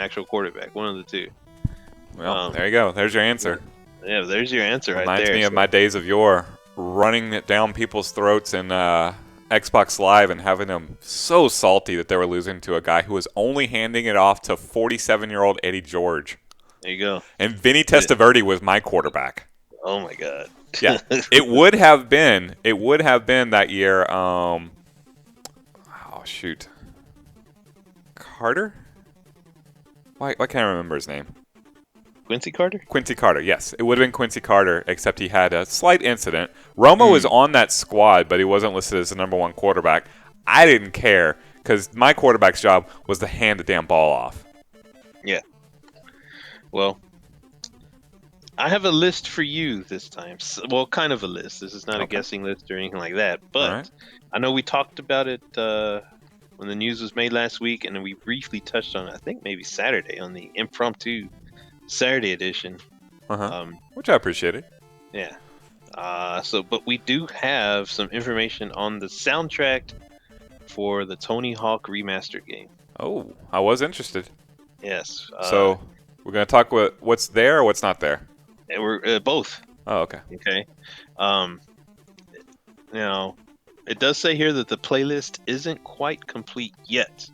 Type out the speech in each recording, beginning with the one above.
actual quarterback. One of the two. Well, there you go. There's your answer. Yeah, there's your answer right there. Reminds me of my days of yore, running it down people's throats in Xbox Live and having them so salty that they were losing to a guy who was only handing it off to 47-year-old Eddie George. There you go. And Vinny Testaverde was my quarterback. Oh my God. Yeah, it would have been that year. Oh shoot, Carter. Why can't I remember his name? Quincy Carter? Quincy Carter, yes. It would have been Quincy Carter, except he had a slight incident. Romo was on that squad, but he wasn't listed as the #1 quarterback. I didn't care, because my quarterback's job was to hand the damn ball off. Yeah. Well, I have a list for you this time. Well, kind of a list. This is not a guessing list or anything like that. But I know we talked about it when the news was made last week, and then we briefly touched on it, I think maybe Saturday, on the impromptu Saturday edition. Which I appreciated. Yeah. But we do have some information on the soundtrack for the Tony Hawk Remastered game. Oh, I was interested. Yes. So we're going to talk about what's there or what's not there? We're both. Oh, okay. Okay. Now, it does say here that the playlist isn't quite complete yet,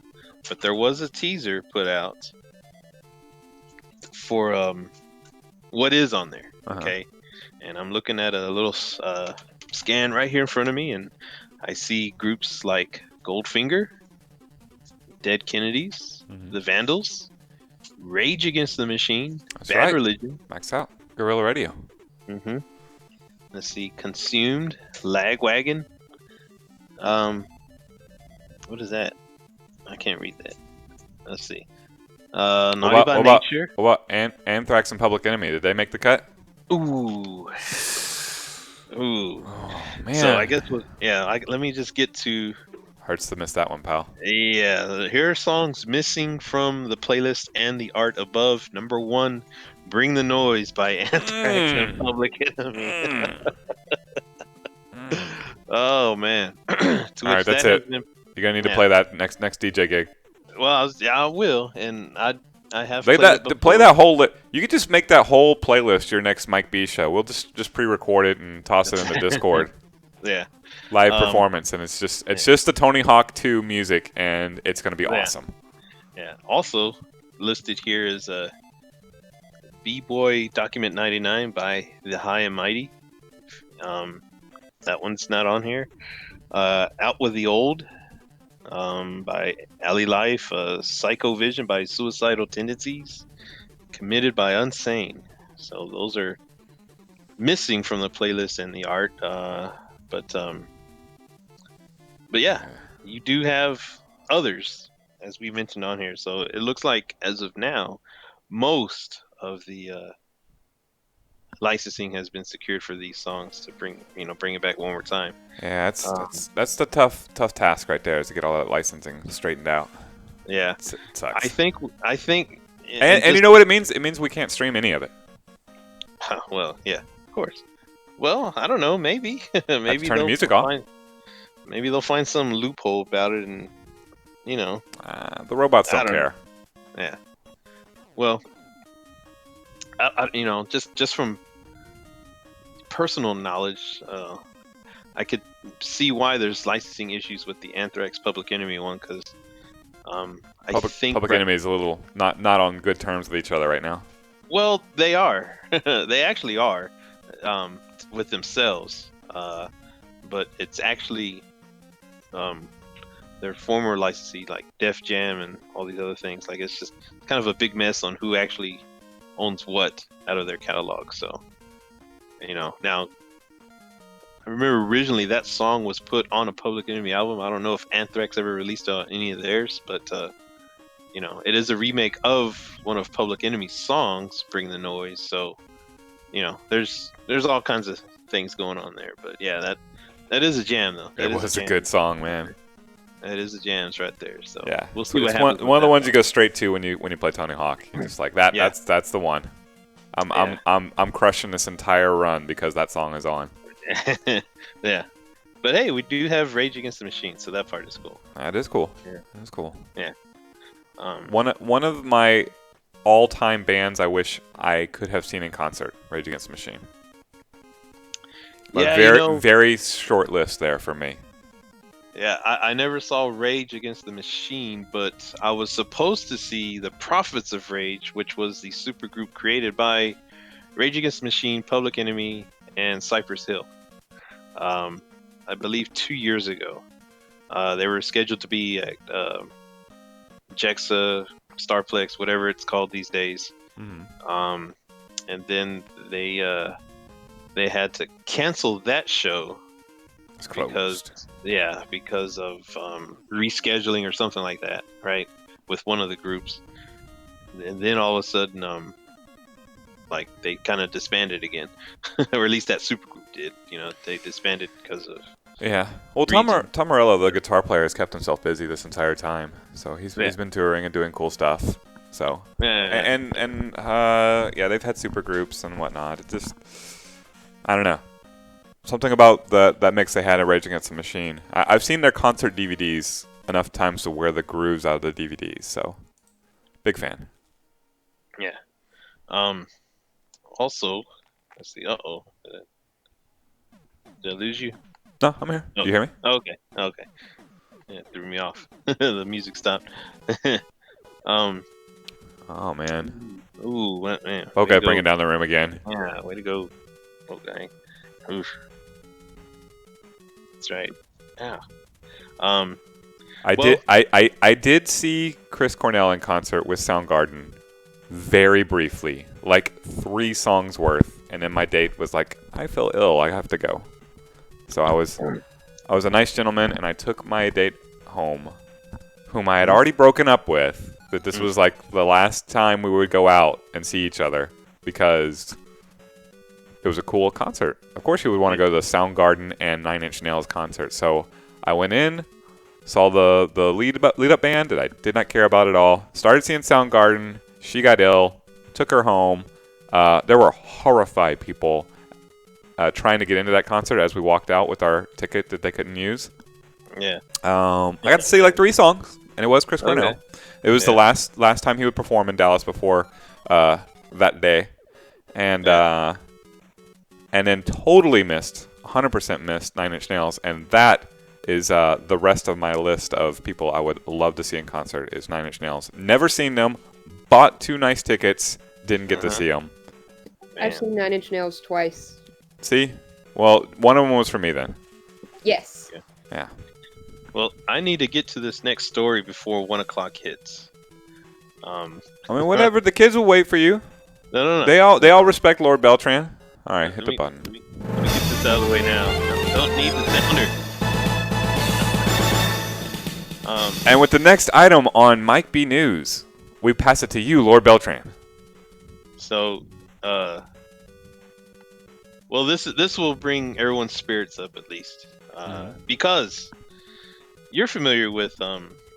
but there was a teaser put out for what is on there. Okay. And I'm looking at a little scan right here in front of me, and I see groups like Goldfinger, Dead Kennedys, the Vandals, Rage Against the Machine, Bad Religion, Max Out, Guerrilla Radio. Let's see, Consumed, Lagwagon. What is that? I can't read that. Let's see. Naughty by Nature. What about Anthrax and Public Enemy? Did they make the cut? Ooh. Oh, man. So I guess let me just get to. Hurts to miss that one, pal. Yeah, here are songs missing from the playlist and the art above. Number 1, Bring the Noise by Anthrax and Public Enemy. Oh, man. All right, that's it. You're going to need to play that next DJ gig. Well, I will, and I have play that whole. You could just make that whole playlist your next Mike B show. We'll just pre-record it and toss it in the Discord. Yeah, live performance, and it's just the Tony Hawk 2 music, and it's going to be awesome. Yeah. Also listed here is B-Boy Document 99 by The High and Mighty. That one's not on here. Out with the Old. By Alley Life, Psycho Vision by Suicidal Tendencies, Committed by Unsane. So those are missing from the playlist and the art. But yeah, you do have others, as we mentioned on here. So it looks like, as of now, most of the licensing has been secured for these songs to bring it back one more time. Yeah, that's the tough task right there, is to get all that licensing straightened out. Yeah, it sucks. I think, and you know what it means? It means we can't stream any of it. Well, yeah, of course. Well, I don't know. Maybe maybe turn the music off. Maybe they'll find some loophole about it, and the robots don't care. Yeah. Well, just from personal knowledge, I could see why there's licensing issues with the Anthrax Public Enemy one, because I think Public Enemy is a little not on good terms with each other right now. Well, they are. They actually are with themselves, but it's actually their former licensee, like Def Jam and all these other things. Like, it's just kind of a big mess on who actually owns what out of their catalog. So, now I remember originally that song was put on a Public Enemy album. I don't know if Anthrax ever released any of theirs, but it is a remake of one of Public Enemy's songs, Bring the Noise. So, there's all kinds of things going on there. But yeah, that is a jam, though. It was a good song, man. That is the jams right there. So yeah, we'll see what happens. One of the ones you go straight to when you play Tony Hawk. You're just like that. Yeah. That's the one. I'm crushing this entire run because that song is on. Yeah, but hey, we do have Rage Against the Machine, so that part is cool. That is cool. Yeah, that is cool. Yeah. One of my all-time bands I wish I could have seen in concert. Rage Against the Machine. Yeah, A very, very short list there for me. Yeah, I never saw Rage Against the Machine, but I was supposed to see the Prophets of Rage, which was the supergroup created by Rage Against the Machine, Public Enemy, and Cypress Hill. I believe 2 years ago. They were scheduled to be at Jexa, Starplex, whatever it's called these days. Mm-hmm. And then they had to cancel that show It's closed. because of rescheduling or something like that, right? With one of the groups, and then all of a sudden, like they kind of disbanded again, or at least that supergroup did. They disbanded because of. Yeah. Well, Tom Morello, the guitar player, has kept himself busy this entire time, so he's been touring and doing cool stuff. So and they've had supergroups and whatnot. It just, I don't know. Something about that mix they had at Rage Against the Machine. I've seen their concert DVDs enough times to wear the grooves out of the DVDs, so big fan. Yeah. Also, let's see. Uh-oh. Did I lose you? No, I'm here. Oh. Do you hear me? Okay. Yeah, it threw me off. The music stopped. Oh, man. Ooh, man. Okay, bring it down the room again. Yeah, way to go. Okay. Oof. That's right. Yeah. I did see Chris Cornell in concert with Soundgarden very briefly, like 3 songs worth, and then my date was like, I feel ill, I have to go. So I was a nice gentleman, and I took my date home, whom I had already broken up with, that this was like the last time we would go out and see each other, because it was a cool concert. Of course you would want to go to the Soundgarden and Nine Inch Nails concert. So I went in, saw the lead up band that I did not care about at all, started seeing Soundgarden, she got ill, took her home. There were horrified people trying to get into that concert as we walked out with our ticket that they couldn't use. Yeah. I got to see like 3 songs, and it was Chris Cornell. Okay. It was the last time he would perform in Dallas before that day. And then totally missed, 100% missed Nine Inch Nails, and that is the rest of my list of people I would love to see in concert is Nine Inch Nails. Never seen them, bought 2 nice tickets, didn't get to see them. I've seen Nine Inch Nails twice. See? Well, one of them was for me then. Yes. Yeah. Well, I need to get to this next story before 1 o'clock hits. I mean, whatever. The kids will wait for you. No. They all respect Lord Beltran. All right, hit the button. Let me get this out of the way now. I don't need the sounder. And with the next item on Mike B News, we pass it to you, Lord Beltran. So, well, this will bring everyone's spirits up at least, because you're familiar with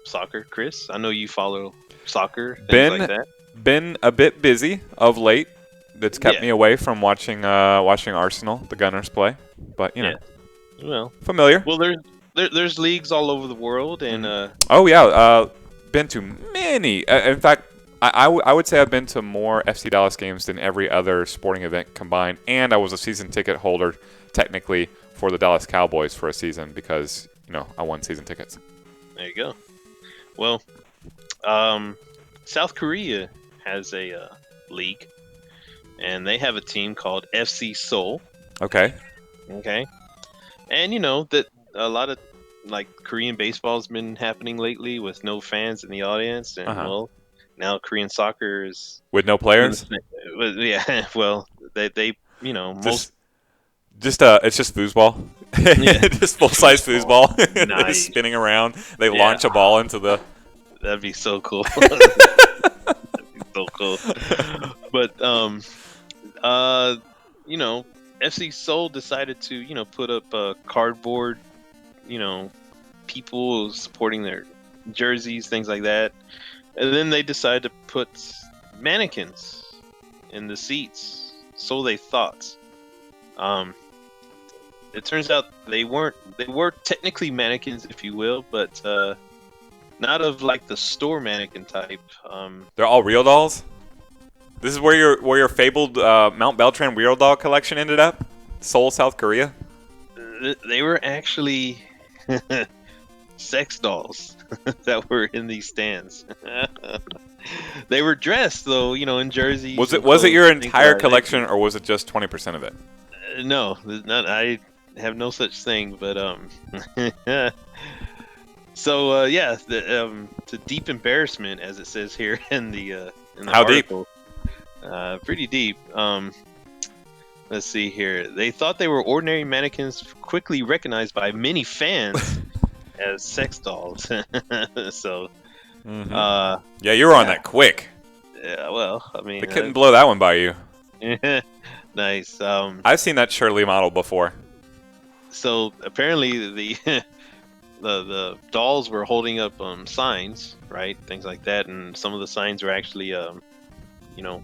soccer, Chris. I know you follow soccer, things like that. Been a bit busy of late. That's kept me away from watching Arsenal, the Gunners play. But you know, well, familiar. Well, there's leagues all over the world, and been to many. In fact, I would say I've been to more FC Dallas games than every other sporting event combined, and I was a season ticket holder technically for the Dallas Cowboys for a season because I won season tickets. There you go. Well, South Korea has a league, and they have a team called FC Seoul. Okay. And that a lot of Korean baseball's been happening lately with no fans in the audience, and well, now Korean soccer is with no players. Yeah, well, they most it's just foosball. Just full size foosball. Nice. Just spinning around. They launch a ball into the. That'd be so cool. That'd be so cool. But FC Seoul decided to put up cardboard, people supporting their jerseys, things like that. And then they decided to put mannequins in the seats. So they thought. It turns out they were technically mannequins, if you will, but not of the store mannequin type. They're all real dolls? This is where your fabled Mount Beltran Wheel Doll collection ended up? Seoul, South Korea? They were actually sex dolls that were in these stands. They were dressed though, in jerseys. Was and it your clothes, things entire like that. collection, or was it just 20% of it? No, I have no such thing. But so yeah, to deep embarrassment, as it says here in the How deep? article. Pretty deep. Let's see here. They thought they were ordinary mannequins, quickly recognized by many fans as sex dolls. So, Yeah, you were on that quick. yeah, well, I mean, They couldn't blow that one by you. nice. I've seen that Shirley model before. So apparently the dolls were holding up signs, right? Things like that, and some of the signs were actually you know,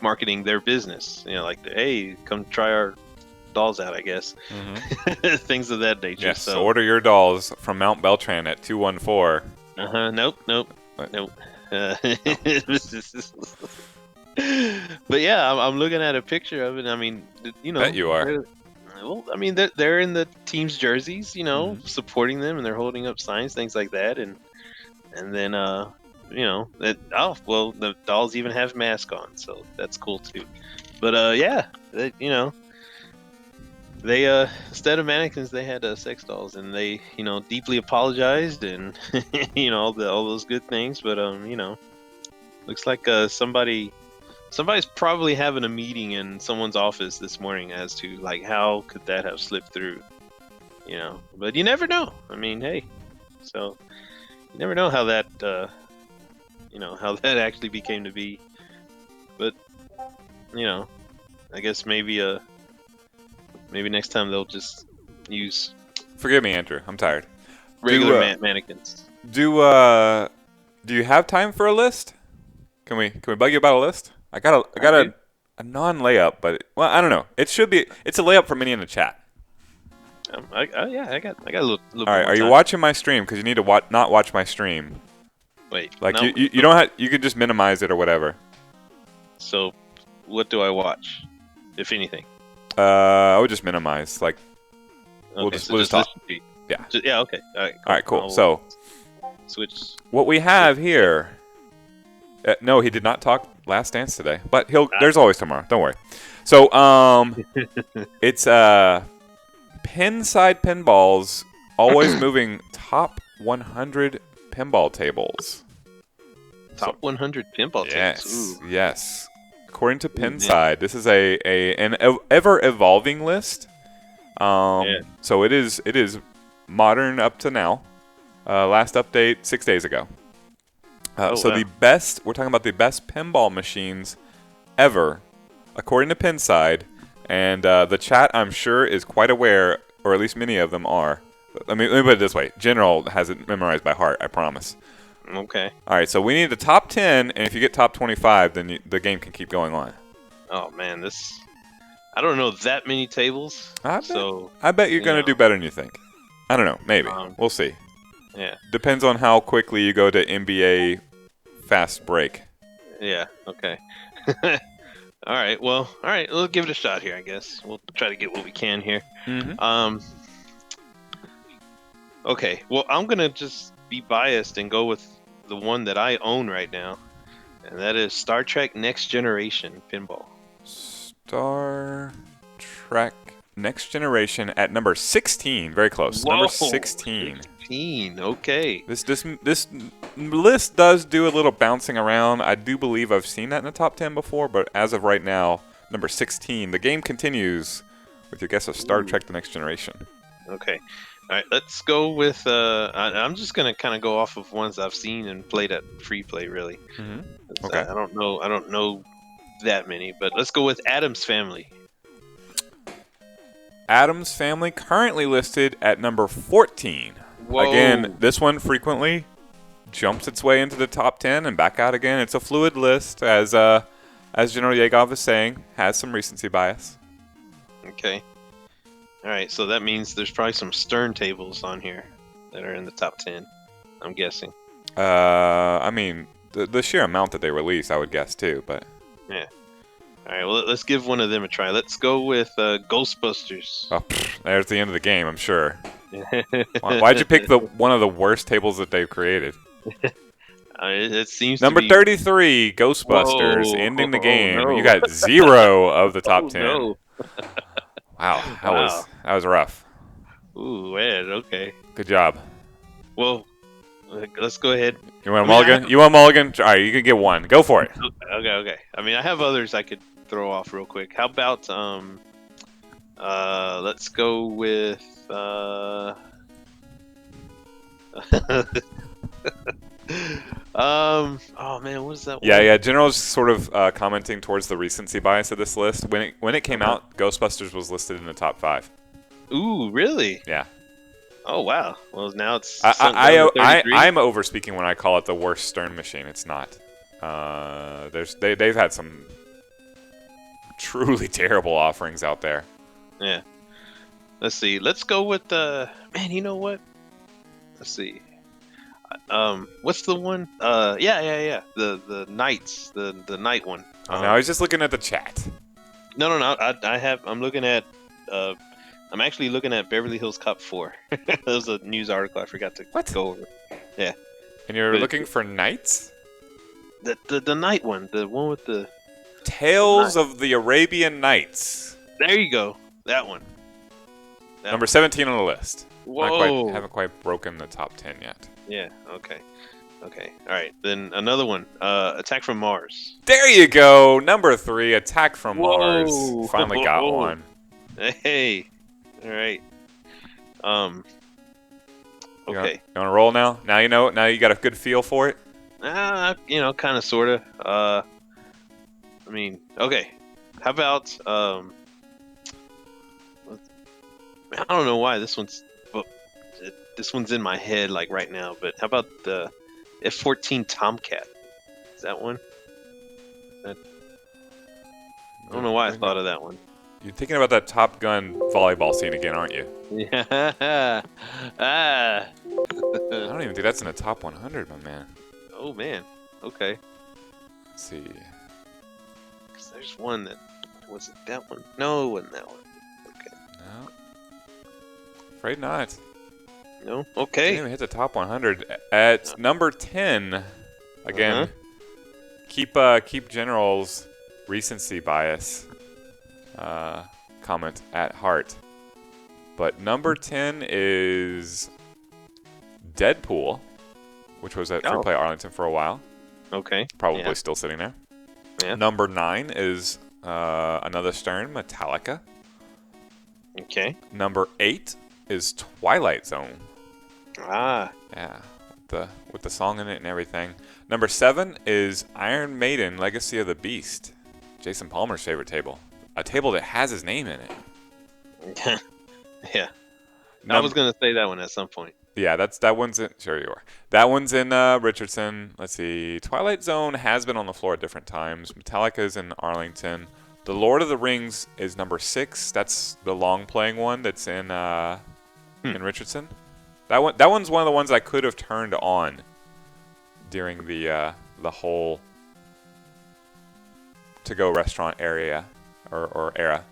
marketing their business. Like, hey, come try our dolls out, I guess. Things of that nature. Yes, So order your dolls from Mount Beltran at 214. Nope. What? Nope. But yeah, I'm looking at a picture of it. I mean, Bet you are. Well, I mean, they're in the team's jerseys, supporting them, and they're holding up signs, things like that, and then the dolls even have masks on, so that's cool too. But yeah, they instead of mannequins, they had sex dolls, and they deeply apologized, and all those good things. But looks like somebody's probably having a meeting in someone's office this morning as to like how could that have slipped through, But you never know. I mean, hey, so you never know how that how that actually became to be. But I guess maybe next time they'll just use Forgive me, Andrew. I'm tired. regular mannequins. Do you have time for a list? Can we bug you about a list? I got a non-layup, but I don't know. It's a layup for many in the chat. I got a little. All right, are you watching my stream? Because you need to not watch my stream. Wait, like no, you don't have. You can just minimize it or whatever. So, what do I watch, if anything? I would just minimize. Like, we'll just talk. Yeah. Yeah. Okay. All right. Cool. All right. Cool. So, switch. What we have here. No, he did not talk Last Dance today, but there's always tomorrow. Don't worry. So, it's Pinside Pinballs, always moving top 100 pinball tables. Top 100 pinball tables. Yes, yes. According to Pinside, this is an ever evolving list. So it is modern up to now. Last update 6 days ago. We're talking about the best pinball machines ever, according to Pinside, and the chat, I'm sure, is quite aware, or at least many of them are. Let me put it this way: General has it memorized by heart, I promise. Okay. All right, so we need the top 10, and if you get top 25, then the game can keep going on. Oh man, I don't know that many tables. I bet you're gonna do better than you think. I don't know, maybe. We'll see. Yeah. Depends on how quickly you go to NBA fast break. Yeah. Okay. All right. Well. All right. We'll give it a shot here. I guess we'll try to get what we can here. Okay. Well, I'm gonna just be biased and go with the one that I own right now, and that is Star Trek Next Generation Pinball. Star Trek Next Generation at number 16. Very close. Whoa, number 16. 16. Okay. This list does do a little bouncing around. I do believe I've seen that in the top 10 before, but as of right now, number 16. The game continues with your guess of Star Trek The Next Generation. Okay. All right, let's go with. I'm just gonna kind of go off of ones I've seen and played at free play. Really. Okay. I don't know that many, but let's go with Addams Family. Addams Family currently listed at number 14. Whoa. Again, this one frequently jumps its way into the top 10 and back out again. It's a fluid list, as General Yegov is saying, has some recency bias. Okay. All right, so that means there's probably some Stern tables on here that are in the top 10, I'm guessing. I mean, the sheer amount that they release, I would guess too. But Yeah. All right. Well, let's give one of them a try. Let's go with Ghostbusters. oh, there's the end of the game, I'm sure. Why'd you pick one of the worst tables that they've created? It seems Number to be 33, Ghostbusters, Whoa. ending the game. No. You got 0 of the top Oh, 10. no. Wow, Wow. that was rough. Ooh, man. Okay. Good job. Well, let's go ahead. You want a I mean, mulligan? You want a mulligan? All right, you can get one. Go for it. Okay. I mean, I have others I could throw off real quick. How about let's go with oh man, what is that one? Yeah. General's sort of commenting towards the recency bias of this list. When it came out, Ghostbusters was listed in the top 5. Ooh, really? Yeah. Oh wow. Well, now it's sunk down to 33. I'm over speaking when I call it the worst Stern machine. It's not. They've had some truly terrible offerings out there. Yeah. Let's see. Let's go with man. You know what? Let's see. What's the one? Yeah. The Knights. The night one. No, I was just looking at the chat. No. I'm looking at. I'm actually looking at Beverly Hills Cop 4. That was a news article I forgot to go over. Yeah. And you're But- looking for Knights? The night one. The one with the. Tales of the Arabian Nights. There you go. That one. Number 17 on the list. Whoa. Haven't quite broken the top 10 yet. Yeah. Okay. All right. Then another one. Attack from Mars. There you go. Number 3, Attack from Whoa. Mars. Finally got Whoa. one. Hey. All right. Okay. You want to roll now? Now you know. Now you got a good feel for it. Kind of, sorta. I mean, okay. How about I don't know why this one's in my head like right now, but how about the F-14 Tomcat? Is that one? I don't know why I thought of that one. You're thinking about that Top Gun volleyball scene again, aren't you? Yeah. I don't even think that's in the top 100, my man. Oh man. Okay. Let's see. 'Cause there's one that was it that one? No, it wasn't that one. Okay. No. Afraid not. No. Didn't Okay. even hit the top 100. At number 10, again, keep General's recency bias comment at heart. But number 10 is Deadpool, which was at Free Play Arlington for a while. Okay. Probably Yeah. still sitting there. Yeah. Number 9 is another Stern, Metallica. Okay. Number 8 is Twilight Zone. Ah. Yeah, with the song in it and everything. Number 7 is Iron Maiden, Legacy of the Beast. Jason Palmer's favorite table. A table that has his name in it. Yeah. I was gonna say that one at some point. Yeah, that one's in. Sure you are. That one's in Richardson. Let's see. Twilight Zone has been on the floor at different times. Metallica's in Arlington. The Lord of the Rings is number 6. That's the long playing one. That's in Richardson. That one's one of the ones I could have turned on during the whole to-go restaurant area or era.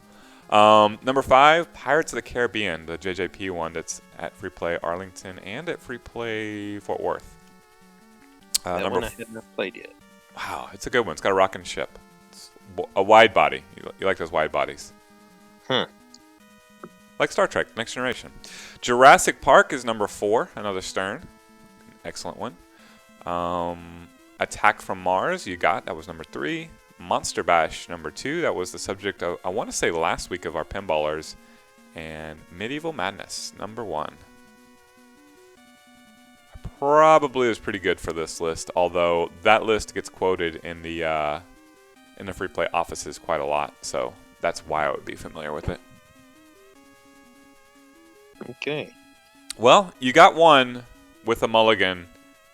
Number 5, Pirates of the Caribbean, the JJP one that's at Free Play Arlington and at Free Play Fort Worth. That one I hadn't played yet. Wow, it's a good one. It's got a rocking ship. It's a wide body. You like those wide bodies. Huh. Like Star Trek, Next Generation. Jurassic Park is number 4, another Stern. Excellent one. Attack from Mars, that was number 3. Monster Bash, number 2. That was the subject of, I want to say, last week of our Pinballers. And Medieval Madness, number 1. Probably was pretty good for this list, although that list gets quoted in the Free Play offices quite a lot, so that's why I would be familiar with it. Okay. Well, you got one with a mulligan,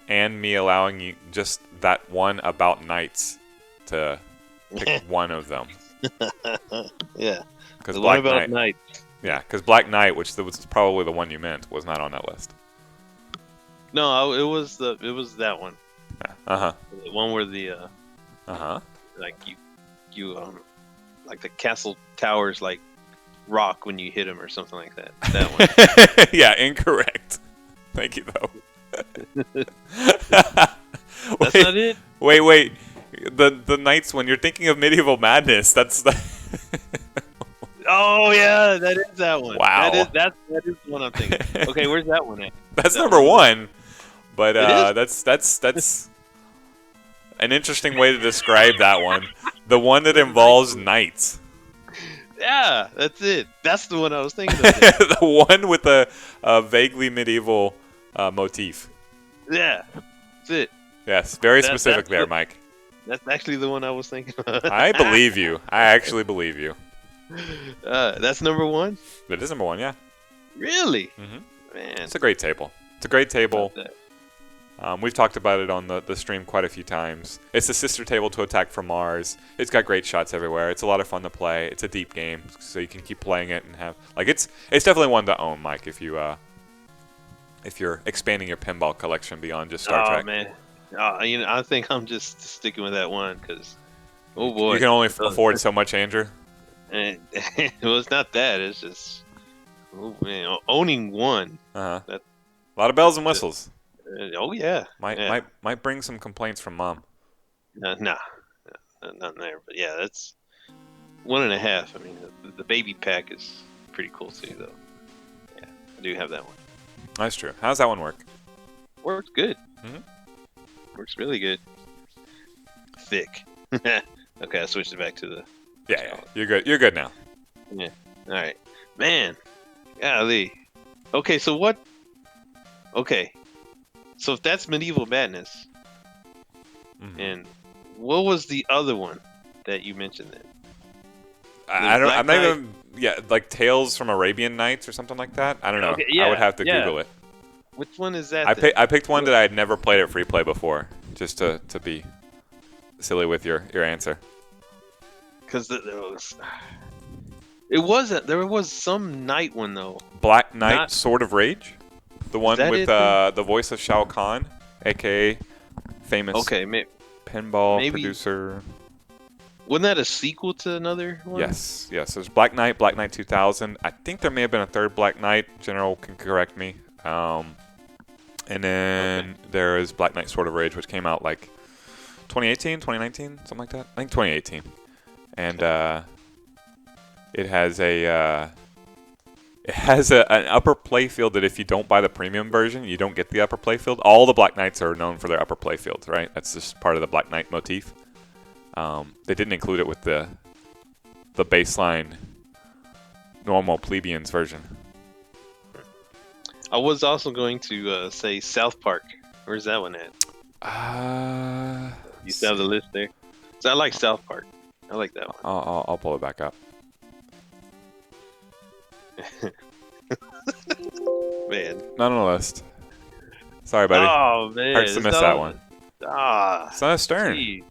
and me allowing you just that one about Knights to pick one of them. Yeah. Because The Black one about Knight. Knight. Yeah, because Black Knight, which was probably the one you meant, was not on that list. No, it was that one. Uh-huh. The one where the Uh-huh. like you like the castle towers like rock when you hit them or something like that. That one. Yeah, incorrect. Thank you, though. That's not it. Wait. The knights, when you're thinking of Medieval Madness, that's the... Oh yeah, that is that one. Wow. That is the one I'm thinking. Okay, where's that one at? That's That number one? 1. But It is? that's an interesting way to describe that one. The one that involves knights. Yeah, that's it. That's the one I was thinking of. The one with a vaguely medieval motif. Yeah, that's it. Yes, very That- specific that's there, what- Mike. That's actually the one I was thinking of. I believe you. I actually believe you. That's number 1. It is number 1, yeah. Really? Mhm. Man. It's a great table. It's a great table. About that. We've talked about it on the stream quite a few times. It's the sister table to Attack from Mars. It's got great shots everywhere. It's a lot of fun to play. It's a deep game, so you can keep playing it and have like it's definitely one to own, Mike. If you're expanding your pinball collection beyond just Star Trek. Man. I think I'm just sticking with that one because, oh boy, You can only afford so much, Andrew. And, well, it's not that. It's just, oh man, owning one. Uh-huh. That- A lot of bells and whistles. Oh yeah. Might bring some complaints from Mom. Nah, nothing there. But yeah, that's 1.5. I mean, the baby pack is pretty cool too, though. Yeah, I do have that one. That's true. How's that one work? Works good. Mhm. Works really good. Thick. Okay, I switched it back to the. Yeah. You're good. You're good now. All right, man. Golly. Okay, so what? Okay, so if that's Medieval Madness, Mhm. and what was the other one that you mentioned then? I don't. Black I'm not Knight? even. Yeah, like Tales from Arabian Nights or something like that. I don't know. Okay, I would yeah, have to yeah. Google it. Which one is that? then? I picked one that I had never played at Free Play before, just to be silly with your answer. Because there was some night one though. Black Knight, Not- Sword of Rage, the one that with it then? the voice of Shao Kahn, aka famous Okay, pinball maybe- producer. wasn't that a sequel to another one? Yes. There's Black Knight 2000. I think there may have been a third Black Knight. General can correct me. And then there is Black Knight Sword of Rage, which came out like 2018, 2019, something like that. I think 2018. And it has an upper playfield that if you don't buy the premium version, you don't get the upper playfield. All the Black Knights are known for their upper playfields, right? That's just part of the Black Knight motif. They didn't include it with the baseline normal plebeians version. I was also going to say South Park. Where's that one at? You still have the list there. So I like South Park. I like that one. I'll pull it back up. Man. Not on the list. Sorry, buddy. Oh man. Hurts to it's miss not that on one. the- Ah. It's not a Stern. Gee.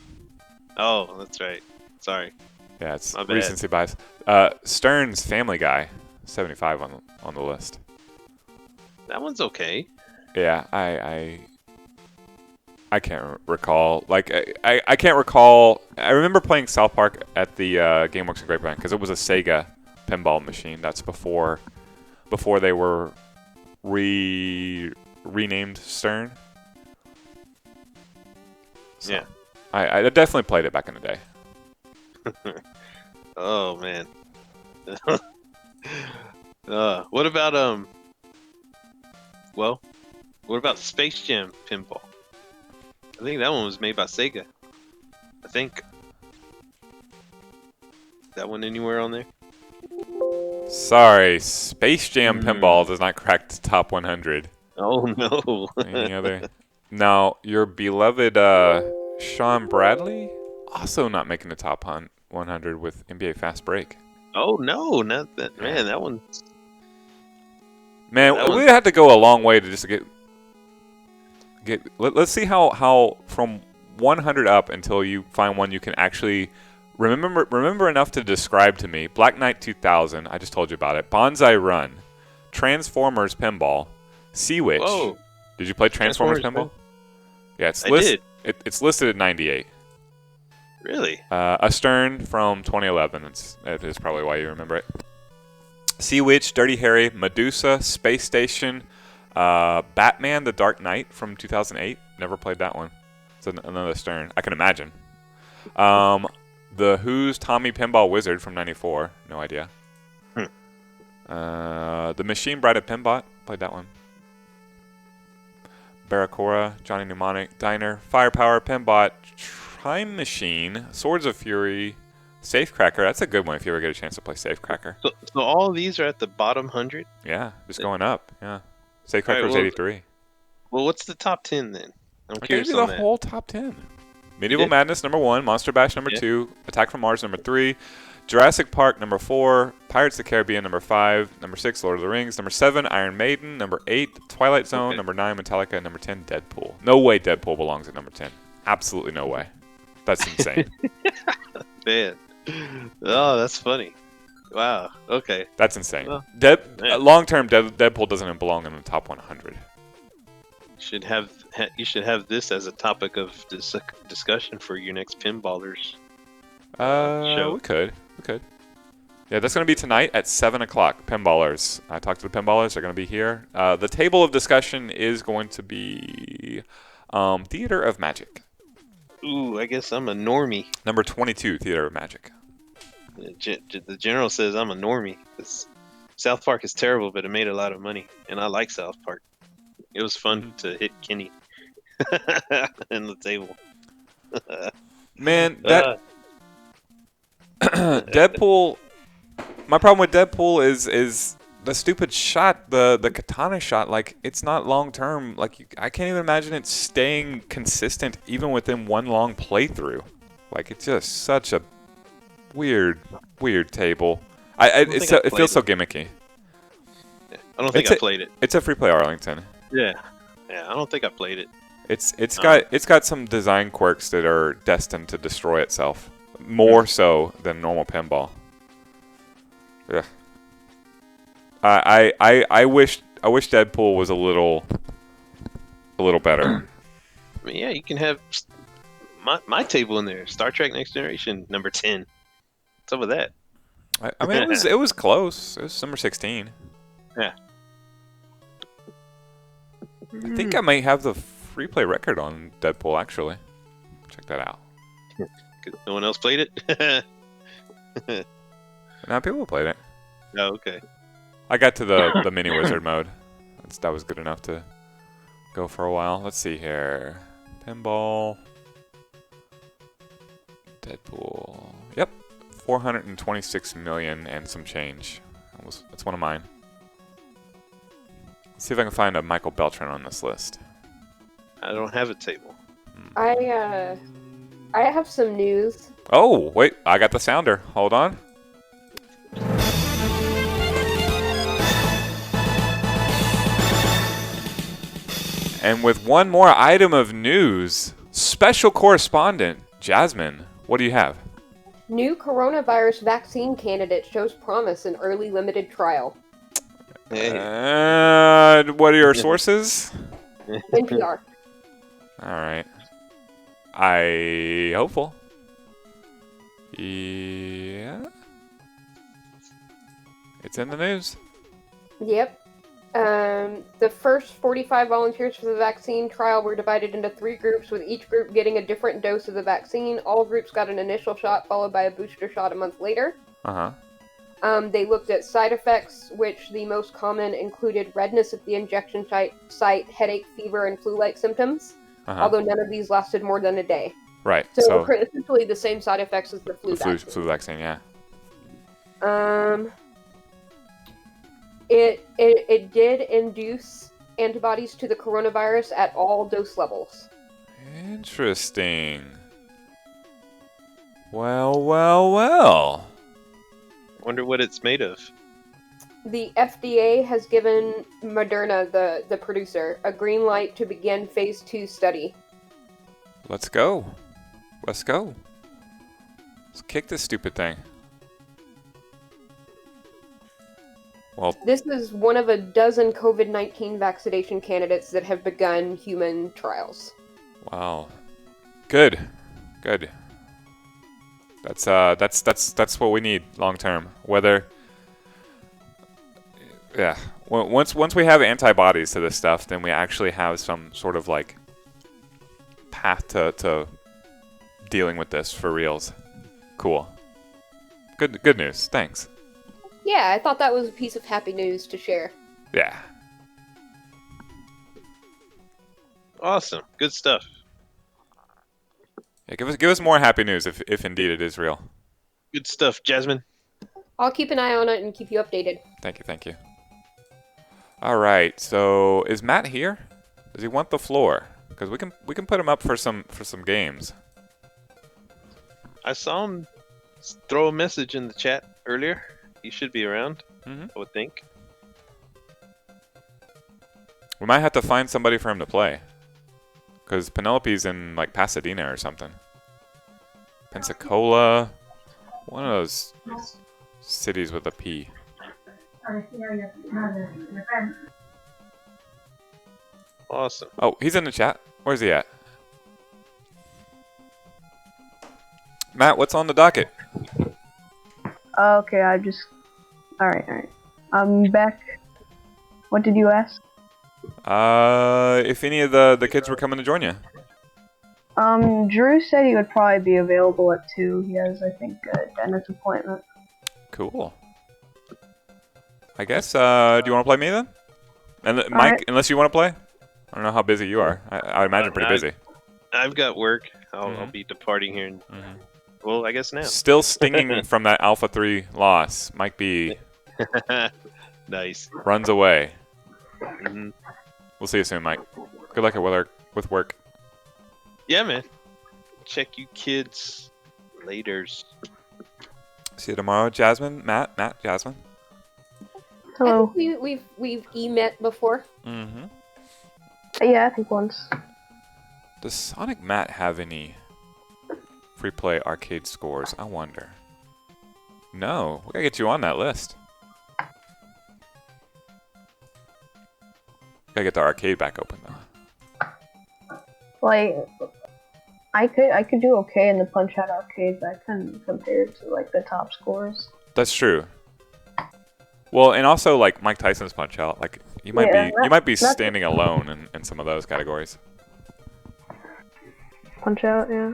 Oh, that's right. Sorry. Yeah, it's My bad. recency bias. Stern's Family Guy, 75 on the list. That one's okay. Yeah, I can't recall. Like I can't recall. I remember playing South Park at the GameWorks and Grapevine because it was a Sega pinball machine. That's before they were renamed Stern. So, Yeah. I definitely played it back in the day. Oh man. What about Well, what about Space Jam Pinball? I think that one was made by Sega. I think. That one anywhere on there? Sorry, Space Jam Pinball does not crack the top 100. Oh no. Any other? No, your beloved Sean Bradley also not making the top 100 with NBA Fast Break. Oh no, not that man. That one. Man, That we one- have to go a long way to just get. Let's see how from 100 up until you find one you can actually remember enough to describe to me. Black Knight 2000, I just told you about it. Bonsai Run, Transformers Pinball, Sea Witch. Whoa. Did you play Transformers Pinball? Yeah, I did. It's listed at 98. Really? A Stern from 2011. That is probably why you remember it. Sea Witch, Dirty Harry, Medusa, Space Station, Batman: The Dark Knight from 2008. Never played that one. It's another Stern. I can imagine. The Who's Tommy Pinball Wizard from 94. No idea. The Machine Bride of Pinbot. Played that one. Barracora, Johnny Mnemonic, Diner, Firepower, Pinbot, Time Machine, Swords of Fury, Safecracker. That's a good one if you ever get a chance to play Safecracker. So all of these are at the bottom 100? Yeah, just going up. Yeah. Safecracker All was right, 83. Well, what's the top 10 then? I'm I gave curious you on the that. whole top 10. Medieval did? Madness, number 1. Monster Bash, number Yeah. 2. Attack from Mars, number 3. Jurassic Park, number 4. Pirates of the Caribbean, number 5. Number 6, Lord of the Rings. Number 7, Iron Maiden. Number 8, Twilight Zone. Okay. Number 9, Metallica. And number 10, Deadpool. No way Deadpool belongs at number 10. Absolutely no way. That's insane. Man. Oh, that's funny. Wow. Okay. That's insane. Well, Long-term, Deadpool doesn't even belong in the top 100. You should have this as a topic of discussion for your next Pinballers. Show. We could. Yeah, that's going to be tonight at 7 o'clock. Pinballers. I talked to the Pinballers. They're going to be here. The table of discussion is going to be Theater of Magic. Ooh, I guess I'm a normie. Number 22, Theater of Magic. The general says I'm a normie. 'Cause South Park is terrible, but it made a lot of money, and I like South Park. It was fun to hit Kenny in the table. Man, that Deadpool. My problem with Deadpool is the stupid shot, the katana shot. Like, it's not long term. Like, I can't even imagine it staying consistent even within one long playthrough. Like, it's just such a weird table. It feels so gimmicky. I don't think I played it. It's a free play Arlington. Yeah, I don't think I played it. It's got some design quirks that are destined to destroy itself more so than normal pinball. Yeah. I wish Deadpool was a little better. I mean, yeah, you can have my table in there. Star Trek Next Generation, number 10. What's up with that? I mean, it was close. It was number 16. Yeah. I think I might have the free play record on Deadpool, actually. Check that out. 'Cause no one else played it? Now people played it. Oh, okay. I got to the mini wizard mode. That was good enough to go for a while. Let's see here. Pinball. Deadpool. Yep. 426 million and some change. That's one of mine. Let's see if I can find a Michael Beltran on this list. I don't have a table. I have some news. Oh, wait. I got the sounder. Hold on. And with one more item of news, special correspondent Jasmine, what do you have? New coronavirus vaccine candidate shows promise in early limited trial. Hey. What are your sources? NPR. All right. Hopeful. Yeah. It's in the news. Yep. The first 45 volunteers for the vaccine trial were divided into 3 groups, with each group getting a different dose of the vaccine. All groups got an initial shot, followed by a booster shot a month later. Uh-huh. They looked at side effects, which the most common included redness at the injection site, headache, fever, and flu-like symptoms, although none of these lasted more than a day. Right. So essentially the same side effects as the flu vaccine. Flu vaccine, yeah. It did induce antibodies to the coronavirus at all dose levels. Interesting. Well. Wonder what it's made of. The FDA has given Moderna, the producer, a green light to begin phase 2 study. Let's go. Let's kick this stupid thing. Well, This is one of a dozen COVID-19 vaccination candidates that have begun human trials. wow. Good. Good. That's what we need long term. Whether, yeah, once we have antibodies to this stuff, then we actually have some sort of like path to dealing with this for reals. Cool. Good news. Thanks. Yeah, I thought that was a piece of happy news to share. Yeah. Awesome. Good stuff. Yeah, give us more happy news if indeed it is real. Good stuff, Jasmine. I'll keep an eye on it and keep you updated. Thank you. All right. So is Matt here? Does he want the floor? Because we can put him up for some games. I saw him throw a message in the chat earlier. He should be around, I would think. We might have to find somebody for him to play. Because Penelope's in like Pasadena or something. Pensacola. One of those cities with a P. Awesome. Oh, he's in the chat. Where's he at? Matt, what's on the docket? Okay, Alright. I'm back. What did you ask? If any of the kids were coming to join you. Drew said he would probably be available at 2. He has, I think, a dentist appointment. Cool. I guess, do you want to play me then? And Mike, right. Unless you want to play? I don't know how busy you are. I would imagine pretty busy. I've got work. I'll be departing here. Well, I guess now. Still stinging from that Alpha 3 loss. Mike B. Nice. Runs away. We'll see you soon, Mike. Good luck with work. Yeah, man. Check you kids laters. See you tomorrow, Jasmine. Matt, Jasmine. Hello. I think we've met before. Yeah, I think once. Does Sonic Matt have any free play arcade scores? I wonder. No, we gotta get you on that list. Gotta get the arcade back open though. Like, I could do okay in the Punch Out arcade, but I couldn't compare it to like the top scores. That's true. Well, and also like Mike Tyson's Punch Out, like you might be standing alone in some of those categories. Punch Out, yeah.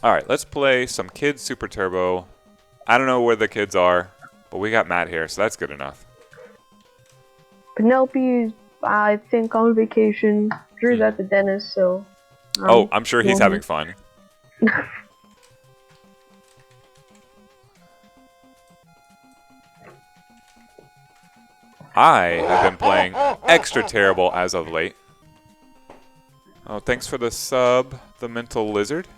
All right, let's play some Kids Super Turbo. I don't know where the kids are, but we got Matt here, so that's good enough. Penelope's, I think, on vacation. Drew's at the dentist, so... oh, I'm sure he's having fun. I have been playing extra terrible as of late. Oh, thanks for the sub, the Mental Lizard.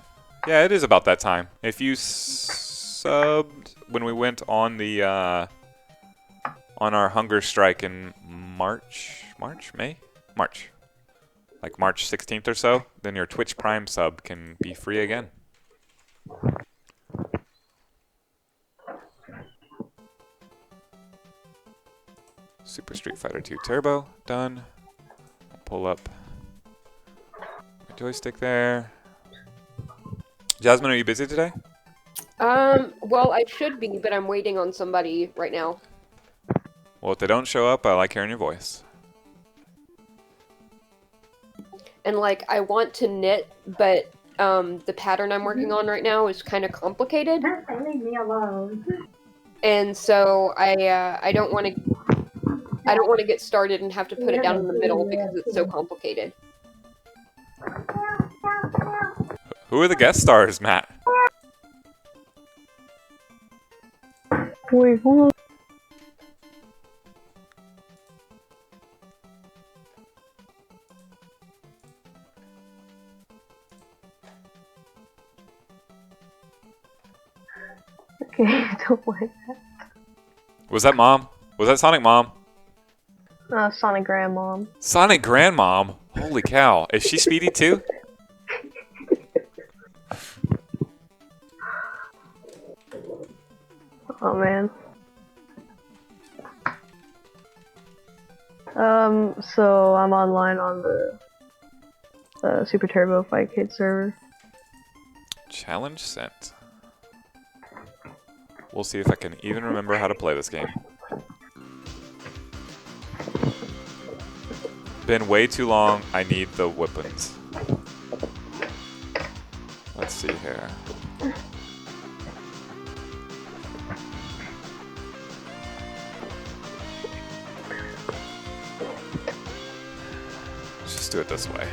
Yeah, it is about that time. If you subbed when we went on the on our hunger strike in March, like March 16th or so, then your Twitch Prime sub can be free again. Super Street Fighter 2 Turbo, done. I'll pull up my joystick there. Jasmine, are you busy today? Well, I should be, but I'm waiting on somebody right now. Well, if they don't show up, I like hearing your voice. And, like, I want to knit, but, the pattern I'm working on right now is kind of complicated. Leave me alone. And so I don't want to get started and have to put it down in the middle because it's so complicated. Who are the guest stars, Matt? Wait, hold on. Okay, don't like that. Was that Mom? Was that Sonic Mom? Sonic Grandmom. Sonic Grandmom? Holy cow. Is she speedy too? Oh man. So I'm online on the Super Turbo Fight Kid server. Challenge sent. We'll see if I can even remember how to play this game. Been way too long. I need the weapons. Let's see here. Let's just do it this way.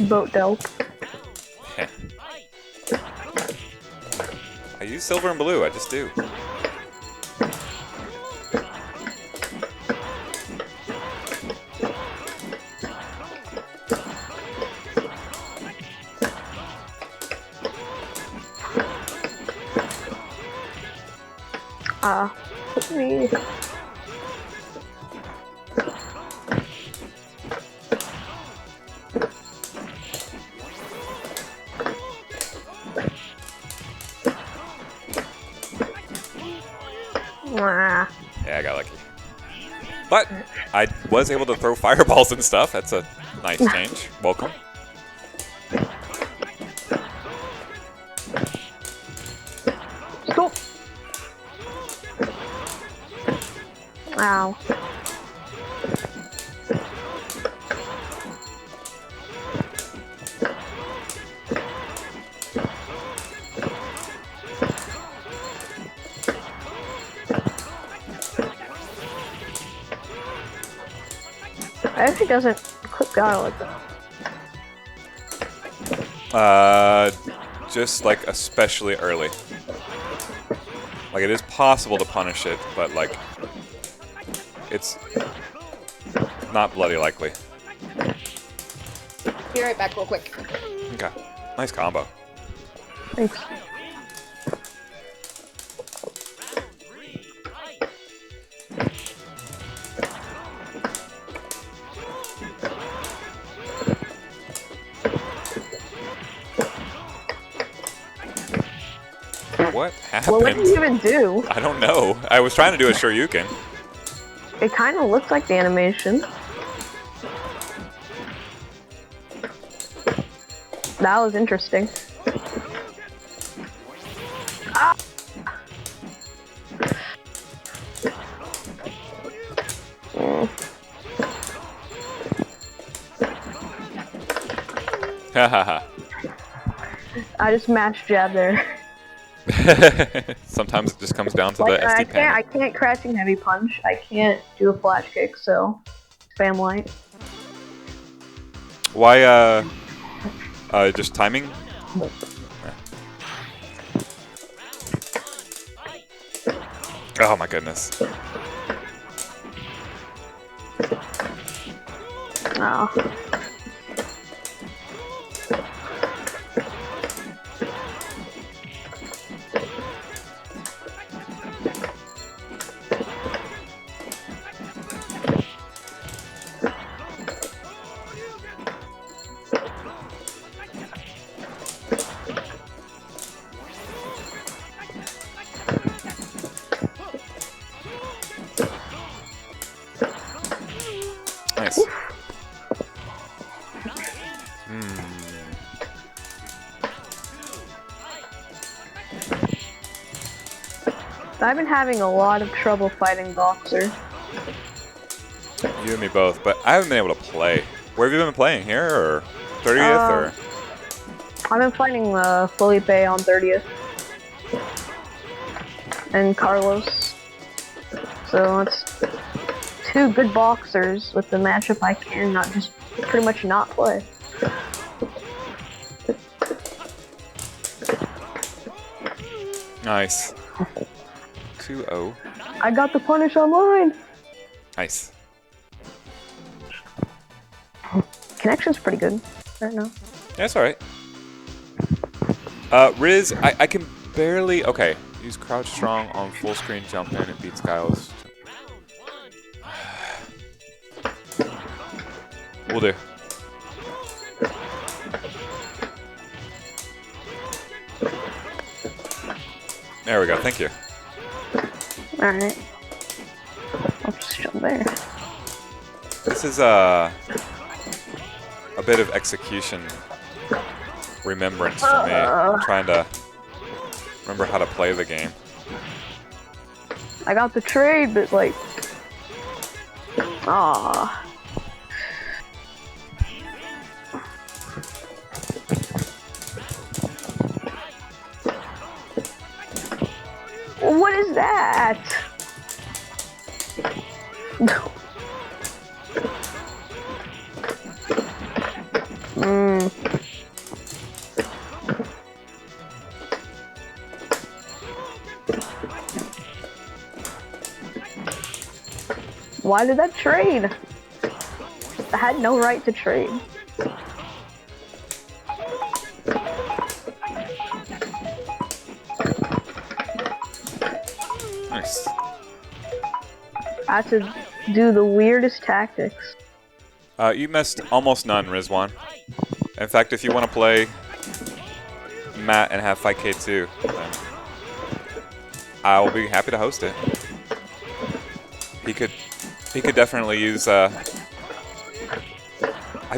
Boat Delp. Heh. I use silver and blue, I just do. Me. Yeah, I got lucky. But I was able to throw fireballs and stuff. That's a nice change. Welcome. Stop. Ow. It actually doesn't click out like that. Just like especially early. Like it is possible to punish it, but like it's not bloody likely. Be right back real quick. Okay. Nice combo. Thanks. What happened? Well, what did you even do? I don't know. I was trying to do a Shoryuken. It kind of looks like the animation. That was interesting. Ah! Hahaha. I just mashed jab there. Sometimes it just comes down to Like, the SD panel. I can't crouching heavy punch. I can't do a flash kick, so spam light. Why, just timing? Oh my goodness. Oh. Nice. I've been having a lot of trouble fighting Boxer. You and me both, but I haven't been able to play. Where have you been playing? Here or 30th or? I've been fighting Felipe on 30th. And Carlos. So it's two good boxers with the matchup I can not just pretty much not play. Nice. 2-0. I got the punish online! Nice. Connection's pretty good right now. That's alright. Riz, I can barely... Okay. Use crouch strong on full screen jump in and beat Skyles. Will do. There we go. Thank you. Alright. I'll just jump there. This is a bit of execution remembrance for me. I'm trying to remember how to play the game. I got the trade, but like, ah. What is that? Why did that trade? I had no right to trade. Nice. I had to do the weirdest tactics. You missed almost none, Rizwan. In fact, if you want to play Matt and have Fight K2, then I will be happy to host it. He could definitely use. Have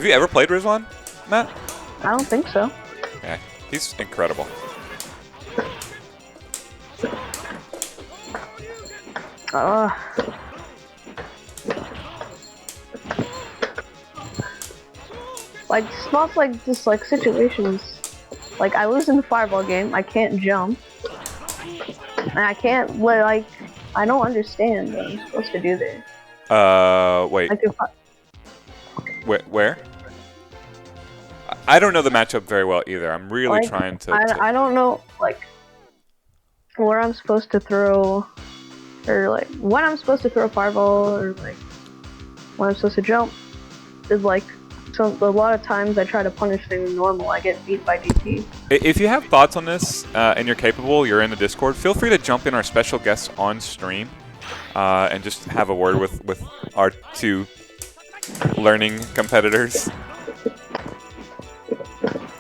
you ever played Rizwan, Matt? I don't think so. Yeah, he's incredible. Like spots like this, like situations. Like I lose in the fireball game, I can't jump, and I can't like. I don't understand what I'm supposed to do there. Wait. Like if Where? I don't know the matchup very well either. I'm really like, trying to. I don't know like where I'm supposed to throw, or like when I'm supposed to throw a fireball, or like when I'm supposed to jump. Is like. So a lot of times I try to punish things normal, I get beat by DP. If you have thoughts on this and you're capable, you're in the Discord, feel free to jump in our special guests on stream and just have a word with our two learning competitors.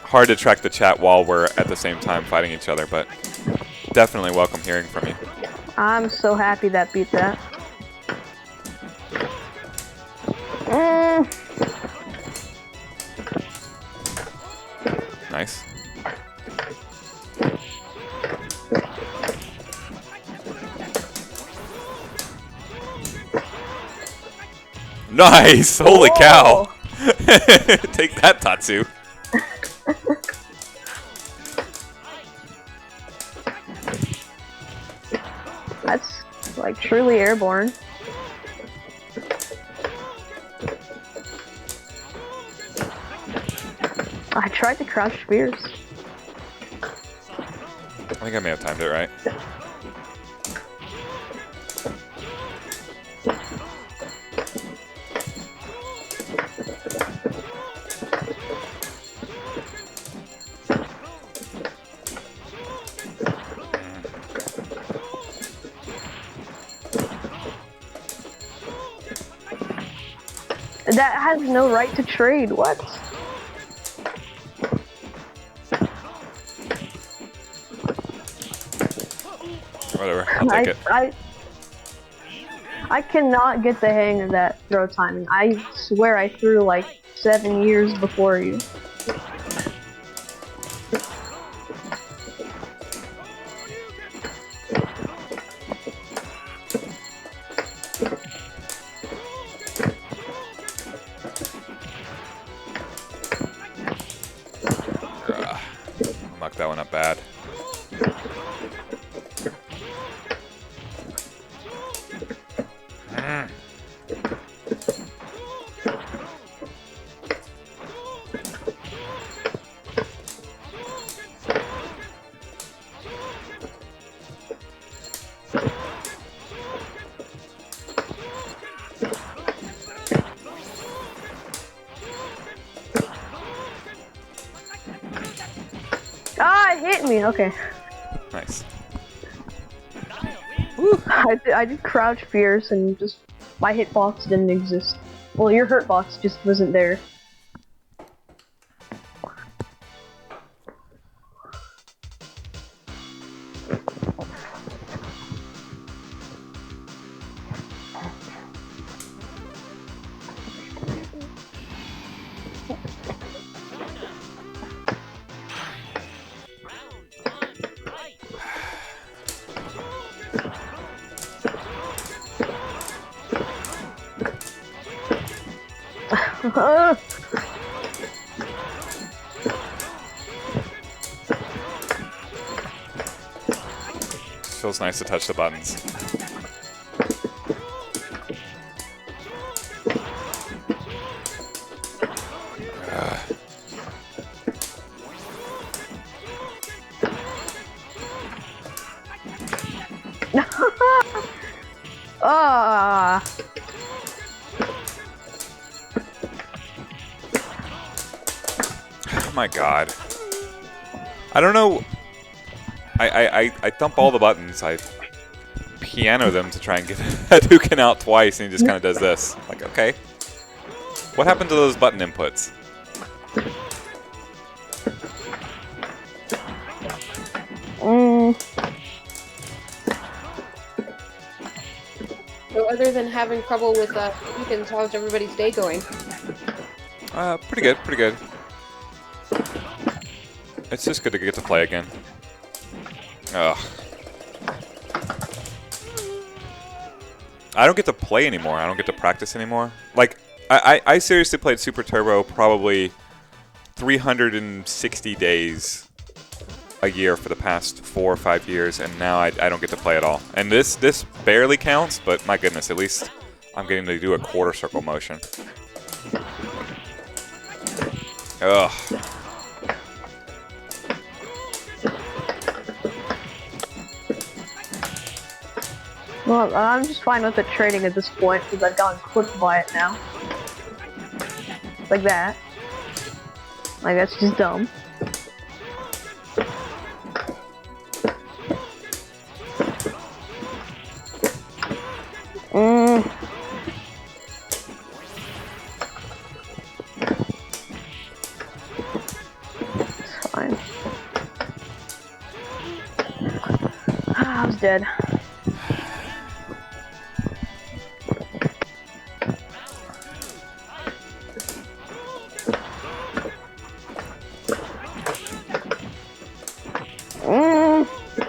Hard to track the chat while we're at the same time fighting each other, but definitely welcome hearing from you. I'm so happy that beat that. Nice. Nice! Holy cow! Take that, Tatsu. That's like truly airborne. I tried to crouch spears. I think I may have timed it right. That has no right to trade. What? Whatever, I'll take it. I cannot get the hang of that throw timing. I swear I threw like 7 years before you. Mucked that one up bad. Ah, it hit me. Okay. Nice. I did crouch fierce and just my hitbox didn't exist. Well, your hurtbox just wasn't there. Feels nice to touch the buttons. Ah. Oh my god. I don't know. I thump all the buttons. I piano them to try and get Hadouken out twice, and he just kind of does this. Like, okay. What happened to those button inputs? So other than having trouble with Hadoukens, how's everybody's day going? Pretty good, pretty good. It's just good to get to play again. Ugh. I don't get to play anymore. I don't get to practice anymore. Like, I seriously played Super Turbo probably 360 days a year for the past 4 or 5 years, and now I don't get to play at all. And this barely counts, but my goodness, at least I'm getting to do a quarter circle motion. Ugh. Well, I'm just fine with the trading at this point because I've gotten clipped by it now. Like that. Like, that's just dumb. It's fine. I was dead.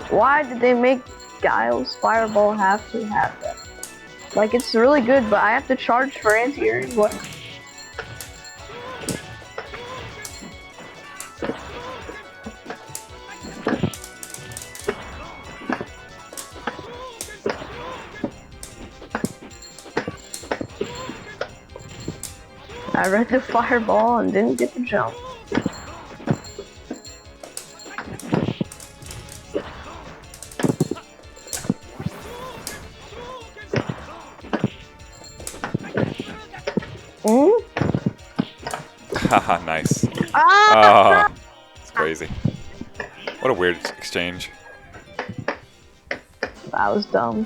Why did they make Guile's Fireball have to have that? Like, it's really good, but I have to charge for anti-air. What? I read the Fireball and didn't get the jump. Haha, nice. Ah! Oh, it's crazy. What a weird exchange. That was dumb.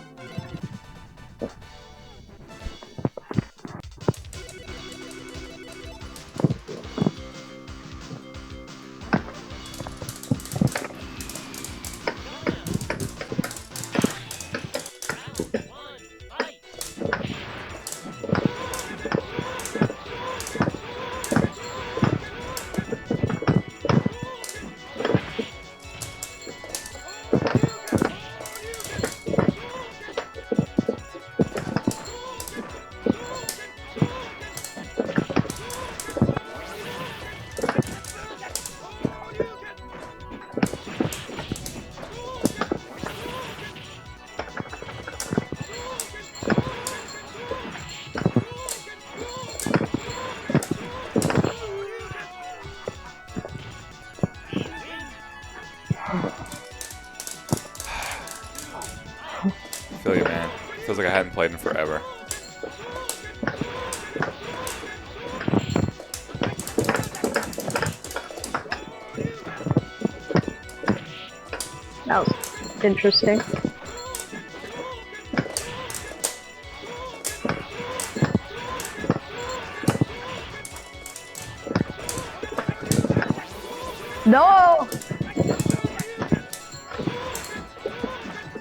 Feel you, man. Feels like I hadn't played in forever. That was interesting. No!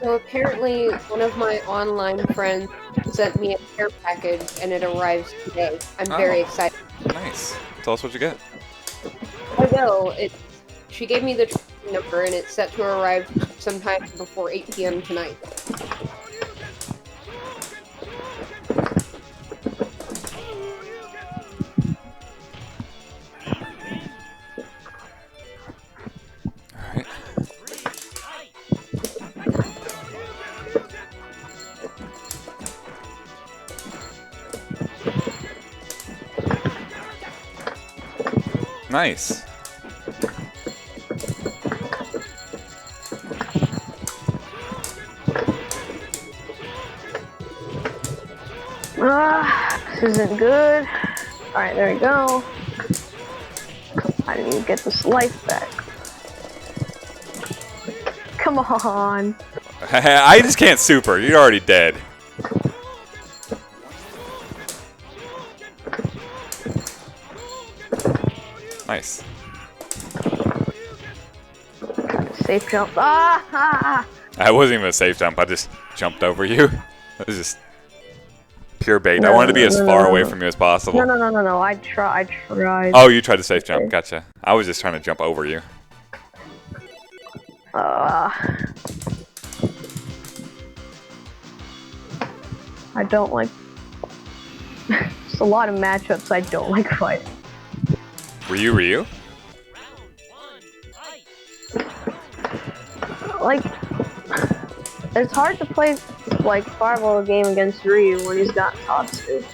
So apparently one of my online friends sent me a care package and it arrives today. I'm very excited. Nice. Tell us what you get. I will. She gave me the tracking number and it's set to arrive sometime before 8 p.m. tonight. Nice. This isn't good. Alright, there we go. I didn't even get this life back. Come on. I just can't super. You're already dead. Nice. Safe jump. Ah! That wasn't even a safe jump. I just jumped over you. That was just pure bait. No, I wanted to be as far no. away from you as possible. No. I tried. Oh, you tried to safe jump. Gotcha. I was just trying to jump over you. I don't like. There's a lot of matchups I don't like fighting. Ryu? Like, it's hard to play like Fireball game against Ryu when he's got Tatsu.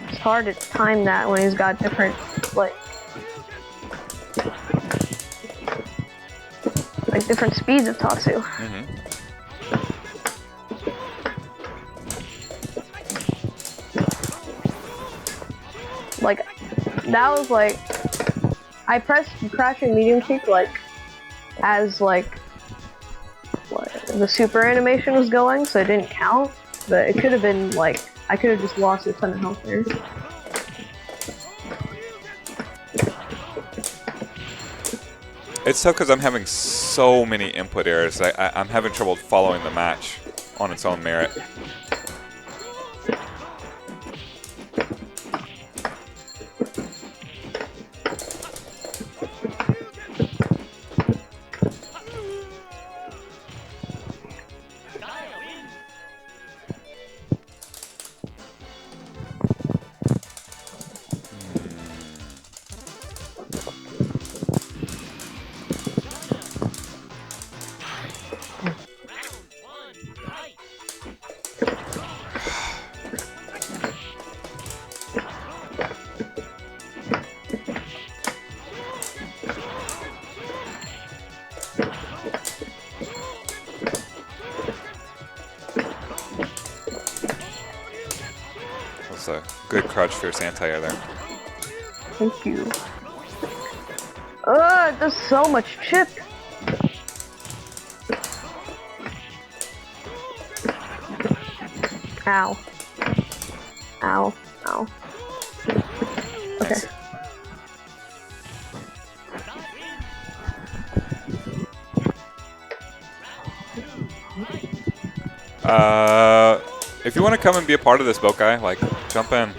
It's hard to time that when he's got different like different speeds of Tatsu. Mm-hmm. Like, that was like, I pressed crouching medium kick like as like the super animation was going, so it didn't count. But it could have been like, I could have just lost a ton of health there. It's tough because I'm having so many input errors. I'm having trouble following the match on its own merit. That's a good crouch fierce anti-air there. Thank you. It does so much chip. Ow. Ow. Ow. Okay. Nice. If you want to come and be a part of this, boat guy, like, jump in.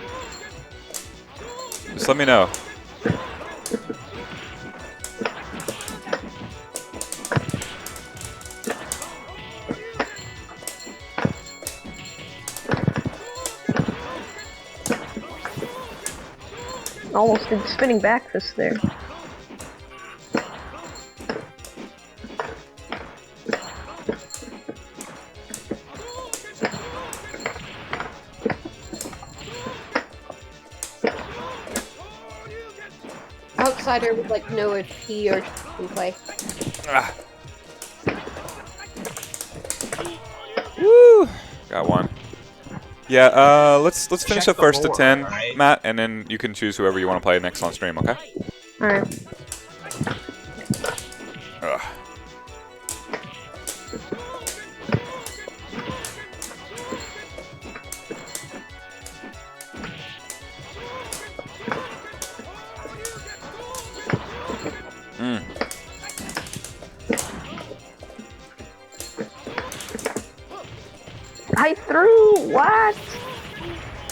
Just let me know. Almost did spinning back fist there. Outsider would like know if he or she can play. Ah. Woo! Got one. Yeah, let's finish up first to 10, right? Matt, and then you can choose whoever you want to play next on stream, okay? Alright. Ugh. I threw what?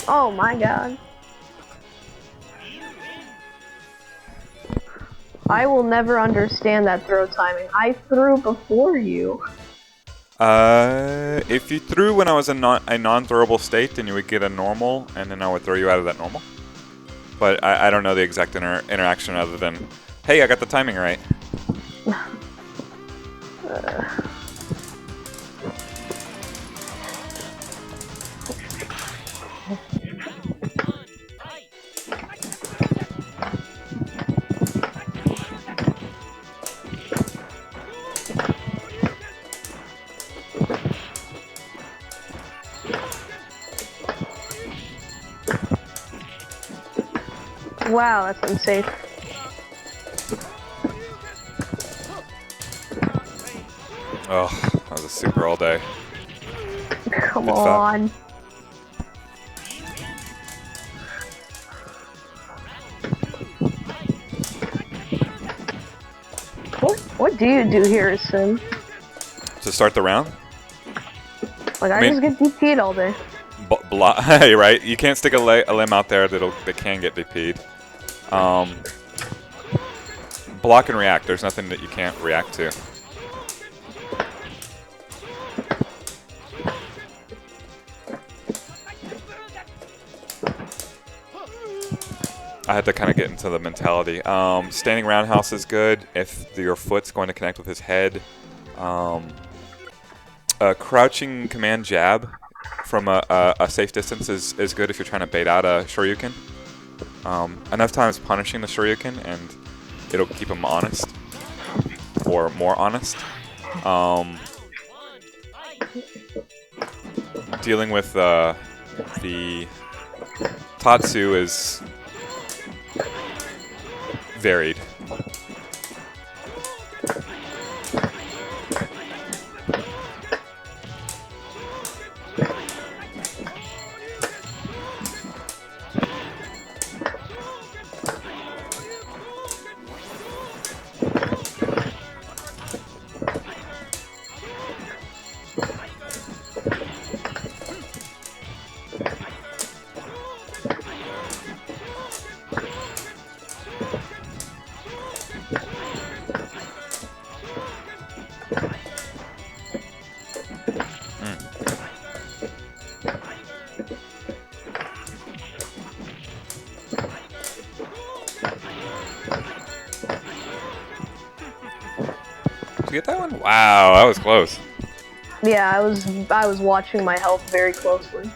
Oh my god. I will never understand that throw timing. I threw before you. If you threw when I was in a non-throwable state, then you would get a normal, and then I would throw you out of that normal. But I don't know the exact interaction other than, hey, I got the timing right. Wow, that's unsafe. Oh, that was a super all day. Come Good stuff. on. What do you do here, Sim? To start the round? Like, I mean- just get DP'd all day. Hey, right? You can't stick a limb out there that can get DP'd. Block and react. There's nothing that you can't react to. I had to kind of get into the mentality. Standing roundhouse is good if your foot's going to connect with his head. Crouching command jab from a safe distance is good if you're trying to bait out a Shoryuken. Enough times punishing the Shoryuken and it'll keep him honest. Or more honest. Dealing with the Tatsu is varied. Did you get that one? Wow, that was close. Yeah, I was watching my health very closely.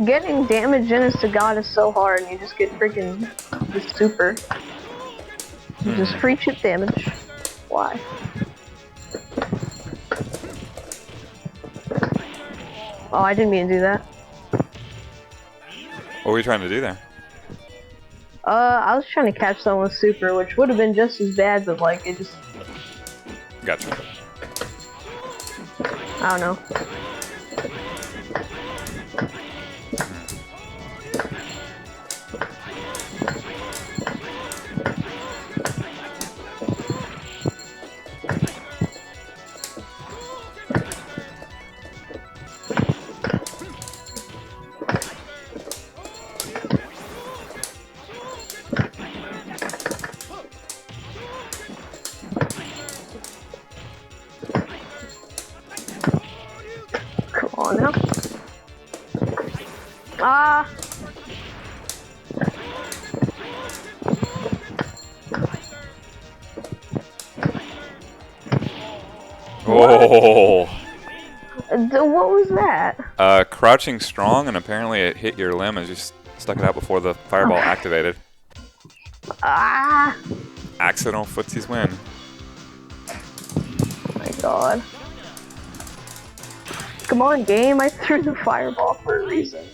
Getting damage in a Sagat is so hard, and you just get freaking the super. Just free chip damage. Why? Oh, I didn't mean to do that. What were you trying to do there? I was trying to catch someone with super, which would have been just as bad, but like, it just... Gotcha. I don't know. Come on now. Ah! Oh! What was that? Crouching strong, and apparently it hit your limb as you stuck it out before the fireball activated. Ah! Accidental footsies win. Oh my god. Come on, game. I threw the fireball for a reason.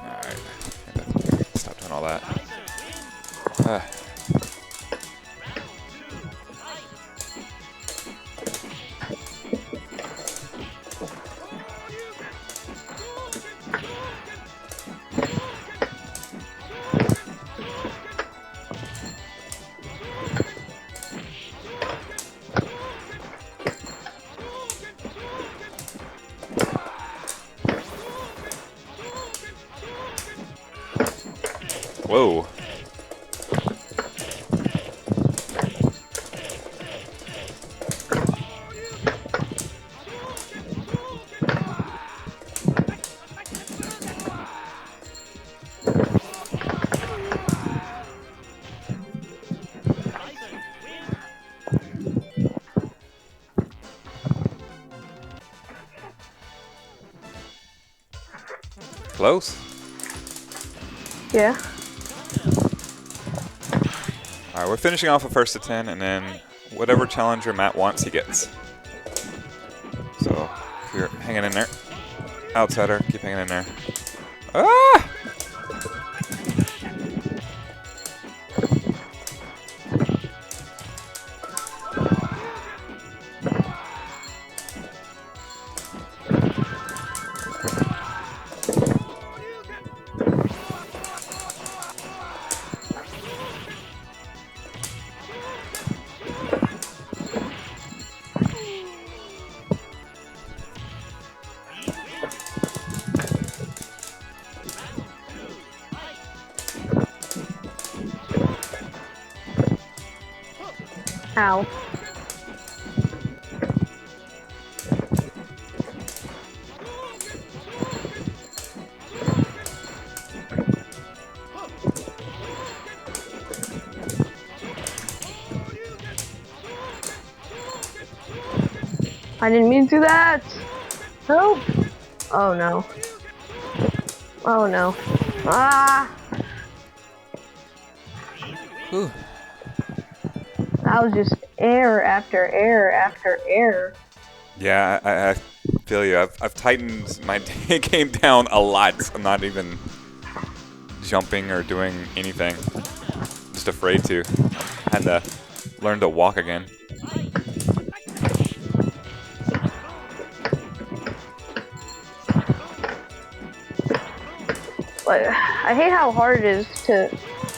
Alright. Stop doing all that. Whoa. Close. Yeah. All right, we're finishing off a first to 10, and then whatever challenger Matt wants, he gets. So if you're hanging in there, outsider, keep hanging in there. Ah! Ow. I didn't mean to do that! Help! Oh no. Oh no. Ah! Whew. That was just error after error after error. Yeah, I feel you. I've tightened my game down a lot. I'm not even jumping or doing anything. Just afraid to. Had to learn to walk again. Like, I hate how hard it is to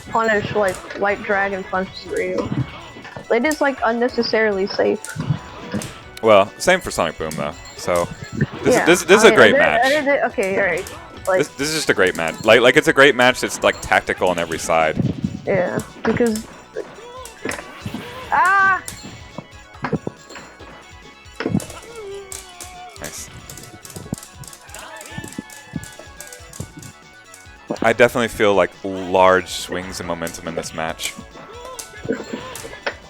punish like White Dragon punches Ryu. It is like unnecessarily safe. Well, same for Sonic Boom though. So Yeah, this is a great match. Okay, alright. Like, This is just a great match. Like it's a great match. It's like tactical on every side. yeah, because ah, Nice. I definitely feel like large swings in momentum in this match.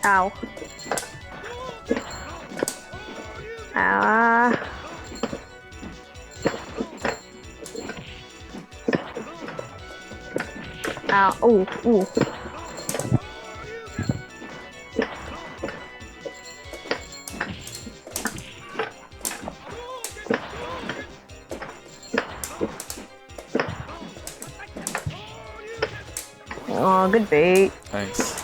ow, ah. Ow, ooh, ooh. Oh, good bait. Thanks.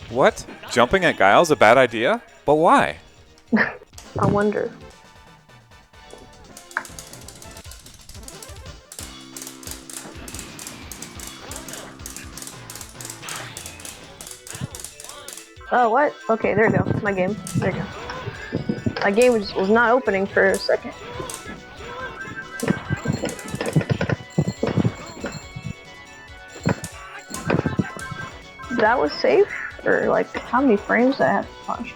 What? Jumping at Guile's a bad idea? But why? I wonder. Oh, what? Okay, there we go. My game. There you go. My game was not opening for a second. That was safe? Or, like, how many frames did I have to punch?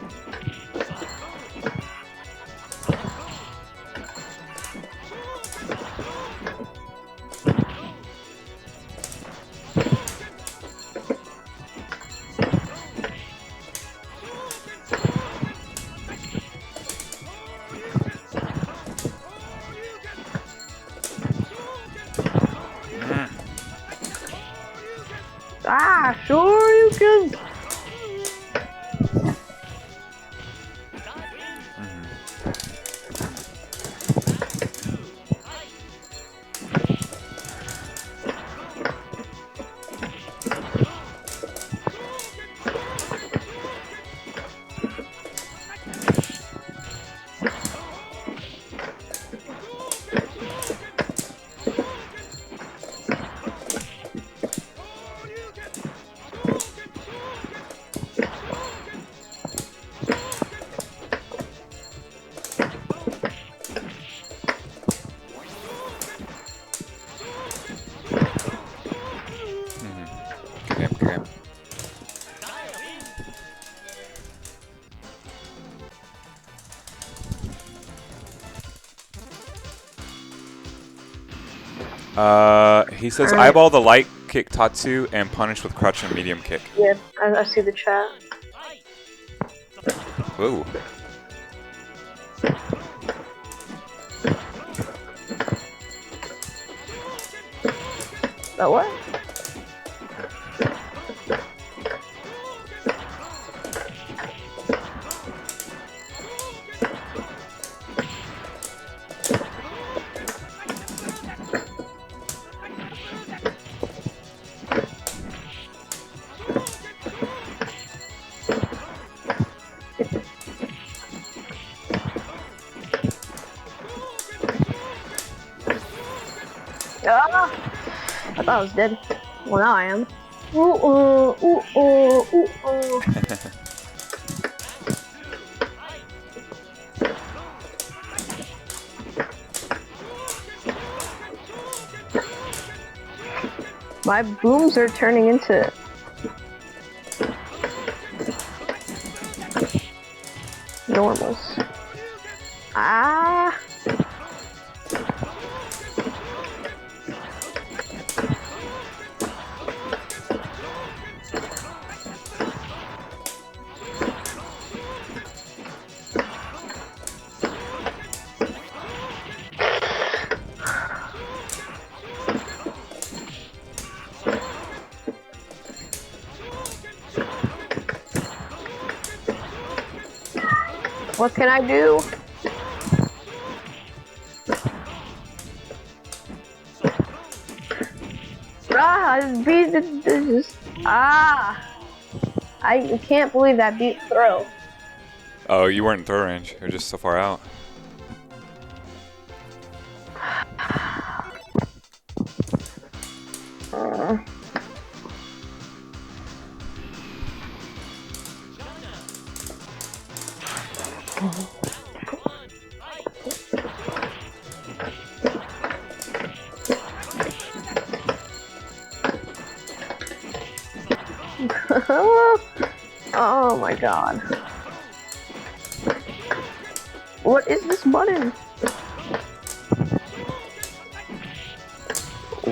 Ah, sure you can. He says Alright. eyeball the light kick Tatsu and punish with crutch and medium kick. Yeah, I see the chat. Ooh. But what? Ah! I thought I was dead. Well, now I am. Ooh. My booms are turning into normals. Ah! What can I do? I can't believe that beat throw. Oh, you weren't in throw range. You're just so far out. Oh my god. What is this button?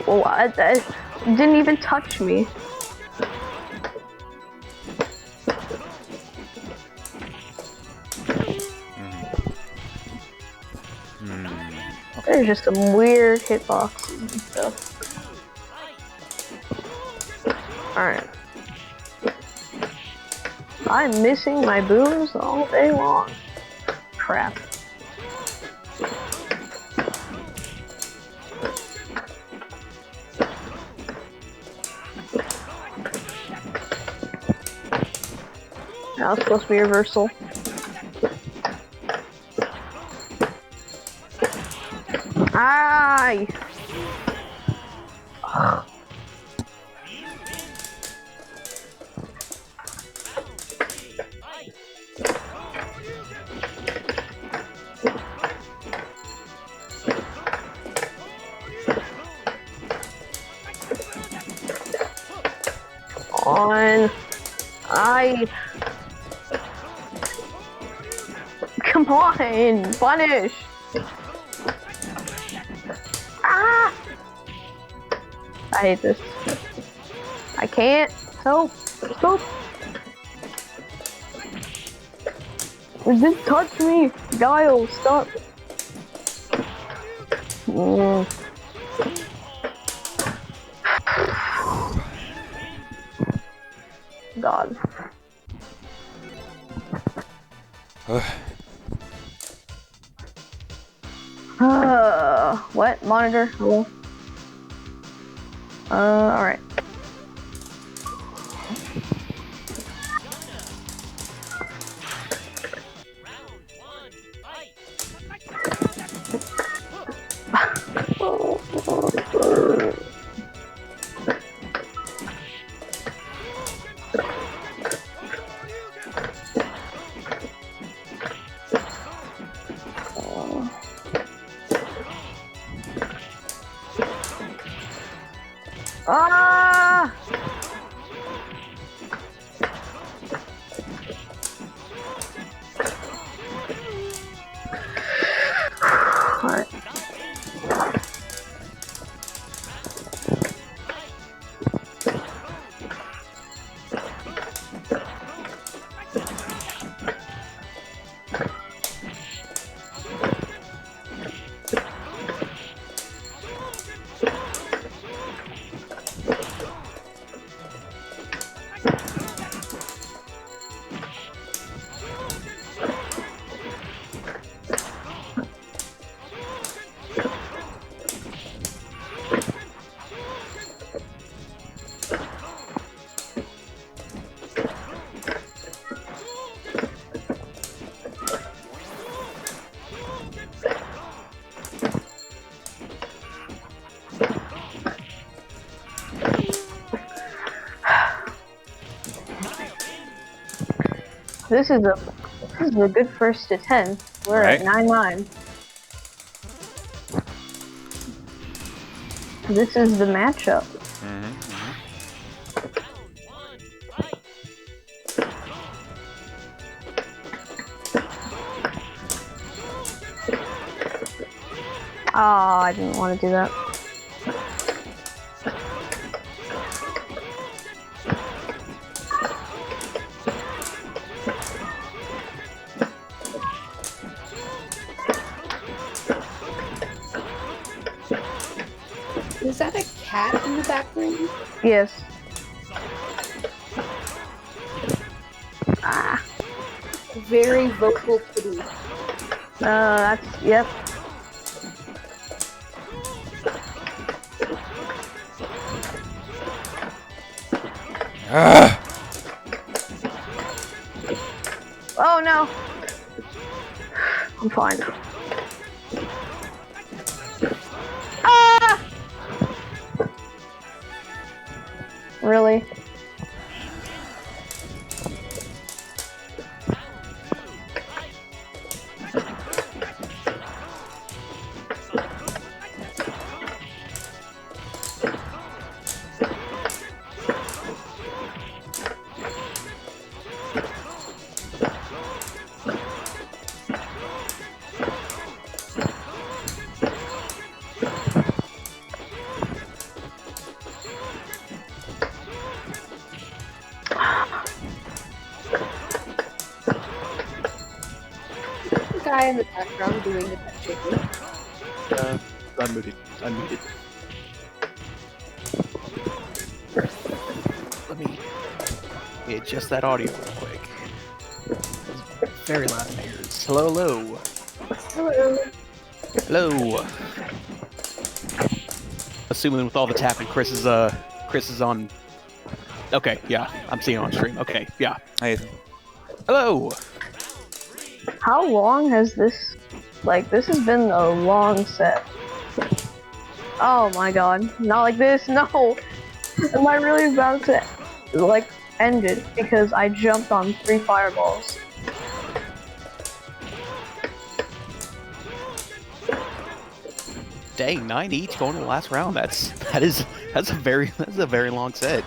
What? That didn't even touch me. There's just some weird hitboxes and stuff. Alright. I'm missing my booms all day long. Crap. That was supposed to be reversal. Aye! Ugh. On. Come on, punish. Ah! I hate this. I can't. Help. Stop. Just touch me. Guile, stop. God. What? Monitor? Hello? Alright. Ah! Alright. This is a good first to 10. We're Right. at 9-9. This is the matchup. Oh, I didn't want to do that. Is that a cat in the background? Yes. Ah. Very vocal kitty. That's, yep. Ah! Oh no. I'm fine. Ah! Really? The guy in the background doing the pet chicken. Unmuted. Let me adjust that audio real quick. It's very loud in here. Hello. Assuming with all the tapping, Chris is on. Okay, yeah, I'm seeing it on stream. Okay, yeah. Hey. Hello. How long has this... Like, this has been a long set. Oh my god. Not like this, no! Am I really about to, like, end it because I jumped on 3 fireballs? Dang, 9 each going to the last round. That's a very long set.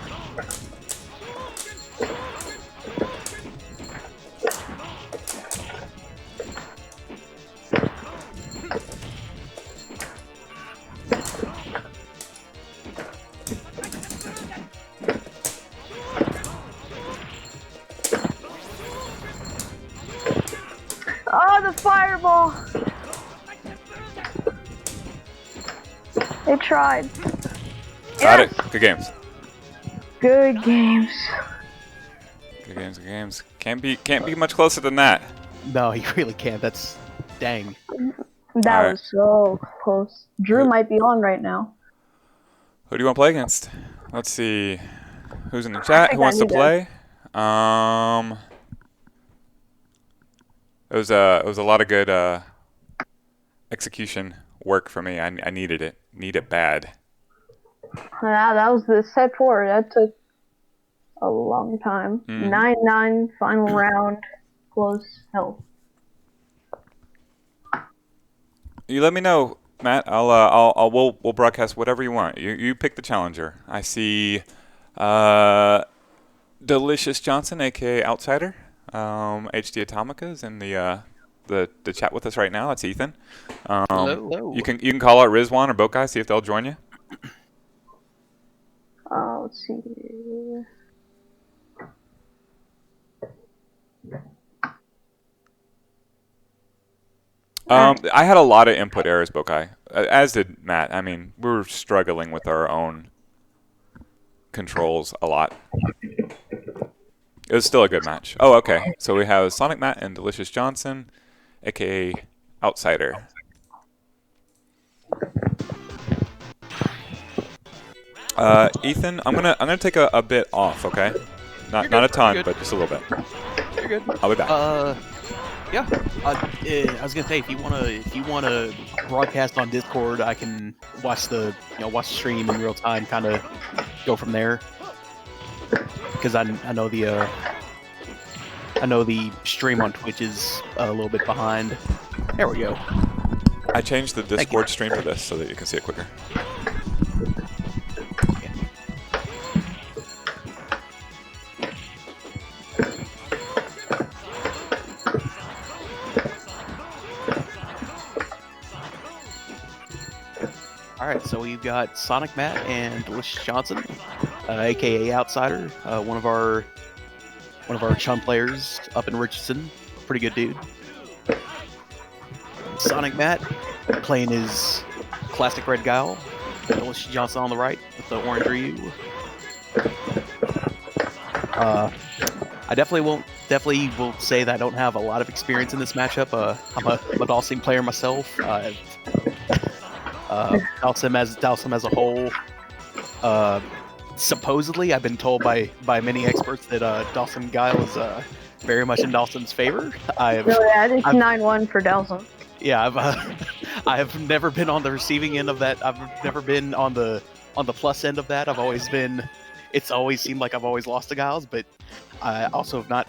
Oh, the fireball! They tried. Got Yes! it. Good games. Good games. Good games. Can't be much closer than that. No, you really can't. That's dang. That Alright. was so close. Drew Good. might be on right now. Who do you want to play against? Let's see. Who's in the chat? Who wants to need to- play? It was a lot of good execution work for me. I needed it. Need it bad. Yeah, that was the set 4. That took a long time. 9-9 final round. Close hell. You let me know, Matt. We'll broadcast whatever you want. You pick the challenger. I see Delicious Johnson, aka Outsider. HD Atomica is in the chat with us right now. That's Ethan. Hello. You can call out Rizwan or Bokai, see if they'll join you. Let's see. I had a lot of input errors, Bokai, as did Matt. I mean, we were struggling with our own controls a lot. It was still a good match. Oh, okay. So we have Sonic Matt and Delicious Johnson, aka Outsider. Ethan, I'm gonna take a bit off, okay? Not a ton, but just a little bit. You're good. I'll be back. Yeah. I was gonna say if you wanna broadcast on Discord, I can watch the stream in real time, kind of go from there. Because I know the I know the stream on Twitch is a little bit behind. There we go. I changed the Discord stream to this so that you can see it quicker. Alright, so we've got Sonic Matt and Delicious Johnson, aka Outsider, one of our chum players up in Richardson. Pretty good dude. Sonic Matt playing his classic red Guile. Delicious Johnson on the right with the orange Ryu. I definitely will say that I don't have a lot of experience in this matchup. I'm a Dalsim player myself. Dalsim as a whole. Supposedly, I've been told by many experts that Dalsim Guile is very much in Dalsim's favor. I think 9-1 for Dalsim. Yeah, I have never been on the receiving end of that. I've never been on the plus end of that. It's always seemed like I've always lost to Guiles, but I also have not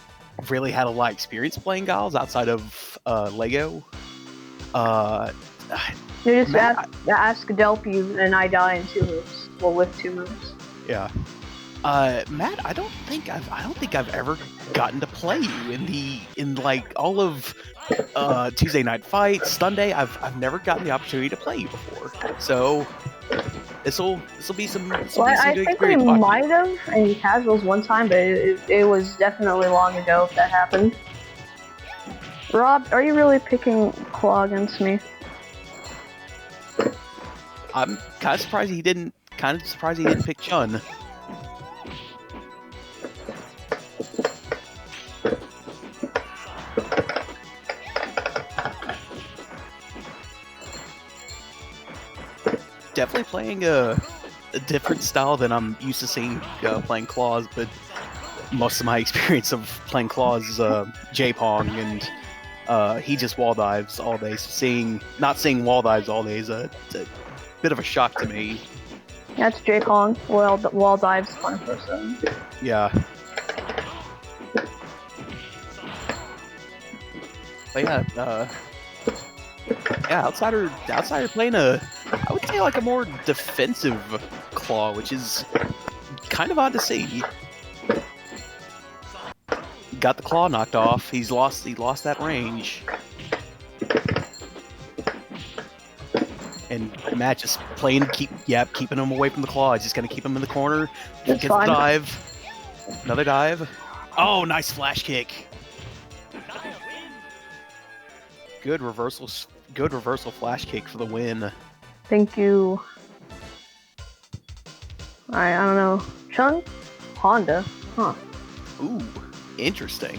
really had a lot of experience playing Guiles outside of Lego. You just ask Delpy and I die in 2 moves. Well, with 2 moves. Yeah. Matt, I don't think I've ever gotten to play you in like all of Tuesday Night Fights, Sunday. I've never gotten the opportunity to play you before. So this'll be some. I think we might have in casuals one time, but it was definitely long ago if that happened. Rob, are you really picking Claw against me? I'm kind of surprised he didn't pick Chun. Definitely playing a different style than I'm used to seeing playing Claws, but most of my experience of playing Claws is J-Pong, and he just wall dives all day. So not seeing wall dives all day is a bit of a shock to me. That's J-Pong. Wall dives 24/7. Yeah. But yeah, Outsider playing I would say like a more defensive Claw, which is kind of odd to see. Got the Claw knocked off. He lost that range. And Matt just playing keeping him away from the Claw. Just gonna keep him in the corner. Gets the dive. Another dive. Oh, nice flash kick. Good reversal flash kick for the win. Thank you. I don't know. Chun? Honda? Huh. Ooh, interesting.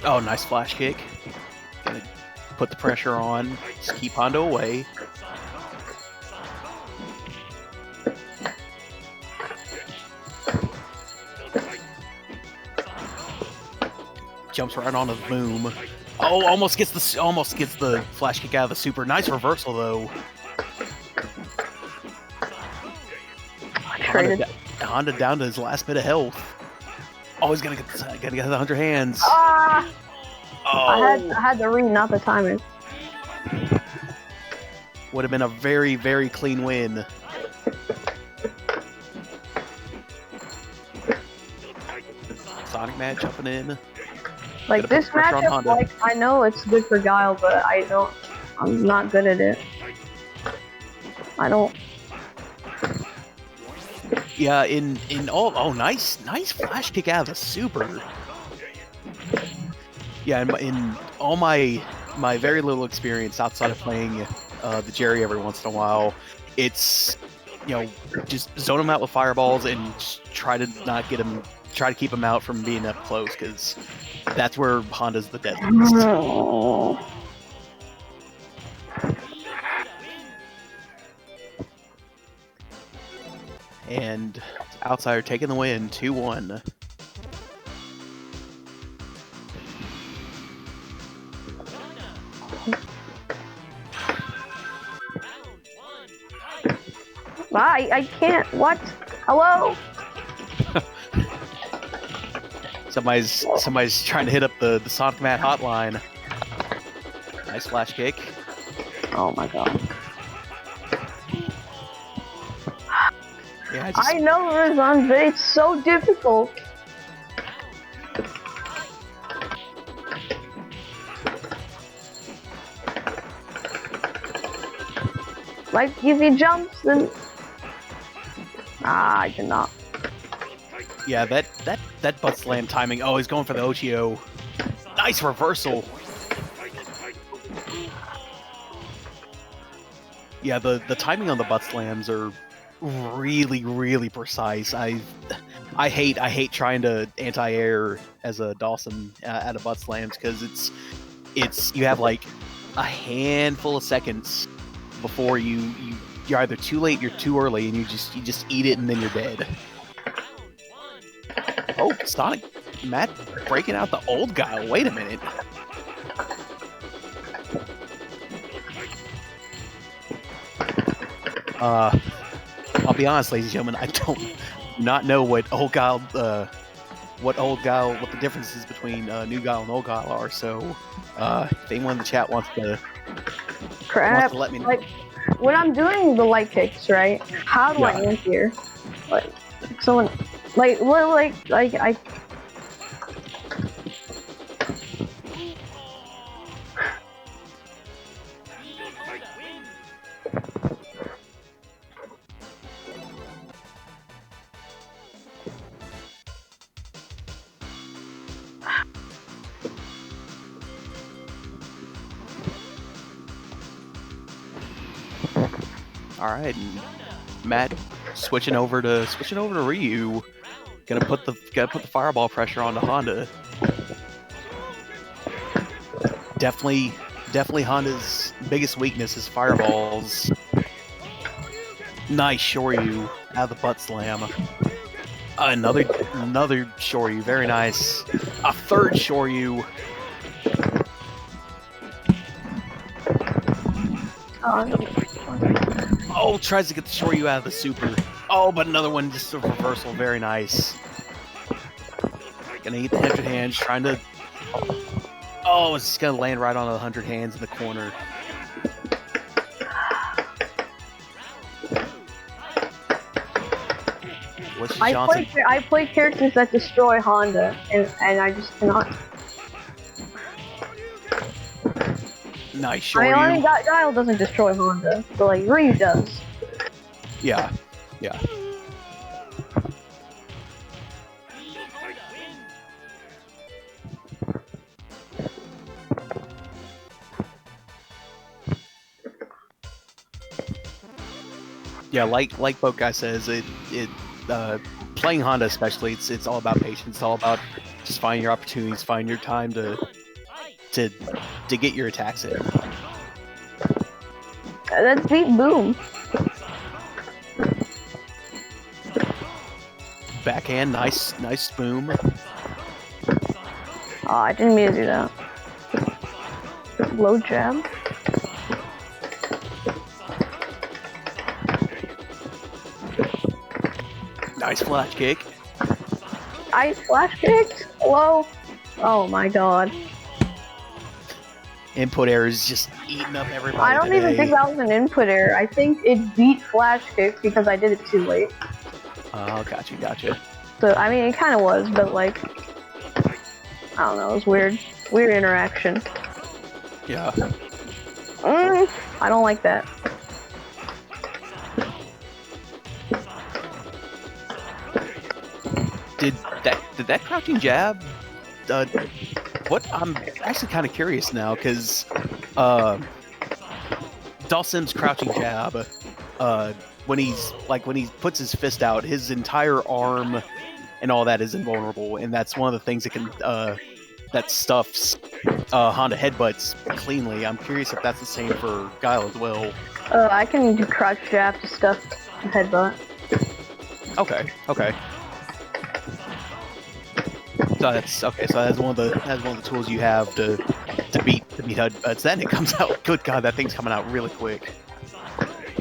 Oh, nice flash kick. Gonna put the pressure on. Just keep Hondo away. Jumps right on the boom. Oh, almost gets the flash kick out of the super. Nice reversal though. Honda down to his last bit of health. Oh, he's gotta get the 100 hands. Ah! Oh. I had the read, not the timing. Would have been a very, very clean win. Sonic Mad jumping in. Like this matchup, like I know it's good for Guile, but I'm not good at it. I don't. Yeah, nice flash kick out of the super. Yeah, in all my very little experience outside of playing the Jerry every once in a while, it's just zone him out with fireballs and try to keep him out from being up close, because that's where Honda's the deadliest. Oh. And Outsider taking the win, 2-1. I can't. What? Hello? Somebody's trying to hit up the Sonic Mat hotline. Nice flash kick. Oh my god. Yeah, I know, Razan, but it's so difficult. Like, if he jumps, then... Ah, I did not. Yeah, that butt slam timing. Oh, he's going for the Ochio. Nice reversal. Yeah, the timing on the butt slams are really, really precise. I hate trying to anti-air as a Dawson out of butt slams because it's you have like a handful of seconds before you're either too late, you're too early, and you just eat it and then you're dead. Oh, Sonic Matt breaking out the old guy. Wait a minute. I'll be honest, ladies and gentlemen, I don't not know what the differences between new Guile and old Guile are. So, if anyone in the chat wants to let me know. Like, when I'm doing the light kicks, right? How do I anti-air? Like, someone, I. All right, Matt, switching over to Ryu. Gonna put the fireball pressure onto Honda. Definitely Honda's biggest weakness is fireballs. Nice Shoryu out of the butt slam. Another Shoryu, very nice. A third Shoryu. Oh, tries to get the Shoryu out of the super. Oh, but another one, just a reversal. Very nice. Gonna eat the 100 hands, trying to... Oh, it's just gonna land right on the 100 hands in the corner. I play characters that destroy Honda, and I just cannot. Nice Shoryu. I mean, Guile doesn't destroy Honda, but like Ryu does. Yeah. Yeah, like Boat Guy says, playing Honda especially, it's all about patience. It's all about just finding your opportunities, finding your time to get your attacks in. That's beat boom. Backhand, nice boom. Oh, I didn't mean to do that. Low jab. Nice flash kick. I flash kicked? Hello? Oh my god. Input error is just eating up everybody. I don't even think that was an input error. I think it beat flash kicks because I did it too late. Oh, gotcha. So, I mean, it kind of was, but like, I don't know, it was weird. Weird interaction. Yeah. I don't like that. Did that crouching jab? What? I'm actually kind of curious now because Dawson's crouching jab. When he puts his fist out, his entire arm and all that is invulnerable, and that's one of the things that can that stuffs Honda headbutts cleanly. I'm curious if that's the same for Guile as well. I can do crouch jab to stuff headbutt. Okay. So that's okay. So that's one of the tools you have to beat headbutts. Then it comes out. Good God, that thing's coming out really quick.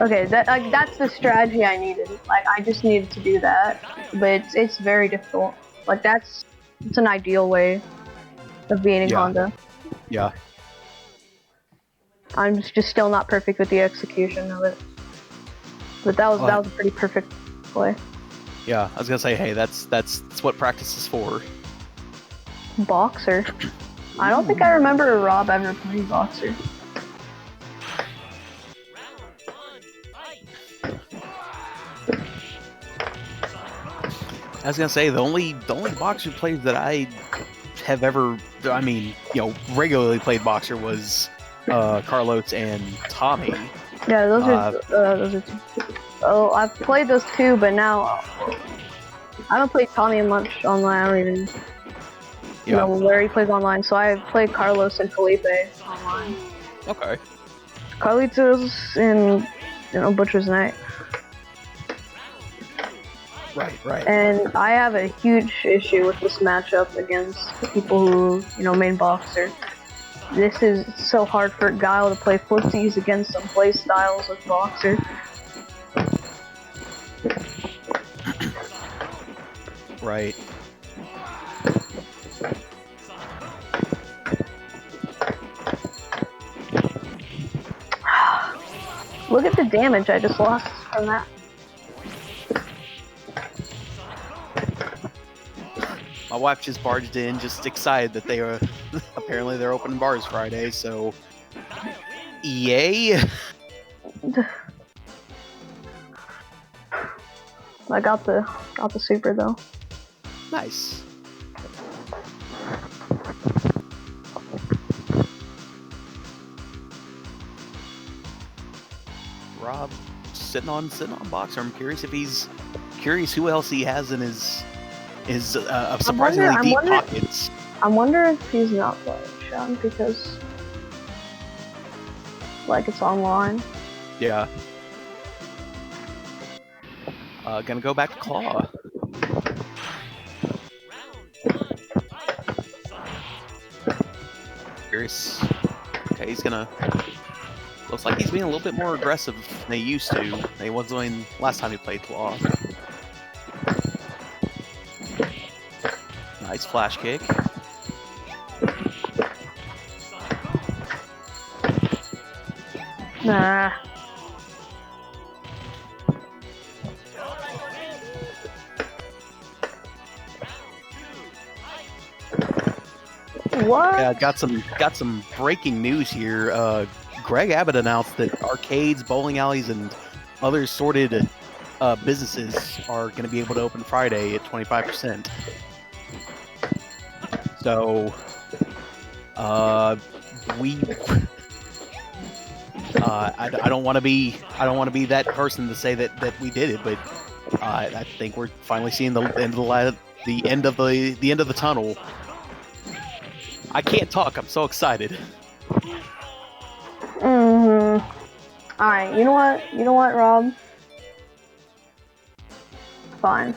Okay, that's the strategy I needed. Like I just needed to do that, but it's very difficult. Like it's an ideal way of beating Yeah. Honda. Yeah. I'm just still not perfect with the execution of it. But that was a pretty perfect play. Yeah, I was gonna say, hey, that's what practice is for. Boxer. I don't think I remember Rob ever playing Boxer. I was gonna say the only Boxer players that I have ever, I mean, regularly played Boxer was Carlos and Tommy. Yeah, those are two. Oh, I've played those two, but now I don't play Tommy much online. I don't even know where he plays online. So I played Carlos and Felipe online. Okay. Carlitos in Butcher's Night. Right. And I have a huge issue with this matchup against people who, main Boxer. This is so hard for Guile to play footsies against some play styles with Boxer. Right. Look at the damage I just lost from that. My wife just barged in, just excited that they were apparently they're opening bars Friday, so yay! I got the super though. Nice. Rob sitting on Boxer. I'm curious if he's who else he has in his surprisingly deep pockets. I wonder if he's not playing Sean because it's online. Yeah. Gonna go back to Claw. Curious. Okay, he's gonna. Looks like he's being a little bit more aggressive than he used to. Than he was doing last time he played Claw. Nice flash kick. Nah. What? Yeah, got some breaking news here. Greg Abbott announced that arcades, bowling alleys, and other sorted businesses are going to be able to open Friday at 25%. So, I don't want to be that person to say that we did it, but I think we're finally seeing the end of the tunnel. I can't talk. I'm so excited. All right. You know what, Rob? Fine.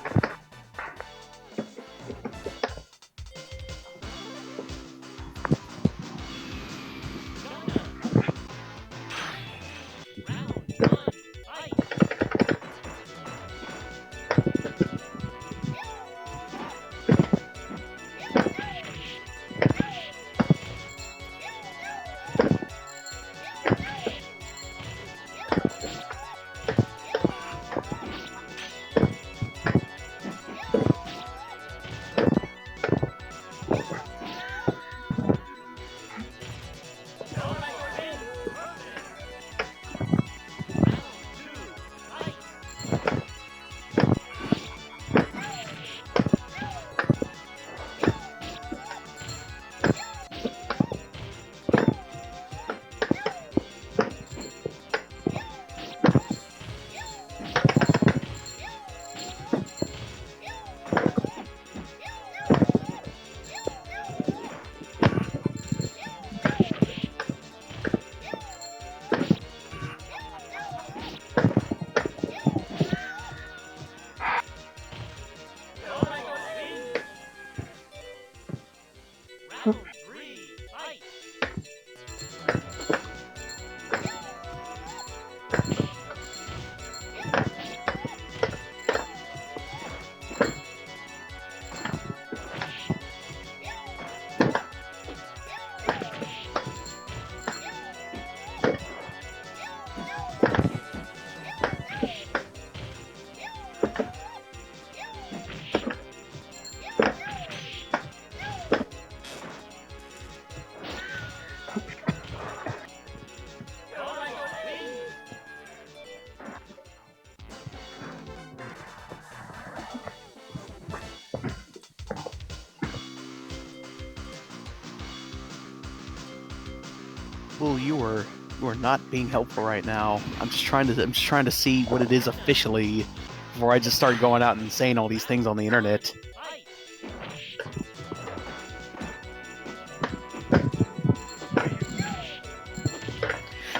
Well, you are not being helpful right now. I'm just trying to see what it is officially before I just start going out and saying all these things on the internet.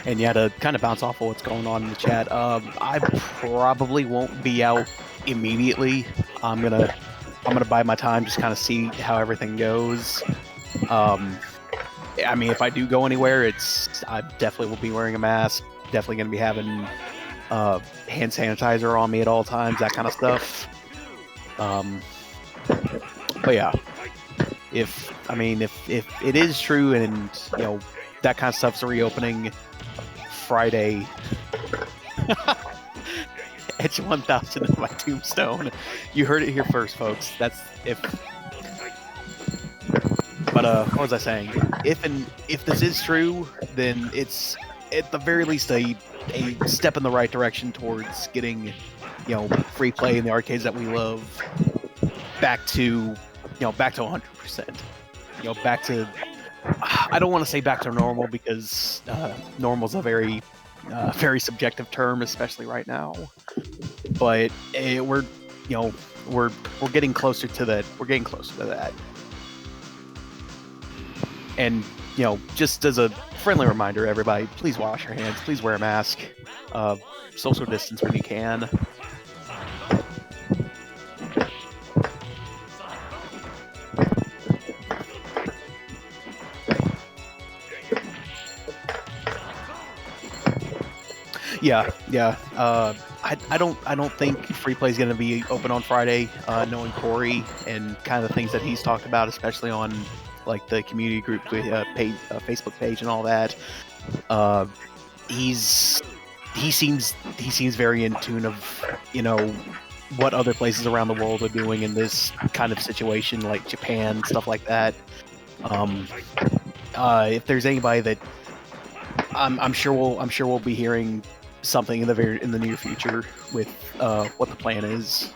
And yeah, to kind of bounce off of what's going on in the chat, I probably won't be out immediately. I'm gonna bide my time, just kind of see how everything goes. I mean, if I do go anywhere, I definitely will be wearing a mask. Definitely gonna be having hand sanitizer on me at all times, that kind of stuff. But yeah, if it is true and that kind of stuff's reopening Friday. Etch 1000 in my tombstone. You heard it here first, folks. That's if. But what was I saying? If this is true, then it's at the very least a step in the right direction towards getting free play in the arcades that we love back to 100%. Back to. I don't want to say back to normal because normal's a very subjective term, especially right now. But we're getting closer to that. We're getting closer to that. And just as a friendly reminder, everybody, please wash your hands. Please wear a mask. Social distance when you can. Yeah. I don't think free play is going to be open on Friday. Knowing Corey and kind of the things that he's talked about, especially on like the community group Facebook page and all that. He seems very in tune of what other places around the world are doing in this kind of situation, like Japan, stuff like that. If there's anybody that I'm sure we'll be hearing something in the near future with what the plan is.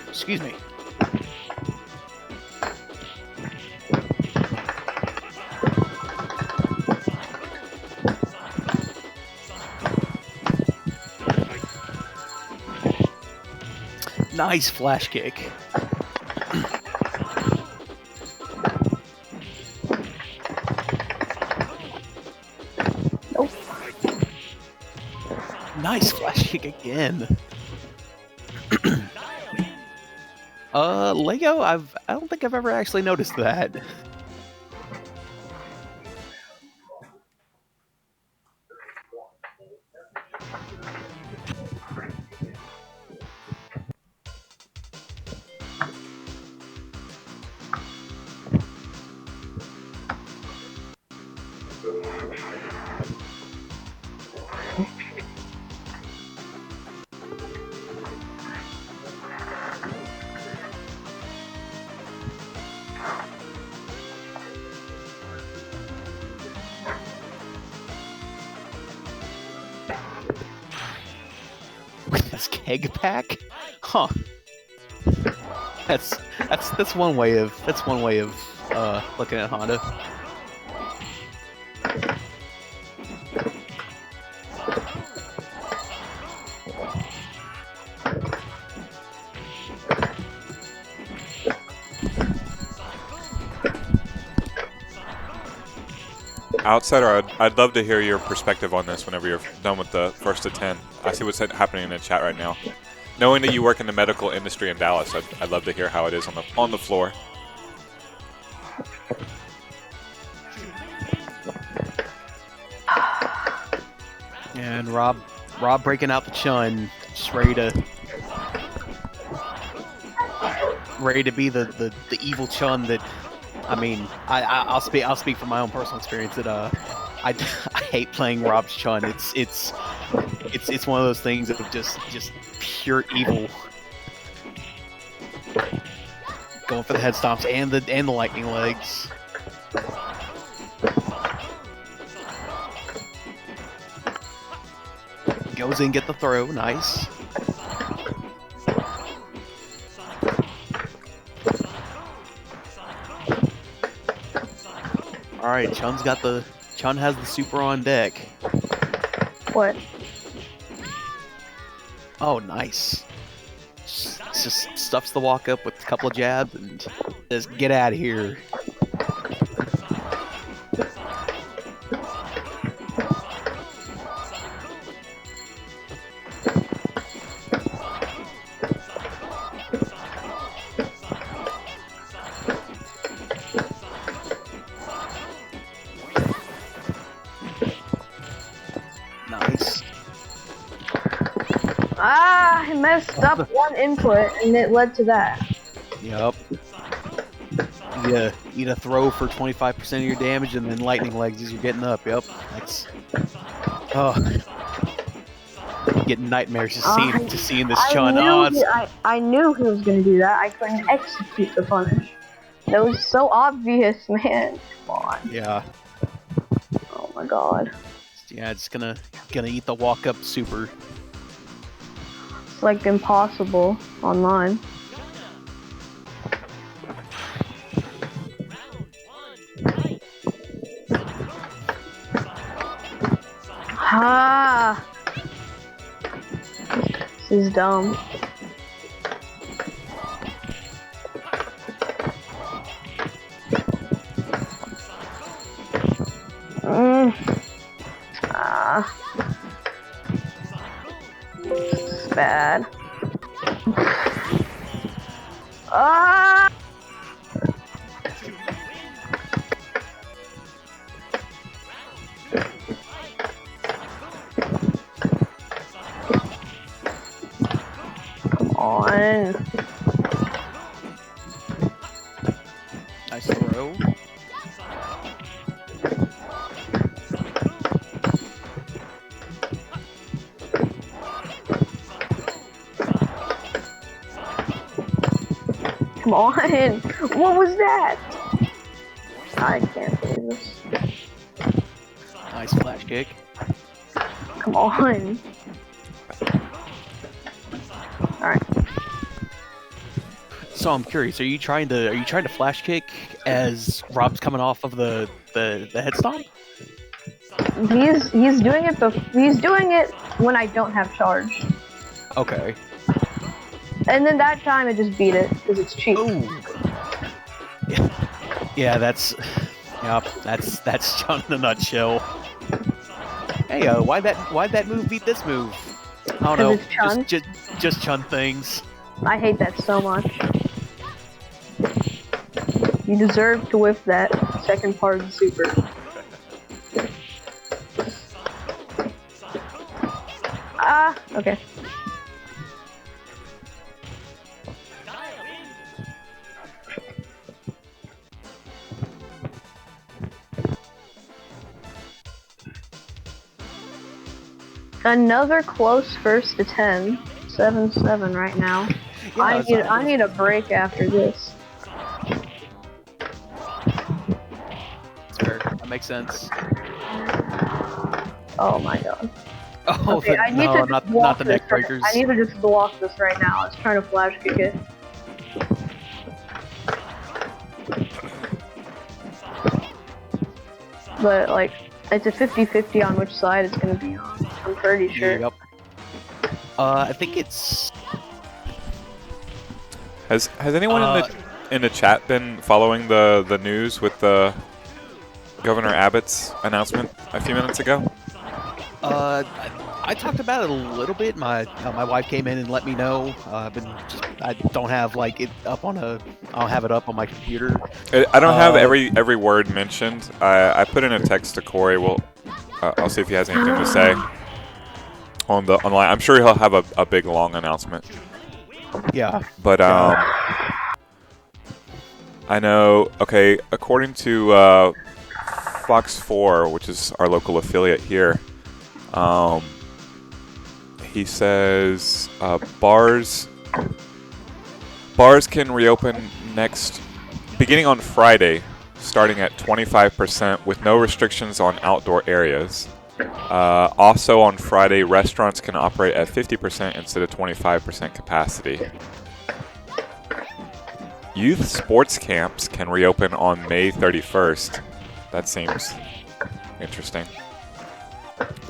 Excuse me. Nice flash kick. Nope. Nice flash kick again. Lego, I don't think I've ever actually noticed that. This keg pack? Huh. That's one way of looking at Honda. Outsider, I'd love to hear your perspective on this whenever you're done with the first of 10. I see what's happening in the chat right now. Knowing that you work in the medical industry in Dallas, I'd love to hear how it is on the floor. And Rob breaking out the chun, just ready to be the evil chun that. I mean, I'll speak from my own personal experience that I hate playing Rob's chun. It's one of those things of just pure evil. going for the head stomps and the lightning legs. Goes in, get the throw, nice. All right, Chun has the super on deck. What? Oh, nice. Just stuffs the walk up with a couple of jabs and just get out of here. Nice. Ah, I messed up one input and it led to that. Yep. Yeah, eat a throw for 25% of your damage and then lightning legs as you're getting up. Yep. That's. Oh. Getting nightmares just seeing this Chun. I knew he was gonna do that. I couldn't execute the punish. That was so obvious, man. Come on. Yeah. Oh my god. Yeah, it's gonna eat the walk up super. It's like impossible online. Ah! This is dumb. This is bad. Ah! Come on. Nice throw. Come on! What was that? I can't believe this. Nice flash kick. Come on. Alright. So I'm curious, are you trying to flash kick as Rob's coming off of the head stomp? He's doing it he's doing it when I don't have charge. Okay. And then that time it just beat it because it's cheap. Ooh. Yeah, that's Chun in a nutshell. Hey, why'd that move beat this move? I don't know. It's Chun? Just Chun things. I hate that so much. You deserve to whiff that second part of the super. Ah, okay. Another close first to 10. 7-7 right now. Yeah, I need a break after this. That's fair. That makes sense. Oh my god. Oh, Okay, I need to just not block the this neck breakers. I need to just block this right now. I was trying to flash kick it. But like, it's a 50-50 on which side it's gonna be on. I'm pretty sure. Yep. I think it's. Has anyone in the chat been following the news with the Governor Abbott's announcement a few minutes ago? I talked about it a little bit. My wife came in and let me know. I don't have like it up on a. I'll have it up on my computer. I don't have every word mentioned. I put in a text to Corey. I'll see if he has anything to say on the online. I'm sure he'll have a big long announcement. Yeah. But I know. Okay, according to Fox 4, which is our local affiliate here, he says bars Bars can reopen beginning on Friday, starting at 25% with no restrictions on outdoor areas. Also on Friday, restaurants can operate at 50% instead of 25% capacity. Youth sports camps can reopen on May 31st. That seems interesting.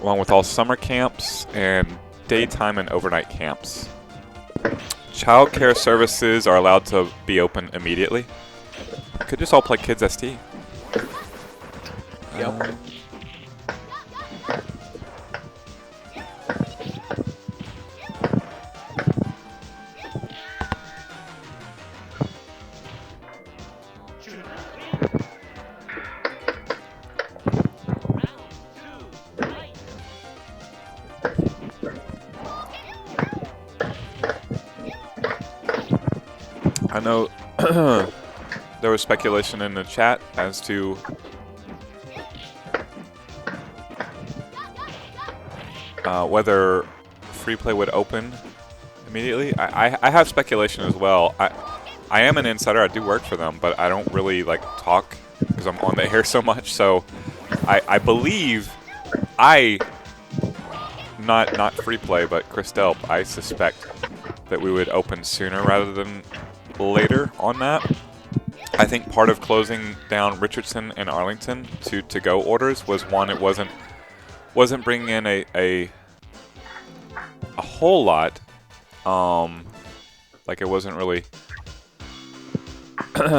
Along with all summer camps and daytime and overnight camps. Child care services are allowed to be open immediately. Could just all play Kids ST. Yep. I know there was speculation in the chat as to whether free play would open immediately. I have speculation as well. I am an insider. I do work for them, but I don't really like talk because I'm on the air so much. So I believe not free play, but Chris Delp, I suspect that we would open sooner rather than later on that. I think part of closing down Richardson and Arlington to go orders was one, it wasn't bringing in a whole lot. Like it wasn't really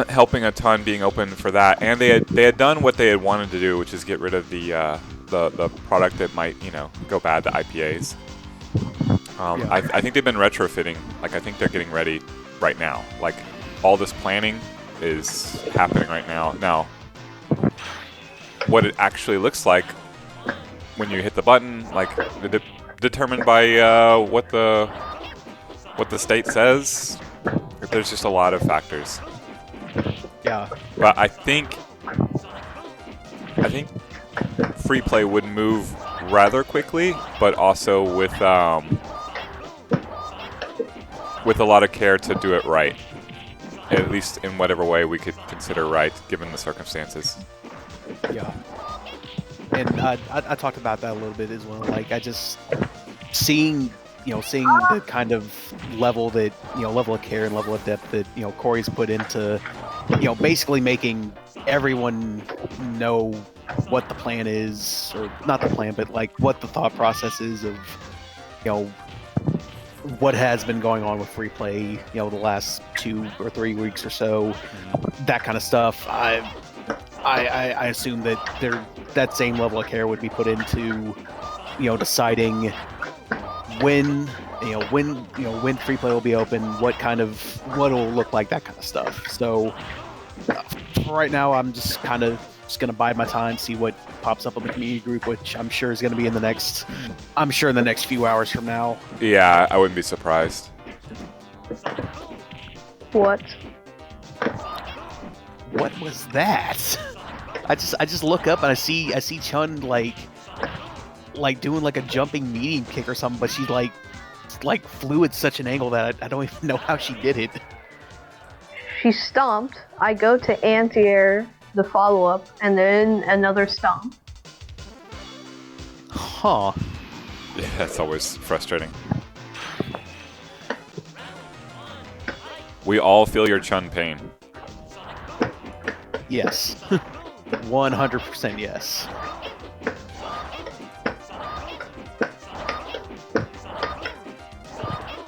helping a ton being open for that, and they had done what they had wanted to do, which is get rid of the product that might go bad, the IPAs. I think they've been retrofitting. Like I think they're getting ready right now. Like all this planning is happening right now. Now, what it actually looks like when you hit the button, like determined by what the state says. There's just a lot of factors. Yeah. But I think free play would move rather quickly, but also with a lot of care to do it right. At least in whatever way we could consider right, given the circumstances. Yeah. And I talked about that a little bit as well. Like I just seeing the kind of level of care and level of depth that Corey's put into basically making everyone know what the plan is, or not the plan, but like what the thought process is of what has been going on with free play the last 2 or 3 weeks or so, that kind of stuff. I assume that that same level of care would be put into deciding when free play will be open, what it'll look like, that kind of stuff. So for right now, I'm just gonna bide my time, see what pops up on the community group, which I'm sure is gonna be in the next few hours from now. Yeah, I wouldn't be surprised. What? What was that? I just look up and I see Chun like doing like a jumping medium kick or something, but she's like flew at such an angle that I don't even know how she did it. She stomped. I go to anti-air, the follow-up, and then another stomp. Huh. Yeah, that's always frustrating. We all feel your Chun pain. Yes. 100% yes.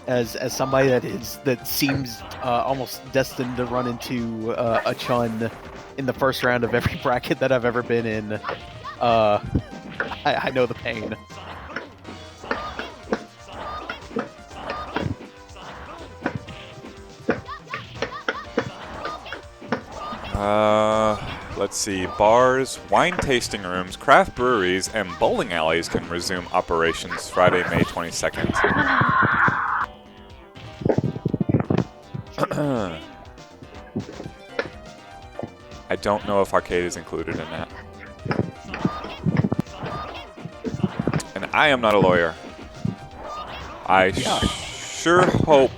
As somebody that seems almost destined to run into a Chun in the first round of every bracket that I've ever been in, I know the pain. Let's see. Bars, wine tasting rooms, craft breweries, and bowling alleys can resume operations Friday, May 22nd. I don't know if arcade is included in that. And I am not a lawyer. I sure hope...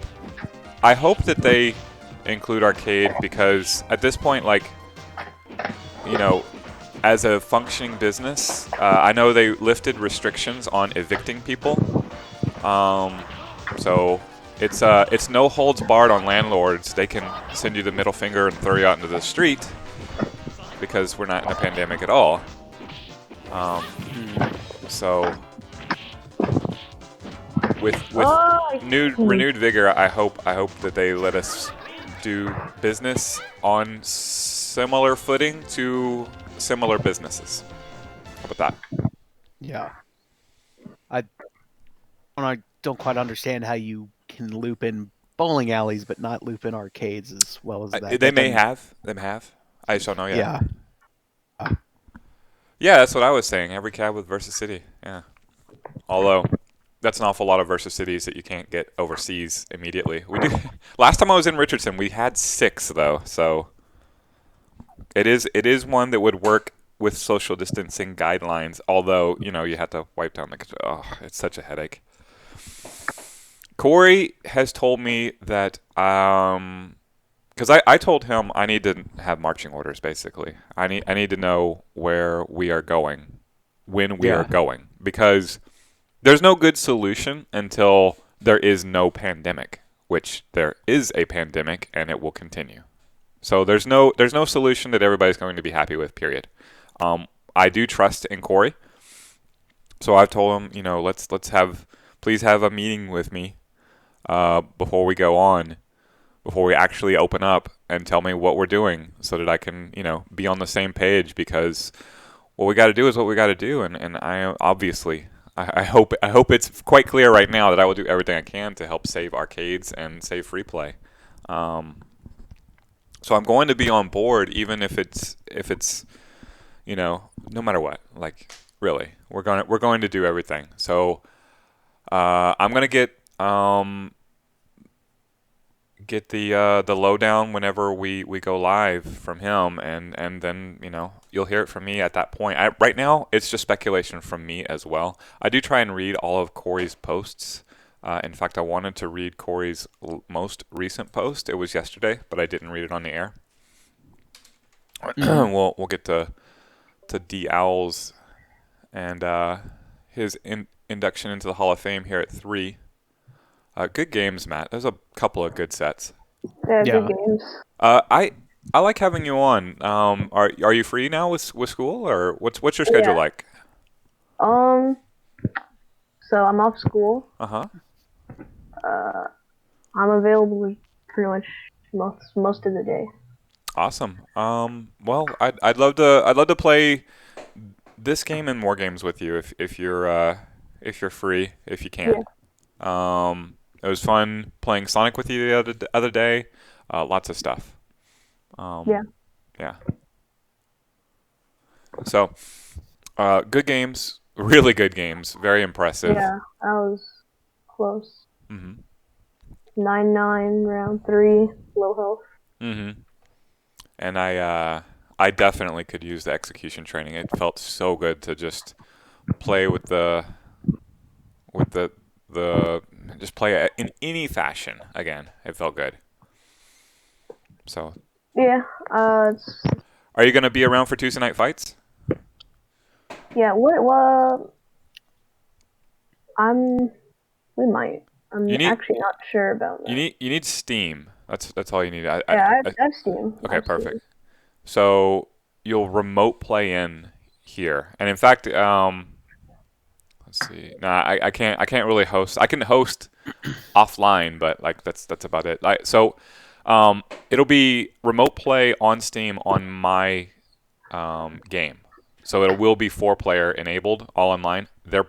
I hope that they include arcade because at this point, like, you know, as a functioning business, I know they lifted restrictions on evicting people. So it's no holds barred on landlords. They can send you the middle finger and throw you out into the street because we're not in a pandemic at all. So with renewed vigor, I hope that they let us do business on similar footing to similar businesses. How about that? Yeah. I don't quite understand how you can loop in bowling alleys but not loop in arcades as well as that. They may have. I just don't know yet. Yeah. Yeah, that's what I was saying. Every cab with Versus City. Yeah. Although that's an awful lot of Versus Cities that you can't get overseas immediately. We do. Last time I was in Richardson, we had 6 though, so it is one that would work with social distancing guidelines. Although you have to wipe down the. Oh, it's such a headache. Corey has told me that because I told him I need to have marching orders. Basically, I need to know where we are going, when we are going, because there's no good solution until there is no pandemic, which there is a pandemic and it will continue. So there's no solution that everybody's going to be happy with. Period. I do trust in Corey, so I've told him, please have a meeting with me before we go on, before we actually open up, and tell me what we're doing so that I can, be on the same page, because what we got to do is what we got to do. And I obviously, I hope it's quite clear right now that I will do everything I can to help save arcades and save free play. So I'm going to be on board, even if it's no matter what. Like, really, we're going to do everything. So I'm going to get the lowdown whenever we go live from him, and then you'll hear it from me at that point. Right now it's just speculation from me as well. I do try and read all of Corey's posts. In fact, I wanted to read Corey's most recent post. It was yesterday, but I didn't read it on the air. We'll get to D Owls and his induction into the Hall of Fame here at 3. Good games, Matt. There's a couple of good sets. Yeah, good games. I like having you on. Are you free now with school, or what's your schedule like? So I'm off school. I'm available pretty much most of the day. Awesome. Well, I'd love to play this game and more games with you if you're free, if you can. Yeah. It was fun playing Sonic with you the other day. Lots of stuff. Yeah. So, good games, really good games, very impressive. Yeah, that was close. 9-9, round 3, low health. And I definitely could use the execution training. It felt so good to just play with the just play it in any fashion again. It felt good. So. Yeah. Are you gonna be around for Tuesday night fights? Yeah. We might. I'm actually not sure about that. You need Steam. That's all you need. I have Steam. Okay, perfect. Steam. So you'll remote play in here, and in fact, let's see. Nah, I can't really host. I can host offline, but like that's about it. So it'll be remote play on Steam on my game. So it will be 4-player enabled, all online. There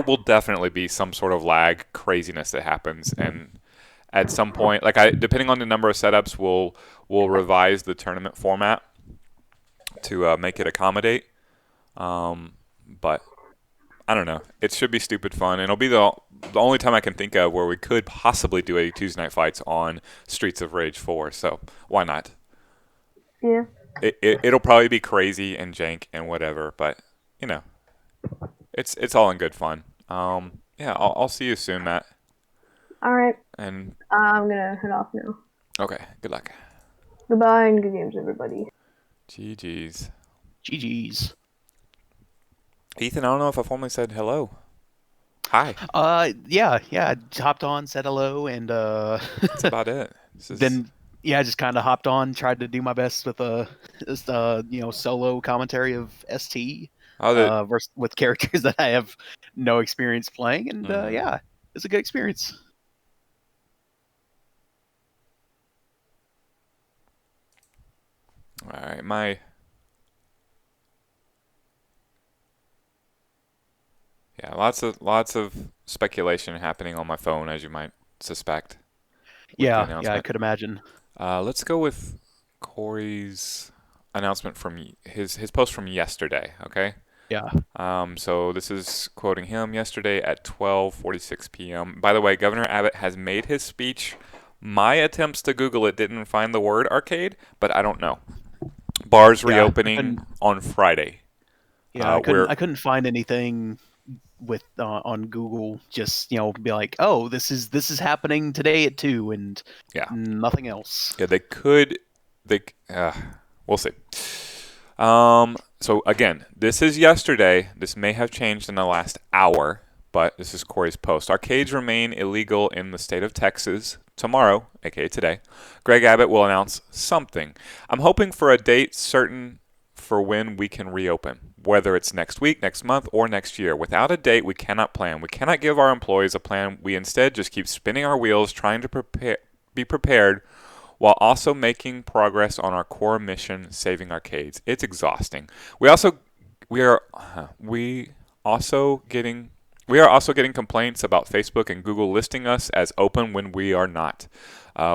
will definitely be some sort of lag craziness that happens, and at some point, depending on the number of setups, we'll revise the tournament format to make it accommodate. But I don't know. It should be stupid fun. And it'll be the only time I can think of where we could possibly do a Tuesday night fights on Streets of Rage 4. So why not? Yeah. It'll probably be crazy and jank and whatever, but it's all in good fun. Yeah, I'll see you soon, Matt. All right. And I'm gonna head off now. Okay, good luck. Goodbye and good games, everybody. GG's. GG's. Ethan, I don't know if I formally said hello. Hi. Yeah. I hopped on, said hello, and That's about it. then yeah, I just kind of hopped on, tried to do my best with this, solo commentary of ST versus with characters that I have no experience playing, and yeah, it's a good experience. All right, yeah, lots of speculation happening on my phone, as you might suspect, with the Yeah, I announcement. could imagine. Let's go with Corey's announcement from his post from yesterday. Okay. Yeah. So this is quoting him yesterday at 12:46 p.m. By the way, Governor Abbott has made his speech. My attempts to Google it didn't find the word arcade, but I don't know. Bars Yeah, reopening on Friday. I We're couldn't find anything with on Google. Just be like, oh, this is happening today at 2, and yeah. nothing else. Yeah, they we'll see. So again, this is yesterday. This may have changed in the last hour, but this is Corey's post. Arcades remain illegal in the state of Texas tomorrow, aka today. Greg Abbott will announce something. I'm hoping for a date certain for when we can reopen, whether it's next week, next month, or next year. Without a date, we cannot plan. We cannot give our employees a plan. We instead just keep spinning our wheels, trying to be prepared while also making progress on our core mission, saving arcades. It's exhausting. We are also getting complaints about Facebook and Google listing us as open when we are not.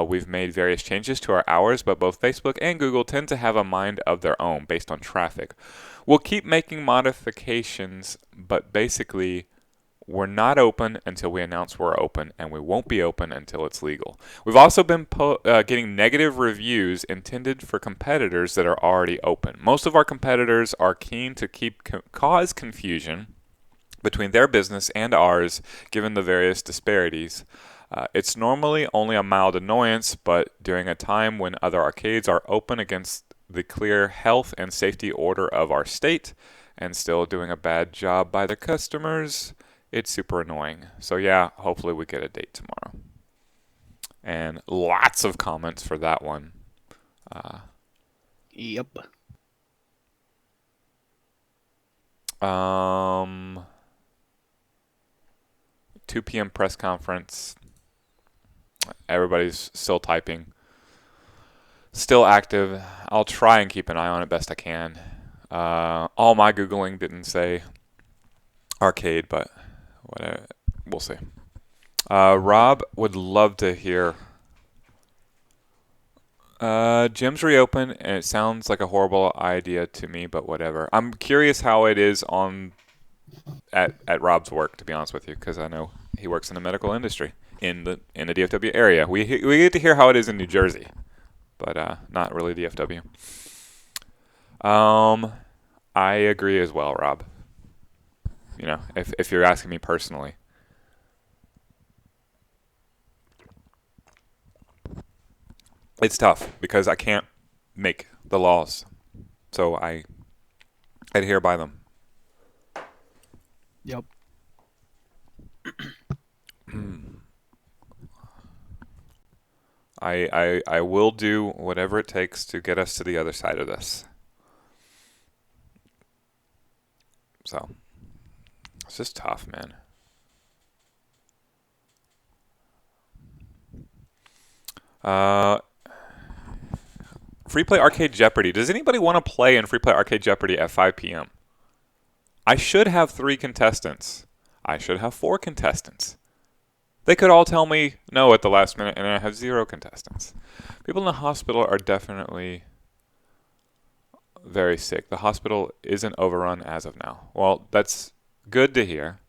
We've made various changes to our hours, but both Facebook and Google tend to have a mind of their own based on traffic. We'll keep making modifications, but basically we're not open until we announce we're open, and we won't be open until it's legal. We've also been getting negative reviews intended for competitors that are already open. Most of our competitors are keen to cause confusion between their business and ours, given the various disparities. It's normally only a mild annoyance, but during a time when other arcades are open against the clear health and safety order of our state and still doing a bad job by their customers, it's super annoying. So yeah, hopefully we get a date tomorrow. And lots of comments for that one. Yep. 2 p.m. press conference. Everybody's still typing. Still active. I'll try and keep an eye on it best I can. All my Googling didn't say arcade, but whatever. We'll see. Rob would love to hear. Gyms reopen, and it sounds like a horrible idea to me, but whatever. I'm curious how it is at Rob's work, to be honest with you, because I know he works in the medical industry in the DFW area. We get to hear how it is in New Jersey, but not really DFW. I agree as well, Rob. You know, if you're asking me personally. It's tough because I can't make the laws, so I adhere by them. Yep. I will do whatever it takes to get us to the other side of this. So it's just tough, man. Free Play Arcade Jeopardy. Does anybody want to play in Free Play Arcade Jeopardy at 5 p.m.? I should have 3 contestants. I should have 4 contestants. They could all tell me no at the last minute, and I have 0 contestants. People in the hospital are definitely very sick. The hospital isn't overrun as of now. Well, that's good to hear.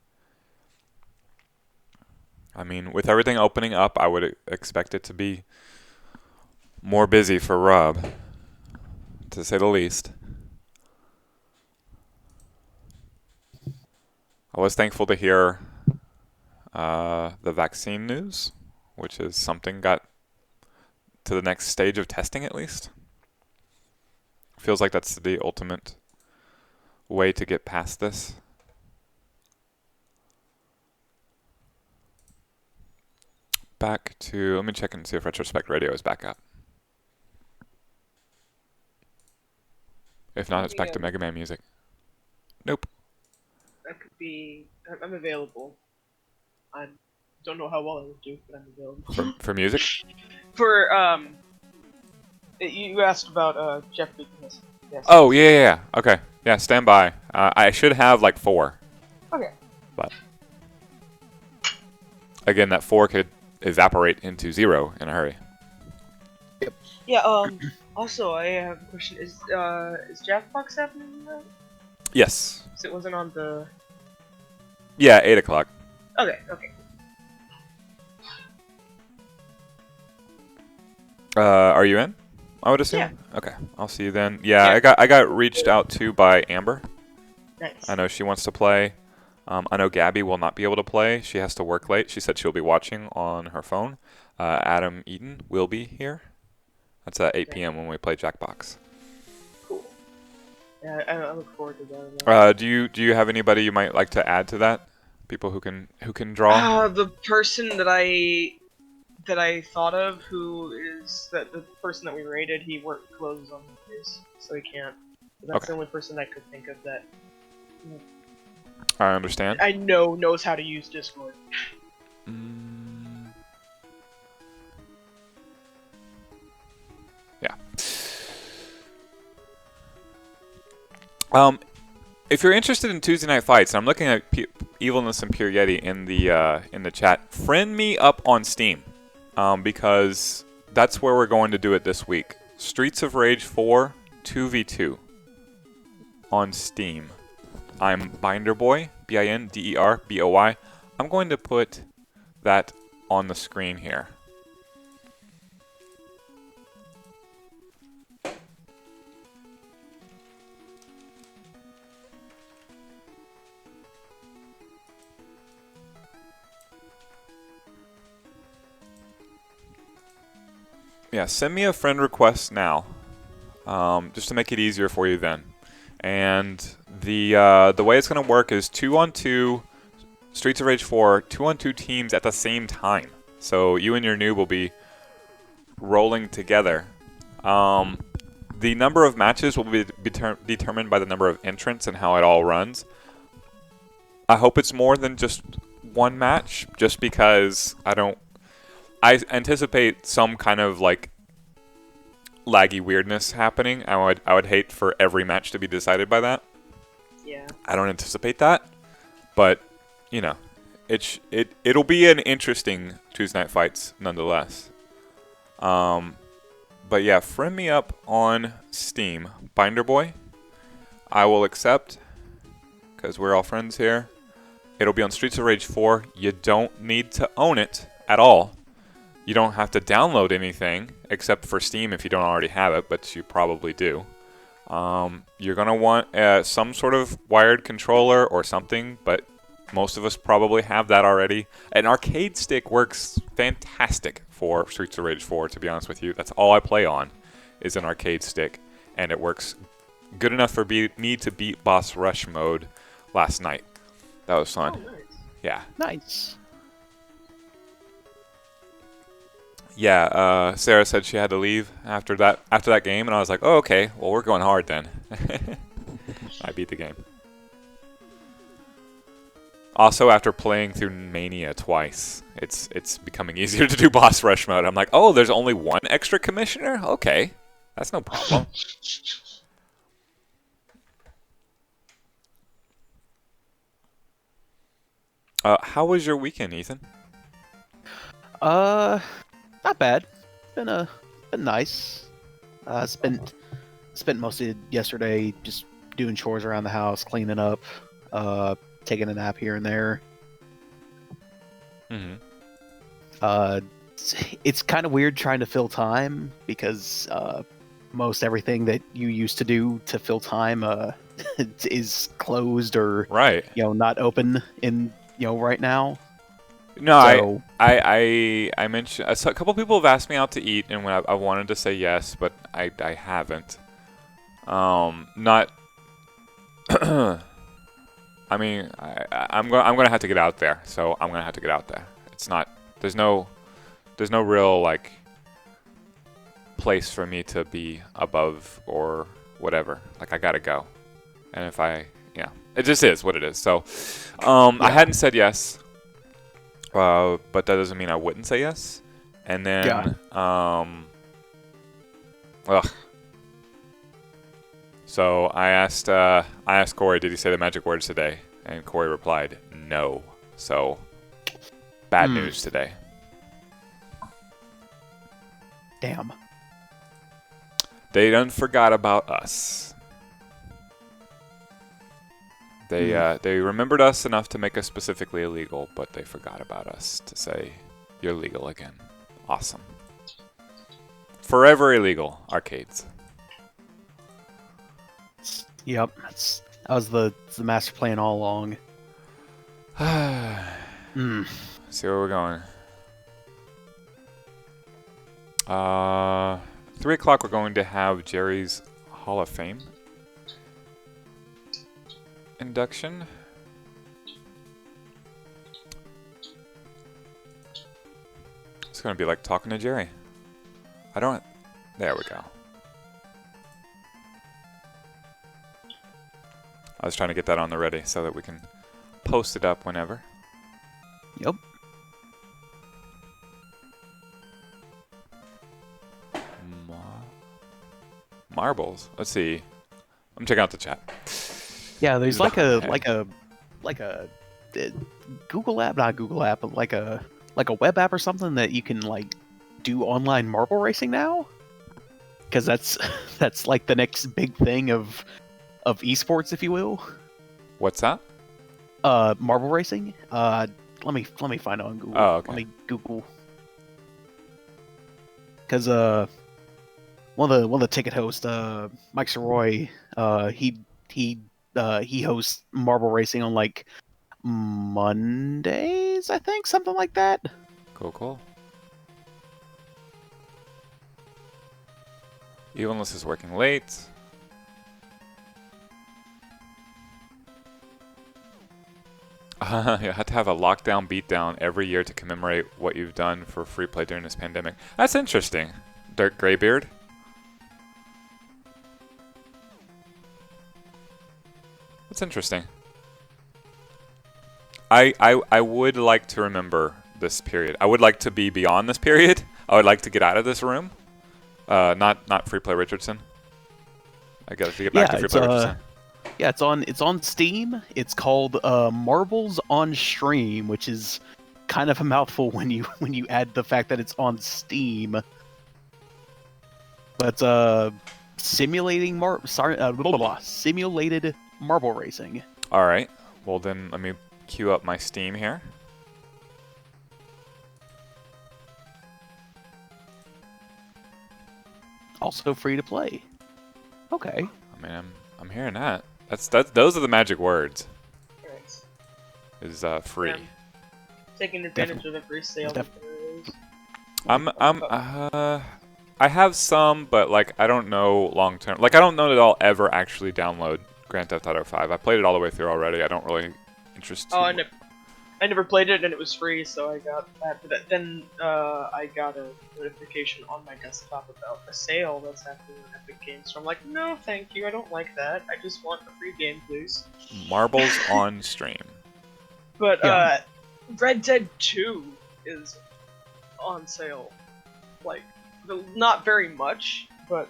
I mean, with everything opening up, I would expect it to be more busy for Rob, to say the least. I was thankful to hear the vaccine news, which is something got to the next stage of testing at least. Feels like that's the ultimate way to get past this. Back to, let me check and see if Retrospect Radio is back up. If not, it's back to Mega Man music. Nope. That could be. I'm available. I don't know how well I would do, but I'm available. For music? For you asked about Jeopardy. Yes. Oh, yeah. Okay. Yeah, stand by. I should have like 4. Okay. But again, that 4 could evaporate into 0 in a hurry. Yeah. Also, I have a question. Is Jackbox happening yet? Yes. So it wasn't on the. Yeah, 8 o'clock. Okay. Are you in? I would assume. Yeah. Okay, I'll see you then. Yeah, Yeah. I got reached out to by Amber. Nice. I know she wants to play. I know Gabby will not be able to play. She has to work late. She said she'll be watching on her phone. Adam Eden will be here. That's at 8 p.m. when we play Jackbox. Cool. Yeah, I look forward to that. Do you have anybody you might like to add to that? People who can draw? The person that I thought of, who is the person that we rated, he worked closes on his, so he can't. That's Okay. the only person I could think of that I understand. I know knows how to use Discord. Yeah. If you're interested in Tuesday Night Fights, and I'm looking at Evilness and Pure Yeti in the chat, friend me up on Steam, because that's where we're going to do it this week. Streets of Rage 4 2v2 on Steam. I'm Binderboy, BinderBoy. I'm going to put that on the screen here. Yeah, send me a friend request now, just to make it easier for you then. And the way it's going to work is 2-on-2, Streets of Rage 4, 2-on-2 teams at the same time. So you and your noob will be rolling together. The number of matches will be determined by the number of entrants and how it all runs. I hope it's more than just one match, just because I anticipate some kind of like laggy weirdness happening. I would hate for every match to be decided by that. Yeah. I don't anticipate that, but you know, it'll be an interesting Tuesday Night Fights nonetheless. But yeah, friend me up on Steam, Binderboy. I will accept, because we're all friends here. It'll be on Streets of Rage 4. You don't need to own it at all. You don't have to download anything except for Steam if you don't already have it, but you probably do. You're going to want some sort of wired controller or something, but most of us probably have that already. An arcade stick works fantastic for Streets of Rage 4, to be honest with you. That's all I play on, is an arcade stick, and it works good enough for me to beat Boss Rush mode last night. That was fun. Oh, nice. Yeah. Nice. Yeah, Sarah said she had to leave after that game, and I was like, oh, okay, well, we're going hard then. I beat the game. Also, after playing through Mania twice, it's becoming easier to do boss rush mode. I'm like, oh, there's only one extra commissioner? Okay, that's no problem. How was your weekend, Ethan? Not bad. Been nice. Spent most of yesterday just doing chores around the house, cleaning up, taking a nap here and there. Mm-hmm. It's kind of weird trying to fill time because most everything that you used to do to fill time is closed or Right. not open in right now. No, So I mentioned a couple people have asked me out to eat, and when I wanted to say yes, but I haven't. Not. I mean, I'm gonna have to get out there, so I'm gonna have to get out there. It's not. There's no real like place for me to be above or whatever. Like I gotta go, and if it just is what it is. So, I hadn't said yes. But that doesn't mean I wouldn't say yes. And then, So I asked Corey, did he say the magic words today? And Corey replied, no. So, bad news today. damn. They done forgot about us. They remembered us enough to make us specifically illegal, but they forgot about us to say, you're legal again. Awesome. Forever illegal, arcades. Yep, that was the master plan all along. See where we're going. 3 o'clock we're going to have Jerry's Hall of Fame induction. It's gonna be like talking to Jerry. There we go. I was trying to get that on the ready so that we can post it up whenever. Yep. Marbles. Let's see. I'm checking out the chat. Yeah, there's like a Google app, not Google app, but like a web app or something that you can like do online marble racing now. Because that's like the next big thing of esports, if you will. What's that? Marble racing. Let me find it on Google. Oh, okay. Let me Google. Because one of the ticket hosts, Mike Soroy, he hosts marble racing on like Mondays, I think, something like that. Cool. Evenless is working late. You have to have a lockdown beatdown every year to commemorate what you've done for free play during this pandemic. That's interesting. Dirk Greybeard. That's interesting. I would like to remember this period. I would like to be beyond this period. I would like to get out of this room. Not Free Play Richardson. I got to get back to Free Play Richardson. Yeah, it's on Steam. It's called Marbles on Stream, which is kind of a mouthful when you add the fact that it's on Steam. But simulated marble racing. All right. Well then, let me queue up my Steam here. Also free to play. Okay. I mean, I'm hearing that. Those are the magic words. Right. Is free. Yeah. Taking advantage of the free sale. That there is. I have some, but like I don't know long term. Like I don't know that I'll ever actually download Grand Theft Auto 5. I played it all the way through already. I don't really interest. Oh, I never played it, and it was free, so I got that. But then I got a notification on my desktop about a sale that's happening on Epic Games. So I'm like, no, thank you. I don't like that. I just want a free game, please. Marbles on stream. But Red Dead 2 is on sale. Like, not very much, but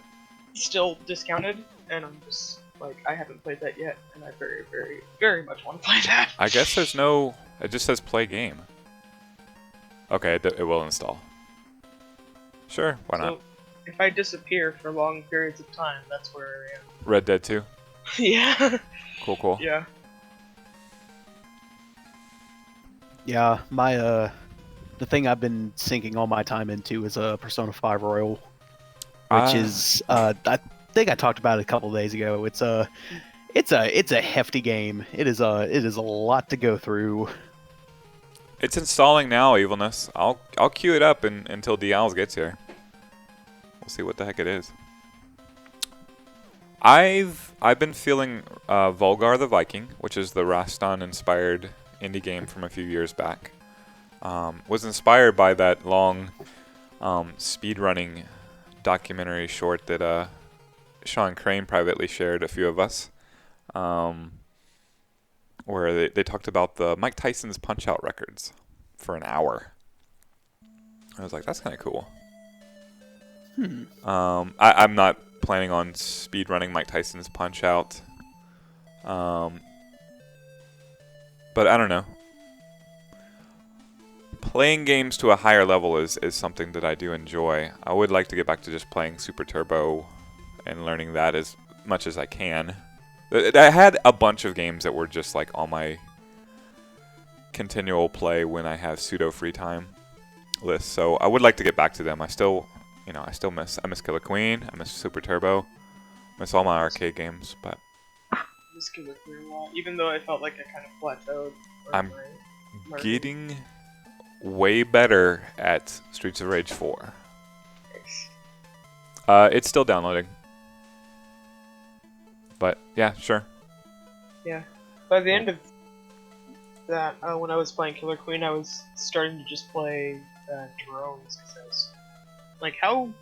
still discounted. And I'm just like, I haven't played that yet, and I very, very, very much want to play that. I guess there's no. It just says play game. Okay, it will install. Sure, why not? So, if I disappear for long periods of time, that's where I am. Red Dead 2? Yeah. Cool. Yeah. Yeah, my the thing I've been sinking all my time into is Persona 5 Royal, which is I think I talked about it a couple days ago. It's a hefty game. It is a lot to go through. It's installing now, Evilness. I'll queue it up until Dials gets here. We'll see what the heck it is. I've been feeling Volgar the Viking, which is the Rastan-inspired indie game from a few years back. Was inspired by that long speedrunning documentary short that Sean Crane privately shared a few of us, where they talked about the Mike Tyson's Punch-Out records for an hour. I was like, that's kind of cool. I'm not planning on speedrunning Mike Tyson's Punch-Out, but I don't know. Playing games to a higher level is something that I do enjoy. I would like to get back to just playing Super Turbo and learning that as much as I can. I had a bunch of games that were just like on my continual play when I have pseudo free time list, so I would like to get back to them. I still miss Killer Queen, I miss Super Turbo, miss all my arcade games, but Miss Killer Queen a lot, even though I felt like I kind of plateaued. I'm getting way better at Streets of Rage 4. It's still downloading. But, yeah, sure. Yeah. By the end of that, when I was playing Killer Queen, I was starting to just play drones, because I was like, how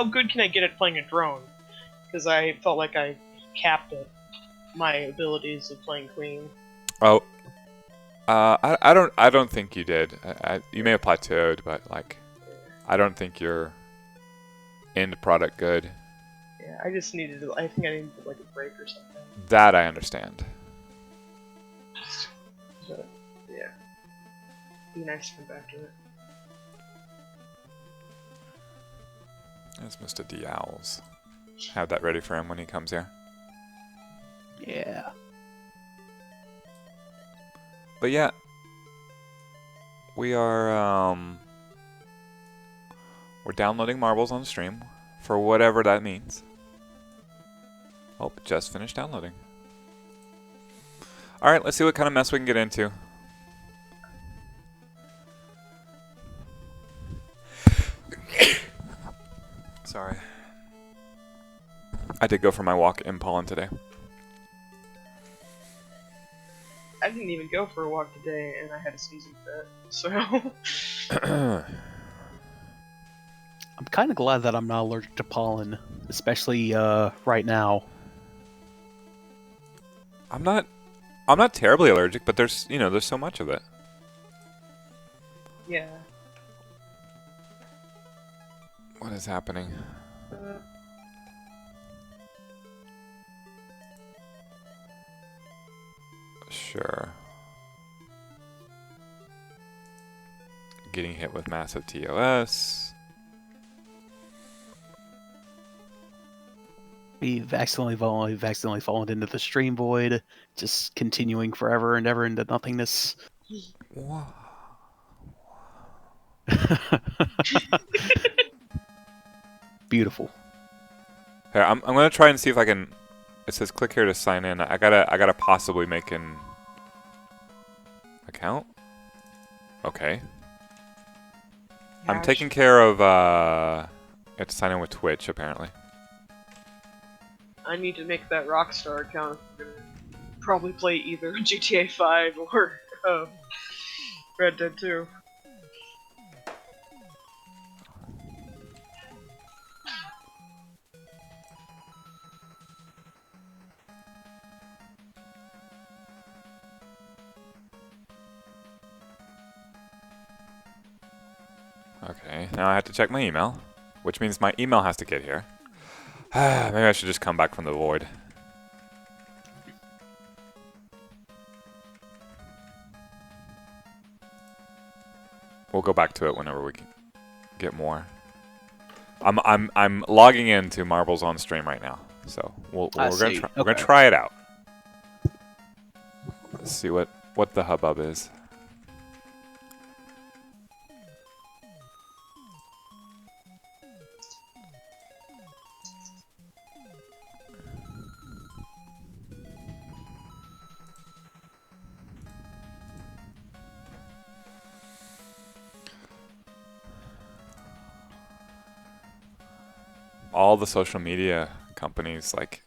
good can I get at playing a drone? Because I felt like I capped at my abilities of playing Queen. Oh. I don't think you did. You may have plateaued, but like, I don't think you're end product good. Yeah, I just needed to, I think I needed like a break or something. That I understand. But, yeah. Be nice to come back to it. There's Mr. Dials. Have that ready for him when he comes here. Yeah. But yeah, we are we're downloading Marbles on stream for whatever that means. Oh, just finished downloading. All right, let's see what kind of mess we can get into. Sorry. I did go for my walk in pollen today. I didn't even go for a walk today, and I had a sneezing fit, so... I'm kind of glad that I'm not allergic to pollen, especially right now. I'm not terribly allergic, but there's so much of it. Yeah. What is happening? Sure. Getting hit with massive TOS. We've accidentally fallen into the stream void, just continuing forever and ever into nothingness. Wow. Beautiful. Here, I'm gonna try and see if I can. It says click here to sign in. I gotta possibly make an account. Okay. I'm taking care of. I have to sign in with Twitch apparently. I need to make that Rockstar account. I'm gonna probably play either GTA 5 or Red Dead 2. Okay, now I have to check my email, which means my email has to get here. Maybe I should just come back from the void. We'll go back to it whenever we can get more. I'm logging into Marbles on stream right now, so we're gonna try it out. Let's see what the hubbub is. all the social media companies like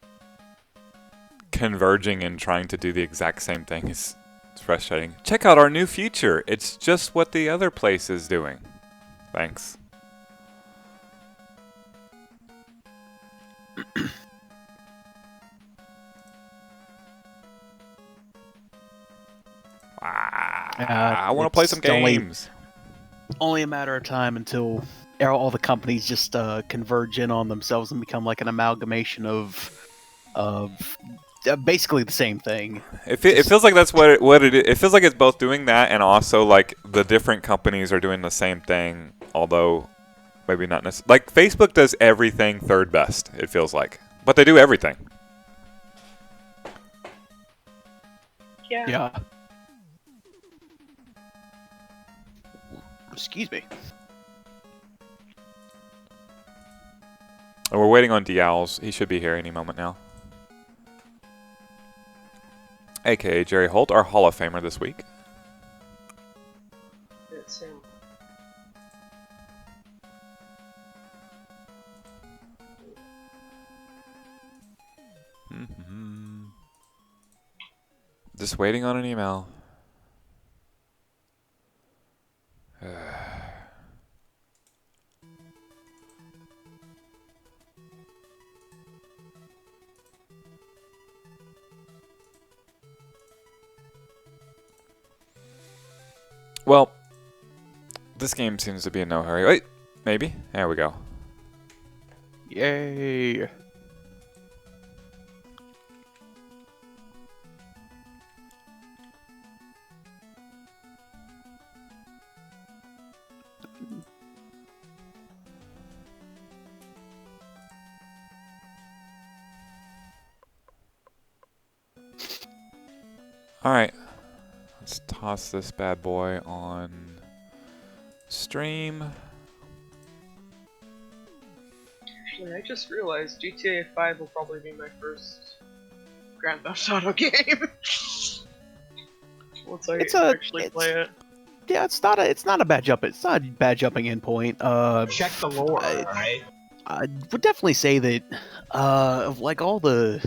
converging and trying to do the exact same thing is it's frustrating. Check out our new feature. It's just what the other place is doing. Thanks. I want to play some games. Only a matter of time until all the companies just converge in on themselves and become like an amalgamation of basically the same thing. It feels like that's what it is. It feels like it's both doing that and also like the different companies are doing the same thing, although maybe not necessarily. Like Facebook does everything third best, it feels like. But they do everything. Yeah. Excuse me. And we're waiting on Dial's. He should be here any moment now. AKA Jerry Holt, our Hall of Famer this week. It's him. Just waiting on an email. Well, this game seems to be in no hurry. Wait, maybe? There we go. Yay. Alright. Let's toss this bad boy on stream. Actually, I just realized GTA 5 will probably be my first Grand Theft Auto game. Once I actually play it. Yeah, it's not a bad jump. It's not a bad jumping in point. Check the lore, right? I would definitely say that of like all the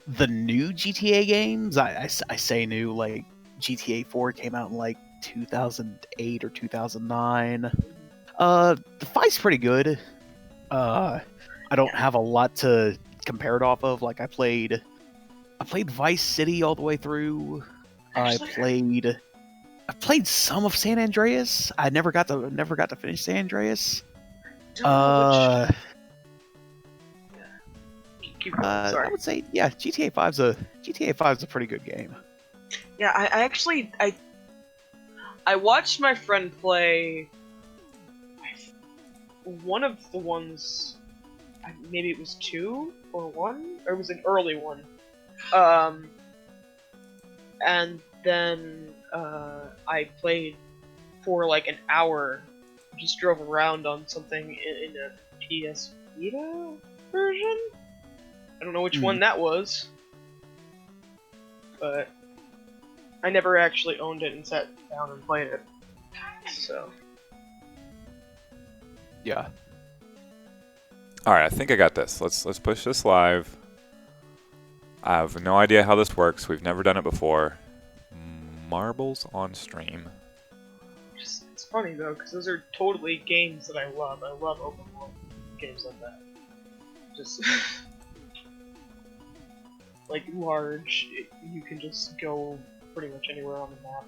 new GTA games, I say new, like GTA 4 came out in like 2008 or 2009. The fight's pretty good. I don't have a lot to compare it off of. Like I played Vice City all the way through. I played some of San Andreas. I never got to finish San Andreas. Sorry. I would say, yeah, GTA 5's a pretty good game. Yeah, I actually watched my friend play one of the ones. Maybe it was 2 or 1, or it was an early one. And then I played for like an hour. Just drove around on something in a PS Vita version. I don't know which one that was, but I never actually owned it and sat down and played it. So. Yeah. All right, I think I got this. Let's push this live. I have no idea how this works. We've never done it before. Marbles on stream. It's funny though, because those are totally games that I love. I love open world games like that. Just like large, you can just go pretty much anywhere on the map.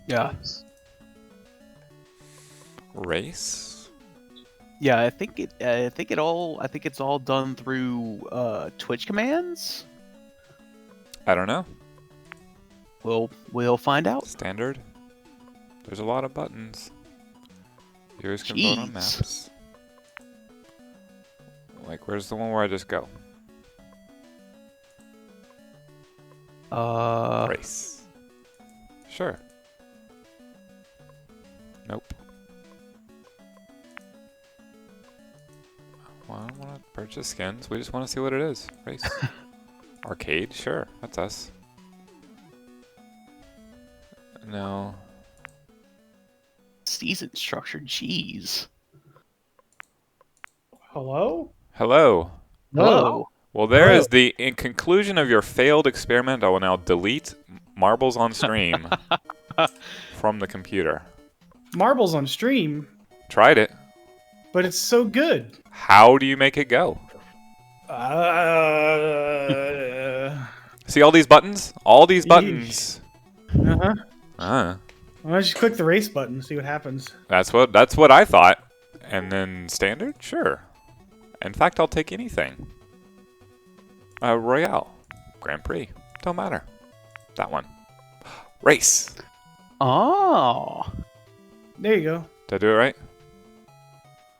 Yeah. Race? Yeah, I think it's all done through Twitch commands. I don't know. We'll find out. Standard? There's a lot of buttons. Viewers can vote on maps. Like, where's the one where I just go? Race. Sure. Nope. Well, I don't want to purchase skins. We just want to see what it is. Race. Arcade? Sure. That's us. No. Season structure, jeez. Hello? Hello. Hello. Well, there Hello. is the in conclusion of your failed experiment. I will now delete marbles on stream from the computer. Marbles on stream, Tried it. but it's so good. How do you make it go? See all these buttons? All these buttons. Uh-huh. Ah, Why don't you click the race button and see what happens? that's what I thought. And then standard, sure. In fact, I'll take anything. Royale, Grand Prix, don't matter. That one. Race. Oh. There you go. Did I do it right?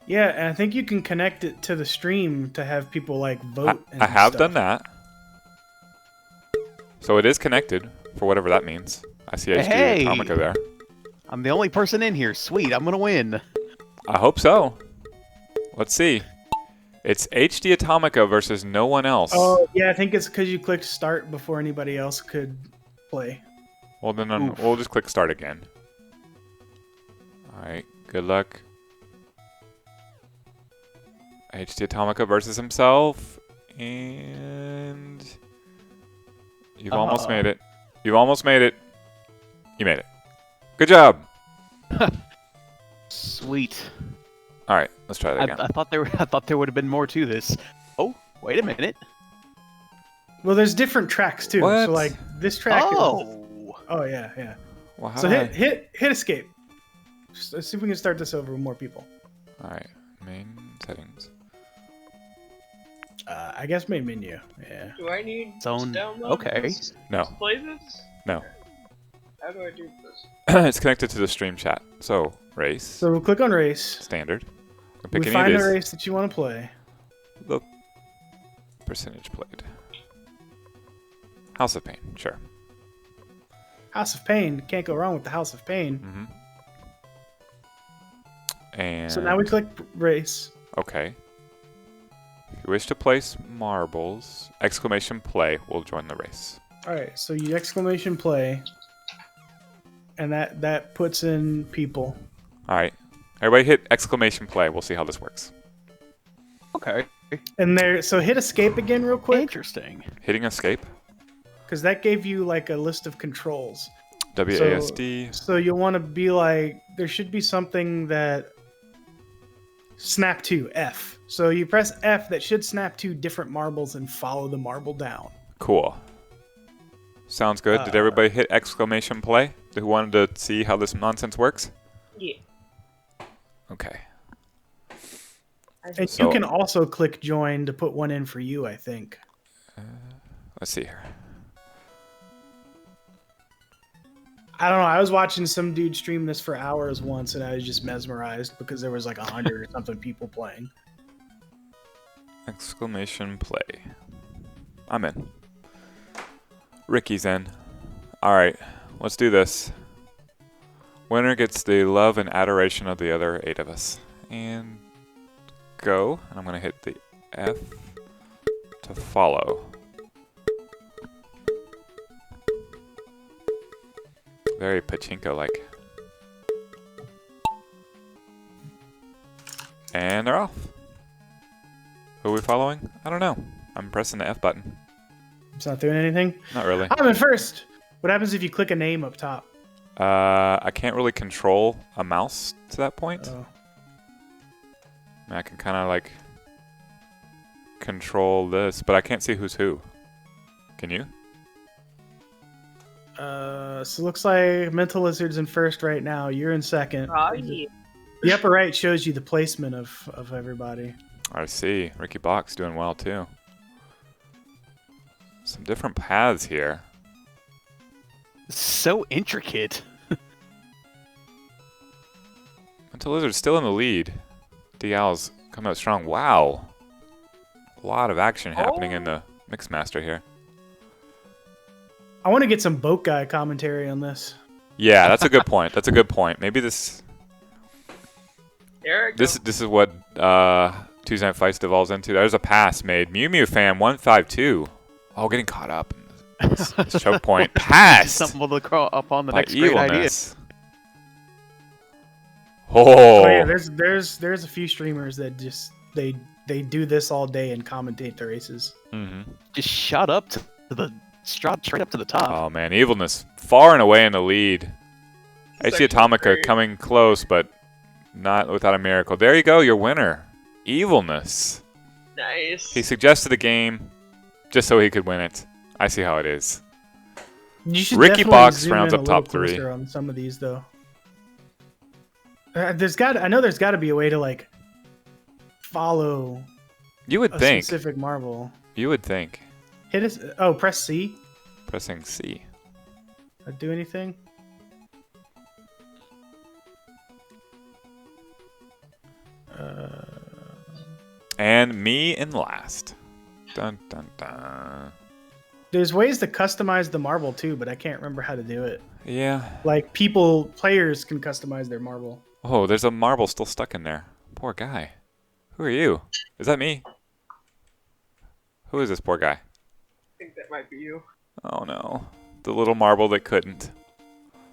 Yeah, and I think you can connect it to the stream to have people like vote. I have done that. So it is connected, for whatever that means. I see HD Hey! Atomica there. I'm the only person in here. Sweet. I'm gonna win. I hope so. Let's see. It's HD Atomica versus no one else. Oh, yeah, I think it's because you clicked start before anybody else could play. Well, then Oof. we'll just click start again. Alright, good luck. HD Atomica versus himself. And... You've almost made it. You've almost made it. You made it. Good job! Sweet. Alright, let's try that again. I thought there would have been more to this. Oh, wait a minute. Well, there's different tracks too. What? So like this track. Oh. Oh yeah, yeah. Well, how So do I- hit escape. Let's see if we can start this over with more people. Alright, main settings. I guess main menu. Yeah. Do I need Zone- to download okay. this No. to play this? No. How do I do this? It's connected to the stream chat. So, race, So we'll click on race. standard. You can We pick any find of the these. race that you want to play. The percentage played. House of Pain, sure. House of Pain. Can't go wrong with the House of Pain. Mm-hmm. And So now we click race. okay. If you wish to place marbles, exclamation play will join the race. All right. So you exclamation play, and that puts in people. All right, everybody hit exclamation play. We'll see how this works. Okay. And there. So hit escape again real quick, Interesting. Hitting escape. because that gave you like a list of controls. WASD. So you'll want to be like, there should be something that snap to F. So you press F, that should snap to different marbles and follow the marble down. Cool. Sounds good. Did everybody hit exclamation play? Who wanted to see how this nonsense works? Yeah. Okay. And So- you can also click join to put one in for you, I think. Let's see here. I don't know. I was watching some dude stream this for hours once, and I was just mesmerized because there was like 100 or something people playing. Exclamation play. I'm in. Ricky's in. Alright, let's do this. Winner gets the love and adoration of the other 8 of us. And go. And I'm going to hit the F to follow. Very pachinko-like. And they're off. Who are we following? I don't know. I'm pressing the F button. It's not doing anything. Not really. I'm in first. What happens if you click a name up top? I can't really control a mouse to that point. Oh. I mean, I can kind of like control this, but I can't see who's who. Can you? So it looks like Mental Lizard's in first right now. You're in second. Yeah. The upper right shows you the placement of everybody. I see. Ricky Box doing well too. Some different paths here. So intricate. Mental Lizard's still in the lead. Dial's coming out strong. Wow. A lot of action happening in the Mixmaster here. I want to get some boat guy commentary on this. Yeah, that's a good point. That's a good point. Maybe this There it this goes. is what Tuesday Night Fights devolves into. There's a pass made. Mew Mew fan 152. Oh, getting caught up in this choke point. Passed Stumbled up on the by next great idea. evilness. Oh Oh, yeah, there's a few streamers that just they they do this all day and commentate the races. Mm-hmm. Just shot up to the straight up to the top. Oh man, Evilness far and away in the lead. It's HC actually Atomica great. coming close, but not without a miracle. There you go, your winner, Evilness. Nice. He suggested a game just so he could win it. I see how it is. You should Ricky definitely Box zoom rounds in a up little top 3. closer on some of these though. I know there's got to be a way to like follow You would a think. specific marble. You would think. Hit us. Oh, press C. Pressing C. Do anything? And me in last. Dun dun dun. There's ways to customize the marble too, but I can't remember how to do it. Yeah. Like players can customize their marble. Oh, there's a marble still stuck in there. Poor guy. Who are you? Is that me? Who is this poor guy? I think that might be you. Oh no. The little marble that couldn't.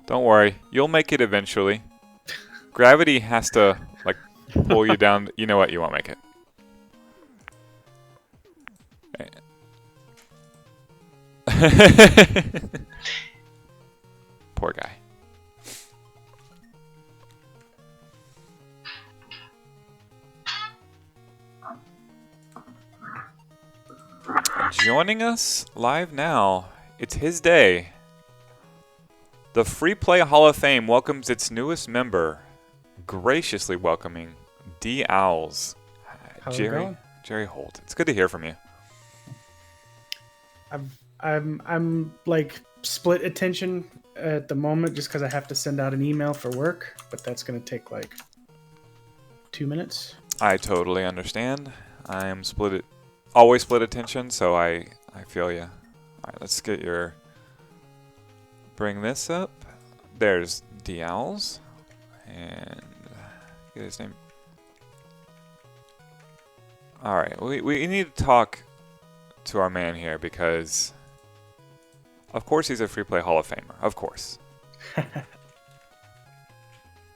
Don't worry. You'll make it eventually. Gravity has to, like, pull you down. You know what? You won't make it. Poor guy. Joining us live now, it's his day. The Free Play Hall of Fame welcomes its newest member, graciously welcoming D Owls, How's it going? Jerry Holt. It's good to hear from you. I'm like split attention at the moment just because I have to send out an email for work, but that's gonna take like 2 minutes. I totally understand. I am always split attention, so I feel you. All right, let's get bring this up. There's D Owls, and get his name. All right, we need to talk to our man here because, of course, he's a Free Play Hall of Famer. Of course.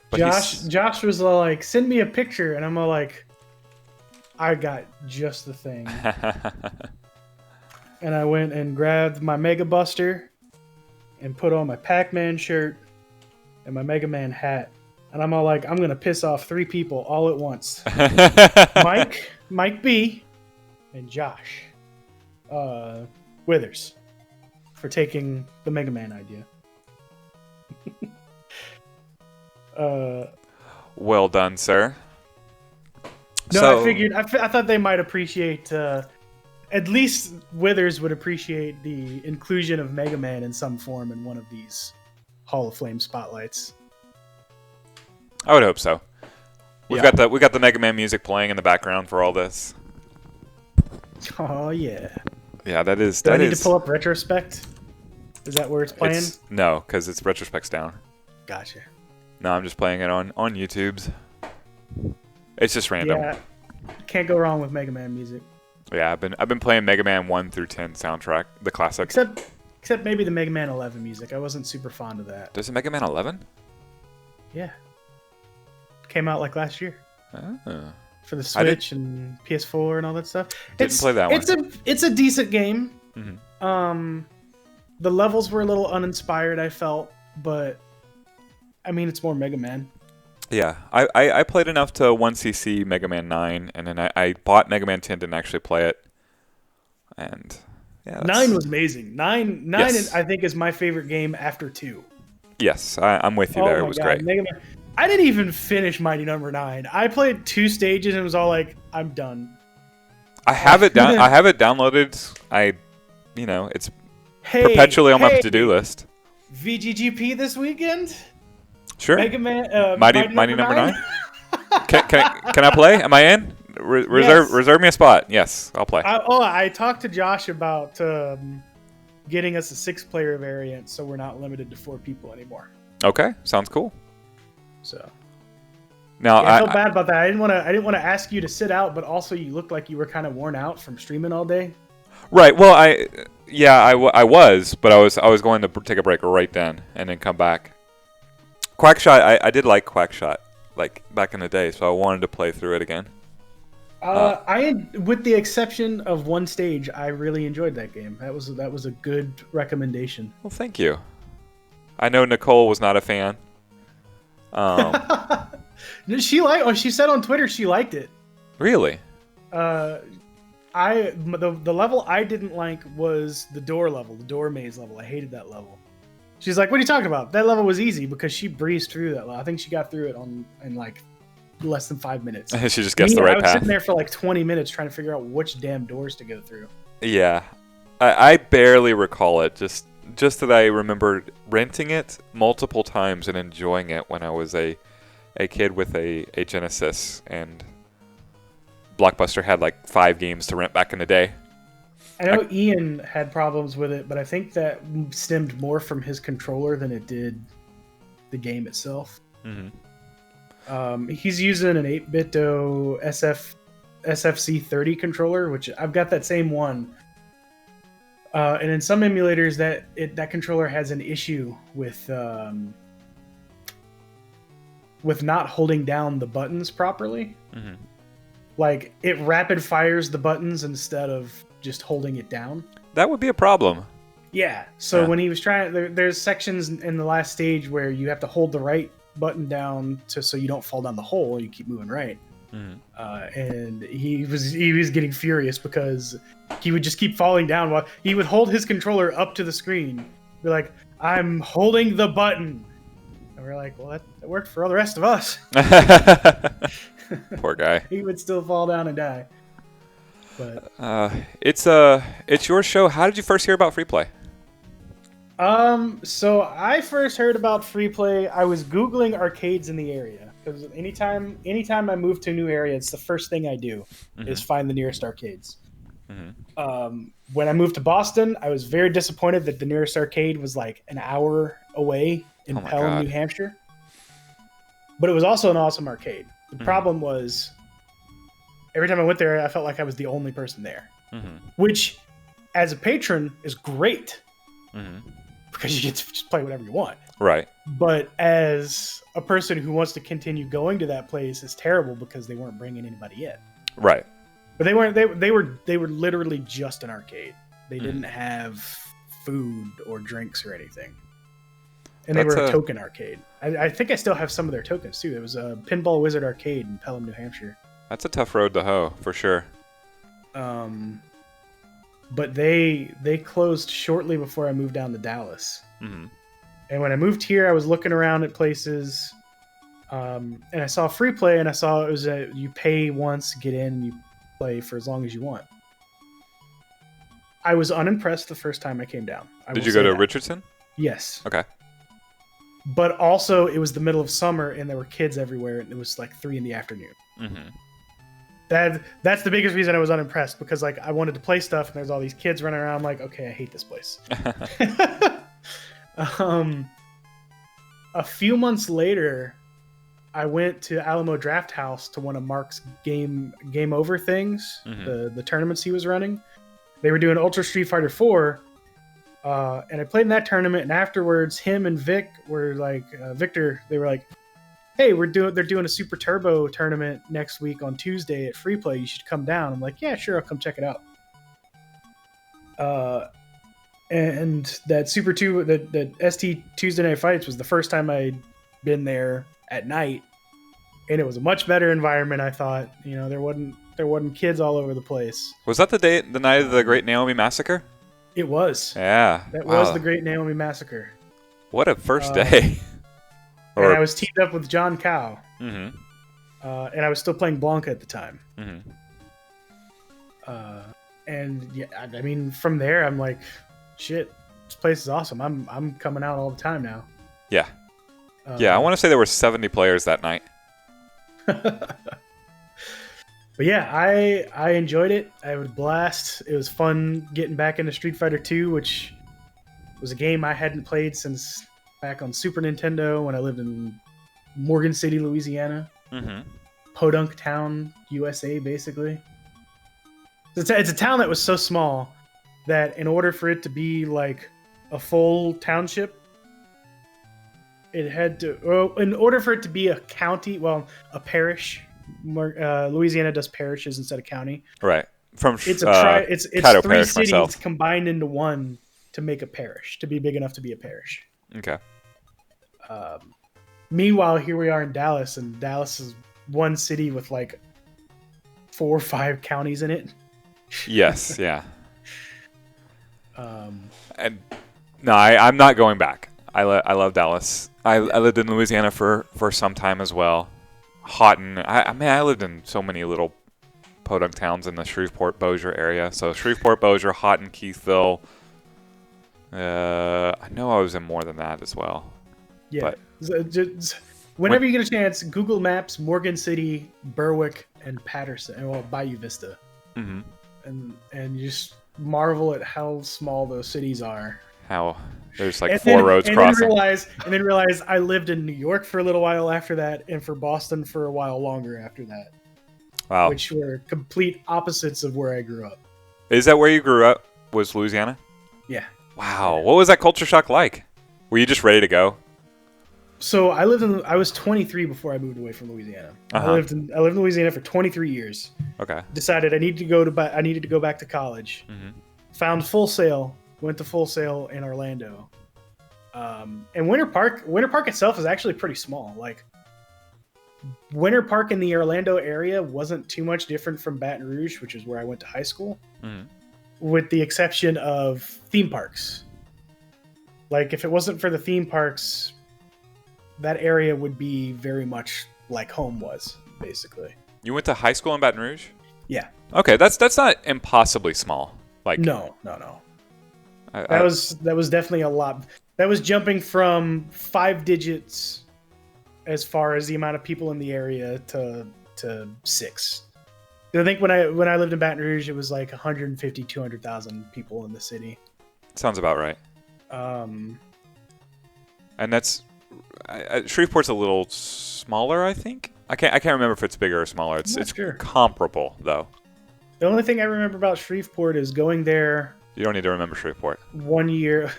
But Josh was all like, "Send me a picture," and I'm all like, "I got just the thing." And I went and grabbed my Mega Buster and put on my Pac-Man shirt and my Mega Man hat. And I'm all like, I'm gonna piss off 3 people all at once: Mike B, and Josh Withers, for taking the Mega Man idea. Well done, sir. No, So- I figured. I thought they might appreciate. At least Withers would appreciate the inclusion of Mega Man in some form in one of these Hall of Fame spotlights. I would hope so. We Yeah. got the Mega Man music playing in the background for all this. Oh yeah. Yeah, that is. Do I That need is. to pull up Retrospect? Is that where it's playing? No, because it's retrospect's down. Gotcha. No, I'm just playing it on YouTube's. It's just random. Yeah. Can't go wrong with Mega Man music. Yeah, I've been playing Mega Man 1 through 10 soundtrack, the classic. Except maybe the Mega Man 11 music. I wasn't super fond of that. There's a Mega Man 11? Yeah. Came out like last year Oh. for the I did- Switch and PS4 and all that stuff. Didn't play that one. It's a decent game. Mhm. The levels were a little uninspired, I felt, but I mean, it's more Mega Man. Yeah, I played enough to 1cc Mega Man 9, and then I bought Mega Man 10, didn't actually play it. And yeah, 9 was amazing. 9 Yes. I think is my favorite game after 2. Yes, I'm with you there. It was great. Mega Man. I didn't even finish Mighty Number 9. I played 2 stages and was all like, I'm done. I have it down. I have it downloaded. It's Hey, perpetually on my hey, to-do list. VGGP this weekend? Sure. Mega Man, Mighty Number 9? Can I play? Am I in? Reserve me a spot. Yes, I'll play. I talked to Josh about getting us a 6-player variant, so we're not limited to 4 people anymore. Okay, sounds cool. So Now I felt bad about that. I didn't want to ask you to sit out, but also you looked like you were kind of worn out from streaming all day. Right. Well, I was, but I was going to take a break right then and then come back. Quackshot, I did like Quackshot, like back in the day, so I wanted to play through it again. With the exception of one stage, I really enjoyed that game. That was a good recommendation. Well, thank you. I know Nicole was not a fan. She said on Twitter she liked it. Really? The level I didn't like was the door level, the door maze level. I hated that level. She's like, "What are you talking about? That level was easy," because she breezed through that level. I think she got through it in like less than 5 minminutes. She just gets the right I was path. sitting there for like 20 minutes trying to figure out which damn doors to go through. Yeah, I barely recall it. Just that I remembered renting it multiple times and enjoying it when I was a kid with a Genesis, and Blockbuster had like 5 games to rent back in the day. I know Ian had problems with it, but I think that stemmed more from his controller than it did the game itself. Mm-hmm. He's using an 8-bit-o SFC30 controller, which I've got that same one. And in some emulators, that controller has an issue with not holding down the buttons properly. Mm-hmm. Like, it rapid fires the buttons instead of just holding it down. That would be a problem. Yeah. So when he was trying, there's sections in the last stage where you have to hold the right button down so you don't fall down the hole. You keep moving right. Mm-hmm. And he was getting furious because he would just keep falling down while he would hold his controller up to the screen, be like, "I'm holding the button," and we're like, "Well, that worked for all the rest of us." Poor guy. He would still fall down and die. But it's your show. How did you first hear about free play? So I first heard about free play. I was Googling arcades in the area because anytime I move to a new area, it's the first thing I do is find the nearest arcades. Mm-hmm. When I moved to Boston, I was very disappointed that the nearest arcade was like an hour away in Pelham, New Hampshire. But it was also an awesome arcade. The problem was every time I went there, I felt like I was the only person there, which as a patron is great. Because you get to just play whatever you want. Right. But as a person who wants to continue going to that place, it's terrible because they weren't bringing anybody in. Right. But they weren't. They were literally just an arcade. They didn't have food or drinks or anything. And they were a token arcade. I think I still have some of their tokens too. It was a Pinball Wizard Arcade in Pelham, New Hampshire. That's a tough road to hoe for sure. But they closed shortly before I moved down to Dallas. Mm-hmm. And when I moved here, I was looking around at places, and I saw free play, and I saw it was you pay once, get in, and you play for as long as you want. I was unimpressed the first time I came down. Did you go to Richardson? Yes. Okay. But also, it was the middle of summer, and there were kids everywhere, and it was like 3 p.m. Mm-hmm. That's the biggest reason I was unimpressed, because like I wanted to play stuff and there's all these kids running around. I'm like, okay, I hate this place. A few months later, I went to Alamo Draft House to one of Mark's game over things, the tournaments he was running. They were doing Ultra Street Fighter 4, and I played in that tournament. And afterwards, him and Vic were like, Victor, they were like, "Hey, they're doing a Super Turbo tournament next week on Tuesday at Free Play. You should come down." I'm like, "Yeah, sure, I'll come check it out." And that that ST Tuesday Night Fights was the first time I'd been there at night, and it was a much better environment. I thought, there wasn't kids all over the place. Was that the night of the Great Naomi Massacre? It was. Yeah, that was the Great Naomi Massacre. What a first day! And I was teamed up with John Cow. Mm-hmm. And I was still playing Blanca at the time. Mm-hmm. And yeah, I mean, from there, I'm like, shit, this place is awesome. I'm coming out all the time now. Yeah. I want to say there were 70 players that night. But yeah, I enjoyed it. I had a blast. It was fun getting back into Street Fighter 2, which was a game I hadn't played since back on Super Nintendo when I lived in Morgan City, Louisiana. Mm-hmm. Podunk Town, USA, basically. It's a town that was so small that in order for it to be like a full township, it had to, in order for it to be a county, a parish, Louisiana does parishes instead of county. Right. From It's it's Caddo three Parish cities myself. combined into one to make a parish, to be big enough to be a parish. Okay. Meanwhile, here we are in Dallas, and Dallas is one city with like 4 or 5 counties in it. Yes. Yeah. Um, And no, I'm not going back. I love Dallas. I lived in Louisiana for some time as well. Houghton. I lived in so many little podunk towns in the Shreveport-Bossier area. So Shreveport-Bossier, Houghton, Keithville. I know I was in more than that as well. yeah. But- Whenever you get a chance, Google Maps, Morgan City, Berwick, and Patterson, and well, Bayou Vista, Mm-hmm. and you just marvel at how small those cities are. How there's like And 4 then- roads and crossing. Then realize I lived in New York for a little while after that, and for Boston for a while longer after that, Wow. which were complete opposites of where I grew up. Is that where you grew up? Was Louisiana? Yeah. Wow. What was that culture shock like? Were you just ready to go? So I was 23 before I moved away from Louisiana. Uh-huh. I lived in Louisiana for 23 years. Okay. Decided I needed to go back to college. Mm-hmm. Found Full Sail. Went to Full Sail in Orlando. And Winter Park itself is actually pretty small. Like Winter Park in the Orlando area wasn't too much different from Baton Rouge, which is where I went to high school, Mm-hmm. with the exception of theme parks. Like if it wasn't for the theme parks, that area would be very much like home was, basically. You went to high school in Baton Rouge? Yeah. Okay, that's not impossibly small. Like No. I- That was definitely a lot. That was jumping from 5 digits as far as the amount of people in the area to 6. I think when I lived in Baton Rouge, it was like 150, 200,000 people in the city. sounds about right. And that's Shreveport's a little smaller, I think. I can't remember if it's bigger or smaller. I'm not It's sure. comparable though. The only thing I remember about Shreveport is going there You don't need to remember Shreveport. one year.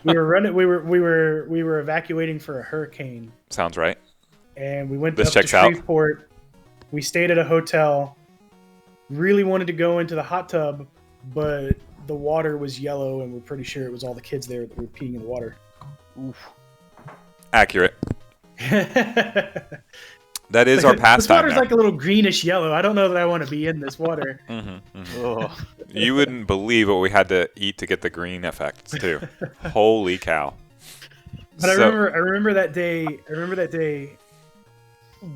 we were evacuating for a hurricane, Sounds right. and we went This up to checks out. Shreveport. We stayed at a hotel. Really wanted to go into the hot tub, but the water was yellow, and we're pretty sure it was all the kids there that were peeing in the water. Accurate. That is our This pastime water's now. like a little greenish yellow. I don't know that I want to be in this water. Oh, You wouldn't believe what we had to eat to get the green effects too. Holy cow! But I remember that day. I remember that day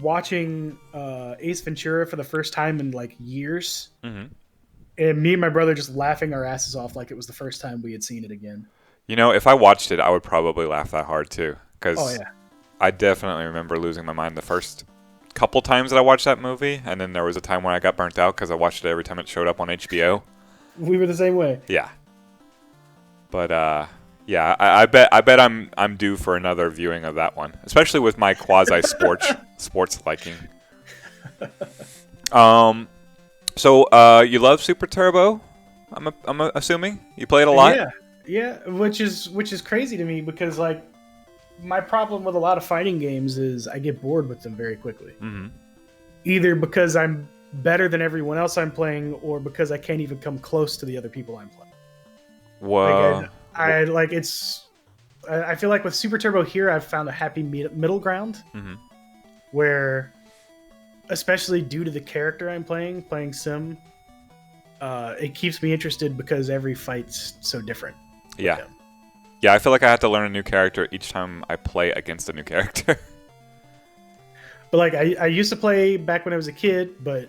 watching Ace Ventura for the first time in like years, Mhm. and me and my brother just laughing our asses off like it was the first time we had seen it again. You know, if I watched it, I would probably laugh that hard too. Because Oh yeah. I definitely remember losing my mind the first couple times that I watched that movie, and then there was a time when I got burnt out because I watched it every time it showed up on HBO. We were the same way. Yeah. But yeah, I bet I'm due for another viewing of that one, especially with my quasi sports liking. So you love Super Turbo? I'm assuming you play it a lot. Yeah, which is crazy to me because like my problem with a lot of fighting games is I get bored with them very quickly. Mm-hmm. Either because I'm better than everyone else I'm playing, or because I can't even come close to the other people I'm playing. Whoa. I feel like with Super Turbo here, I've found a happy middle ground Mm-hmm. where, especially due to the character I'm playing Sim, it keeps me interested because every fight's so different. with Yeah. him. Yeah, I feel like I have to learn a new character each time I play against a new character. But like I used to play back when I was a kid, but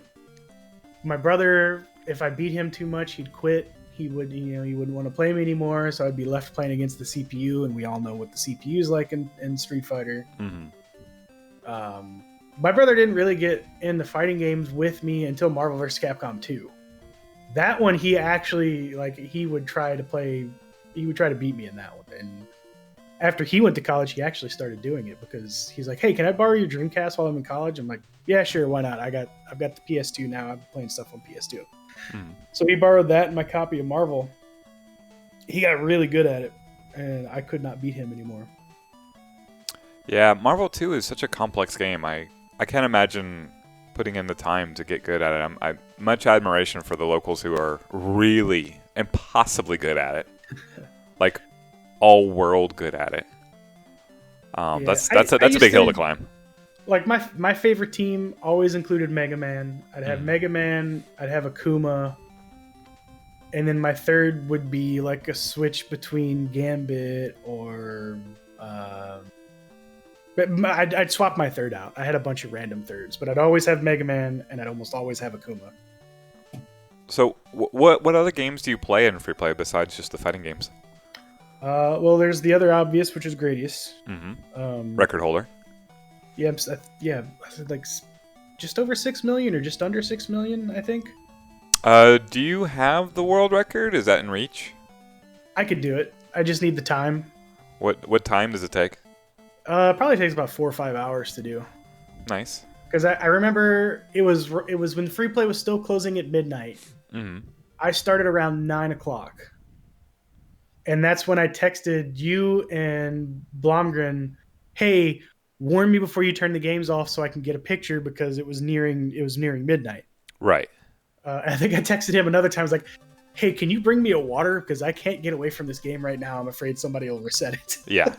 my brother, if I beat him too much, he'd quit. He wouldn't want to play me anymore, so I'd be left playing against the CPU, and we all know what the CPU is like in Street Fighter. Mm-hmm. My brother didn't really get into fighting games with me until Marvel vs. Capcom 2. That one, he actually he would try to beat me in that one. And after he went to college, he actually started doing it because he's like, "Hey, can I borrow your Dreamcast while I'm in college?" I'm like, "Yeah, sure, why not? I've got the PS2 now. I'm playing stuff on PS2." Mhm. So he borrowed that and my copy of Marvel. He got really good at it, and I could not beat him anymore. Yeah, Marvel 2 is such a complex game. I can't imagine putting in the time to get good at it. I much admiration for the locals who are really impossibly good at it, like all world good at it. That's a big hill to climb. Like my favorite team always included Mega Man. I'd have Mega Man. I'd have Akuma. And then my third would be like a switch between Gambit or... but I'd swap my third out. I had a bunch of random thirds, but I'd always have Mega Man, and I'd almost always have Akuma. So, what other games do you play in free play besides just the fighting games? Well, there's the other obvious, which is Gradius. Record holder. Yeah, like just over 6 million or just under 6 million, I think. Do you have the world record? Is that in reach? I could do it. I just need the time. What time does it take? Probably takes about 4 or 5 hours to do. Nice. Because I remember it was when free play was still closing at midnight. I started around 9 o'clock, and that's when I texted you and Blomgren, "Hey, warn me before you turn the games off so I can get a picture," because it was nearing midnight. Right. I think I texted him another time. I was like, "Hey, can you bring me a water? Because I can't get away from this game right now. I'm afraid somebody will reset it." Yeah.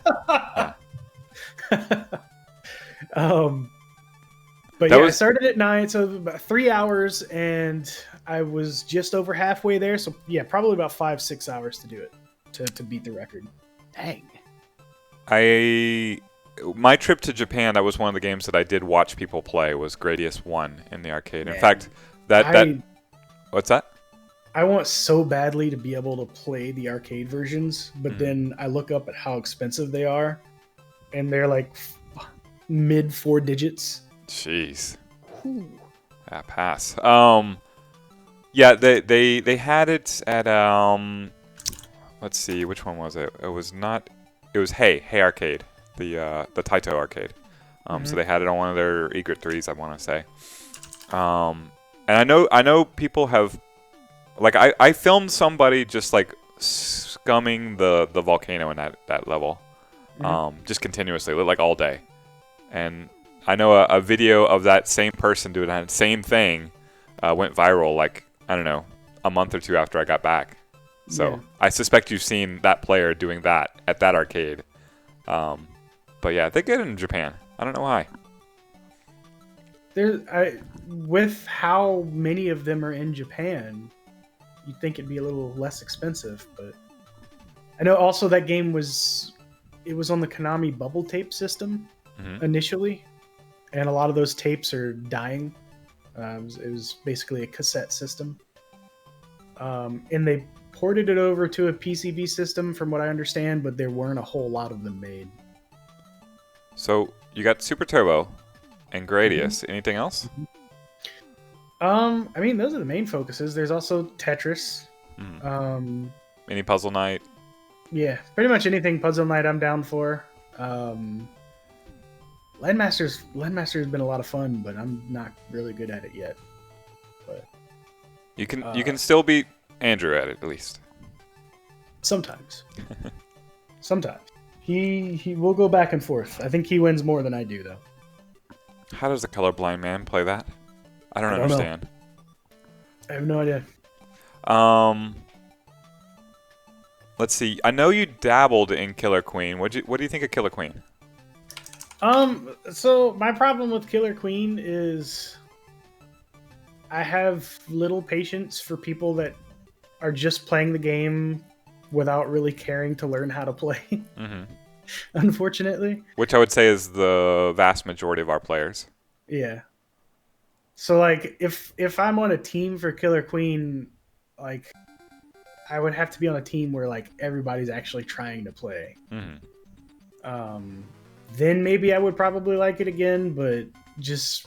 But I started at 9, so about 3 hours, and I was just over halfway there. So yeah, probably about 5-6 hours to do it to beat the record. Dang. My trip to Japan, that was one of the games that I did watch people play, was Gradius 1 in the arcade. In fact, what's that? I want so badly to be able to play the arcade versions, but then I look up at how expensive they are, and they're like mid 4 digits. Jeez. Pass. Yeah, they had it at let's see, which one was it? It was Hey Arcade, the Taito arcade. So they had it on one of their Egret 3s, I want to say. And I know people have, like, I filmed somebody just like scumming the volcano in that level, just continuously, like all day. And I know a video of that same person doing that same thing went viral, like, I don't know, a month or two after I got back. So I suspect you've seen that player doing that at that arcade. But yeah, they get it in Japan. I don't know why. With how many of them are in Japan, you'd think it'd be a little less expensive, but I know also that game was on the Konami bubble tape system initially, and a lot of those tapes are dying. It was basically a cassette system, and they ported it over to a PCB system, from what I understand, but there weren't a whole lot of them made. So you got Super Turbo and Gradius. Anything else? I mean, those are the main focuses. There's also Tetris. Any Puzzle Night? Yeah, pretty much anything Puzzle Night I'm down for. Landmaster's been a lot of fun, but I'm not really good at it yet. But you can still beat Andrew at it, at least. Sometimes. Sometimes. He will go back and forth. I think he wins more than I do, though. How does a colorblind man play that? I don't understand. I have no idea. Let's see. I know you dabbled in Killer Queen. What do you think of Killer Queen? So my problem with Killer Queen is I have little patience for people that are just playing the game without really caring to learn how to play. Unfortunately. Which I would say is the vast majority of our players. Yeah. So like if I'm on a team for Killer Queen, like I would have to be on a team where like everybody's actually trying to play. Then maybe I would probably like it again, but just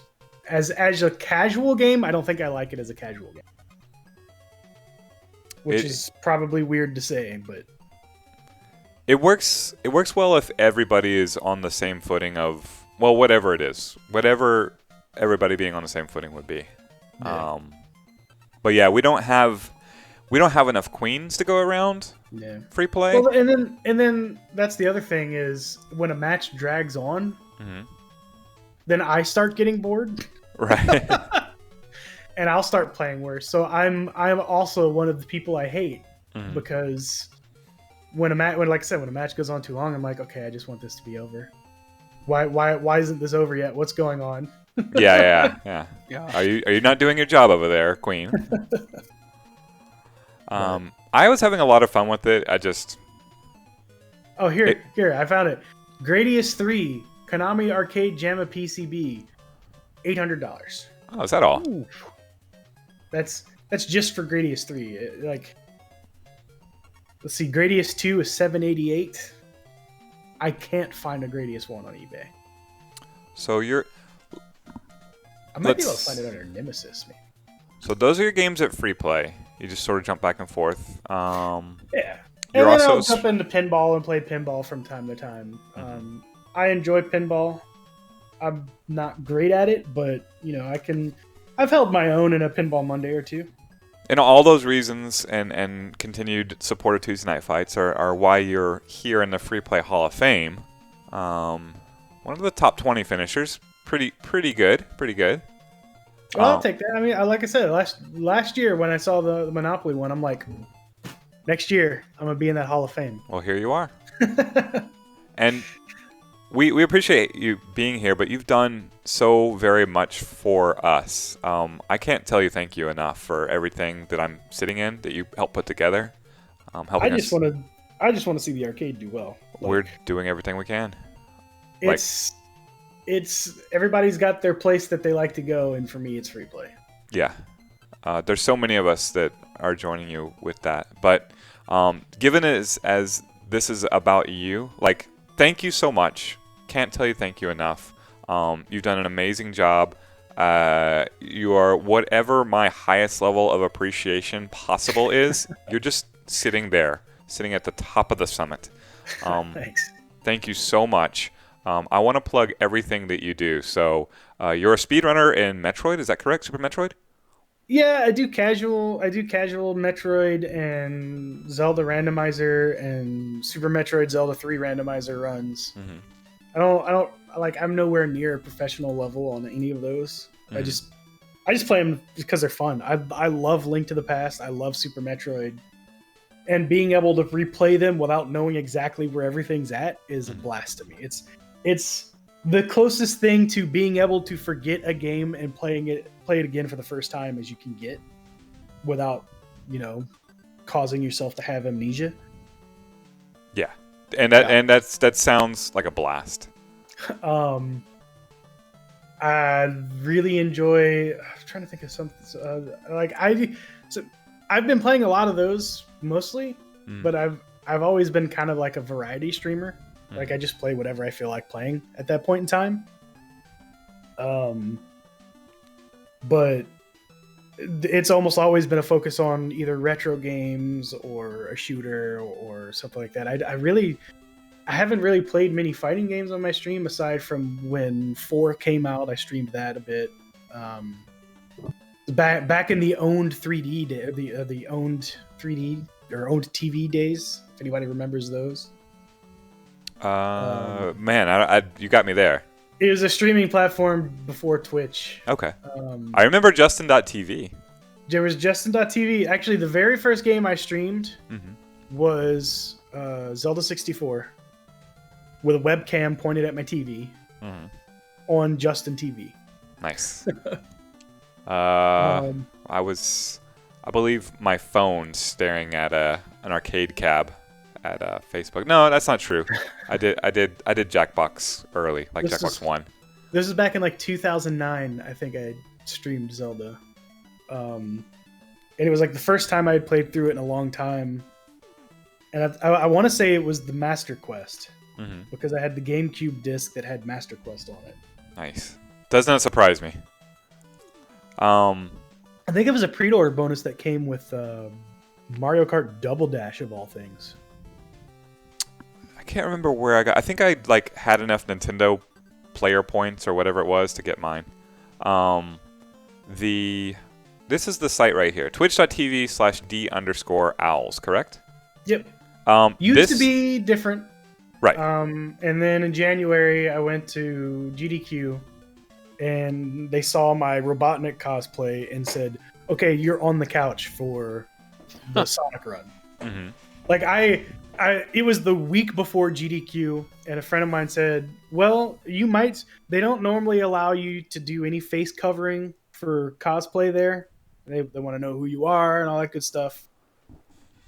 as a casual game, I don't think I like it as a casual game. Which is probably weird to say, but it works well if everybody is on the same footing of, well, whatever it is. Whatever everybody being on the same footing would be. Yeah. But yeah, we don't have enough queens to go around. Yeah. Free play. Well, and then that's the other thing is when a match drags on, then I start getting bored Right. and I'll start playing worse. So I'm also one of the people I hate Mhm. because when like I said, when a match goes on too long, I'm like, okay, I just want this to be over. Why isn't this over yet? What's going on? Yeah. Yeah. Are you not doing your job over there, Queen? I was having a lot of fun with it. I just Oh, here, I found it. Gradius 3, Konami Arcade JAMA PCB, $800. oh, is that all? Ooh. That's just for Gradius 3. Let's see, Gradius 2 is $788. I can't find a Gradius 1 on eBay. So you're. I might be able to find it under Nemesis, maybe. So those are your games at free play. You just sort of jump back and forth. Yeah. You're And then also I'll jump into pinball and play pinball from time to time. I enjoy pinball. I'm not great at it, but I've held my own in a Pinball Monday or two. And all those reasons and continued support of Tuesday Night Fights are why you're here in the Free Play Hall of Fame. One of the top 20 finishers. Pretty good. Well, I'll take that. I mean, like I said, last year when I saw the Monopoly one, I'm like, next year I'm gonna be in that Hall of Fame. Well, here you are. And we appreciate you being here, but you've done so very much for us. I can't tell you thank you enough for everything that I'm sitting in that you helped put together. Helping I just want to see the arcade do well. We're doing everything we can. It's everybody's got their place that they like to go, and for me, it's free play. Yeah. There's so many of us that are joining you with that. But given as this is about you, like, thank you so much. Can't tell you thank you enough. You've done an amazing job. You are whatever my highest level of appreciation possible is. You're just sitting there, sitting at the top of the summit. Thanks. Thank you so much. I want to plug everything that you do. So you're a speedrunner in Metroid, is that correct? Super Metroid? Yeah, I do casual Metroid and Zelda randomizer and Super Metroid Zelda 3 randomizer runs. Mm-hmm. I'm nowhere near a professional level on any of those. Mm-hmm. I just play them because they're fun. I love Link to the Past. I love Super Metroid. And being able to replay them without knowing exactly where everything's at is a blast to me. It's the closest thing to being able to forget a game and play it again for the first time as you can get without, causing yourself to have amnesia. Yeah. And that sounds like a blast. I really enjoy. I'm trying to think of something. I've been playing a lot of those mostly, but I've always been kind of like a variety streamer. Like I just play whatever I feel like playing at that point in time. But it's almost always been a focus on either retro games or a shooter or something like that. I haven't really played many fighting games on my stream aside from when 4 came out. I streamed that a bit. Back in the owned 3D the owned 3D or owned TV days. If anybody remembers those. Man, you got me there. It was a streaming platform before Twitch. Okay. I remember Justin.tv. There was Justin.tv. Actually, the very first game I streamed was Zelda 64 with a webcam pointed at my TV on Justin TV. Nice. I believe my phone staring at an arcade cab at Facebook. No, that's not true. I did Jackbox early, like Jackbox 1. This is back in like 2009. I think I streamed Zelda, and it was like the first time I had played through it in a long time. And I want to say it was the Master Quest because I had the GameCube disc that had Master Quest on it. Nice. Does not surprise me. I think it was a pre-order bonus that came with Mario Kart Double Dash of all things. I can't remember where I think I had enough Nintendo player points or whatever it was to get mine. This is the site right here. Twitch.tv/D_owls, correct? Yep. Used to be different. Right. And then in January I went to GDQ and they saw my Robotnik cosplay and said, "Okay, you're on the couch for the Sonic run." Mm-hmm. Like it was the week before GDQ, and a friend of mine said, "Well, you might. They don't normally allow you to do any face covering for cosplay there. They want to know who you are and all that good stuff."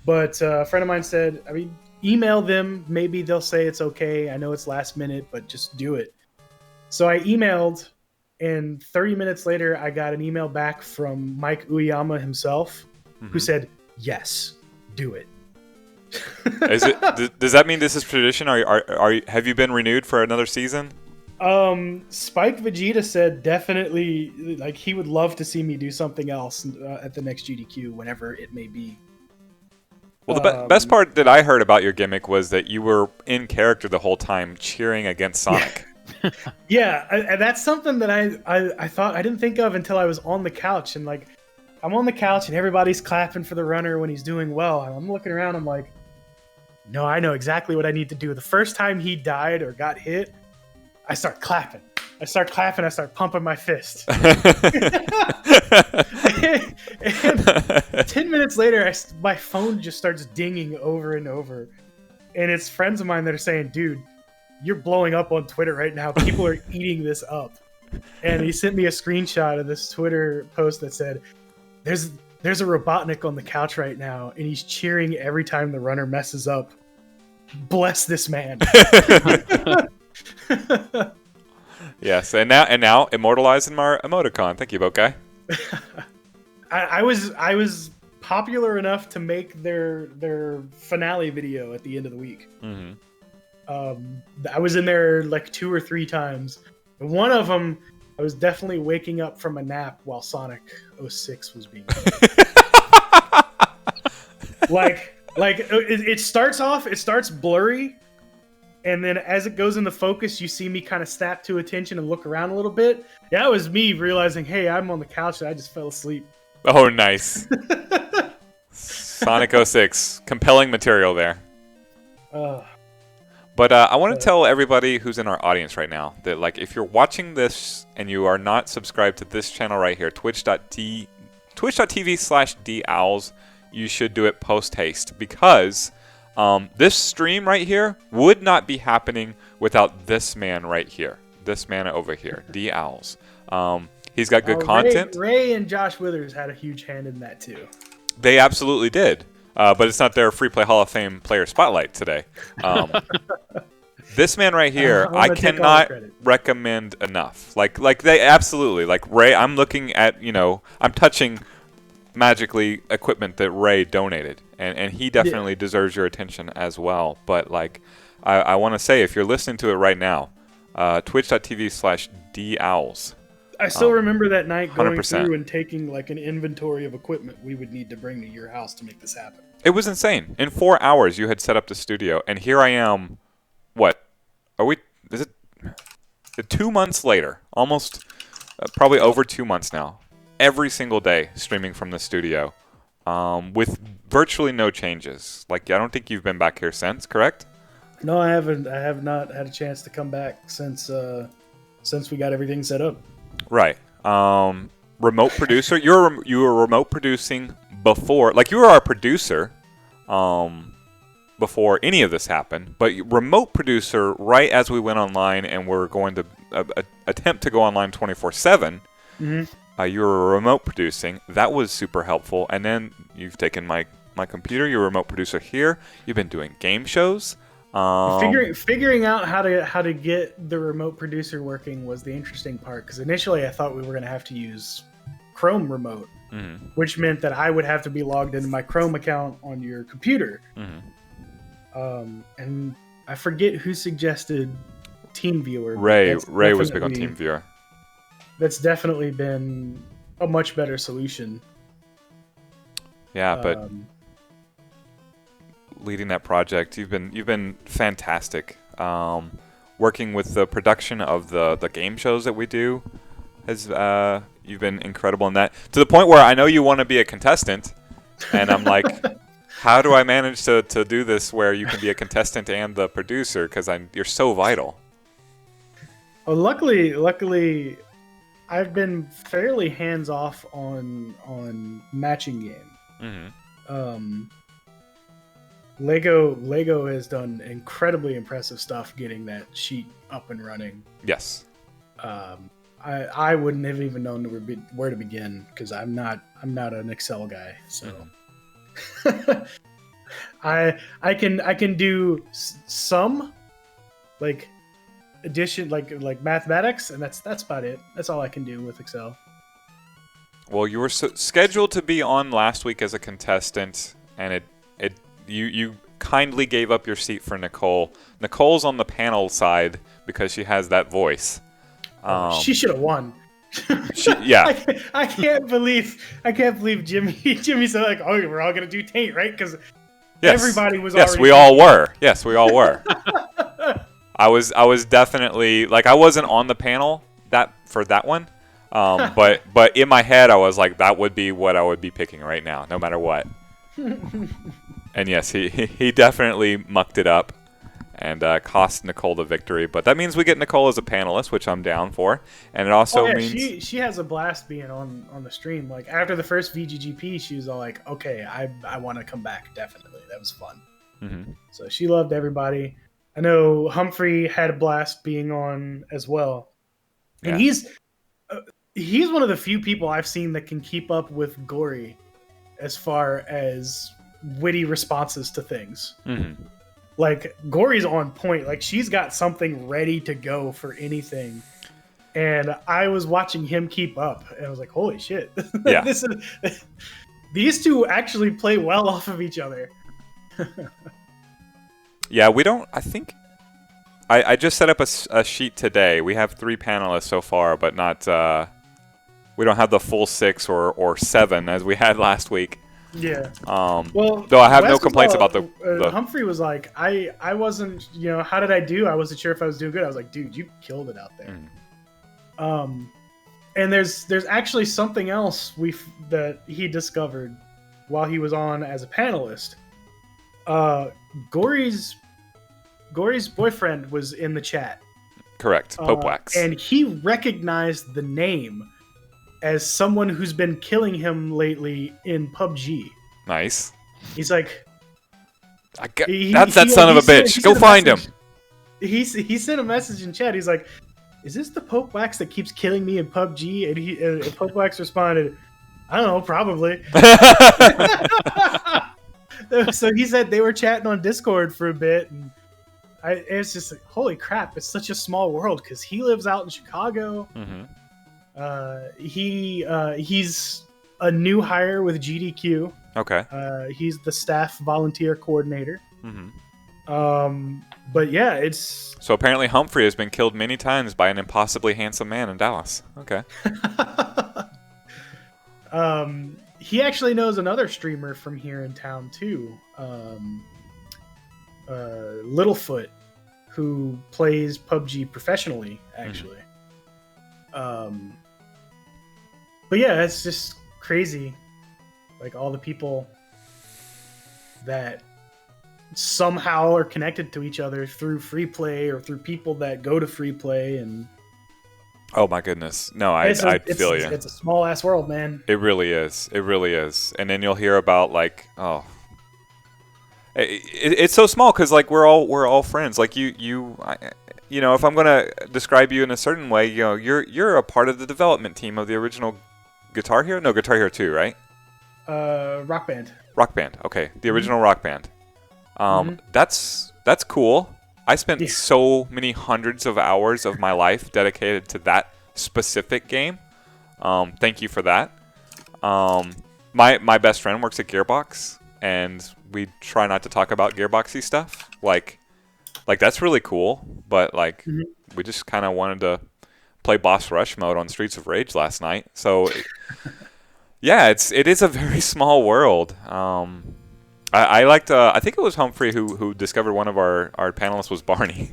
But a friend of mine said, "I mean, email them. Maybe they'll say it's okay. I know it's last minute, but just do it." So I emailed, and 30 minutes later, I got an email back from Mike Uyama himself, who said, "Yes, do it." Is it? Does that mean this is tradition? Have you been renewed for another season? Spike Vegeta said definitely, like, he would love to see me do something else at the next GDQ, whenever it may be. Well, the best part that I heard about your gimmick was that you were in character the whole time, cheering against Sonic. Yeah, and that's something that I thought I didn't think of until I was on the couch, and like, I'm on the couch and everybody's clapping for the runner when he's doing well, and I'm looking around, I'm like, no, I know exactly what I need to do. The first time he died or got hit, I start clapping. I start pumping my fist. And 10 minutes later, my phone just starts dinging over and over. And it's friends of mine that are saying, "Dude, you're blowing up on Twitter right now. People are eating this up." And he sent me a screenshot of this Twitter post that said, There's a Robotnik on the couch right now, and he's cheering every time the runner messes up. Bless this man." Yes, and now immortalized in my emoticon. Thank you, Bokeh. I was popular enough to make their finale video at the end of the week. Mm-hmm. I was in there like 2 or 3 times. One of them, I was definitely waking up from a nap while Sonic 06 was being like it starts blurry, and then as it goes into focus, you see me kind of snap to attention and look around a little bit. That was me realizing, hey, I'm on the couch and I just fell asleep. Oh, nice. Sonic 06. Compelling material there. But I want to tell everybody who's in our audience right now that, like, if you're watching this and you are not subscribed to this channel right here, twitch.tv/dowls, you should do it post-haste, because this stream right here would not be happening without this man right here. This man over here, D-Owls. He's got good content. Ray and Josh Withers had a huge hand in that too. They absolutely did. But it's not their Free Play Hall of Fame player spotlight today. This man right here, I cannot recommend enough. Like they absolutely, like Ray, I'm looking at, I'm touching magically equipment that Ray donated, and he definitely deserves your attention as well. But like, I want to say, if you're listening to it right now, twitch.tv/dowls. I still remember that night going 100%. through and taking like an inventory of equipment we would need to bring to your house to make this happen. It was insane. In 4 hours, you had set up the studio, and here I am. What are we? Is it 2 months later? Almost, probably over 2 months now. Every single day streaming from the studio, with virtually no changes. Like, I don't think you've been back here since, correct? No, I haven't. I have not had a chance to come back since we got everything set up. Right. Remote producer. You were remote producing before. Like, you were our producer before any of this happened. But remote producer right as we went online and were going to attempt to go online 24/7. Mm-hmm. You were remote producing. That was super helpful. And then you've taken my computer. You're a remote producer here. You've been doing game shows. Figuring out how to get the remote producer working was the interesting part, because initially I thought we were going to have to use Chrome remote, which meant that I would have to be logged into my Chrome account on your computer. And I forget who suggested TeamViewer. Ray was big on TeamViewer. That's definitely been a much better solution. Yeah, but leading that project, you've been fantastic. Working with the production of the game shows that we do, you've been incredible in that, to the point where I know you want to be a contestant, and I'm like, how do I manage to do this where you can be a contestant and the producer, because you're so vital. Well, luckily, I've been fairly hands off on matching game. Mm-hmm. Lego has done incredibly impressive stuff getting that sheet up and running. Yes. I wouldn't have even known where to begin because I'm not an Excel guy. So I can do some like addition like mathematics, and that's about it. That's all I can do with Excel. Well, you were scheduled to be on last week as a contestant, and you kindly gave up your seat for Nicole. Nicole's on the panel side because she has that voice. She should have won. Yeah. I can't believe Jimmy said like, oh, we're all gonna do taint, right? Because everybody was. Yes, already we all were. Yes, we all were. I was definitely like I wasn't on the panel for that one. But in my head, I was like, that would be what I would be picking right now, no matter what. And yes, he definitely mucked it up and cost Nicole the victory. But that means we get Nicole as a panelist, which I'm down for. And it also means she has a blast being on the stream. Like after the first VGGP, she was all like, okay, I want to come back. Definitely. That was fun. Mm-hmm. So she loved everybody. I know Humphrey had a blast being on as well. And Yeah. he's one of the few people I've seen that can keep up with Gory as far as witty responses to things. Mm-hmm. Like Gory's on point. Like she's got something ready to go for anything. And I was watching him keep up and I was like, holy shit. Yeah. These two actually play well off of each other. Yeah, we don't. I think I just set up a sheet today. We have 3 panelists so far, but not. We don't have the full 6 or 7 as we had last week. Yeah. Well, though I have no complaints about the Humphrey was like, I wasn't, how did I do? I wasn't sure if I was doing good. I was like, dude, you killed it out there. And there's actually something else that he discovered while he was on as a panelist. Gory's boyfriend was in the chat. Correct. Pope Wax. And he recognized the name as someone who's been killing him lately in PUBG. Nice. He's like, that's that son of a bitch. Go find him. He sent a message in chat. He's like, is this the Pope Wax that keeps killing me in PUBG? And Pope Wax responded, I don't know, probably. So he said they were chatting on Discord for a bit, and it's just like, holy crap! It's such a small world because he lives out in Chicago. Mm-hmm. He's a new hire with GDQ. Okay. He's the staff volunteer coordinator. Mm-hmm. But yeah, it's so apparently Humphrey has been killed many times by an impossibly handsome man in Dallas. Okay. He actually knows another streamer from here in town too, Littlefoot, who plays PUBG professionally, actually. But yeah, it's just crazy, like all the people that somehow are connected to each other through free play or through people that go to free play. And oh my goodness, no, I feel you. It's a small ass world, man. It really is. It really is. And then you'll hear about like, oh, it's so small because like we're all friends. Like if I'm gonna describe you in a certain way, you're a part of the development team of the original Guitar Hero. No, Guitar Hero 2, right? Rock Band. Rock Band. Okay, the original Rock Band. That's cool. I spent so many hundreds of hours of my life dedicated to that specific game. Thank you for that. My best friend works at Gearbox, and we try not to talk about Gearboxy stuff. Like that's really cool, but we just kind of wanted to play boss rush mode on Streets of Rage last night. So yeah, it is a very small world. I liked. I think it was Humphrey who discovered one of our panelists was Barney.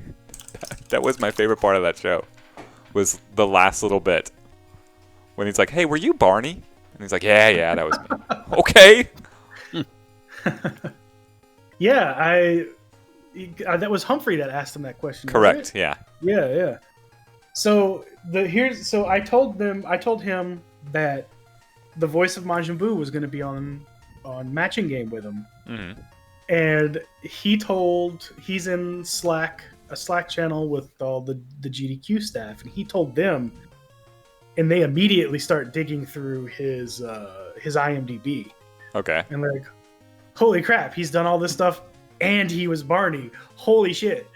That was my favorite part of that show. Was the last little bit when he's like, "Hey, were you Barney?" And he's like, "Yeah, that was me." Okay. Yeah, that was Humphrey that asked him that question. Correct. Yeah. Yeah. So I told him that the voice of Majin Buu was going to be on matching game with him, Mm-hmm. and he's in a Slack channel with all the GDQ staff, and he told them, and they immediately start digging through his IMDb, Okay. and they're like, "Holy crap, he's done all this stuff, and he was Barney! Holy shit!"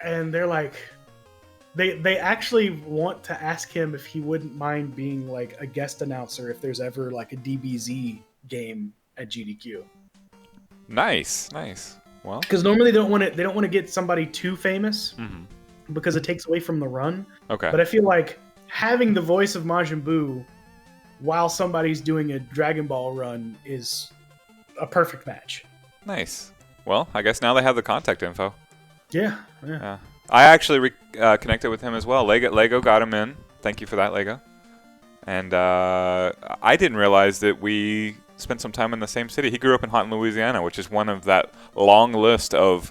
And they're like, they actually want to ask him if he wouldn't mind being like a guest announcer if there's ever like a DBZ game at GDQ. Nice. Well. Because normally they don't want to get somebody too famous Mm-hmm. because it takes away from the run. Okay. But I feel like having the voice of Majin Buu while somebody's doing a Dragon Ball run is a perfect match. Nice. Well, I guess now they have the contact info. Yeah. Yeah. I actually connected with him as well. Lego got him in. Thank you for that, Lego. And I didn't realize that we spent some time in the same city. He grew up in Houghton, Louisiana, which is one of that long list of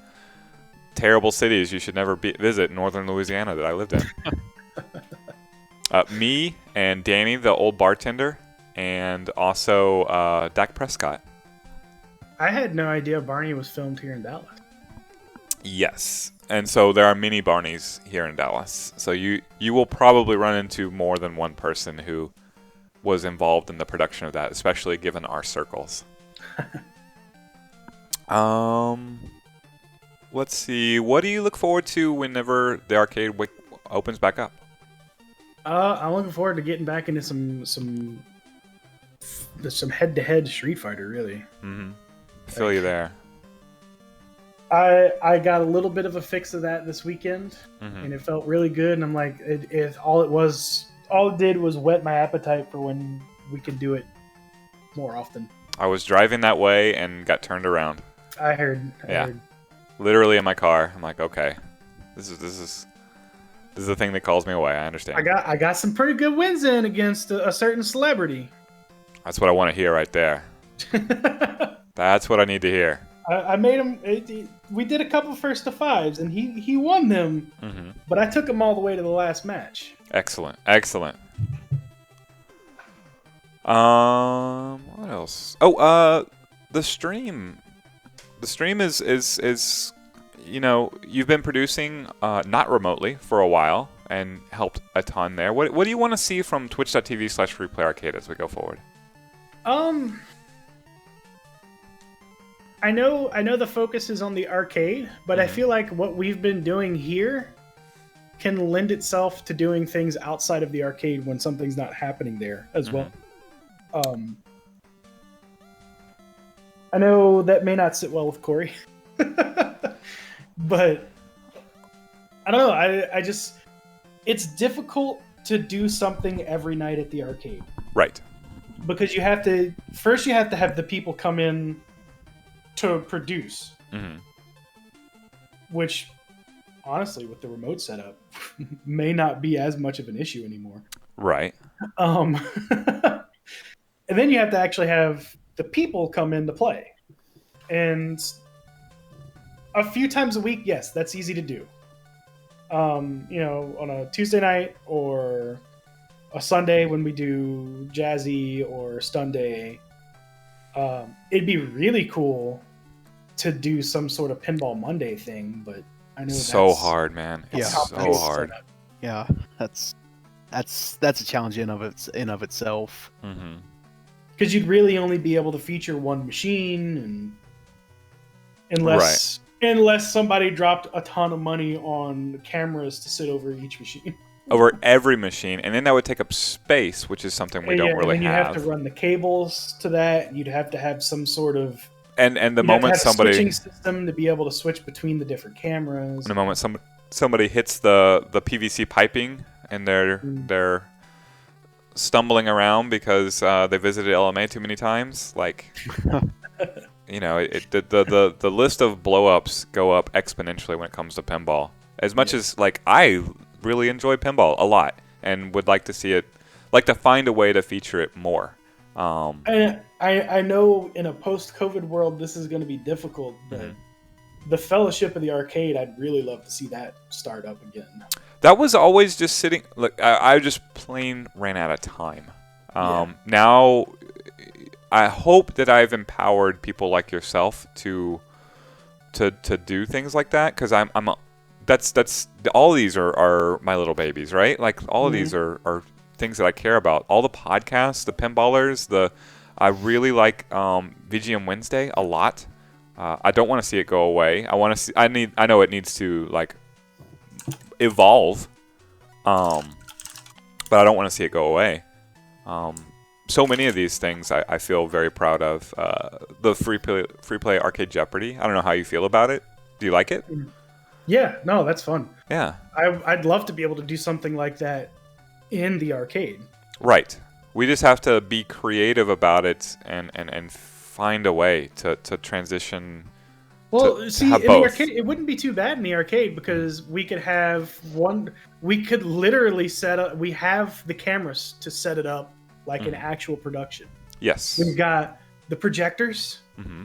terrible cities you should never visit in northern Louisiana that I lived in. Me and Danny, the old bartender, and also Dak Prescott. I had no idea Barney was filmed here in Dallas. Yes. And so there are many Barneys here in Dallas. So you will probably run into more than one person who was involved in the production of that, especially given our circles. Let's see. What do you look forward to whenever the arcade opens back up? I'm looking forward to getting back into some head-to-head Street Fighter, really. Mm-hmm. Feel you there. I got a little bit of a fix of that this weekend, Mm-hmm. and it felt really good. And I'm like, all it did was whet my appetite for when we can do it more often. I was driving that way and got turned around. I heard. Literally in my car. I'm like, okay, this is the thing that calls me away. I understand. I got some pretty good wins in against a certain celebrity. That's what I want to hear right there. That's what I need to hear. I made him. We did a couple first to fives, and he won them. Mm-hmm. But I took him all the way to the last match. Excellent. What else? Oh, the stream. The stream is you've been producing not remotely for a while and helped a ton there. What do you want to see from twitch.tv/freeplayarcade as we go forward? I know the focus is on the arcade, but I feel like what we've been doing here can lend itself to doing things outside of the arcade when something's not happening there as well. I know that may not sit well with Corey, but I don't know. I just, it's difficult to do something every night at the arcade. Right. Because you have to have the people come in to produce, which honestly, with the remote setup, may not be as much of an issue anymore. Right. And then you have to actually have the people come in to play, and a few times a week, yes, that's easy to do. On a Tuesday night or a Sunday when we do Jazzy or Stun Day, it'd be really cool to do some sort of Pinball Monday thing, but I know so hard, man. It's so hard. Yeah, that's a challenge in of itself. Mm-hmm. Because you'd really only be able to feature one machine, and unless somebody dropped a ton of money on cameras to sit over each machine. Over every machine, and then that would take up space, which is something we don't really and have. You'd have to run the cables to that. You'd have to have some sort of and the moment somebody switching system to be able to switch between the different cameras. The moment somebody hits the PVC piping and they're stumbling around because they visited LMA too many times, like the list of blow-ups go up exponentially when it comes to pinball. As much as I really enjoy pinball a lot and would like to see it, to find a way to feature it more. I know in a post-COVID world this is going to be difficult, but the Fellowship of the Arcade, I'd really love to see that start up again. That was always just sitting. Look, I just plain ran out of time. Now, I hope that I've empowered people like yourself to do things like that, because that's all of these are my little babies, right? Like all of these are things that I care about. All the podcasts, the Pinballers, I really like VGM Wednesday a lot. I don't want to see it go away. I know it needs to like evolve, but I don't want to see it go away. So many of these things I feel very proud of. The free play arcade Jeopardy. I don't know how you feel about it. Do you like it? Yeah, no, that's fun. Yeah. I'd love to be able to do something like that in the arcade. Right. We just have to be creative about it and find a way to transition. Well, see, in have the both. arcade, it wouldn't be too bad in the arcade because we could have we could literally set up. We have the cameras to set it up like an actual production. Yes. We've got the projectors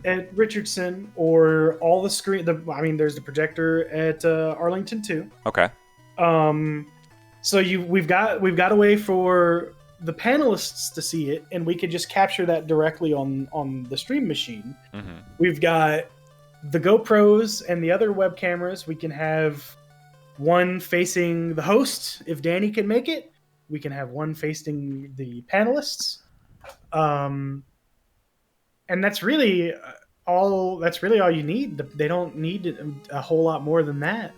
at Richardson, or all the screen. There's the projector at Arlington too. Okay. So we've got a way for the panelists to see it, and we could just capture that directly on the stream machine. We've got the GoPros and the other web cameras. We can have one facing the host if Danny can make it. We can have one facing the panelists. And that's really all you need. They don't need a whole lot more than that.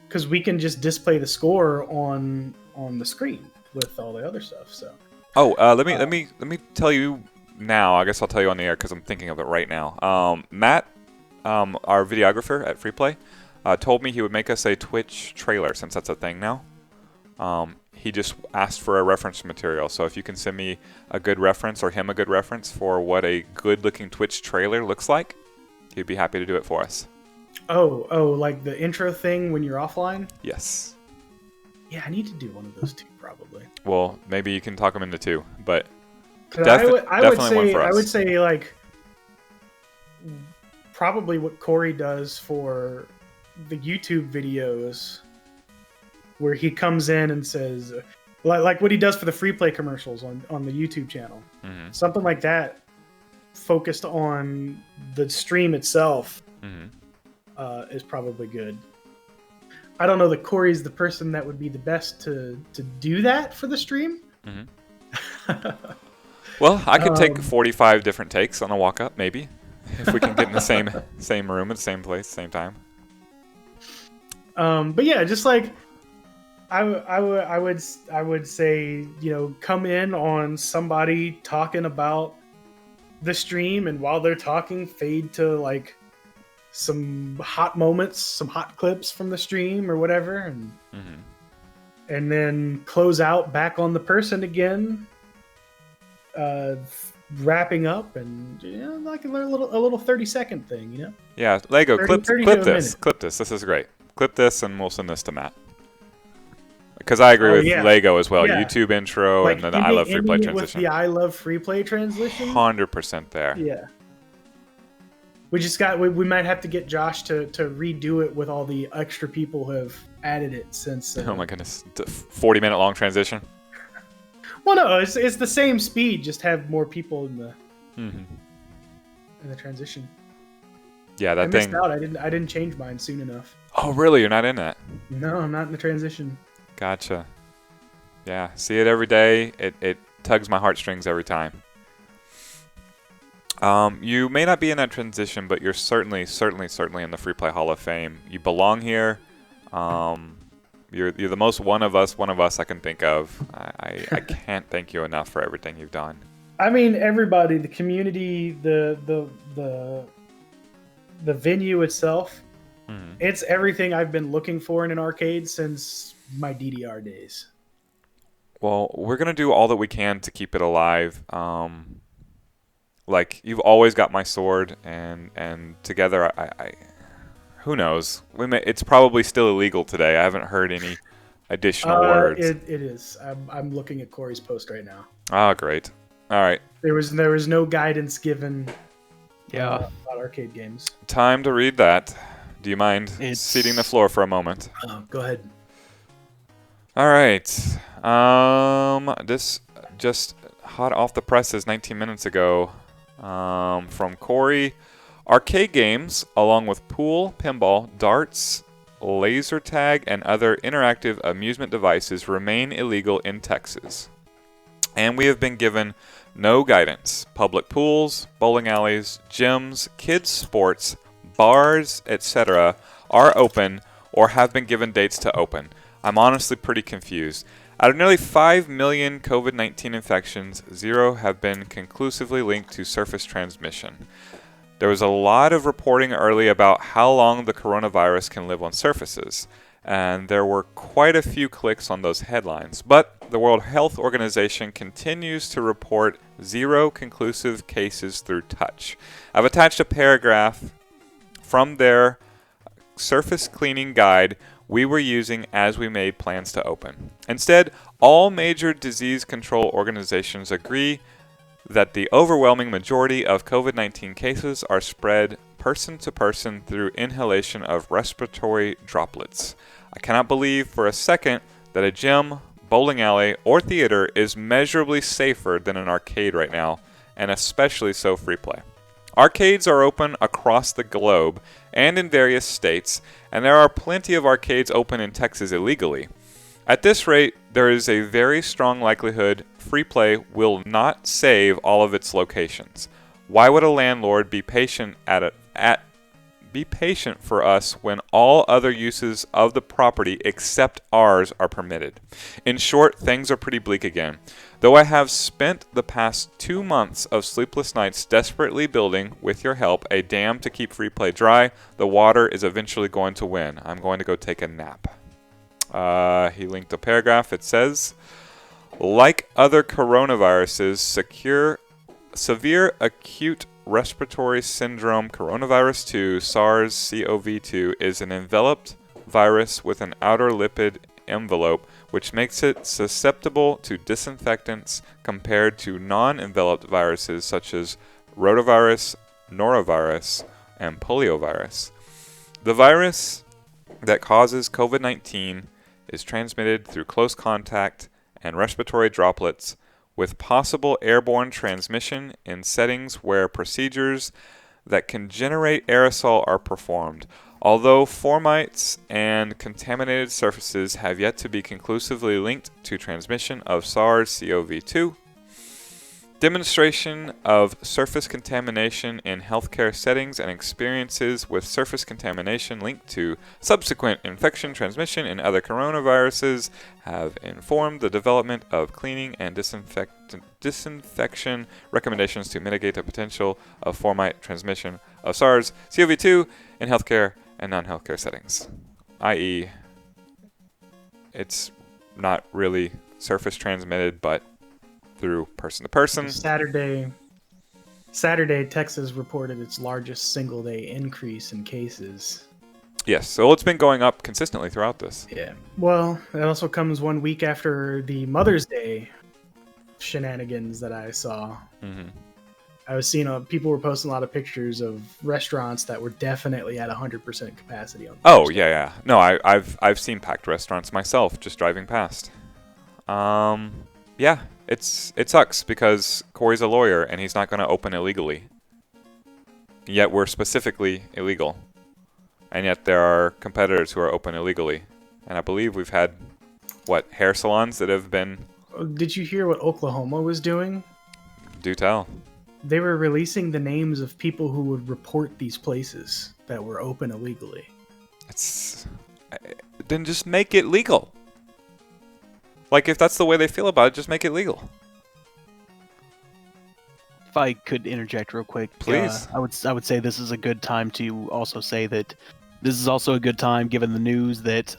Because we can just display the score on the screen with all the other stuff. So. Let me tell you now. I guess I'll tell you on the air because I'm thinking of it right now. Matt, our videographer at FreePlay, told me he would make us a Twitch trailer since that's a thing now. He just asked for a reference material. So if you can send me a good reference or him a good reference for what a good-looking Twitch trailer looks like, he'd be happy to do it for us. Oh, like the intro thing when you're offline? Yes. Yeah, I need to do one of those too, probably. Well, maybe you can talk him into two, but definitely one for us. I would say, like, probably what Corey does for the YouTube videos, where he comes in and says, like what he does for the free play commercials on the YouTube channel. Something like that, focused on the stream itself, is probably good. I don't know that Corey's the person that would be the best to do that for the stream. Well, I could take 45 different takes on a walk up, maybe, if we can get in the same room at the same place, same time. But yeah, just like I would say, come in on somebody talking about the stream, and while they're talking, fade to like some hot moments, some hot clips from the stream or whatever, and then close out back on the person again, wrapping up, and like a little 30-second thing, Yeah, Lego, 30 clip to a this. minute. Clip this. This is great. Clip this, and we'll send this to Matt. Because I agree with Lego as well. Yeah. YouTube intro, Like, and then the I Love Free Play with transition. the I Love Free Play transition. 100% there. Yeah. We might have to get Josh to redo it with all the extra people who have added it since. Oh my goodness. 40-minute long transition. Well, no, it's the same speed, just have more people in the transition. Yeah, that I thing. missed out. I didn't change mine soon enough. Oh, really? You're not in that? No, I'm not in the transition. Gotcha. Yeah, see it every day. It tugs my heartstrings every time. You may not be in that transition, but you're certainly in the Free Play Hall of Fame. You belong here. You're the most one of us I can think of. I can't thank you enough for everything you've done. I mean, everybody, the community, the venue itself. It's everything I've been looking for in an arcade since my DDR days. Well, we're going to do all that we can to keep it alive. Like, you've always got my sword, and together, I who knows? It's probably still illegal today. I haven't heard any additional words. It is. I'm looking at Corey's post right now. Oh, great. All right. There was no guidance given. Yeah. about arcade games. Time to read that. Do you mind It's- ceding the floor for a moment? Go ahead. All right. This just hot off the presses 19 minutes ago from Corey. Arcade games, along with pool, pinball, darts, laser tag, and other interactive amusement devices, remain illegal in Texas. And we have been given no guidance. Public pools, bowling alleys, gyms, kids' sports, bars, etc. are open or have been given dates to open. I'm honestly pretty confused. Out of nearly 5 million COVID-19 infections, 0 have been conclusively linked to surface transmission. There was a lot of reporting early about how long the coronavirus can live on surfaces, and there were quite a few clicks on those headlines. But the World Health Organization continues to report 0 conclusive cases through touch. I've attached a paragraph from their surface cleaning guide we were using as we made plans to open. Instead, all major disease control organizations agree that the overwhelming majority of COVID-19 cases are spread person to person through inhalation of respiratory droplets. I cannot believe for a second that a gym, bowling alley, or theater is measurably safer than an arcade right now, and especially so free play. Arcades are open across the globe and in various states, and there are plenty of arcades open in Texas illegally. At this rate, there is a very strong likelihood free play will not save all of its locations. Why would a landlord be patient be patient for us when all other uses of the property except ours are permitted? In short, things are pretty bleak again. Though I have spent the past 2 months of sleepless nights desperately building, with your help, a dam to keep free play dry, the water is eventually going to win. I'm going to go take a nap. He linked a paragraph. It says, like other coronaviruses, severe acute respiratory syndrome coronavirus 2, SARS-CoV-2, is an enveloped virus with an outer lipid envelope, which makes it susceptible to disinfectants compared to non-enveloped viruses such as rotavirus, norovirus, and poliovirus. The virus that causes COVID-19 is transmitted through close contact and respiratory droplets, with possible airborne transmission in settings where procedures that can generate aerosol are performed. Although formites and contaminated surfaces have yet to be conclusively linked to transmission of SARS-CoV-2, demonstration of surface contamination in healthcare settings and experiences with surface contamination linked to subsequent infection transmission in other coronaviruses have informed the development of cleaning and disinfection recommendations to mitigate the potential of formite transmission of SARS-CoV-2 in healthcare and non-healthcare settings, i.e., it's not really surface transmitted, but through person to person. Saturday, Texas reported its largest single-day increase in cases. Yes, so it's been going up consistently throughout this. Yeah. Well, it also comes 1 week after the Mother's Day shenanigans that I saw. Mm-hmm. I was seeing people were posting a lot of pictures of restaurants that were definitely at 100% capacity on. Oh yeah. No, I've seen packed restaurants myself just driving past. Yeah, it sucks because Corey's a lawyer and he's not going to open illegally. Yet we're specifically illegal, and yet there are competitors who are open illegally. And I believe we've had hair salons that have been. Did you hear what Oklahoma was doing? Do tell. They were releasing the names of people who would report these places that were open illegally. Then just make it legal. Like, if that's the way they feel about it, just make it legal. If I could interject real quick, please. I would say this is a good time to also say that this is also a good time, given the news, that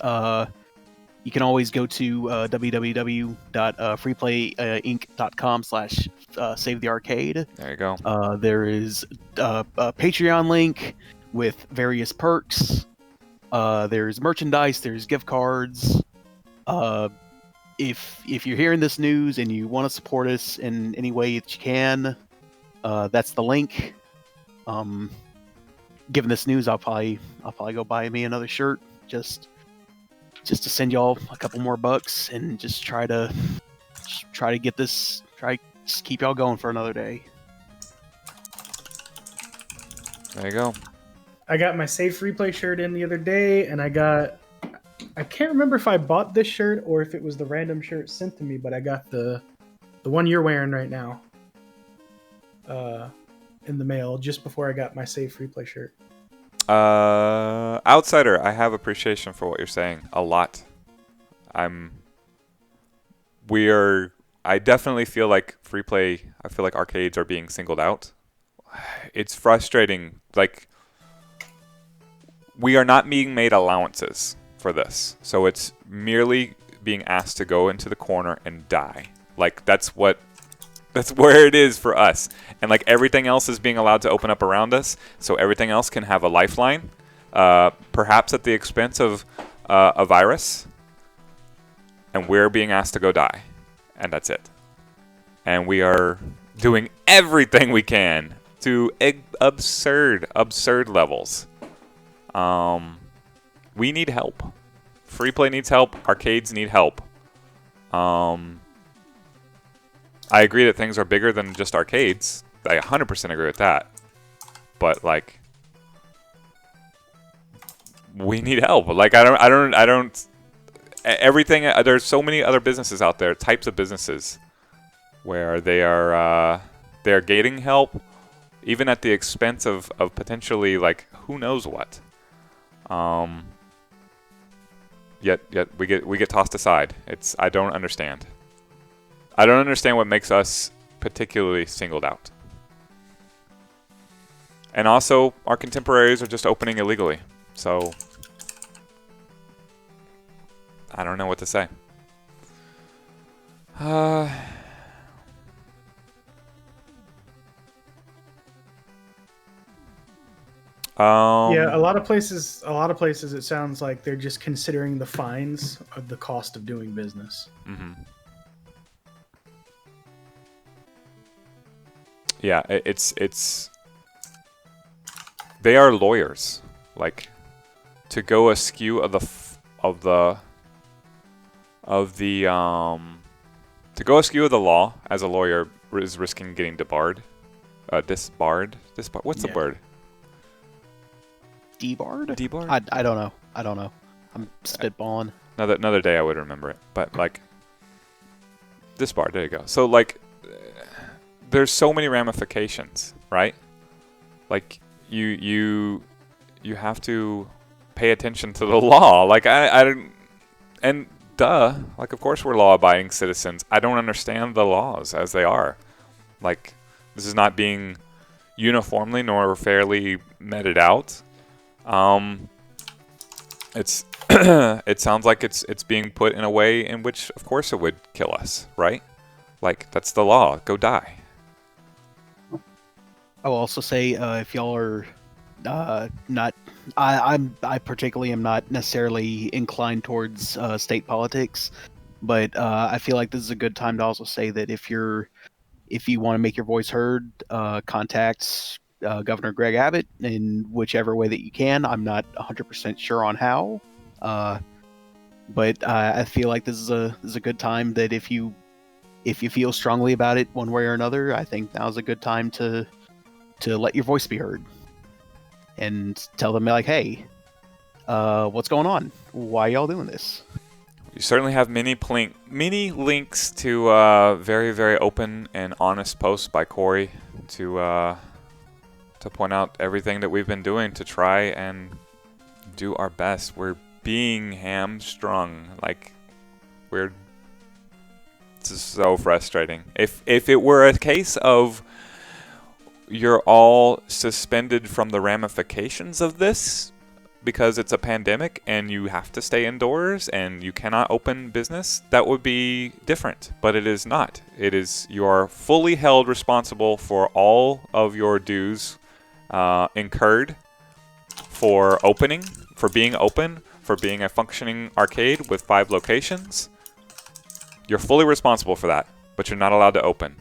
you can always go to www.freeplayinc.com/savethearcade. There you go. There is a Patreon link with various perks. There's merchandise. There's gift cards. If you're hearing this news and you want to support us in any way that you can, that's the link. Given this news, I'll probably go buy me another shirt just to send y'all a couple more bucks and just try to get this, just keep y'all going for another day. There you go. I got my Safe Replay shirt in the other day, and I can't remember if I bought this shirt or if it was the random shirt sent to me, but I got the one you're wearing right now in the mail just before I got my Safe Replay shirt. Outsider, I have appreciation for what you're saying a lot. I definitely feel like free play, I feel like arcades are being singled out. It's frustrating. Like, we are not being made allowances for this. So it's merely being asked to go into the corner and die. Like, that's where it is for us. And like everything else is being allowed to open up around us. So everything else can have a lifeline. Perhaps at the expense of a virus. And we're being asked to go die. And that's it. And we are doing everything we can to absurd levels. We need help. Free play needs help. Arcades need help. I agree that things are bigger than just arcades. I 100% agree with that. But like, we need help. Like, I don't. Everything. There's so many other businesses out there, types of businesses, where they are getting help, even at the expense of potentially like who knows what. Yet we get tossed aside. I don't understand. I don't understand what makes us particularly singled out. And also, our contemporaries are just opening illegally. So, I don't know what to say. Yeah, a lot of places it sounds like they're just considering the fines of the cost of doing business. Mm-hmm. Yeah, it's they are lawyers. Like, to go askew to go askew of the law as a lawyer is risking getting disbarred. Disbarred. What's the word? Debarred? Debarred? I don't know. I'm spitballing. Another day I would remember it. But like, disbarred. There you go. So like, there's so many ramifications, right? Like, you have to pay attention to the law. Like, I don't, and duh, like, of course we're law-abiding citizens. I don't understand the laws as they are. Like, this is not being uniformly nor fairly meted out. It's it sounds like it's being put in a way in which, of course, it would kill us, right? Like, that's the law. Go die. I will also say, if y'all are not, I particularly am not necessarily inclined towards state politics, but I feel like this is a good time to also say that if you want to make your voice heard, contact Governor Greg Abbott in whichever way that you can. I'm not 100% sure on how, but I feel like this is a good time that if you feel strongly about it one way or another, I think now's a good time to let your voice be heard and tell them, like, hey, what's going on? Why y'all doing this? You certainly have many links to very, very open and honest posts by Corey to point out everything that we've been doing to try and do our best. We're being hamstrung. Like, it's just so frustrating. If it were a case of you're all suspended from the ramifications of this because it's a pandemic and you have to stay indoors and you cannot open business, that would be different. But it is not. It is, you are fully held responsible for all of your dues incurred for opening, for being open, for being a functioning arcade with 5 locations. You're fully responsible for that, but you're not allowed to open.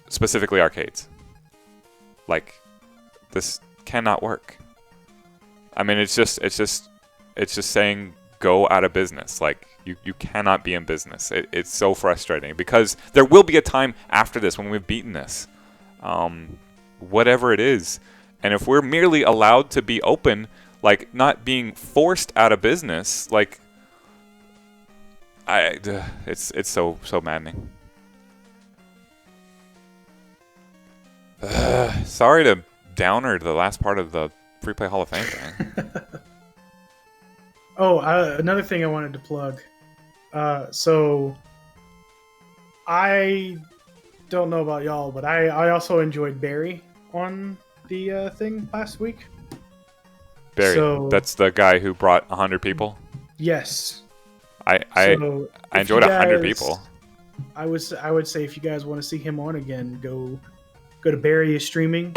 Specifically arcades. Like, This cannot work. I mean, it's just saying go out of business. Like you cannot be in business. It's so frustrating because there will be a time after this when we've beaten this, whatever it is. And if we're merely allowed to be open, like not being forced out of business, like it's so maddening. Sorry to downer the last part of the Free Play Hall of Fame thing. Oh, another thing I wanted to plug. So I don't know about y'all, but I also enjoyed Barry on the thing last week. Barry, So, that's the guy who brought 100 people. yes. I enjoyed 100 people. I would say if you guys want to see him on again, go to Barry is streaming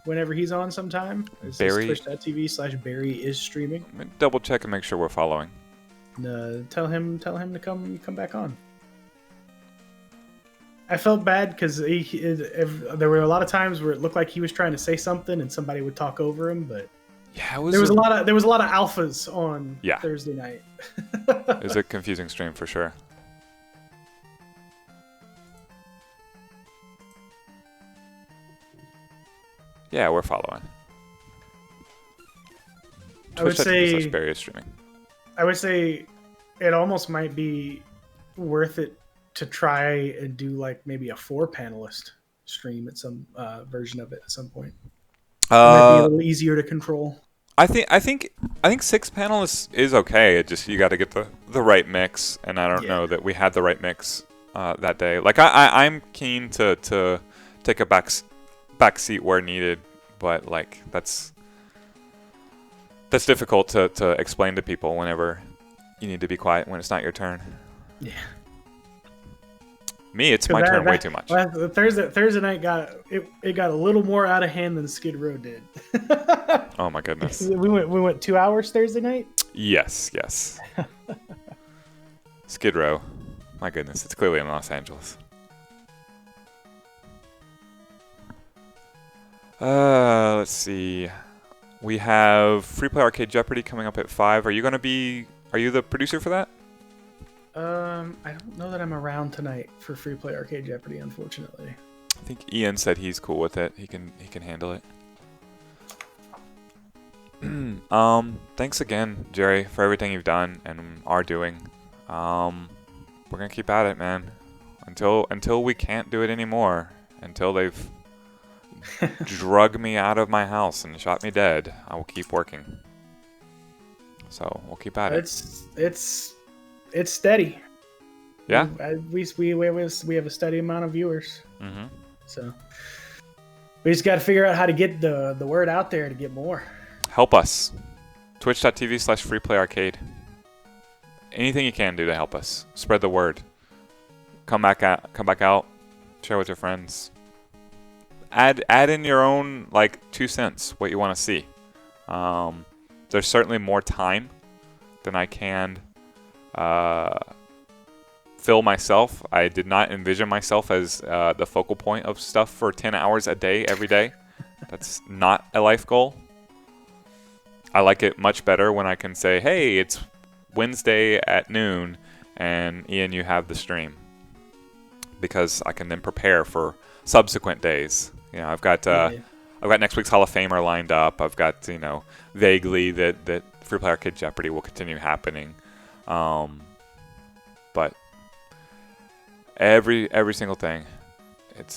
whenever he's on sometime. It's Barry? twitch.tv/Barry is streaming. Let me double check and make sure we're following. Tell him to come back on. I felt bad because there were a lot of times where it looked like he was trying to say something and somebody would talk over him, but Yeah, there was a lot of alphas on Yeah. Thursday night. It was a confusing stream for sure. Yeah, we're following. I would say Barry is streaming. I would say it almost might be worth it to try and do like maybe a 4-panelist stream at some version of it at some point. It might be a little easier to control. I think 6 panelists is okay. It just you got to get the right mix, and I don't know that we had the right mix that day. Like I'm keen to take a back seat where needed, but like that's difficult to explain to people whenever you need to be quiet when it's not your turn. Yeah. Me, it's my turn way too much. Thursday night got a little more out of hand than Skid Row did. Oh my goodness. We went 2 hours Thursday night. Yes. Skid Row. My goodness, it's clearly in Los Angeles. Let's see. We have Free Play Arcade Jeopardy coming up at 5. Are you the producer for that? I don't know that I'm around tonight for Free Play Arcade Jeopardy, unfortunately. I think Ian said he's cool with it. He can handle it. Thanks again, Jerry, for everything you've done and are doing. We're gonna keep at it, man. Until we can't do it anymore. Until they've drug me out of my house and shot me dead, I will keep working. So we'll keep at it. It's steady. Yeah. We have a steady amount of viewers. Mm-hmm. So we just got to figure out how to get the word out there to get more. Help us. Twitch.tv/freeplayarcade. Anything you can do to help us. Spread the word. Come back out. Share with your friends. Add in your own 2 cents what you want to see. There's certainly more time than I can fill myself. I did not envision myself as the focal point of stuff for 10 hours a day every day. That's not a life goal. I like it much better when I can say, hey, it's Wednesday at noon and Ian, you have the stream, because I can then prepare for subsequent days. I've got next week's Hall of Famer lined up. I've got vaguely that Free Play Arcade Jeopardy will continue happening, but every single thing, it's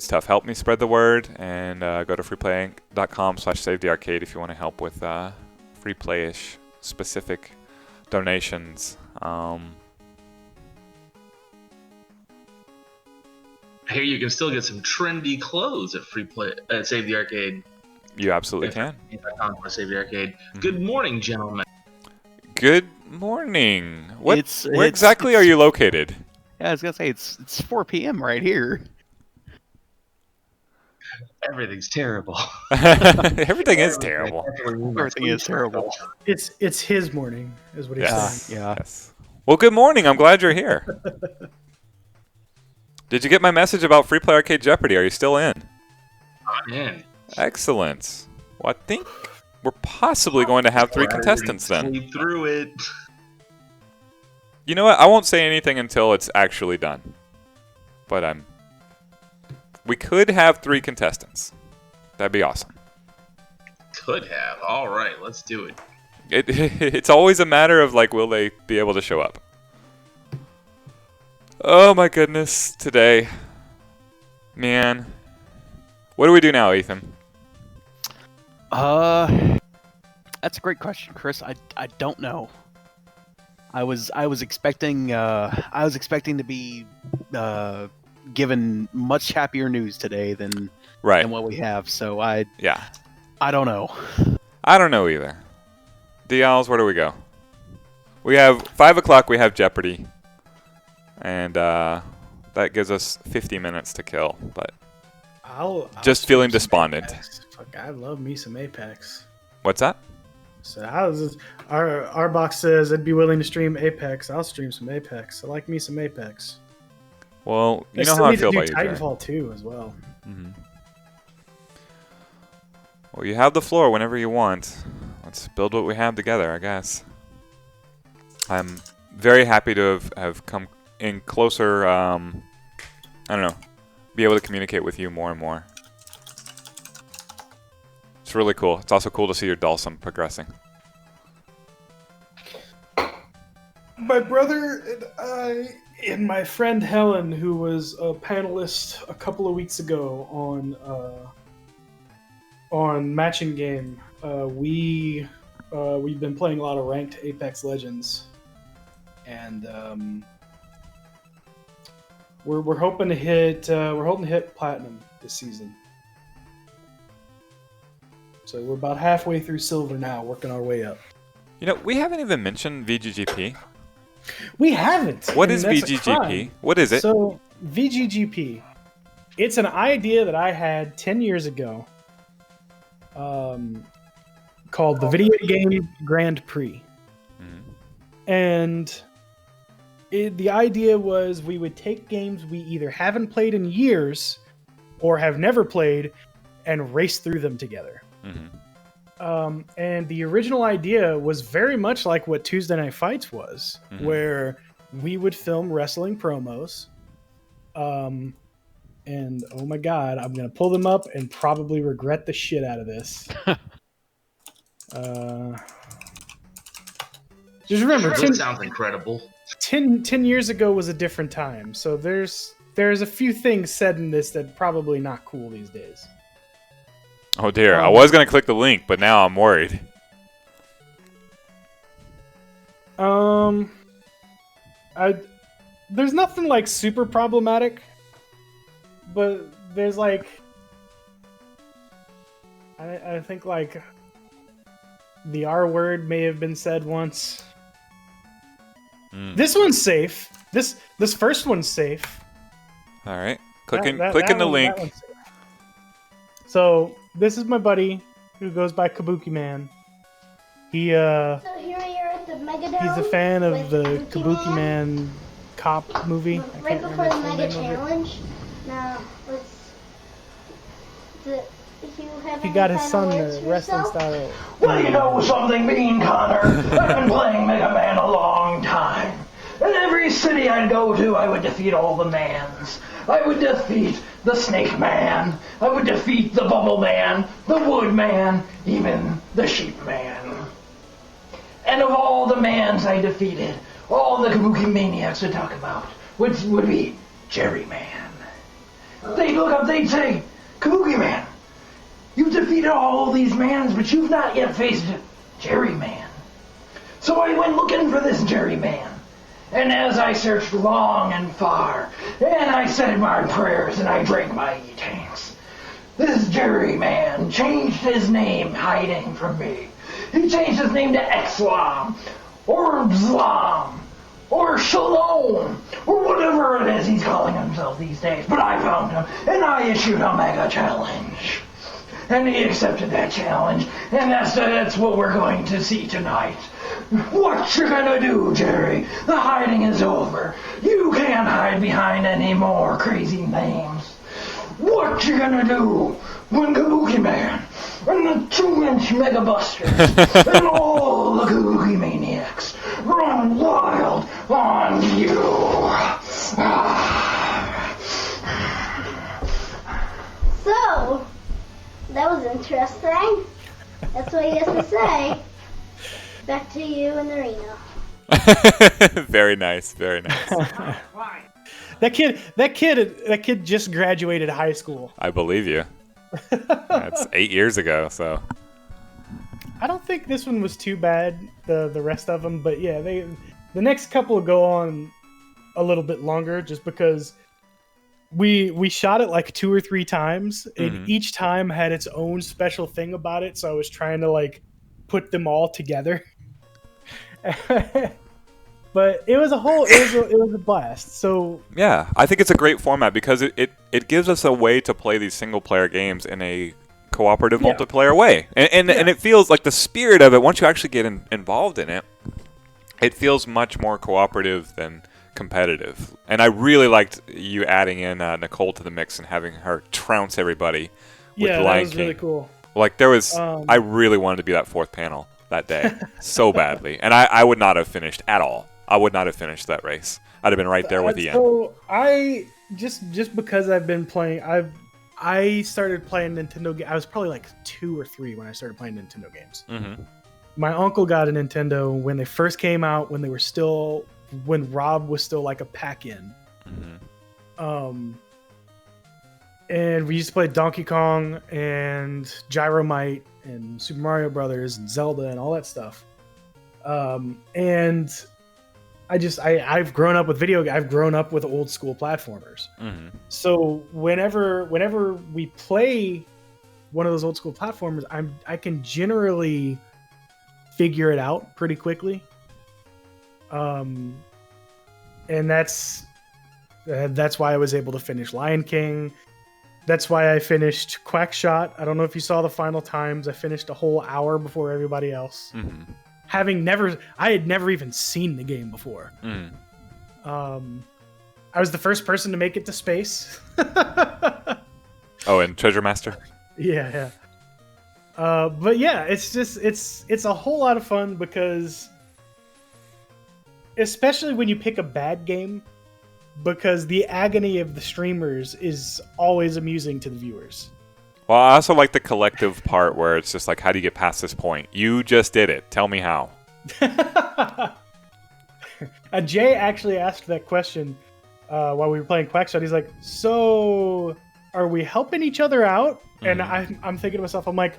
tough. Help me spread the word, and go to freeplayinc.com/savethearcade if you want to help with free play-ish specific donations. I hear you can still get some trendy clothes at Free Play at Save the Arcade. You absolutely can. Save the Arcade. Good morning, gentlemen. Good morning. Where exactly are you located? Yeah, I was gonna say it's 4 p.m. right here. Everything's terrible. Everything is terrible. Everything is terrible. It's his morning, is what he's saying. Yeah. Yes. Well, good morning. I'm glad you're here. Did you get my message about Free Play Arcade Jeopardy? Are you still in? I'm in. Excellent. Well, I think we're possibly going to have 3 contestants then. Sleep through it. You know what? I won't say anything until it's actually done. But we could have 3 contestants. That'd be awesome. Could have. All right, let's do it. It's always a matter of, like, will they be able to show up? Oh my goodness, today. Man. What do we do now, Ethan? That's a great question, Chris. I don't know. I was expecting to be given much happier news today than what we have. So I don't know. I don't know either. Dials, where do we go? We have 5 o'clock. We have Jeopardy, and that gives us 50 minutes to kill. But I'll just feeling despondent. Apex. Fuck, I love me some Apex. What's that? So our box says I'd be willing to stream Apex. I'll stream some Apex. I like me some Apex. Well, you know how I feel about you, Jerry. Titanfall 2 as well. Mm-hmm. Well, you have the floor whenever you want. Let's build what we have together, I guess. I'm very happy to have come in closer, I don't know, be able to communicate with you more and more. It's really cool. It's also cool to see your Dulcim progressing. My brother and I and my friend Helen, who was a panelist a couple of weeks ago on Matching Game, we've been playing a lot of ranked Apex Legends, and we're hoping to hit platinum this season. So we're about halfway through silver now, working our way up. You know, we haven't even mentioned VGGP. We haven't. What is VGGP? What is it? So VGGP, it's an idea that I had 10 years ago, called the Video Game Grand Prix. Mm-hmm. And the idea was we would take games we either haven't played in years or have never played and race through them together. Mm-hmm. And the original idea was very much like what Tuesday Night Fights was, mm-hmm. where we would film wrestling promos. And oh my god, I'm going to pull them up and probably regret the shit out of this. Just remember, that sounds incredible. 10 years ago was a different time, so there's a few things said in this that probably not cool these days. Oh dear, I was going to click the link, but now I'm worried. There's nothing like super problematic, but there's like, I think like the R word may have been said once. This one's safe. This first one's safe. All right, clicking the link. So this is my buddy who goes by Kabuki Man. He So here we are at the Megadome. He's a fan of the Kabuki Man cop movie. Right before the Mega Challenge. Now he got his son the wrestling style. Well, you know something mean, Connor? I've been playing Mega Man a long time. In every city I'd go to, I would defeat all the mans. I would defeat the Snake Man. I would defeat the Bubble Man, the Wood Man, even the Sheep Man. And of all the mans I defeated, all the Kabuki Maniacs would talk about would be Jerry Man. They'd look up, they'd say, Kabuki Man, you've defeated all these mans, but you've not yet faced Jerry Man. So I went looking for this Jerry Man. And as I searched long and far, and I said my prayers and I drank my tanks, this Jerry Man changed his name hiding from me. He changed his name to Exlam, or Bzlam, or Shalom, or whatever it is he's calling himself these days. But I found him, and I issued a mega challenge. And he accepted that challenge, and that's what we're going to see tonight. What you gonna do, Jerry? The hiding is over. You can't hide behind any more crazy names. What What you gonna do when Kabuki Man and the 2-inch Mega Busters and all the Kabuki Maniacs run wild on you? So, that was interesting. That's what he has to say. Back to you in the arena. Very nice, very nice. That kid just graduated high school. I believe you. That's 8 years ago, so. I don't think this one was too bad, the rest of them, but yeah, the next couple will go on a little bit longer just because we shot it like 2 or 3 times, and each time had its own special thing about it, so I was trying to like put them all together. But it was a blast. So yeah, I think it's a great format because it gives us a way to play these single player games in a cooperative multiplayer way, and it feels like the spirit of it. Once you actually get involved in it, it feels much more cooperative than competitive. And I really liked you adding in Nicole to the mix and having her trounce everybody with yeah, Lion that was King. really cool. Like there was, I really wanted to be that 4th panel that day so badly, and I would not have finished at all. I would not have finished that race. I'd have been right there with Ian. So I just because I've been playing, I started playing Nintendo games. I was probably like 2 or 3 when I started playing Nintendo games. My uncle got a Nintendo when they first came out, when Rob was still like a pack-in. And we used to play Donkey Kong and Gyromite and Super Mario Brothers and Zelda and all that stuff. And I've grown up with I've grown up with old school platformers. So whenever we play one of those old school platformers, I can generally figure it out pretty quickly. And that's why I was able to finish Lion King. That's why I finished Quackshot. I don't know if you saw the final times. I finished a whole hour before everybody else. I had never even seen the game before. I was the first person to make it to space. Oh, and Treasure Master? Yeah. But yeah, it's a whole lot of fun because, especially when you pick a bad game, because the agony of the streamers is always amusing to the viewers. Well, I also like the collective part where it's just like, how do you get past this point? You just did it. Tell me how. Jay actually asked that question while we were playing Quackshot. He's like, so are we helping each other out? And I'm thinking to myself, I'm like,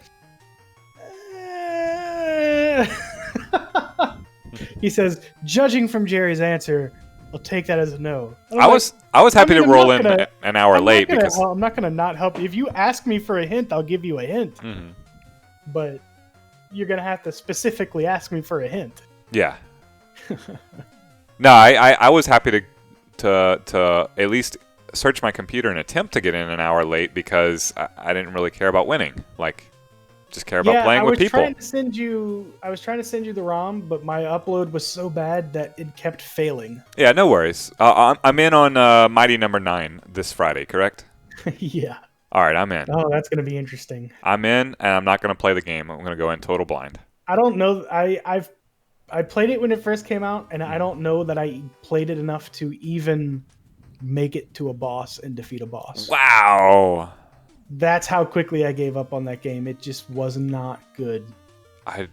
He says, judging from Jerry's answer, I'll take that as a no. I was happy to roll in an hour late because I'm not gonna not help you. If you ask me for a hint, I'll give you a hint. But you're gonna have to specifically ask me for a hint. Yeah. No, I was happy to at least search my computer and attempt to get in an hour late because I didn't really care about winning. Like, just care about playing with people. I was trying to send you the ROM, but my upload was so bad that it kept failing. Yeah, no worries. I'm in on Mighty Number 9 this Friday, correct? Yeah. All right, I'm in. Oh, that's going to be interesting. I'm in, and I'm not going to play the game. I'm going to go in total blind. I don't know. I played it when it first came out, and I don't know that I played it enough to even make it to a boss and defeat a boss. Wow. That's how quickly I gave up on that game. It just was not good. I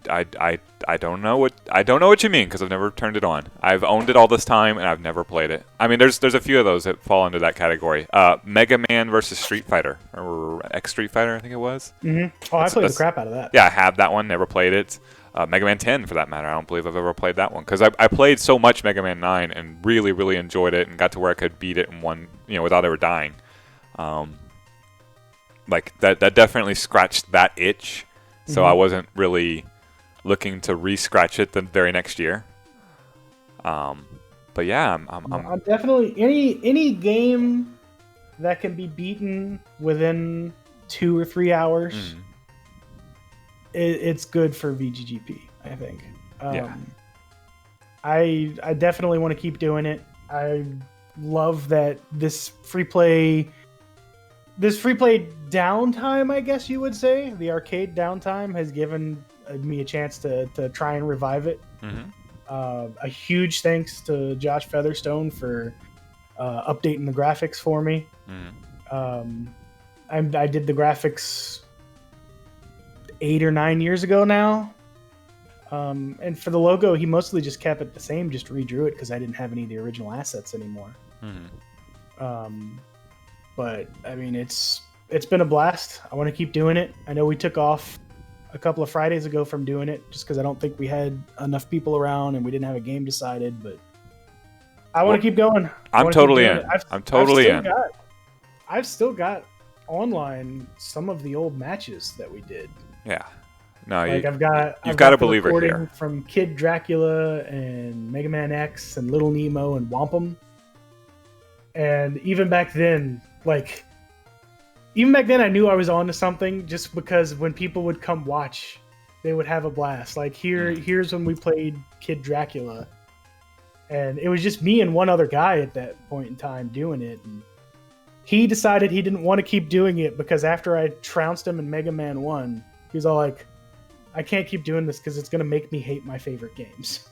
don't know what you mean because I've never turned it on. I've owned it all this time and I've never played it. I mean, there's a few of those that fall into that category. Mega Man versus Street Fighter or X Street Fighter, I think it was. Oh, I played the crap out of that. Yeah, I have that one. Never played it. Mega Man 10 for that matter. I don't believe I've ever played that one because I played so much Mega Man 9 and really really enjoyed it and got to where I could beat it in one, without ever dying. Like that definitely scratched that itch. So I wasn't really looking to re-scratch it the very next year. But yeah, I'm definitely any game that can be beaten within 2 or 3 hours. It's good for VGGP, I think. Yeah. I definitely want to keep doing it. I love that this free play this free play downtime, I guess you would say, the arcade downtime has given me a chance to try and revive it. Mm-hmm. A huge thanks to Josh Featherstone for updating the graphics for me. Mm-hmm. I did the graphics 8 or 9 years ago now. And for the logo, he mostly just kept it the same, just redrew it because I didn't have any of the original assets anymore. Mm-hmm. But I mean, it's been a blast. I want to keep doing it. I know we took off a couple of Fridays ago from doing it just because I don't think we had enough people around and we didn't have a game decided. But I want to keep going. I'm totally in. I'm totally in. I've still got online some of the old matches that we did. Yeah. No, like you've got to believe it here. From Kid Dracula and Mega Man X and Little Nemo and Wampum. And even back then, I knew I was onto something just because when people would come watch, they would have a blast. Like here's when we played Kid Dracula. And it was just me and one other guy at that point in time doing it. And he decided he didn't want to keep doing it because after I trounced him in Mega Man 1, he was all like, I can't keep doing this because it's going to make me hate my favorite games.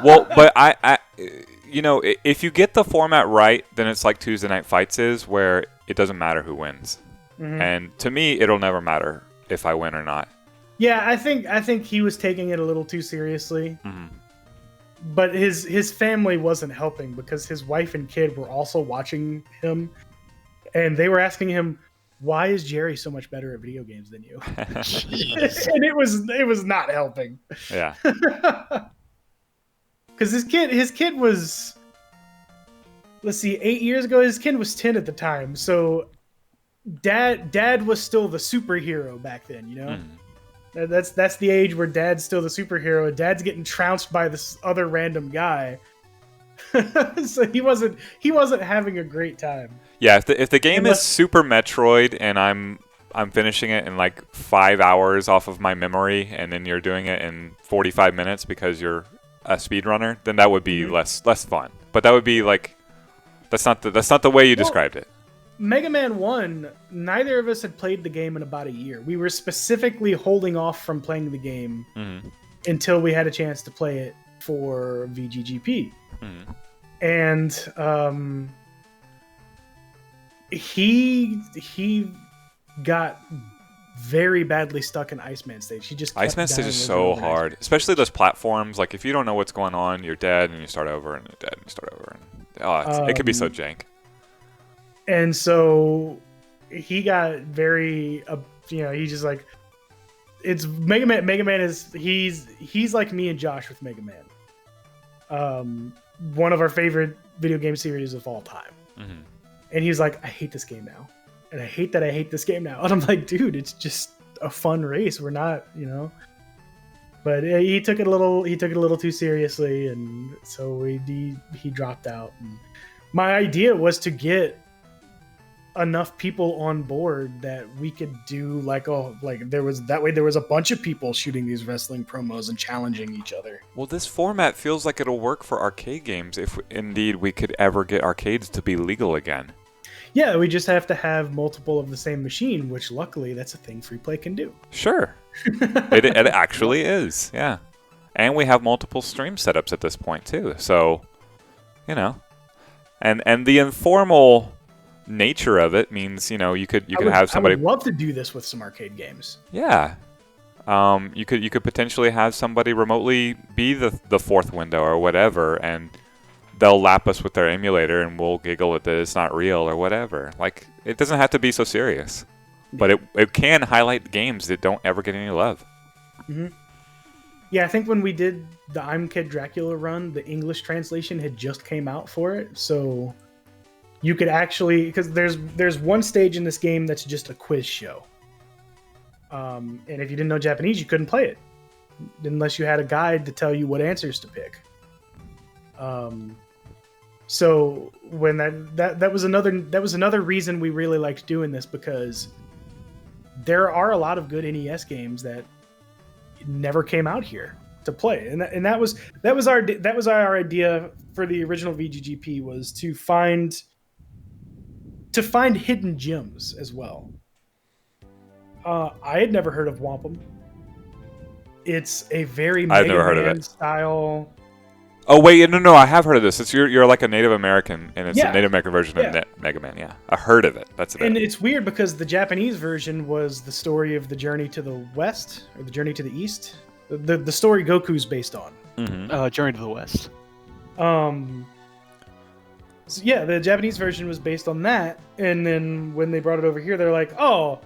Well, but I, if you get the format right, then it's like Tuesday Night Fights is, where it doesn't matter who wins. Mm-hmm. And to me, it'll never matter if I win or not. Yeah, I think he was taking it a little too seriously. Mm-hmm. But his family wasn't helping because his wife and kid were also watching him, and they were asking him, "Why is Jerry so much better at video games than you?" And it was not helping. Yeah. Because his kid was, let's see, 8 years ago. His kid was 10 at the time. So, dad was still the superhero back then. You know, that's the age where dad's still the superhero. Dad's getting trounced by this other random guy. So he wasn't having a great time. Yeah, if the game is Super Metroid and I'm finishing it in like 5 hours off of my memory, and then you're doing it in 45 minutes because you're a speedrunner, then that would be less fun. But that would be like that's not the way you described it. Mega Man 1, neither of us had played the game in about a year. We were specifically holding off from playing the game until we had a chance to play it for VGGP. And he got very badly stuck in Iceman stage. Iceman stage is so hard, especially those platforms. Like if you don't know what's going on, you're dead and you start over and you're dead and you start over. And it can be so jank. And so he got very, he's just like, it's Mega Man. Mega Man is he's like me and Josh with Mega Man. One of our favorite video game series of all time. Mm-hmm. And he's like, I hate this game now. And I hate that I hate this game now. And I'm like, dude, it's just a fun race. We're not, But he took it a little too seriously, and so he dropped out. And my idea was to get enough people on board that we could do there was a bunch of people shooting these wrestling promos and challenging each other. Well, this format feels like it'll work for arcade games if indeed we could ever get arcades to be legal again. Yeah, we just have to have multiple of the same machine, which luckily that's a thing free play can do. Sure. it actually is, yeah. And we have multiple stream setups at this point too. So, and the informal nature of it means, you could have somebody. I would love to do this with some arcade games. Yeah. You could potentially have somebody remotely be the fourth window or whatever, and they'll lap us with their emulator and we'll giggle at that it's not real or whatever. Like, it doesn't have to be so serious. But it can highlight games that don't ever get any love. Mm-hmm. Yeah, I think when we did the I'm Kid Dracula run, the English translation had just came out for it. So you could actually... Because there's one stage in this game that's just a quiz show. And if you didn't know Japanese, you couldn't play it. Unless you had a guide to tell you what answers to pick. So when that was another reason we really liked doing this, because there are a lot of good NES games that never came out here to play, and that was our idea for the original VGGP, was to find to find hidden gems as well. I had never heard of wampum. It's a very I've Mega never heard of Man it. style. Oh wait, no, I have heard of this. It's you're like a Native American, and it's Yeah. a Native American version Yeah. of Mega Man. Yeah, I heard of it. That's And it. it's weird because the Japanese version was the story of the journey to the west or the journey to the east. The story Goku's based on. Mm-hmm. Journey to the West. So yeah, the Japanese version was based on that, and then when they brought it over here, they're like, "Oh,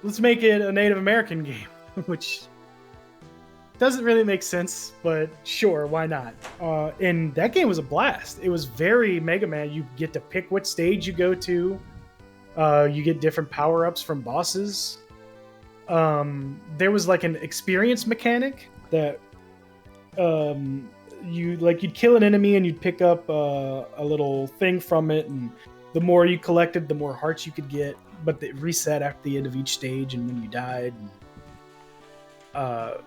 let's make it a Native American game," which doesn't really make sense, but sure, why not? And that game was a blast. It was very Mega Man. You get to pick what stage you go to. You get different power-ups from bosses. There was like an experience mechanic that you'd kill an enemy and you'd pick up a little thing from it, and the more you collected, the more hearts you could get, but it reset after the end of each stage and when you died.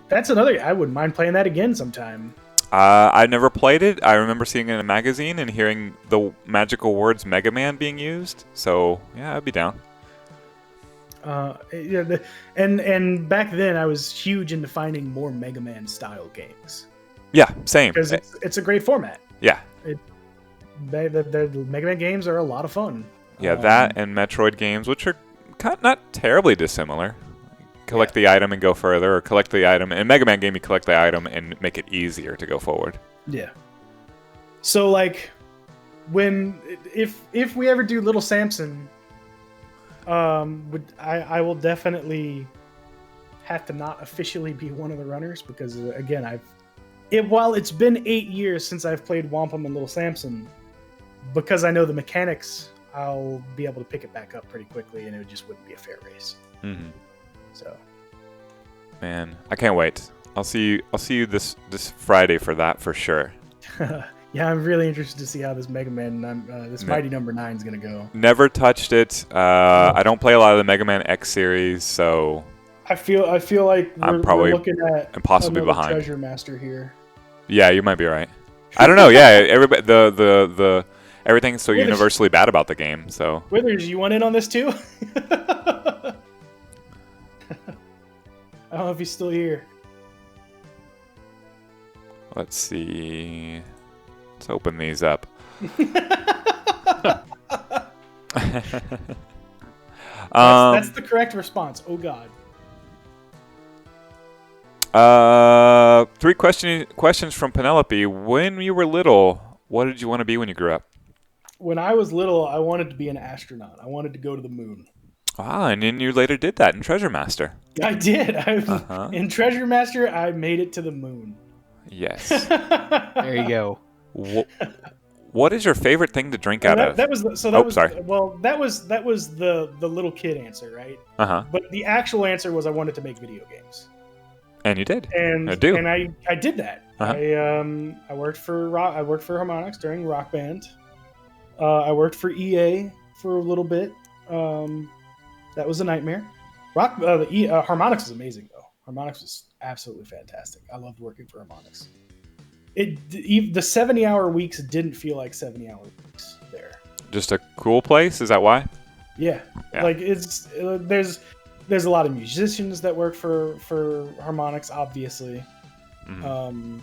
That's another. I wouldn't mind playing that again sometime. I never played it. I remember seeing it in a magazine and hearing the magical words Mega Man being used. So yeah, I'd be down. And back then I was huge into finding more Mega Man style games Yeah, same. because it's a great format. Yeah, The Mega Man games are a lot of fun. yeah, that and Metroid games, which are not terribly dissimilar. Collect the item and go further, or collect the item. In Mega Man game, you collect the item and make it easier to go forward. Yeah. So like, if we ever do Little Samson, I will definitely have to not officially be one of the runners because again while it's been 8 years since I've played Wampum and Little Samson, because I know the mechanics, I'll be able to pick it back up pretty quickly, and it just wouldn't be a fair race. Mm-hmm. So, man, I can't wait. I'll see you this Friday for that for sure. yeah, I'm really interested to see how this Mega Man, Mighty Number 9 is gonna go. Never touched it. I don't play a lot of the Mega Man X series, so I feel like I'm probably we're looking at impossibly another behind. Treasure Master here. Yeah, you might be right. I don't know. Yeah, everybody, the everything's so Withers. universally bad about the game. So Withers, you want in on this too? I don't know if he's still here. let's see. Let's open these up. That's the correct response. Oh God. Three questions from Penelope. When you were little, what did you want to be when you grew up? When I was little, I wanted to be an astronaut. I wanted to go to the moon. Ah, and then you later did that in Treasure Master. I did. Uh-huh. In Treasure Master, I made it to the moon. Yes. There you go. What is your favorite thing to drink out of? That was the little kid answer, right? Uh-huh. But the actual answer was I wanted to make video games. And you did. And I do. And I did that. Uh-huh. I worked for Harmonix during Rock Band. I worked for EA for a little bit. That was a nightmare. Harmonix is amazing though. Harmonix was absolutely fantastic. I loved working for Harmonix. The 70-hour weeks didn't feel like 70-hour weeks there. Just a cool place? Is that why? Yeah. Like it's there's a lot of musicians that work for Harmonix, obviously. Mm-hmm.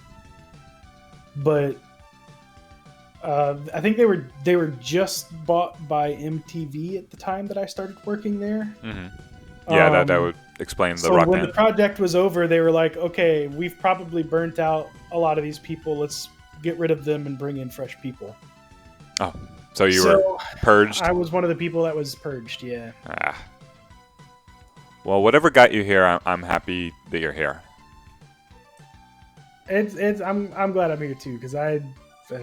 But I think they were just bought by MTV at the time that I started working there. Mm-hmm. Yeah, that would explain the Rock So when Band. the project was over, they were like, okay, we've probably burnt out a lot of these people. Let's get rid of them and bring in fresh people. Oh, so you were purged? I was one of the people that was purged, yeah. Ah. Well, whatever got you here, I'm happy that you're here. I'm glad I'm here too, because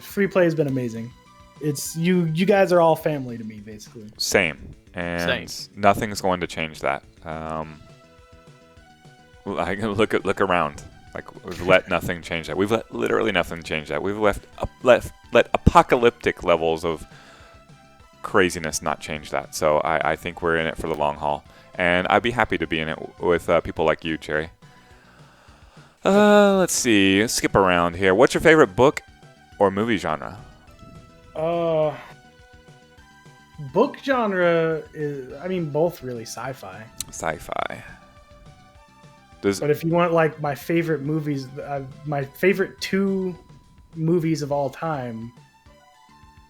free play has been amazing. It's you guys are all family to me, basically. Same. And nothing's going to change that. Look around. Like, we've let nothing change that. We've let literally nothing change that. We've let apocalyptic levels of craziness not change that. So I think we're in it for the long haul. And I'd be happy to be in it with people like you, Cherry. Let's see. Let's skip around here. What's your favorite book or movie genre? Book genre is, I mean, both really sci-fi. Sci-fi. But if you want like my favorite movies, my favorite 2 movies of all time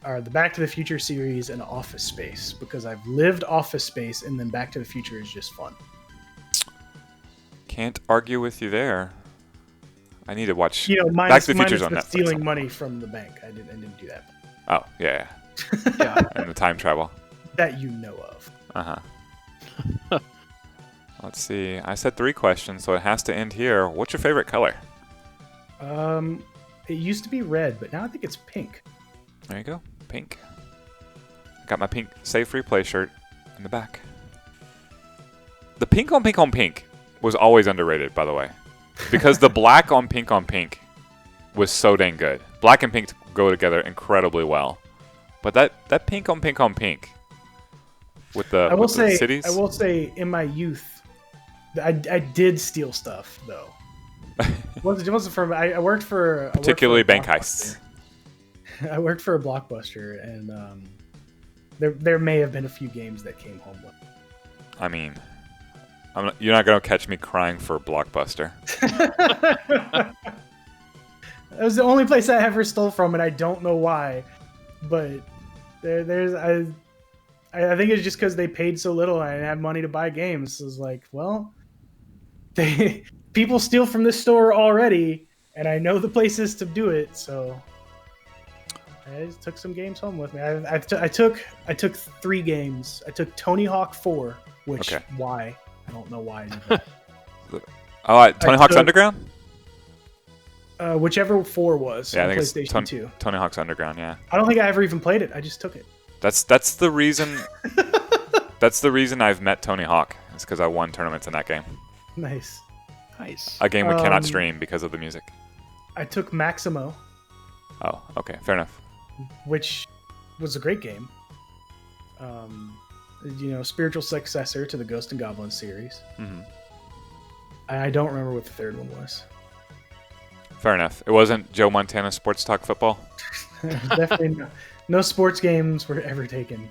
are the Back to the Future series and Office Space, because I've lived Office Space, and then Back to the Future is just fun. Can't argue with you there. I need to watch Back to the Future's on Netflix. Stealing money from the bank. I didn't do that. Oh, yeah. Yeah. And the time travel. That you know of. Uh-huh. Let's see. I said 3 questions, so it has to end here. What's your favorite color? It used to be red, but now I think it's pink. There you go. Pink. I got my pink Save Free Play shirt in the back. The pink on pink was always underrated, by the way. Because the black on pink was so dang good. Black and pink go together incredibly well. But that pink on pink with the, the cities. I will say, in my youth, I did steal stuff though. It wasn't from. I worked for particularly bank heists. I worked for a Blockbuster, and there may have been a few games that came home with. I mean, you're not gonna catch me crying for Blockbuster. It was the only place I ever stole from, and I don't know why. But I think it's just because they paid so little and I didn't have money to buy games. So it was like, well, people steal from this store already, and I know the places to do it, so I just took some games home with me. I took 3 games. I took Tony Hawk 4, which why? I don't know why I did that. Tony Hawk's Underground? Whichever 4 was. Yeah, I think PlayStation it's 2. Tony Hawk's Underground. Yeah. I don't think I ever even played it. I just took it. That's the reason. That's the reason I've met Tony Hawk. It's because I won tournaments in that game. Nice. A game we cannot stream because of the music. I took Maximo. Oh, okay, fair enough. Which was a great game. Spiritual successor to the Ghost and Goblin series. Mm-hmm. I don't remember what the 3rd one was. Fair enough. It wasn't Joe Montana Sports Talk Football? Definitely no sports games were ever taken.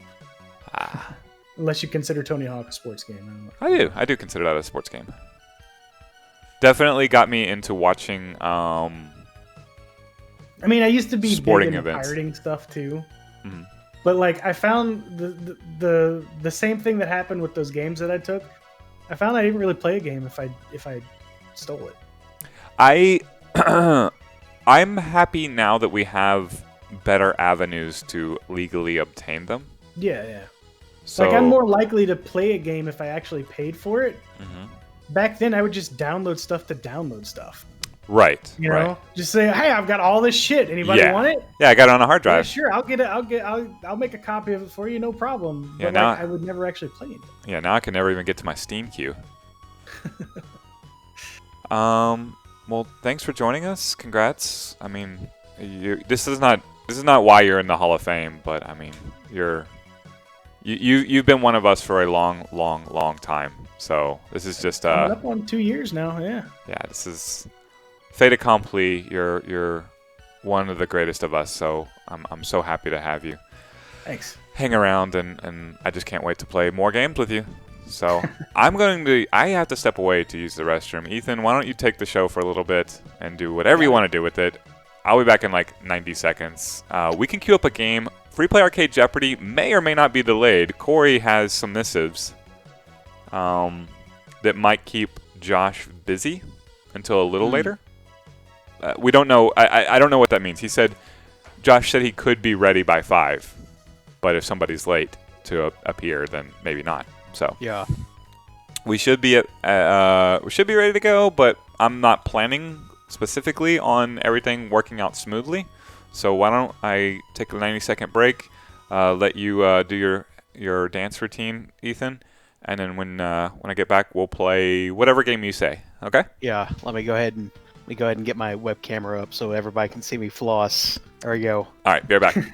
Unless you consider Tony Hawk a sports game. I do consider that a sports game. Definitely got me into watching I mean, I used to be sporting big into events. pirating stuff too. Mm-hmm. But like I found the same thing that happened with those games that I took. I found I didn't really play a game if I stole it. I'm happy now that we have better avenues to legally obtain them. Yeah. So, like I'm more likely to play a game if I actually paid for it. Mm-hmm. Back then, I would just download stuff to download stuff. Right. You know, just say, "Hey, I've got all this shit. Anybody want it?" Yeah, I got it on a hard drive. Yeah, sure, I'll get it. I'll make a copy of it for you, no problem. Yeah, but now I would never actually play it. Yeah, now I can never even get to my Steam queue. Well, thanks for joining us. Congrats. I mean, this is not why you're in the Hall of Fame, but I mean, you've been one of us for a long time. So this is just I'm up on 2 years now. Yeah. Yeah, this is fait accompli. You're one of the greatest of us. So I'm so happy to have you. Thanks. Hang around, and I just can't wait to play more games with you. So I have to step away to use the restroom. Ethan, why don't you take the show for a little bit and do whatever you want to do with it. I'll be back in like 90 seconds. We can queue up a game. Free Play Arcade Jeopardy may or may not be delayed. Corey has some missives that might keep Josh busy until a little later. We don't know. I don't know what that means. Josh said he could be ready by 5, but if somebody's late to appear, then maybe not. So yeah, we should be ready to go, but I'm not planning specifically on everything working out smoothly. So why don't I take a 90-second break, let you do your dance routine, Ethan, and then when I get back, we'll play whatever game you say. Okay? Yeah. Let me go ahead and get my web camera up so everybody can see me floss. There we go. All right, be right back.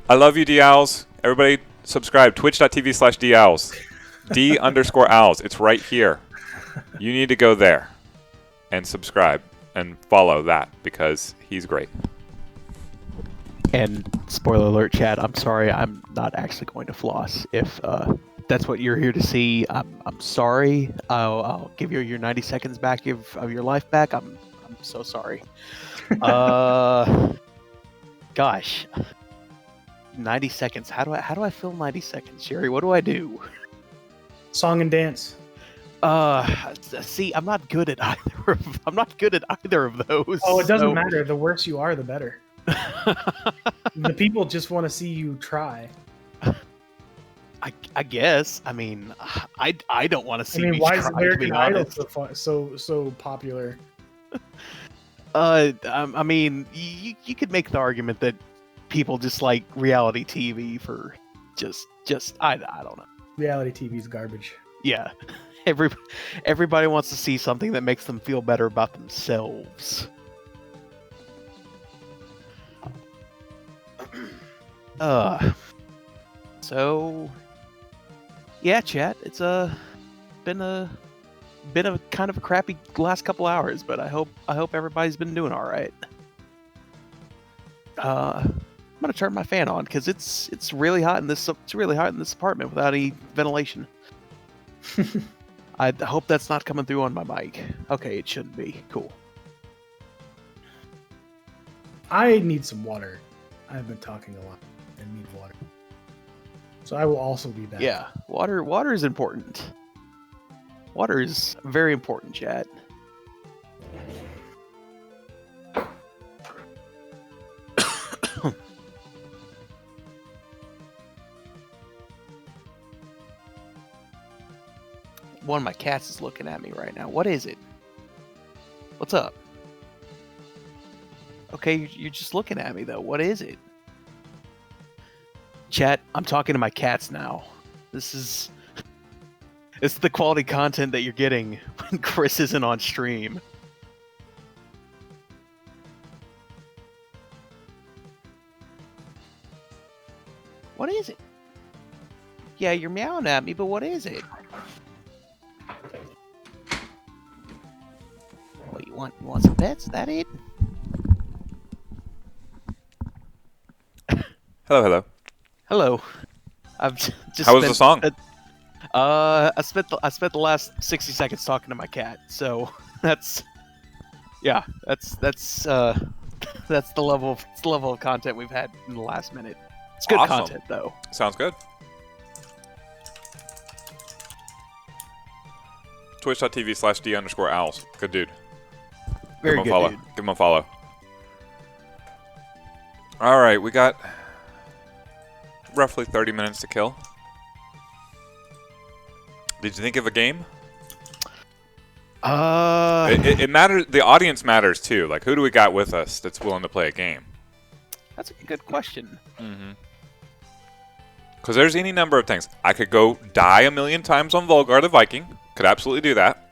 I love you, D-Owls. Everybody subscribe. Twitch.tv/D-Owls. D_Owls. It's right here. You need to go there and subscribe and follow that because he's great. And spoiler alert, Chad, I'm sorry, I'm not actually going to floss. If that's what you're here to see, I'm sorry. I'll give you your 90 seconds back of your life back. I'm so sorry. Gosh, 90 seconds. How do I fill 90 seconds, Jerry? What do I do? Song and dance. See, I'm not good at either. I'm not good at either of those. Oh, it doesn't so- matter. The worse you are, the better. The people just want to see you try. I guess. I mean, I don't want to see me why try, is to American be Idol honest. so popular? I mean, you could make the argument that people just like reality TV for just I don't know. Reality TV's garbage. Yeah, everybody wants to see something that makes them feel better about themselves. So yeah, chat. It's been a kind of a crappy last couple hours, but I hope everybody's been doing all right. I'm gonna turn my fan on because it's really hot in this apartment without any ventilation. I hope that's not coming through on my mic. Okay, it shouldn't be. Cool. I need some water. I've been talking a lot. I need water. So I will also be back. Yeah, water is important. Water is very important, chat. One of my cats is looking at me right now. What is it? What's up? Okay, you're just looking at me though. What is it? Chat, I'm talking to my cats now. It's the quality content that you're getting when Chris isn't on stream. What is it? Yeah, you're meowing at me, but what is it? What, you want some pets? Is that it? Hello. Hello. I've just How was the song? I spent the last 60 seconds talking to my cat, so that's the level of content we've had in the last minute. It's good Awesome. content though. Sounds good. Twitch.tv/D_owls. Good dude. Very Give him good, a follow. dude. Give him a follow. All right, we got roughly 30 minutes to kill. Did you think of a game? It matters. The audience matters too. Like, who do we got with us that's willing to play a game? That's a good question. Because there's any number of things. I could go die a million times on Volgar the Viking. Could absolutely do that.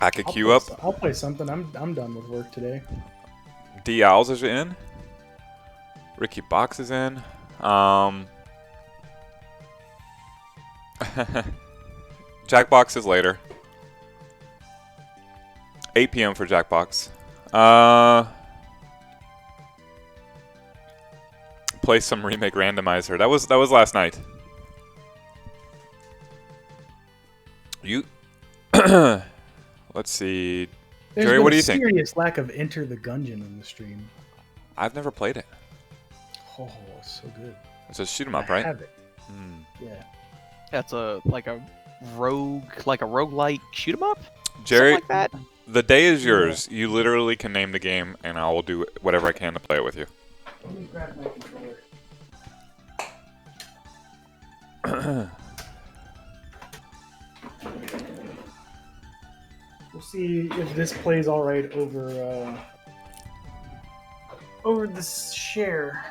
I could queue up. I'll play something. I'm done with work today. D Owls is in. Ricky Box is in. Jackbox is later. 8 p.m. for Jackbox. Play some remake randomizer. That was last night. You. Let's see. There's Jerry, been what do a you think? serious lack of Enter the Gungeon in the stream. I've never played it. Oh, so good. It's a shoot 'em up, I right? have it. Yeah. That's a roguelike shoot 'em up. Jerry, Something like that. the day is yours. You literally can name the game, and I will do whatever I can to play it with you. Let me grab my controller. We'll see if this plays all right over this share.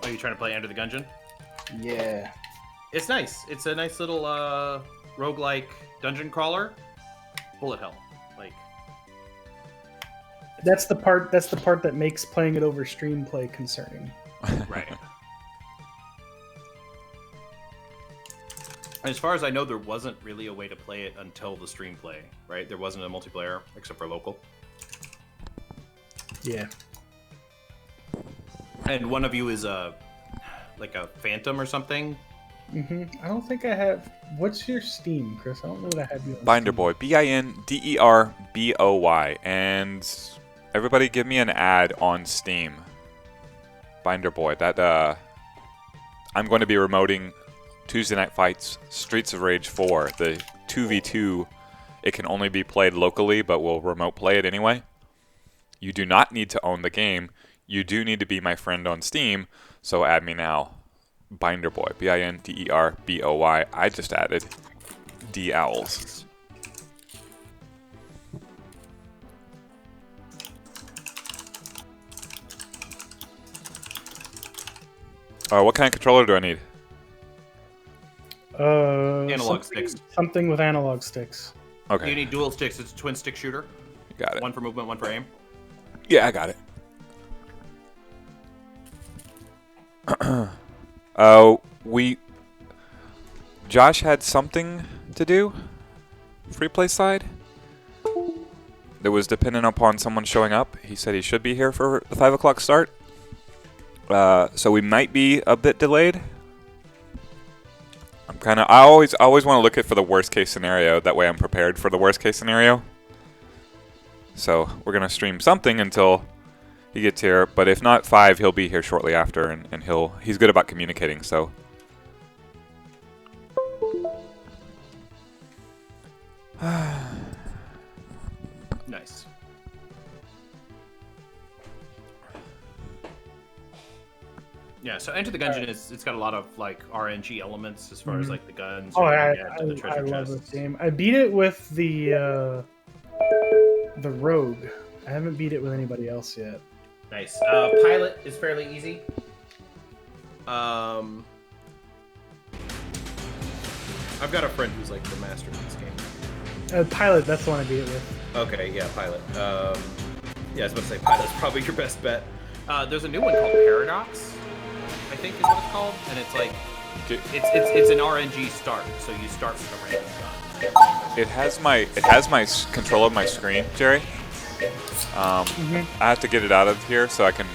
Oh, you trying to play Enter the Gungeon? Yeah. It's nice. It's a nice little roguelike dungeon crawler. Bullet hell. Like That's the part that makes playing it over stream play concerning. right. As far as I know, there wasn't really a way to play it until the stream play, right? There wasn't a multiplayer except for local. Yeah. And one of you is like a phantom or something. I don't think I have. What's your Steam, Chris? I don't know that I have you on Binder Steam. Boy, BinderBoy, and everybody give me an ad on Steam. Binder Boy. That I'm going to be remoting Tuesday Night Fights Streets of Rage 4, the 2v2. It can only be played locally, but we'll remote play it anyway. You do not need to own the game. You do need to be my friend on Steam, so add me now. Binder Boy, BinderBoy. I just added D Owls. What kind of controller do I need? Analog sticks. Something with analog sticks. Okay. You need dual sticks. It's a twin stick shooter. You got it. One for movement, one for aim. Yeah, I got it. Josh had something to do, free play side, that was dependent upon someone showing up. He said he should be here for the 5 o'clock start, so we might be a bit delayed. I always want to look at for the worst case scenario. That way I'm prepared for the worst case scenario. So we're gonna stream something until he gets here, but if not 5, he'll be here shortly after, and he's good about communicating, so. Nice. Yeah, so Enter the Gungeon it's got a lot of like RNG elements as far as like the guns. Oh, I the treasure love chests. this game. I beat it with the Rogue. I haven't beat it with anybody else yet. Nice. Pilot is fairly easy. I've got a friend who's like the master of this game. Pilot, that's the one I beat it with. Okay, yeah, Pilot. Yeah, I was about to say Pilot's probably your best bet. There's a new one called Paradox, I think is what it's called, and it's like it's an RNG start, so you start with a random gun. It has my control of my screen, Jerry. I have to get it out of here so I can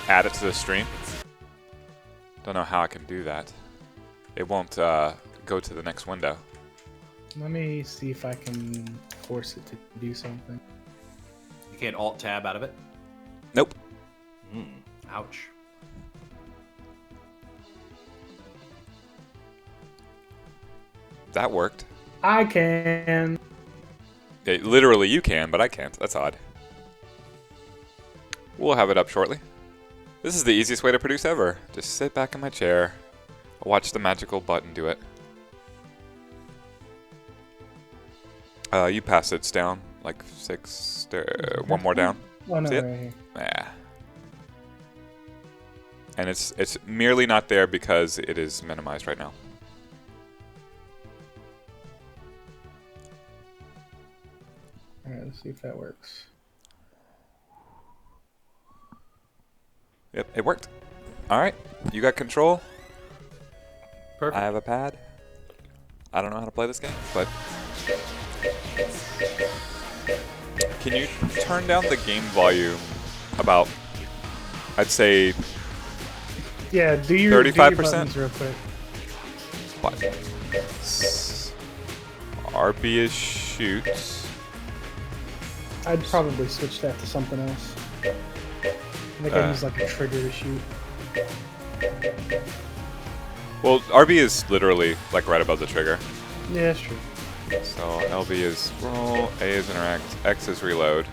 add it to the stream. Don't know how I can do that. It won't go to the next window. Let me see if I can force it to do something. You can't Alt-Tab out of it? Nope. Ouch. That worked. I can. Yeah, literally you can, but I can't. That's odd. We'll have it up shortly. This is the easiest way to produce ever. Just sit back in my chair, watch the magical button do it. You pass it down, like 6, one more down. Oh, no, See it? right here. Yeah. And it's merely not there because it is minimized right now. Alright, let's see if that works. Yep, it worked. Alright, you got control. Perfect. I have a pad. I don't know how to play this game, but... Can you turn down the game volume about, I'd say, Yeah, do your 35%? buttons real quick. Buttons. RB is shoot. I'd probably switch that to something else. I think I'd use like a trigger to shoot. Well, RB is literally like right above the trigger. Yeah, that's true. So LB is roll, A is interact, X is reload,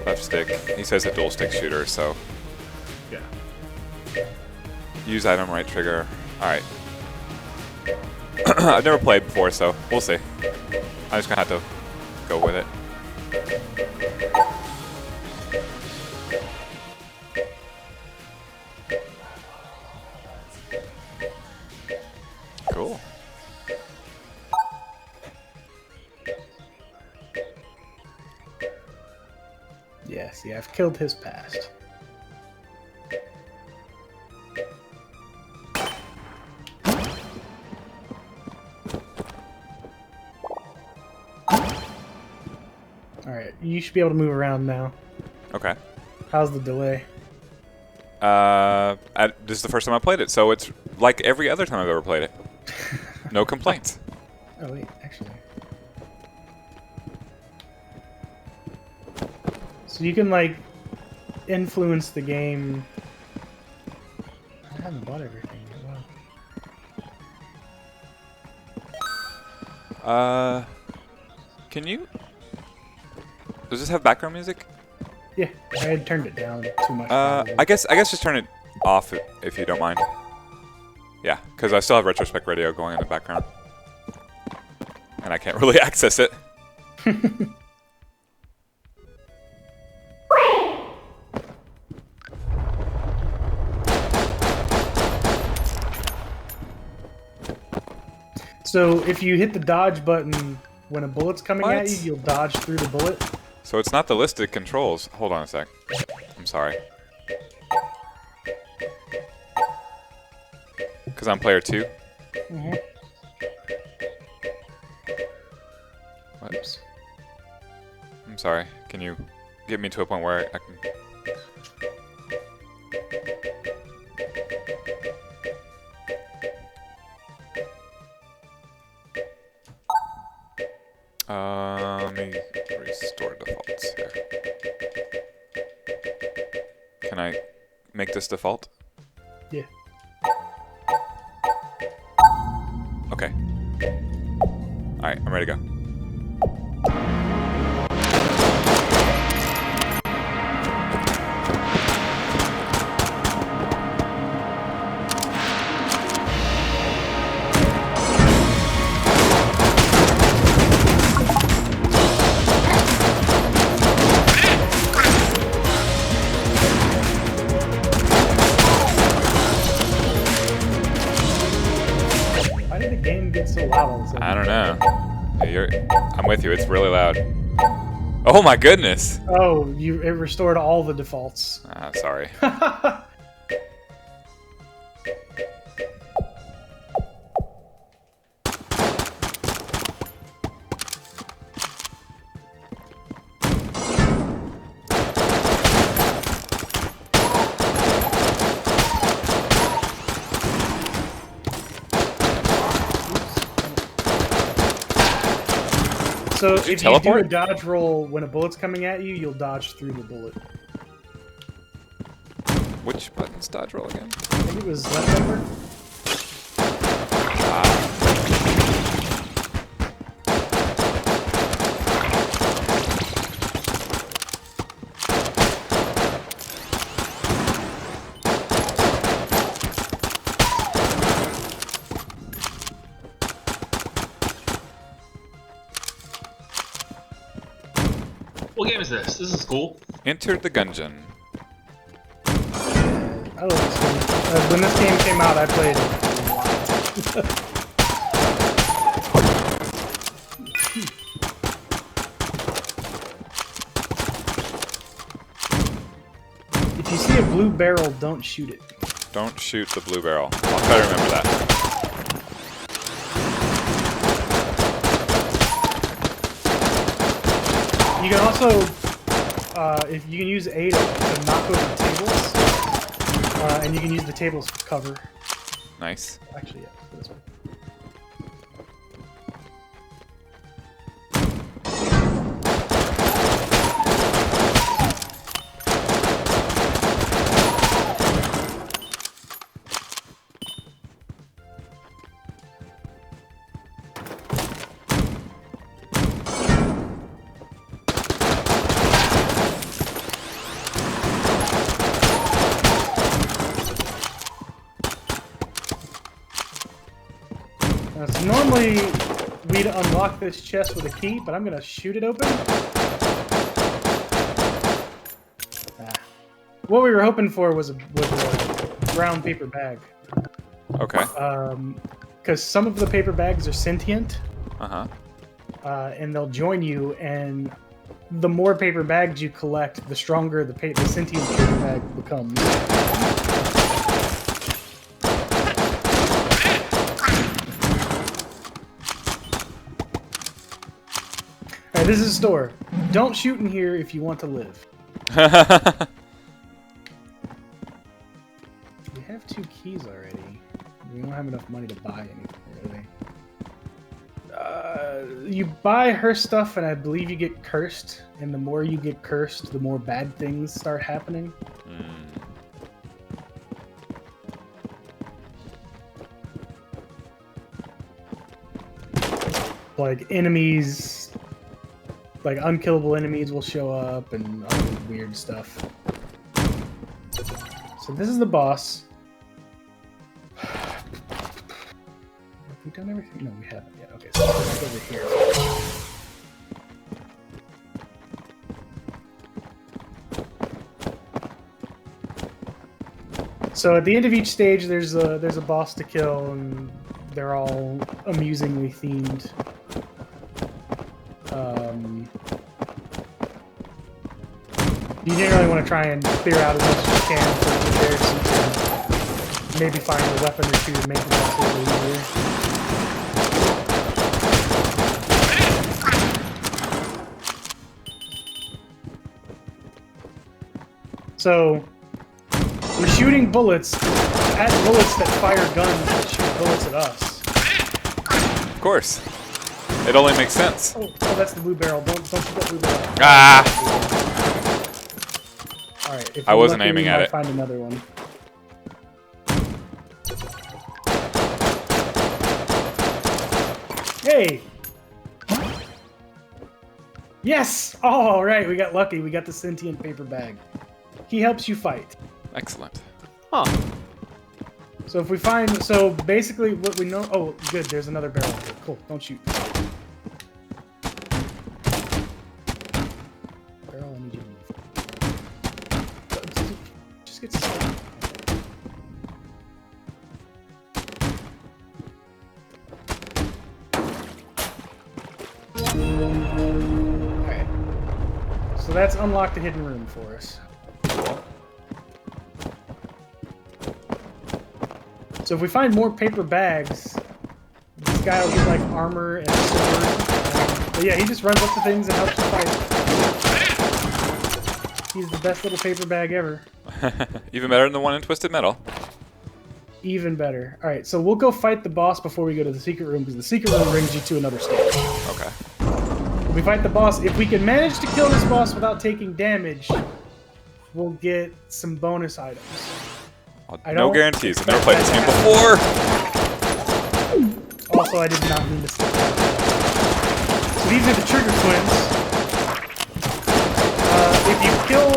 left stick. He says a dual stick shooter, so Yeah. use item, right trigger. All right. I've never played before, so we'll see. I'm just gonna have to go with it. Cool. Yeah, see, I've killed his past. Alright, you should be able to move around now. Okay. How's the delay? This is the first time I played it, so it's like every other time I've ever played it. No complaints. Oh wait, actually. So you can like influence the game. I haven't bought everything. Wow. Can you? Does this have background music? Yeah, I had turned it down too much. I guess just turn it off if you don't mind. Yeah, because I still have Retrospect Radio going in the background, and I can't really access it. So if you hit the dodge button when a bullet's coming at What? you, you'll dodge through the bullet. So it's not the listed controls. Hold on a sec. I'm sorry. Because I'm player 2. Mm-hmm. What? I'm sorry. Can you get me to a point where I can... Let me restore defaults here. Can I make this default? Yeah. Okay. Alright, I'm ready to go. Why did the game get so loud all of a sudden? I don't know. I'm with you, it's really loud. Oh my goodness! Oh, it restored all the defaults. Ah, sorry. So if you do teleport? a dodge roll when a bullet's coming at you, you'll dodge through the bullet. Which button's dodge roll again? I think it was left bumper. What game is this? This is cool. Enter the Gungeon. I love this game. When this game came out, I played it. If you see a blue barrel, don't shoot it. Don't shoot the blue barrel. I'll try to remember that. You can also, if you can use A to knock over tables, and you can use the tables for cover. Nice. Actually, yeah, this one. So normally we'd unlock this chest with a key, but I'm gonna shoot it open. What we were hoping for was a brown paper bag. Okay. Because some of the paper bags are sentient. Uh-huh. And they'll join you, and the more paper bags you collect, the stronger the sentient paper bag becomes. Alright, this is a store. Don't shoot in here if you want to live. have 2 keys already. We don't have enough money to buy anything, really. You buy her stuff, and I believe you get cursed. And the more you get cursed, the more bad things start happening. Like enemies, like unkillable enemies will show up and other weird stuff. So this is the boss. Have we done everything? No, we haven't yet. Okay, so let's go over here. So at the end of each stage, there's a boss to kill, and they're all amusingly themed. You generally want to try and clear out as much as you can for there, so you can maybe find a weapon or two to make it a little easier. So we're shooting bullets at bullets that fire guns that shoot bullets at us. Of course. It only makes sense. Oh, that's the blue barrel. Don't shoot that blue barrel. Ah! Alright, if I you're wasn't lucky, aiming we at might it. Find another one. Hey! Yes! Oh, alright, we got lucky. We got the sentient paper bag. He helps you fight. Excellent. Huh. So if we find... So basically what we know... Oh, good. There's another barrel here. Cool. Don't shoot. Barrel, I need you to move. Just get stuck. Alright. So that's unlocked a hidden room for us. So if we find more paper bags, this guy will get like armor and a sword. But yeah, he just runs up to things and helps you fight. He's the best little paper bag ever. Even better than the one in Twisted Metal. Even better. Alright, so we'll go fight the boss before we go to the secret room, because the secret room brings you to another stage. Okay. We fight the boss. If we can manage to kill this boss without taking damage, we'll get some bonus items. No guarantees. I've never played this game before. Also, I did not mean to skip that. So these are the Trigger Twins. If you kill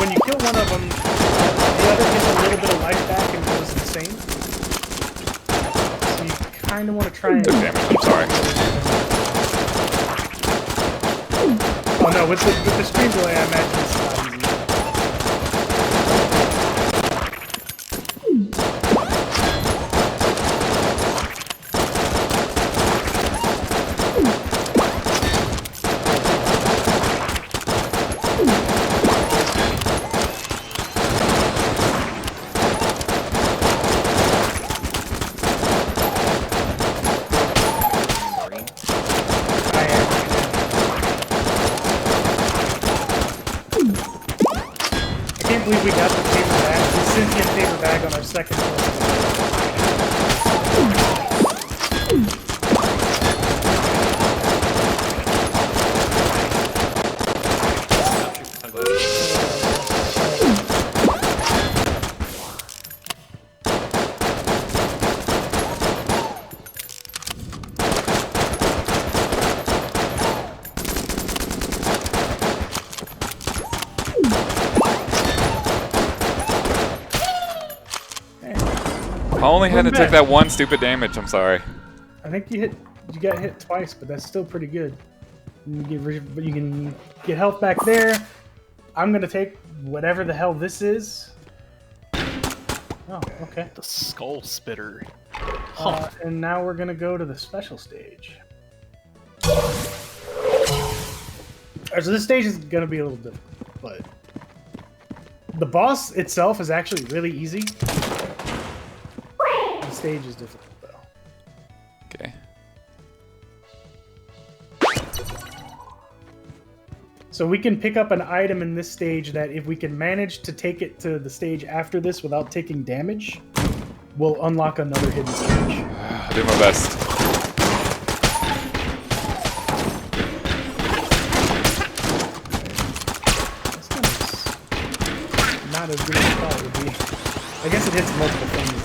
when you kill one of them, the other gets a little bit of life back and goes insane. So you kind of want to try and... Took damage, I'm sorry. Oh no, with the stream delay, I imagine it's not easy. We got the paper bag, the sentient paper bag on our second floor. I only had to take that one stupid damage, I'm sorry. I think you got hit twice, but that's still pretty good. You can get health back there. I'm gonna take whatever the hell this is. Oh, okay. The skull spitter. And now we're gonna go to the special stage. Alright, so this stage is gonna be a little difficult, but the boss itself is actually really easy. The stage is difficult, though. So we can pick up an item in this stage that if we can manage to take it to the stage after this without taking damage, we'll unlock another hidden stage. I'll do my best. This gun is not as good as I thought it would be. I guess it hits multiple things.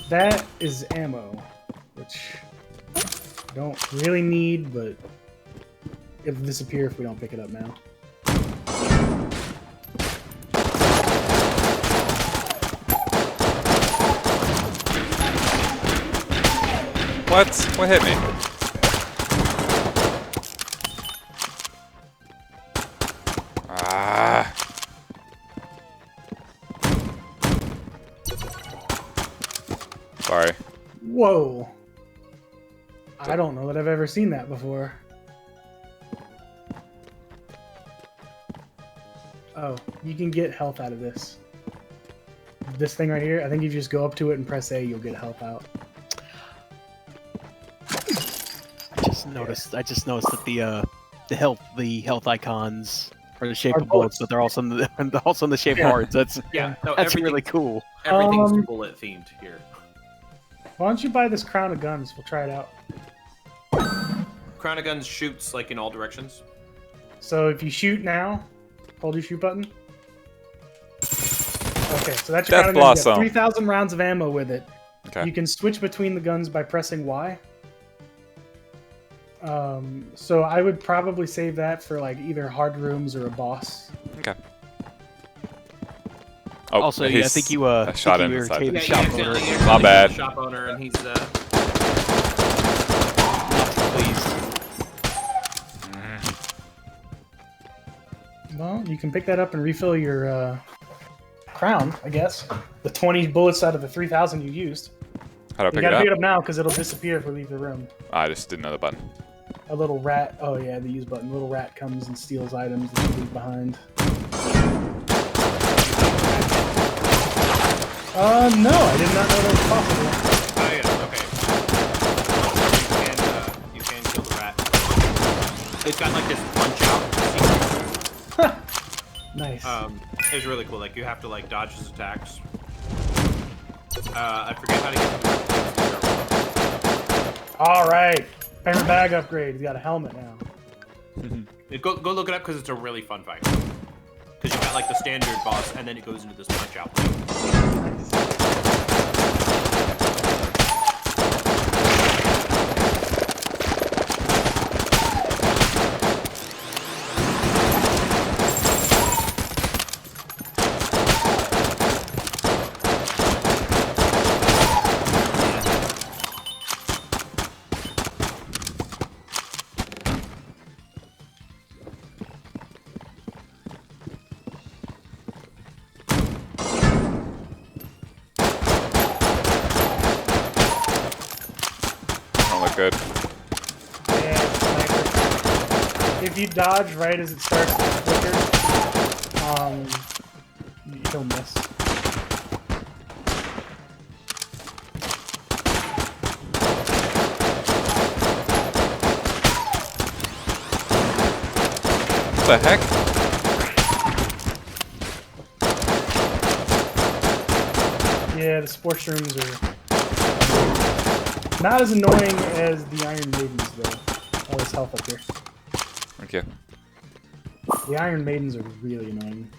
That is ammo, which I don't really need, but it'll disappear if we don't pick it up now. What? What hit me? Ah. Sorry. Whoa. I don't know that I've ever seen that before. Oh, you can get health out of this. This thing right here, I think if you just go up to it and press A, you'll get health out. I just noticed that the health icons are the shape Are of bullets, bullets. but they're also in the shape of hearts. That's No, that's everything- really cool. Everything's bullet themed here. Why don't you buy this crown of guns? We'll try it out. Crown of Guns shoots like in all directions. So if you shoot now, hold your shoot button. Okay, so that's your Death crown of guns. You Blossom. have 3,000 rounds of ammo with it. Okay. You can switch between the guns by pressing Y. So I would probably save that for like either hard rooms or a boss. Okay. Oh, Also, yeah, I he's- think you I shot him irritated inside. the Yeah, shop you owner. accidentally My bad. hit the shop owner, and he's Not too pleased. Well, you can pick that up and refill your crown, I guess. The 20 bullets out of the 3,000 you used. How do I You pick gotta it pick it up? up now because it'll disappear if we leave the room. I just didn't know the button. A little rat. Oh yeah, the use button. A little rat comes and steals items that you leave behind. No, I did not know that was possible. Oh yeah, okay. You can kill the rat. It's got like this punch out. Nice. It was really cool. Like you have to like dodge his attacks. I forget how to get. All right, favorite bag upgrade. He's got a helmet now. Go look it up because it's a really fun fight. Because you got like the standard boss, and then it goes into this punch out thing. Don't look good. Yeah, sniper. If you dodge right as it starts to flicker, he'll miss. What the heck? Yeah, the sports rooms are not as annoying as the Iron Maidens, though. All this health up here. Thank you. The Iron Maidens are really annoying.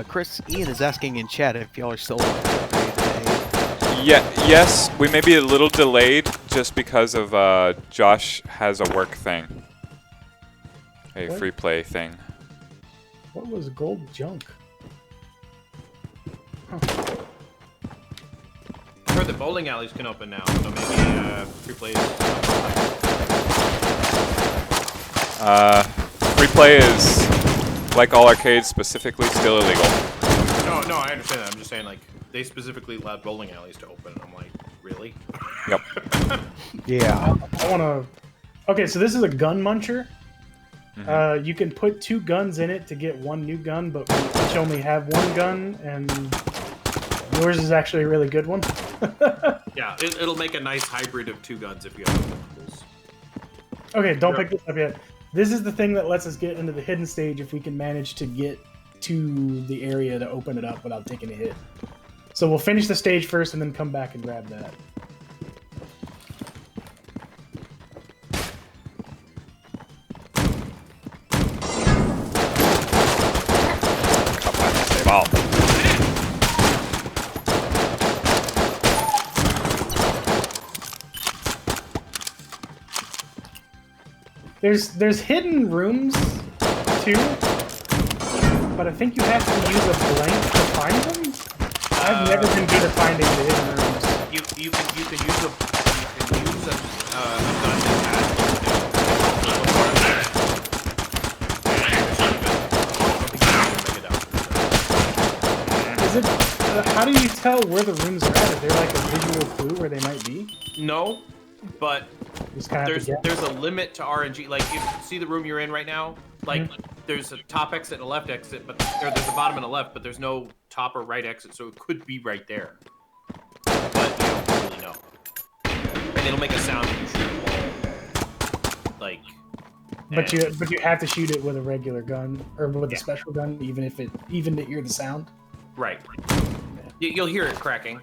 Chris, Ian is asking in chat if y'all are still upgraded today. Yeah. Yes, we may be a little delayed just because of Josh has a work thing, a What? free play thing. What was gold junk? Huh. I heard the bowling alleys can open now, so maybe free play. Free play is, like all arcades, specifically still illegal. No, I understand that. I'm just saying, like, they specifically allowed bowling alleys to open, and I'm like, really? Yep. Yeah. I want to. Okay, so this is a gun muncher. You can put 2 guns in it to get 1 new gun, but we each only have 1 gun, and yours is actually a really good one. Yeah, it'll make a nice hybrid of 2 guns if you have multiples. Okay, don't pick this up yet. This is the thing that lets us get into the hidden stage if we can manage to get to the area to open it up without taking a hit. So we'll finish the stage first and then come back and grab that. Save all. There's hidden rooms too, but I think you have to use a blank to find them. I've never been good at finding the hidden rooms. You can use a gun that Is it? How do you tell where the rooms are at? Is there like a visual clue where they might be? No, but Just kind of there's a limit to RNG. Like, you see the room you're in right now? Like, there's a top exit and a left exit, but there's a bottom and a left, but there's no top or right exit, so it could be right there. But you don't really know. And it'll make a sound when you shoot a ball. Like. But you have to shoot it with a regular gun or with a special gun, even to hear the sound. Right. You'll hear it cracking.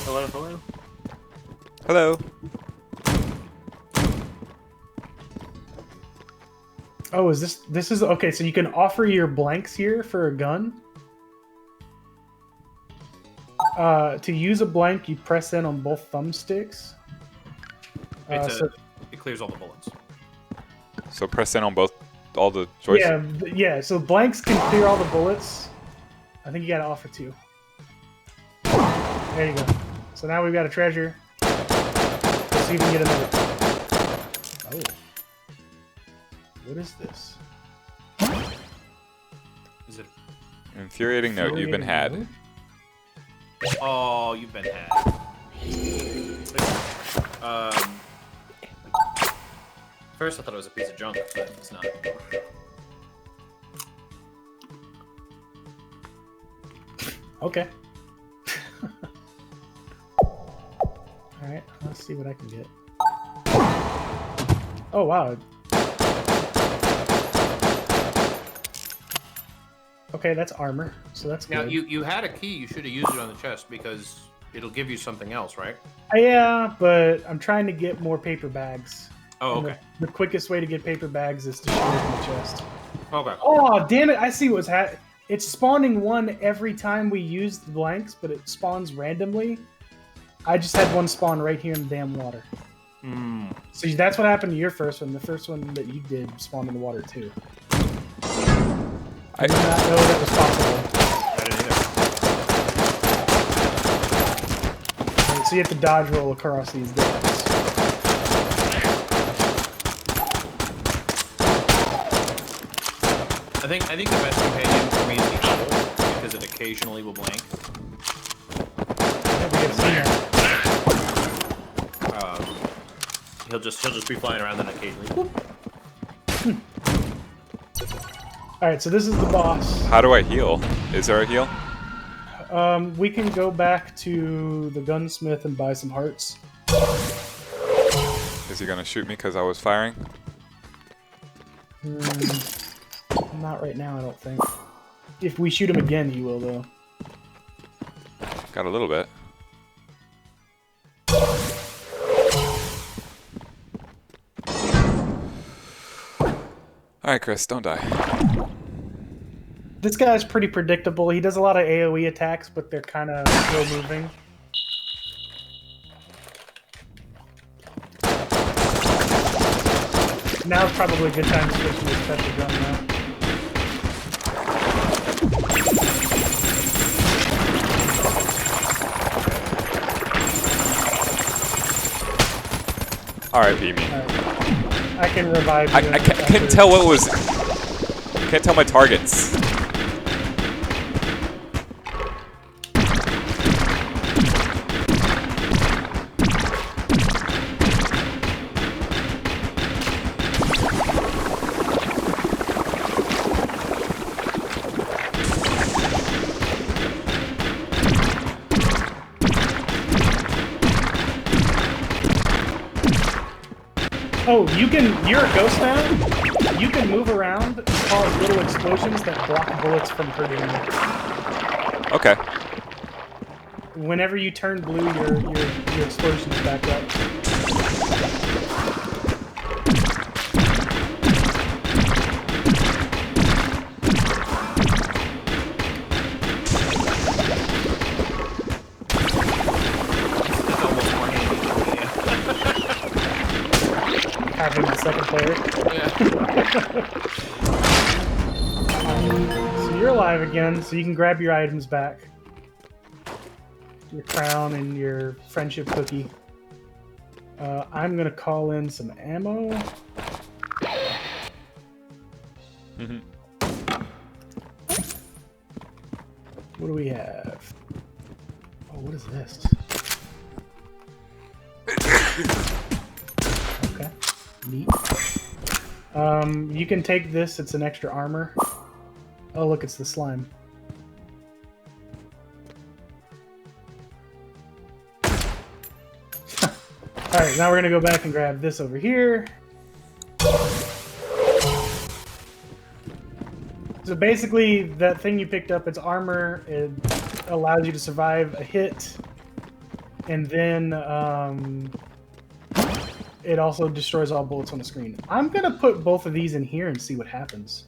Hello. Hello. Oh, this is okay? So you can offer your blanks here for a gun. To use a blank, you press in on both thumbsticks. It clears all the bullets. So press in on all the choices? Yeah. So blanks can clear all the bullets. I think you gotta offer 2. There you go. So now we've got a treasure. Let's see if we can get another. Oh. What is this? Is it? Infuriating note, you've been had. Oh, you've been had. First I thought it was a piece of junk, but it's not. Okay. Alright, let's see what I can get. Oh, wow. Okay, that's armor, so that's Now, good. you had a key, you should have used it on the chest, because it'll give you something else, right? Yeah, but I'm trying to get more paper bags. Oh, And okay. The quickest way to get paper bags is to shoot it in the chest. Okay. Oh, damn it! I see what's happening. It's spawning 1 every time we use the blanks, but it spawns randomly. I just had 1 spawn right here in the damn water. So that's what happened to your first one. The first one that you did spawned in the water too. I did not know that was possible. I didn't either. Right, so you have to dodge roll across these gaps. I think the best companion for me is the owl, because it occasionally will blank. Never get seen that. He'll just be flying around then occasionally. Whoop. Alright, so this is the boss. How do I heal? Is there a heal? We can go back to the gunsmith and buy some hearts. Is he gonna shoot me because I was firing? Not right now, I don't think. If we shoot him again, he will, though. Got a little bit. Alright, Chris, don't die. This guy's pretty predictable. He does a lot of AoE attacks, but they're kind of slow moving. Now's probably a good time to switch to a special gun now. R.I.P. me. I can revive you. I can't tell what was. Can't tell my targets. Oh, you're a ghost now? You can move around and cause little explosions that block bullets from hurting you. Okay. Whenever you turn blue, your explosions back up. Having the second player. So you're alive again, so you can grab your items back. Your crown and your friendship cookie. I'm gonna call in some ammo. What do we have? Oh, what is this? Okay. Neat. You can take this, it's an extra armor. Oh, look, it's the slime. Alright, now we're gonna go back and grab this over here. So basically, that thing you picked up, it's armor. It allows you to survive a hit. And then, it also destroys all bullets on the screen. I'm gonna put both of these in here and see what happens.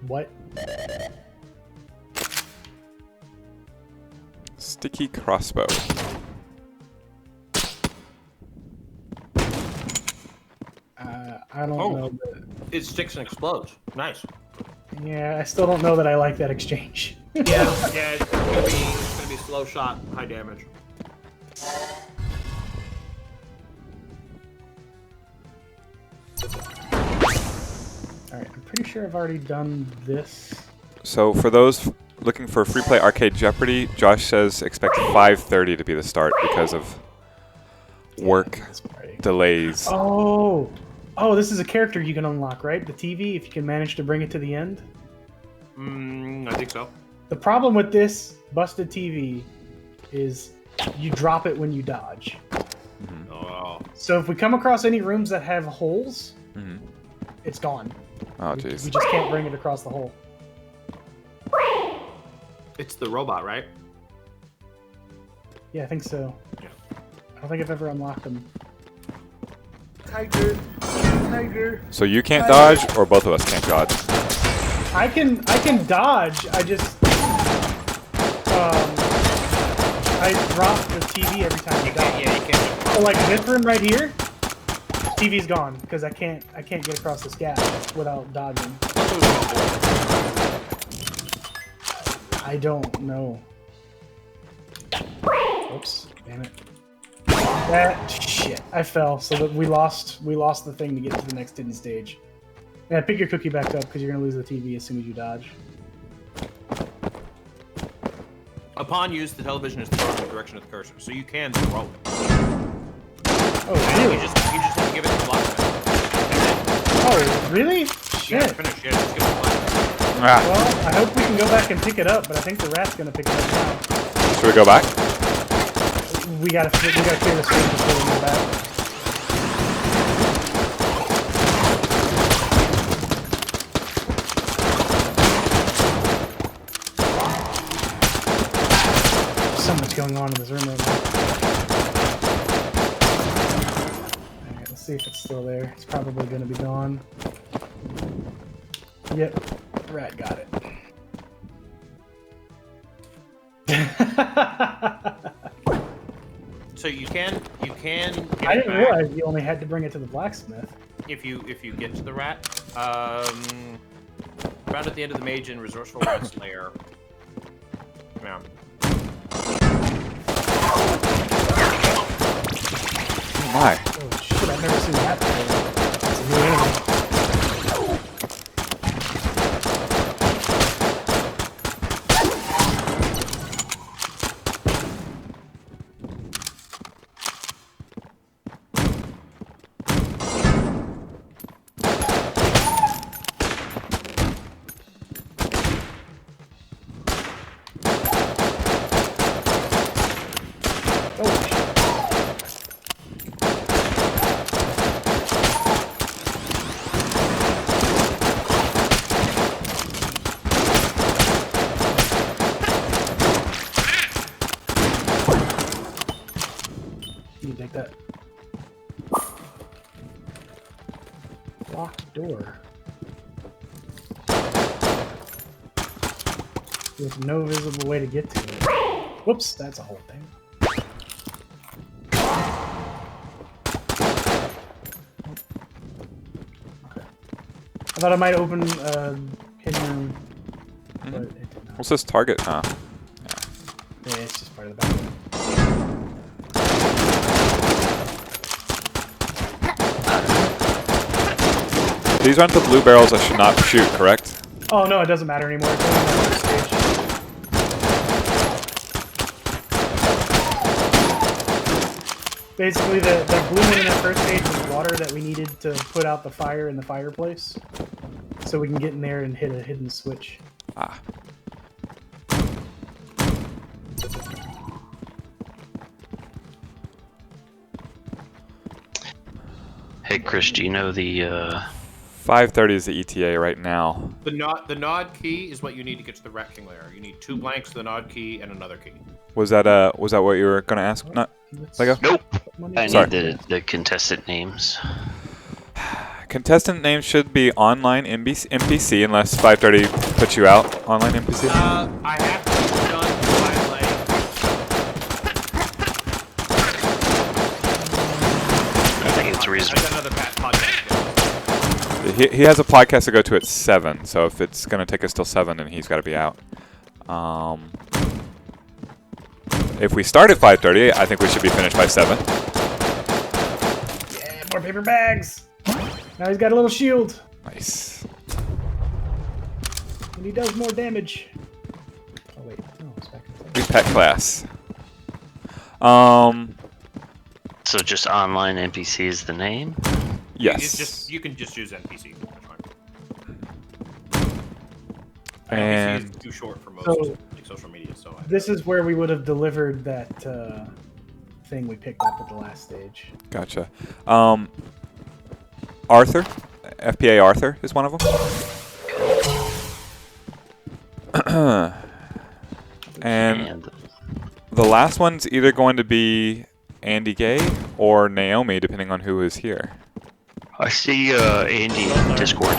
What? Sticky crossbow. I don't know. It sticks and explodes. Nice. Yeah, I still don't know that I like that exchange. Yeah, it's gonna be slow shot, high damage. Alright, I'm pretty sure I've already done this. So for those looking for free play arcade Jeopardy, Josh says expect 5:30 to be the start because of work delays. Oh, this is a character you can unlock, right? The TV, if you can manage to bring it to the end. I think so. The problem with this busted TV is you drop it when you dodge. Oh. So if we come across any rooms that have holes, it's gone. Oh, We jeez. just can't bring it across the hole. It's the robot, right? Yeah, I think so. Yeah. I don't think I've ever unlocked them. Tiger. So you can't dodge, or both of us can't dodge? I can dodge. I just I drop the TV every time I dodge. Yeah, you can't. So like this room right here, TV's gone because I can't get across this gap without dodging. I don't know. Oops, damn it. That shit. I fell, so that we lost the thing to get to the next hidden stage. Yeah, pick your cookie back up because you're gonna lose the TV as soon as you dodge. Upon use, the television is thrown in the direction of the cursor, so you can throw it. Oh, really? You just have to give it the block. Oh, really? Yeah, Shit. it's finished. Yeah, just give it the block. Well, I hope we can go back and pick it up, but I think the rat's gonna pick it up now. Should we go back? We gotta clear the screen before we go back. There's so much going on in this room right now. Alright, let's see if it's still there. It's probably gonna be gone. Yep, rat got it. So you can. I didn't realize you only had to bring it to the blacksmith. if you get to the rat. Round at the end of the mage and resourceful rat's lair. Yeah. Oh my. Oh shit, I've never seen that before. It's a new enemy. You take that. Locked door. With no visible way to get to it. Whoops, that's a whole thing. Okay. I thought I might open a hidden room, but it did not. What's this target? Yeah, it's just part of the background. These aren't the blue barrels I should not shoot, correct? Oh no, it doesn't matter anymore. It's only on the first stage. Basically, the blue one in that first stage was water that we needed to put out the fire in the fireplace. So we can get in there and hit a hidden switch. Ah. Hey Chris, do you know the 5:30 is the ETA right now. The nod key is what you need to get to the Rat King lair. You need 2 blanks, the nod key, and another key. Was that what you were gonna ask? Not Lego? Nope. I Sorry. need the contestant names. Contestant names should be online NPC unless 5:30 puts you out online NPC. I have to be done by I think it's reasonable. I've got another podcast. He has a podcast to go to at 7, so if it's gonna take us till 7, then he's got to be out. If we start at 5:30, I think we should be finished by 7. Yeah, more paper bags! Now he's got a little shield. Nice. And he does more damage. Oh wait, no, it's back in the We pet class. So just online NPC is the name? Yes. You can just use NPC. And NPC is too short for most So- social media, so This is where we would have delivered that thing we picked up at the last stage. gotcha. Arthur, FPA Arthur is one of them. And the last one's either going to be Andy Gay or Naomi, depending on who is here. I see Andy in Discord.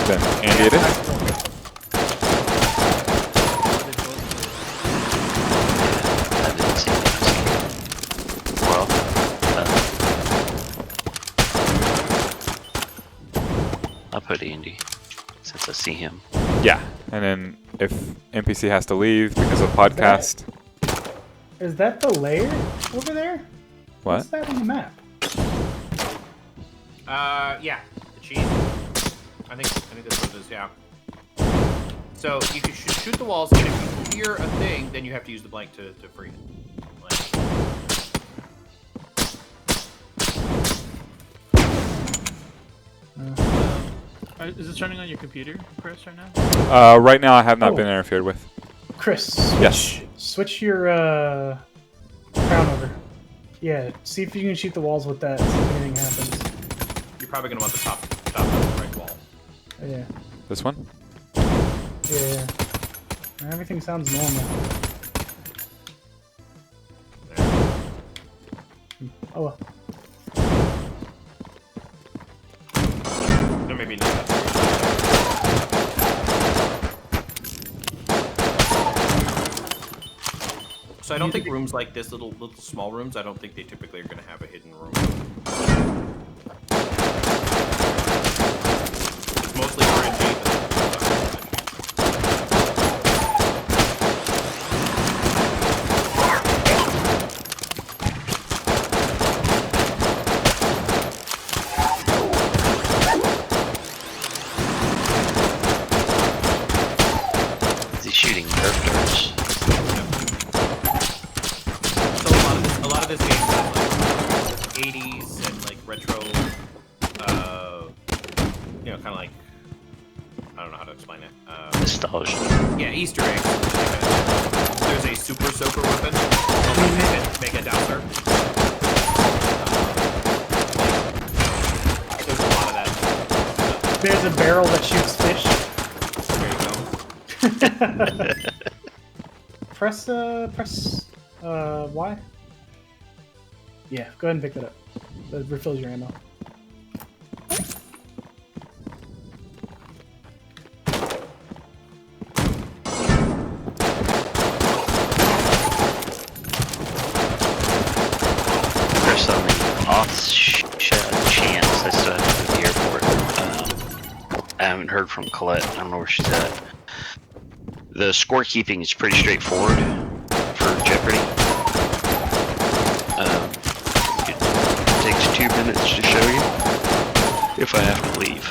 Then Andy it is. I didn't see him. Well, I'll put Andy since I see him. Yeah, and then if NPC has to leave because of podcast. Is that the layer over there? What? What's that on the map? Yeah, the cheese. I think that's what it is. Yeah. So you can shoot the walls, and if you hear a thing, then you have to use the blank to free it. Is this running on your computer, Chris, right now? Right now I have not been interfered with. Chris, switch your crown over. Yeah, see if you can shoot the walls with that, see if anything happens. You're probably gonna want the top right wall. Yeah. This one? Yeah. Everything sounds normal. Oh well. No, maybe not. So I don't think rooms like this, little small rooms, I don't think they typically are going to have a hidden room. It's mostly RNG. Is he shooting nerf darts? So a lot of this game has like 80s and like retro, you know, kind of like, I don't know how to explain it. Nostalgia. Yeah, Easter eggs. There's a super soaker weapon, mega dowser. There's a lot of that. There's a barrel that shoots fish. There you go. Press Y. Yeah, go ahead and pick that up. That refills your ammo. Chris, on the off chance I still have to go to the airport, I haven't heard from Colette. I don't know where she's at. The scorekeeping is pretty straightforward for Jeopardy. It takes 2 minutes to show you if I have to leave.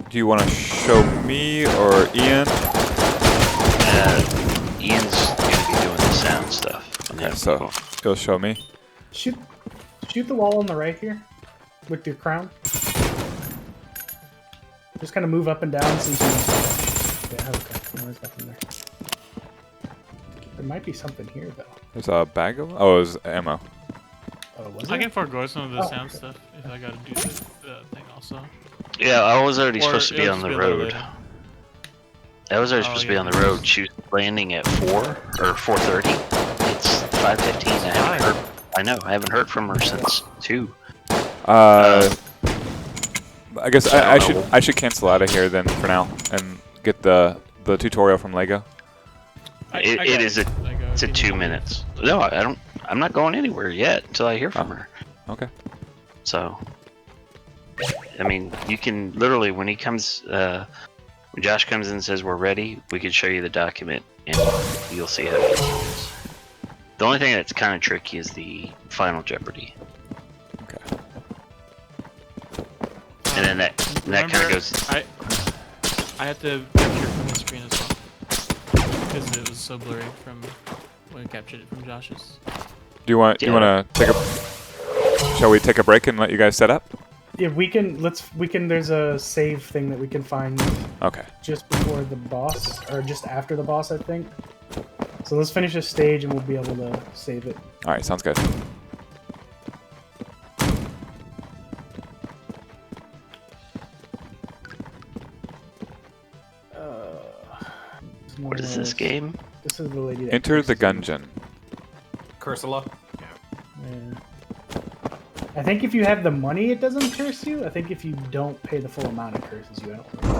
Do you want to show me or Ian? Ian's gonna be doing the sound stuff. Okay, so he'll show me. Shoot the wall on the right here with your crown. Just kind of move up and down so you can. Yeah, okay. There's nothing there. There might be something here though. There's a bag of. Oh, it was ammo. Oh, was I it? can forego some of the sound okay. stuff if I gotta do the thing also. Yeah, I was already Or supposed to be it'll on the just be a little road. later. I was already supposed to be on the road. She was landing at 4 or 4:30. It's 5:15. I haven't heard. I know. I haven't heard from her since 2. I guess I should cancel out of here then for now and get the tutorial from Lego. It's a 2 minutes. No, I don't. I'm not going anywhere yet until I hear from her. Okay. So, I mean, you can literally when he comes, when Josh comes in and says we're ready, we can show you the document and you'll see how it is. The only thing that's kind of tricky is the final Jeopardy. Okay. And then that kind of goes. I had to capture from the screen as well because it was so blurry from when I captured it from Josh's. Do you want to take a? Shall we take a break and let you guys set up? Yeah, we can. There's a save thing that we can find. Okay. Just before the boss, or just after the boss, I think. So let's finish this stage and we'll be able to save it. All right, sounds good. What is this game? This is the lady that Enter the Gungeon. Cursula? Yeah. I think if you have the money, it doesn't curse you. I think if you don't pay the full amount, it curses you. I don't know.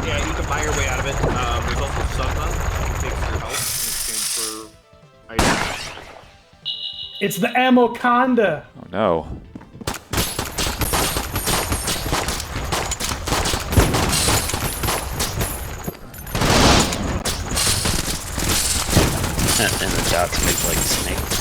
Yeah, you can buy your way out of it. There's also Subma. You can take your health in exchange for items. It's the Amoconda! Oh no. And the dots move like snakes.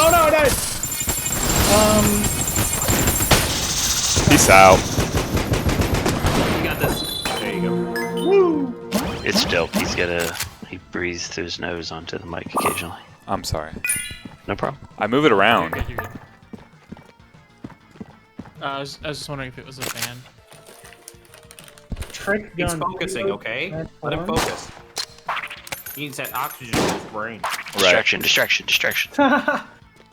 Oh no, no! Peace out. You got this. There you go. Woo! It's dope. He breathes through his nose onto the mic occasionally. I'm sorry. No problem. I move it around. You're good. I was just wondering if it was a fan. prick He's gun. focusing, okay? That's Let him fun. focus. He needs that oxygen in his brain. Distraction, distraction, distraction.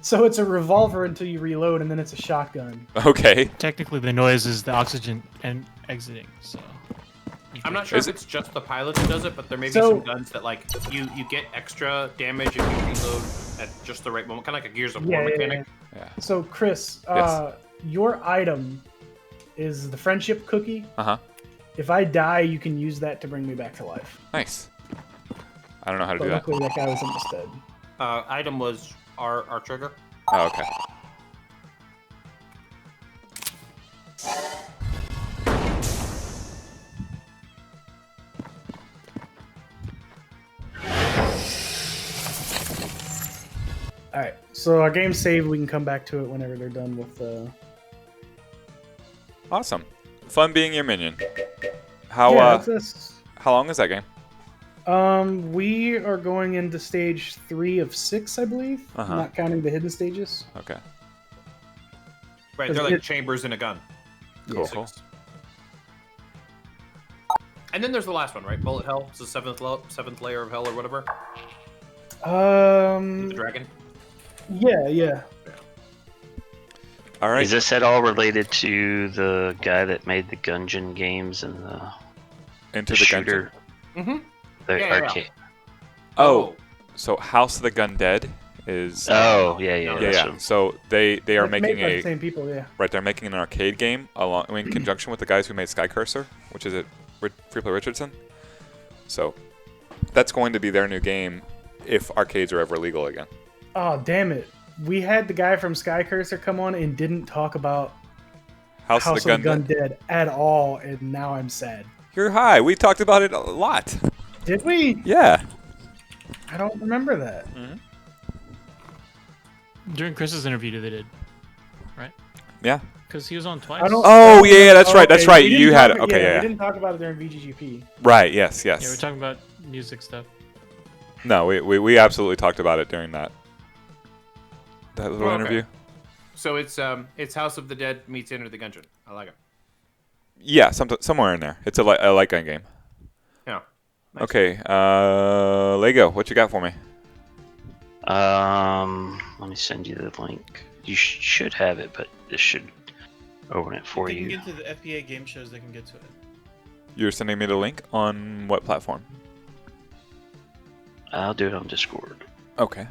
So it's a revolver until you reload, and then it's a shotgun. Okay. Technically, the noise is the oxygen and exiting. So. I'm not sure if it's just the pilot who does it, but there may be So- some guns that like you get extra damage if you reload at just the right moment, kind of like a Gears of War mechanic. Yeah. So Chris, Yes. your item is the friendship cookie. Uh-huh. If I die, you can use that to bring me back to life. Nice. I don't know how to But do that. luckily, that guy was in the stead. Item was our trigger. Oh, okay. All right, so our game's saved. We can come back to it whenever they're done with. Awesome. Fun being your minion. How how long is that game? We are going into stage 3 of 6, I believe. Uh-huh. Not counting the hidden stages. Okay. Right, they're like chambers in a gun. Cool. Cool. And then there's the last one, right? Bullet Hell. It's the seventh layer of hell or whatever. The dragon. Yeah. All right. Is this at all related to the guy that made the Gungeon games and the Into the shooter? Mm-hmm. The Yeah. arcade. Oh, so House of the Gun Dead is. Oh, yeah. that's Yeah. what- So they are Made making by the a same people, yeah. right. They're making an arcade game along in conjunction with the guys who made Sky Cursor, which is at Freeplay Richardson. So that's going to be their new game if arcades are ever legal again. Oh, damn it. We had the guy from Sky Cursor come on and didn't talk about House of the Gun Dead at all, and now I'm sad. You're high. We talked about it a lot. Did we? Yeah. I don't remember that. During Chris's interview, they did, right? Yeah. Because he was on twice. Oh yeah, that's right. That's Okay, right. we didn't You had talk- it. Okay, yeah. We didn't talk about it during VGGP. Right. Yes. Yeah, we're Yes. talking about music stuff. No, we absolutely talked about it during that little Okay. interview. So it's House of the Dead meets Enter the Gungeon. I like it. Yeah, somewhere in there. It's a light gun game. Yeah. Okay. Lego, what you got for me? Let me send you the link. You should have it, but this should open it for They can you. get to the FBA game shows. They can get to it. You're sending me the link on what platform? I'll do it on Discord. Okay.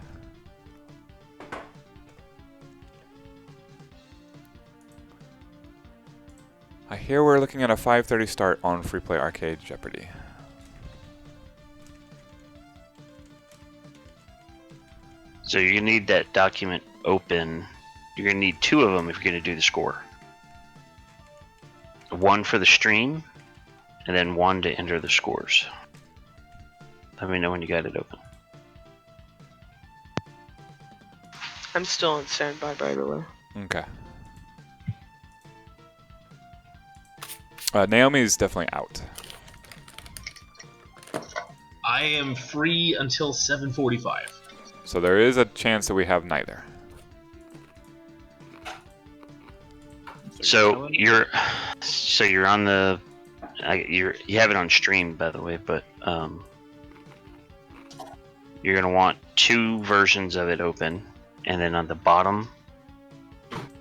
I hear we're looking at a 5:30 start on Free Play Arcade Jeopardy. So you need that document open. You're gonna need 2 of them if you're gonna do the score. One for the stream, and then one to enter the scores. Let me know when you got it open. I'm still on standby, by the way. Okay. Naomi's definitely out. I am free until 7:45. So there is a chance that we have neither. So you're on the you have it on stream, by the way, but you're gonna want 2 versions of it open, and then on the bottom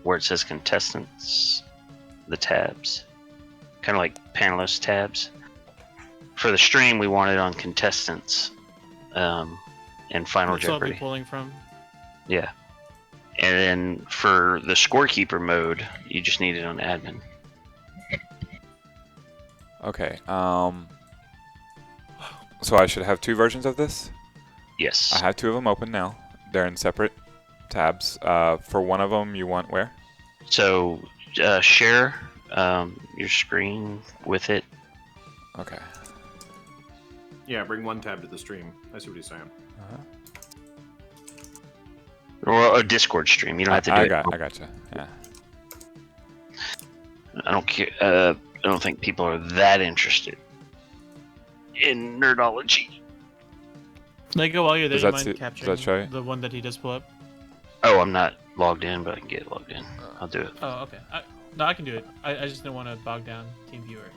where it says contestants, the tabs, kind of like panelist tabs. For the stream, we want it on contestants and Final That's what I'll be Jeopardy. pulling from. Yeah. And then for the scorekeeper mode, you just need it on admin. Okay. So I should have 2 versions of this? Yes. I have 2 of them open now. They're in separate tabs. For one of them, you want where? So share your screen with it. Okay. Yeah, bring one tab to the stream. I see what he's saying. Uh-huh. Or a Discord stream. You don't have to do it. I gotcha. Yeah. I don't care. I don't think people are that interested in nerdology. Lego, while you're there, Does do you that mind see- does capturing that show you? the one that he does pull up? Oh, I'm not logged in, but I can get logged in. I'll do it. Oh, okay. No, I can do it. I just didn't want to bog down TeamViewer.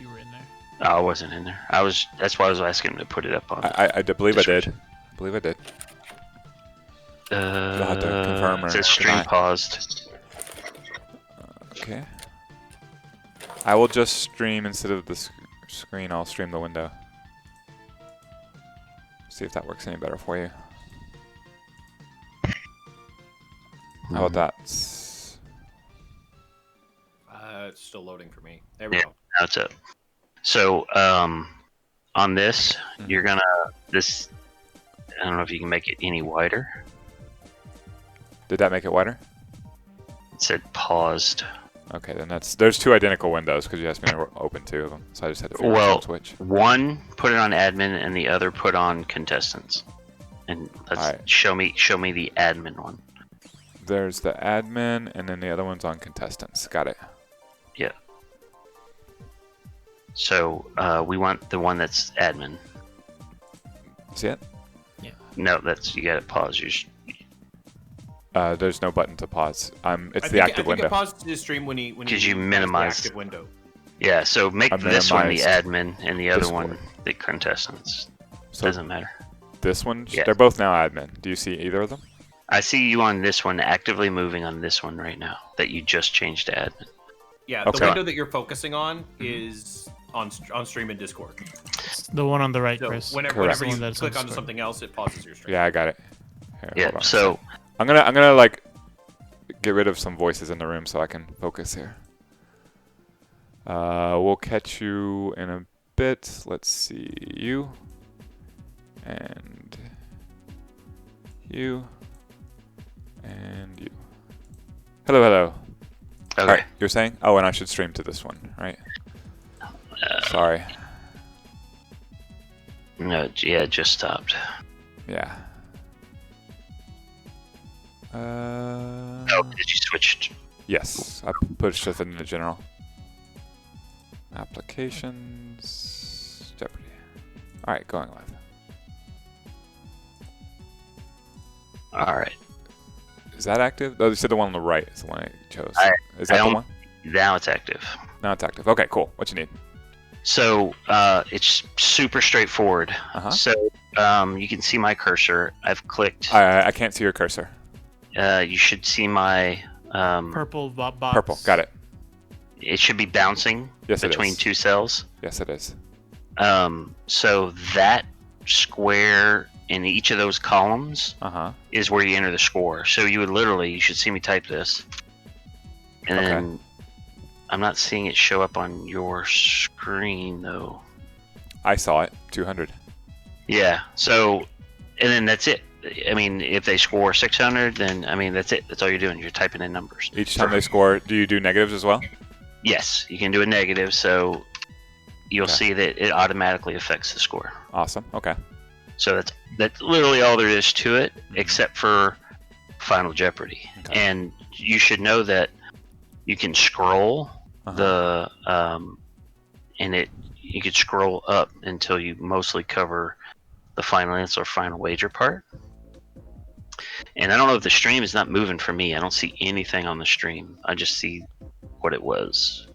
You were in there. I wasn't in there. That's why I was asking him to put it up on. I believe I did. I believe I did. You'll have to confirm or it says stream deny. paused. Okay. I will just stream instead of the screen. I'll stream the window. See if that works any better for you. How about that? It's still loading for me. There we Yeah, go. now it's up. So, on this, you're gonna this. I don't know if you can make it any wider. Did that make it wider? It said paused. Okay, then there's two identical windows because you asked me to open two of them, so I just had to figure out which. One put it on admin and the other put on contestants. And let's show me the admin one. There's the admin, and then the other one's on contestants. Got it. Yeah. So we want the one that's admin. See it? Yeah. No, you got it paused. There's no button to pause. It's I the active window. It paused the stream when you minimize the active window. Yeah, so make this one the minimized admin and the other one the contestants. So doesn't matter. This one, Yeah. they're both now admin. Do you see either of them? I see you on this one, actively moving on this one right now that you just changed to admin. Yeah, Okay. the window that you're focusing on is on stream in Discord. It's the one on the right, So Chris. whenever you click onto something else, it pauses your stream. Yeah, I got it. Here, Yeah, hold on. so I'm gonna like get rid of some voices in the room so I can focus here. We'll catch you in a bit. Let's see, you and you and you. Hello, hello. Okay. All right, you're saying? Oh, and I should stream to this one, right? Sorry. No, yeah, it just stopped. Yeah. Oh, did you switch? Yes, I pushed it into general. Applications, Jeopardy. All right, going live. All right. Is that active? Oh, you said the one on the right is the one I chose. Is I that the don't- one? Now it's active. Now it's active. Okay, cool. What you need? So it's super straightforward. So you can see my cursor. I've clicked. I can't see your cursor. You should see my Purple box. Purple. Got it. It should be bouncing Yes, it between is. two cells. Yes, it is. So that square in each of those columns is where you enter the score. So you should see me type this, and then I'm not seeing it show up on your screen though. I saw it. 200. Yeah. So, and then that's it. I mean, if they score 600, then I mean that's it. That's all you're doing. You're typing in numbers. Each time they score, do you do negatives as well? Yes, you can do a negative, so you'll see that it automatically affects the score. Awesome. Okay. So that's literally all there is to it, except for Final Jeopardy. And you should know that you can scroll the you could scroll up until you mostly cover the final answer or final wager part. And I don't know if the stream is not moving for me. I don't see anything on the stream. I just see what it was.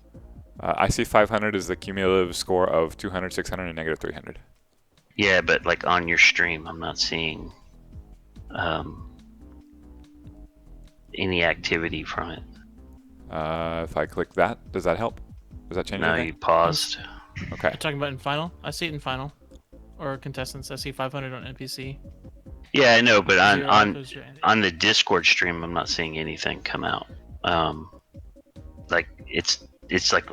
I see 500 is the cumulative score of 200, 600, and negative 300. Yeah, but like on your stream, I'm not seeing any activity from it. If I click that, does that help? Does that change No, anything? you paused. Okay. You're talking about in final? I see it in final. Or contestants. I see 500 on NPC. Yeah, I know, but Zero on goes to- on the Discord stream, I'm not seeing anything come out. Like it's like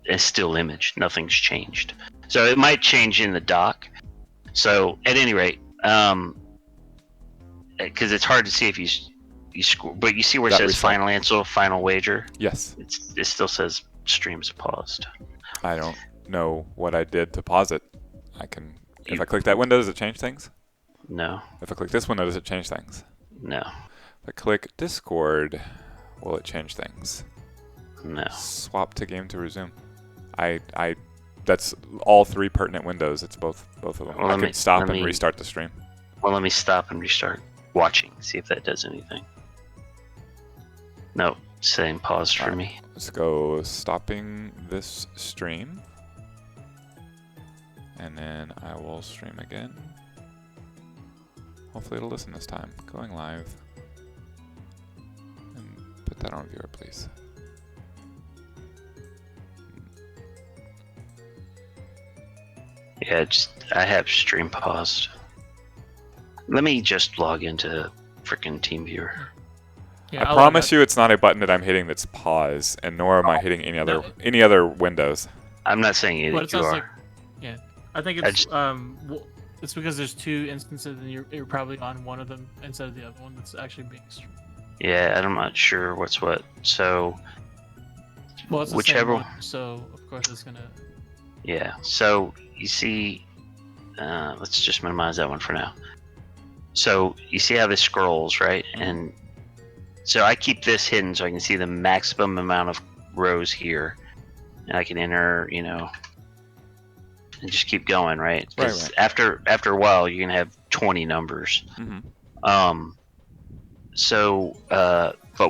a still image. Nothing's changed. So it might change in the dock. So at any rate, because it's hard to see if you score, but you see where it That says reset. final answer, final wager. Yes. It still says streams paused. I don't know what I did to pause it. If I click that window, does it change things? No. If I click this window, does it change things? No. If I click Discord, will it change things? No. Swap to game to resume. That's all three pertinent windows. It's both of them. Well, I let can me- stop let and me- restart the stream. Well, let me stop and restart watching. See if that does anything. No, saying pause for me. Let's go stopping this stream. And then I will stream again. Hopefully it'll listen this time. Going live. And put that on viewer, please. Yeah, I have stream paused. Let me just log into frickin' TeamViewer. I promise you, it's not a button that I'm hitting that's pause, and nor am I hitting any other windows. I'm not saying either. It sounds like, yeah, I think it's it's because there's 2 instances, and you're probably on one of them instead of the other one that's actually being streamed. Yeah, I'm not sure what's what. So, well, it's whichever. The same one, so of course it's gonna. Yeah. So you see, let's just minimize that one for now. So you see how this scrolls, right? And so I keep this hidden so I can see the maximum amount of rows here, and I can enter, you know, and just keep going, right? Because after a while, you're gonna have 20 numbers. But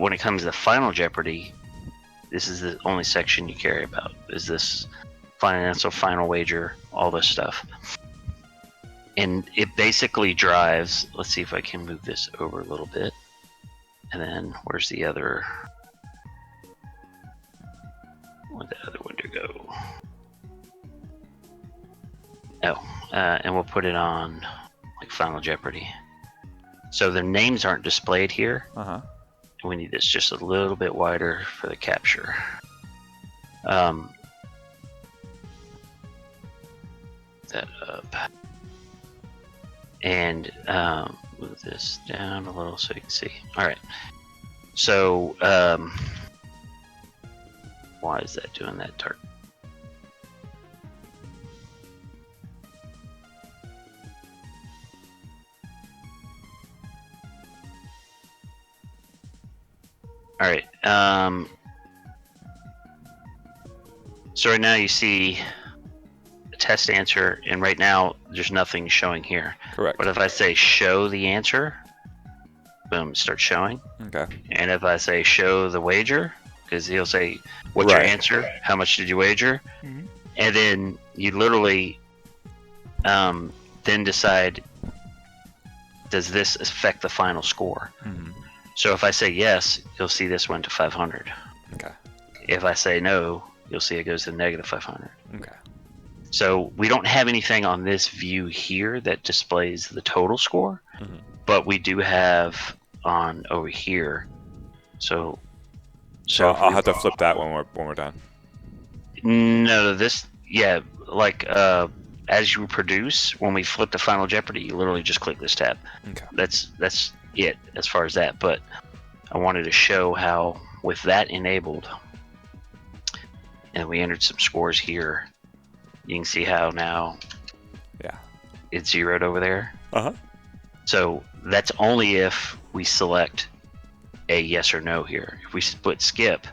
when it comes to Final Jeopardy, this is the only section you care about. Is this financial final wager, all this stuff. And it basically drives, let's see if I can move this over a little bit. And then where's the other, where'd the other window go? Oh, and we'll put it on like Final Jeopardy. So the names aren't displayed here. We need this just a little bit wider for the capture. That up. And move this down a little so you can see. Alright. So, why is that doing that dark? Alright. So right now you see test answer, and right now there's nothing showing here. Correct. But if I say show the answer, boom, it starts showing. Okay. And if I say show the wager, because he'll say, what's your answer? How much did you wager? And then you literally then decide, does this affect the final score? So if I say yes, you'll see this went to 500. Okay. If I say no, you'll see it goes to negative 500. Okay. So we don't have anything on this view here that displays the total score, but we do have on over here. So I'll have to flip that when we're done. No, this like as you produce, when we flip to Final Jeopardy, you literally just click this tab. Okay. That's it as far as that. But I wanted to show how with that enabled, and we entered some scores here. You can see how now it's zeroed over there. So that's only if we select a yes or no here. If we put skip,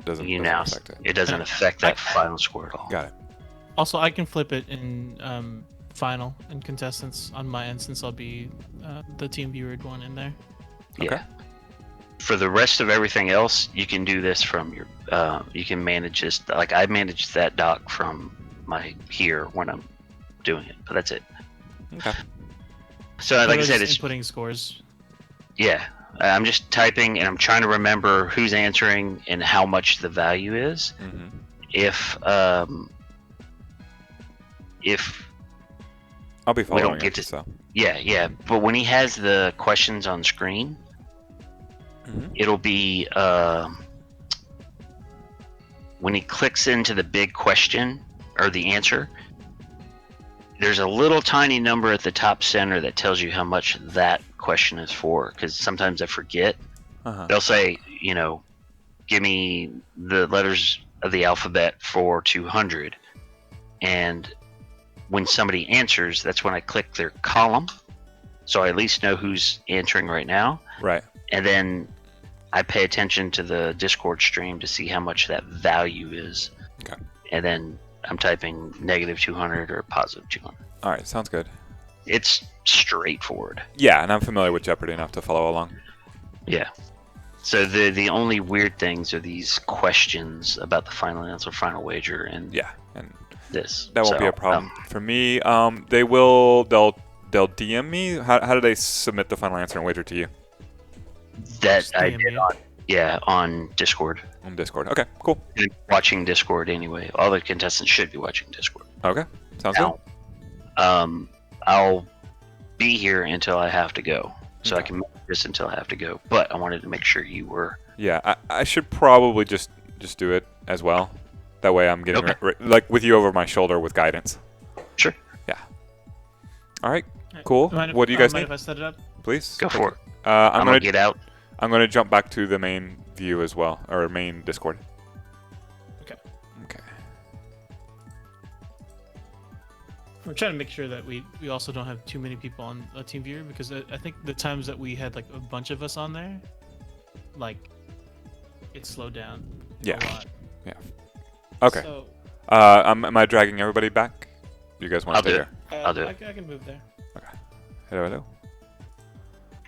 it doesn't affect that final score at all. Got it. Also, I can flip it in final and contestants on my end, since I'll be the team viewered one in there. Yeah. For the rest of everything else, you can do this from your. You can manage this. Like I manage that doc from my here when I'm doing it, but that's it. Okay. So like I said, it's inputting scores. Yeah, I'm just typing and I'm trying to remember who's answering and how much the value is. If I'll be following we don't get it, so. Yeah. But when he has the questions on screen, it'll be when he clicks into the big question or the answer, there's a little tiny number at the top center that tells you how much that question is for, because sometimes I forget. They'll say, you know, give me the letters of the alphabet for 200, and when somebody answers, that's when I click their column, so I at least know who's answering right now. Right. And then I pay attention to the Discord stream to see how much that value is. Okay. And then I'm typing negative 200 or positive 200. All right, sounds good. It's straightforward. Yeah, and I'm familiar with Jeopardy enough to follow along. Yeah. So the only weird things are these questions about the final answer, final wager, and this. That won't be a problem for me. They'll DM me. How do they submit the final answer and wager to you? That I did on Discord. On Discord. Okay, cool. Watching Discord anyway. All the contestants should be watching Discord. Okay, sounds good. I'll be here until I have to go, so I can make this until I have to go. But I wanted to make sure you were. Yeah, I should probably just do it as well. That way I'm getting like with you over my shoulder with guidance. Sure. Yeah. All right. Cool. What do you guys need? Mind if I set it up? Please. Go for it. I'm gonna get out. I'm gonna jump back to the main view as well, or main Discord. Okay. Okay. We're trying to make sure that we also don't have too many people on a team viewer, because I think the times that we had like a bunch of us on there, like it slowed down a lot. Yeah. Okay. So, am I dragging everybody back? You guys want to stay here? I'll do it. I can move there. Okay. Hello.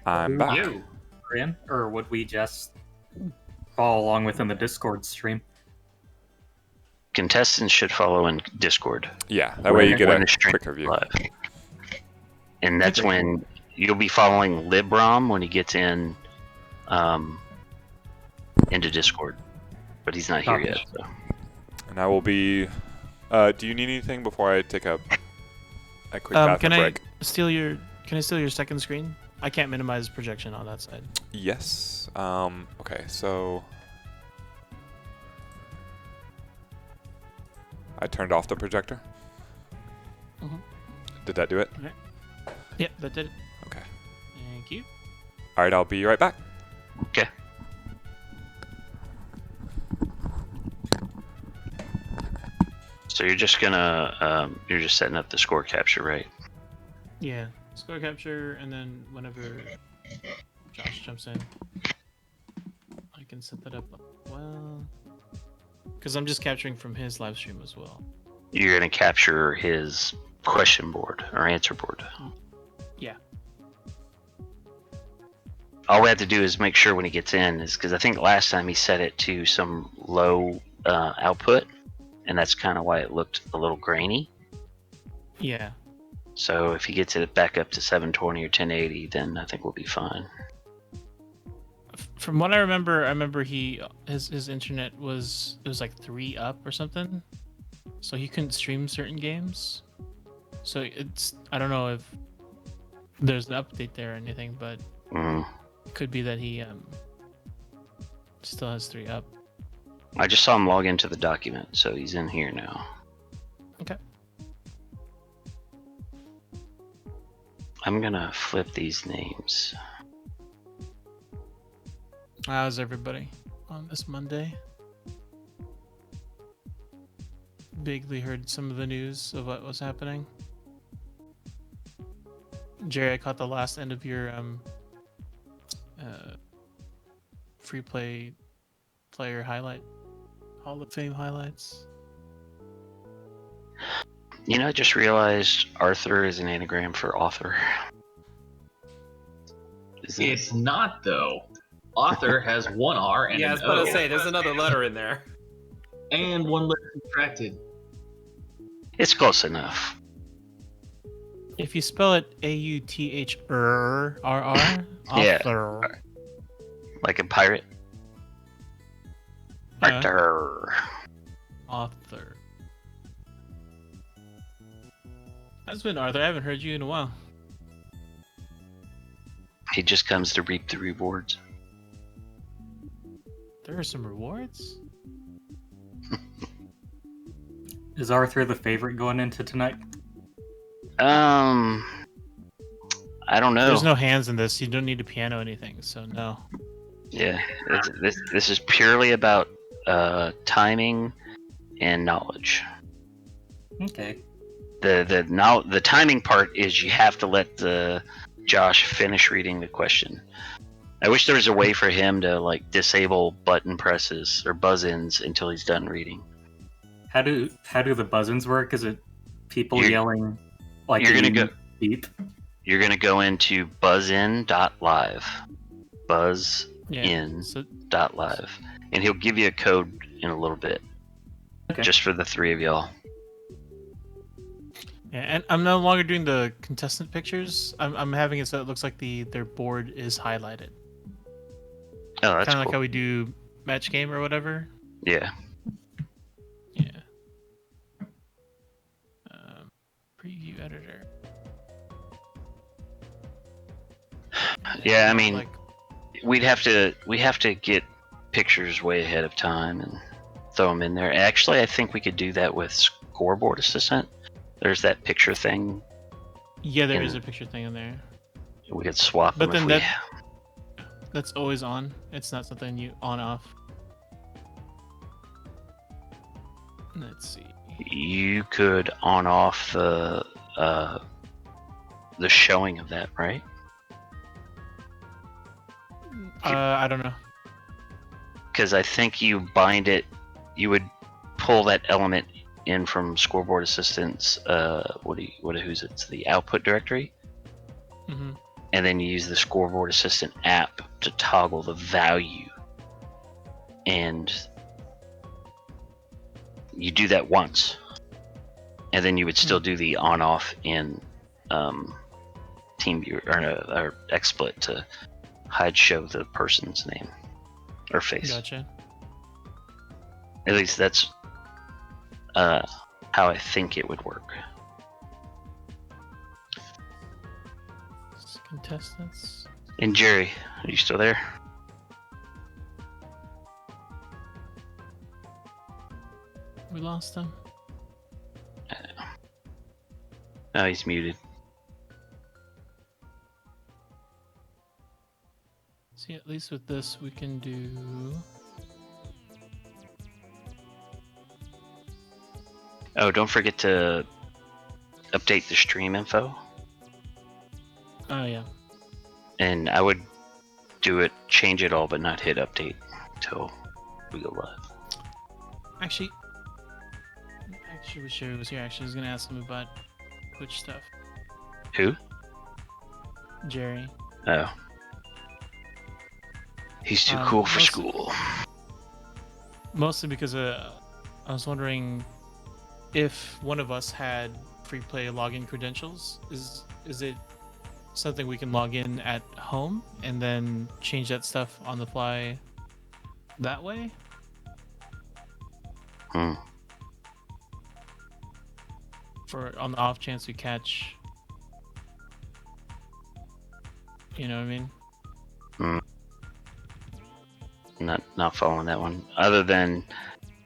I'm back. You, Korean, or would we just follow along within the Discord stream? Contestants should follow in Discord. Yeah, that way you get a quicker view. And that's when you'll be following Librom when he gets in into Discord. But he's not here yet. So. And I will be... do you need anything before I take a quick bathroom break? Can I steal your second screen? I can't minimize projection on that side. Yes. Okay, so... I turned off the projector. Did that do it? Okay. Yep, that did it. Okay. Thank you. Alright, I'll be right back. Okay. So you're just gonna, you're just setting up the score capture, right? Yeah, score capture, and then whenever Josh jumps in, I can set that up well. Because I'm just capturing from his live stream as well. You're gonna capture his question board or answer board. Yeah. All we have to do is make sure when he gets in, is because I think last time he set it to some low output, and that's kind of why it looked a little grainy. Yeah. So if he gets it back up to 720 or 1080, then I think we'll be fine. From what I remember his internet was like 3 up or something, so he couldn't stream certain games. So I don't know if there's an update there or anything, but it could be that he still has 3 up. I just saw him log into the document, so he's in here now. Okay. I'm gonna flip these names. How's everybody on this Monday? Vaguely heard some of the news of what was happening. Jerry, I caught the last end of your free player highlight, Hall of Fame highlights. You know, I just realized Arthur is an anagram for author. It's not, though. Author has one R and I an was about O. to say, there's another letter in there. And one letter subtracted. It's close enough. If you spell it AUTHRRR, Yeah. author. Like a pirate. Arthur. Author. That's been Arthur. I haven't heard you in a while. He just comes to reap the rewards. There are some rewards? Is Arthur the favorite going into tonight? I don't know. There's no hands in this. You don't need a piano or anything, so no. Yeah, this is purely about timing and knowledge. Okay. The timing part is you have to let Josh finish reading the question. I wish there was a way for him to like disable button presses or buzz-ins until he's done reading. How do the buzz-ins work? Is it people yelling like you're gonna go beep? You're gonna go into buzzin.live. Buzzin.live. And he'll give you a code in a little bit. Okay. Just for the 3 of y'all. Yeah, and I'm no longer doing the contestant pictures. I'm having it so it looks like their board is highlighted. Oh, that's kind of like cool. how we do match game or whatever. Yeah. Yeah. Preview editor. Yeah, I mean, we have to get pictures way ahead of time and throw them in there. Actually, I think we could do that with Scoreboard Assistant. There's that picture thing. Yeah, there is a picture thing in there. We could swap But them then if that's always on. It's not something you on off. Let's see. you could on off the showing of that, right? I don't know. Because I think you bind it, you would pull that element in from Scoreboard Assistant's who's it's the output directory, and then you use the Scoreboard Assistant app to toggle the value, and you do that once, and then you would still do the on-off in TeamViewer or XSplit to hide show the person's name or face. Gotcha. At least that's how I think it would work. Contestants. And Jerry, are you still there? We lost him. No, he's muted. See, at least with this, we can do. Oh, don't forget to update the stream info. Oh yeah. And I would do it, change it all, but not hit update until we go live. Actually, wish Sherry was here. Actually, I was gonna ask him about Twitch stuff. Who? Jerry. Oh. He's too cool for school. Mostly because I was wondering if one of us had free play login credentials. Is it something we can log in at home and then change that stuff on the fly that way? For on the off chance we catch, you know what I mean? Not following that one. Other than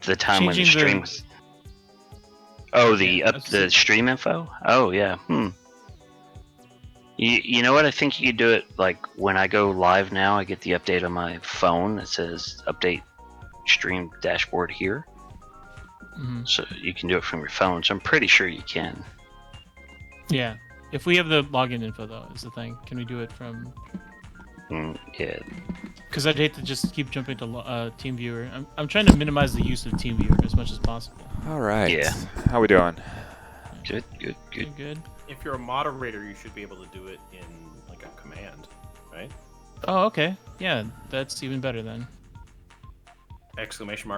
the time when the Changing stream was. Oh, the stream info? Oh yeah. You know what? I think you could do it like when I go live now. I get the update on my phone that says update stream dashboard here. So you can do it from your phone. So I'm pretty sure you can. Yeah. If we have the login info though, is the thing. Can we do it from? Yeah. Because I'd hate to just keep jumping to TeamViewer. I'm trying to minimize the use of TeamViewer as much as possible. All right. Yeah. How we doing? Good. Good. If you're a moderator, you should be able to do it in like a command, right? Oh, okay. Yeah, that's even better then. !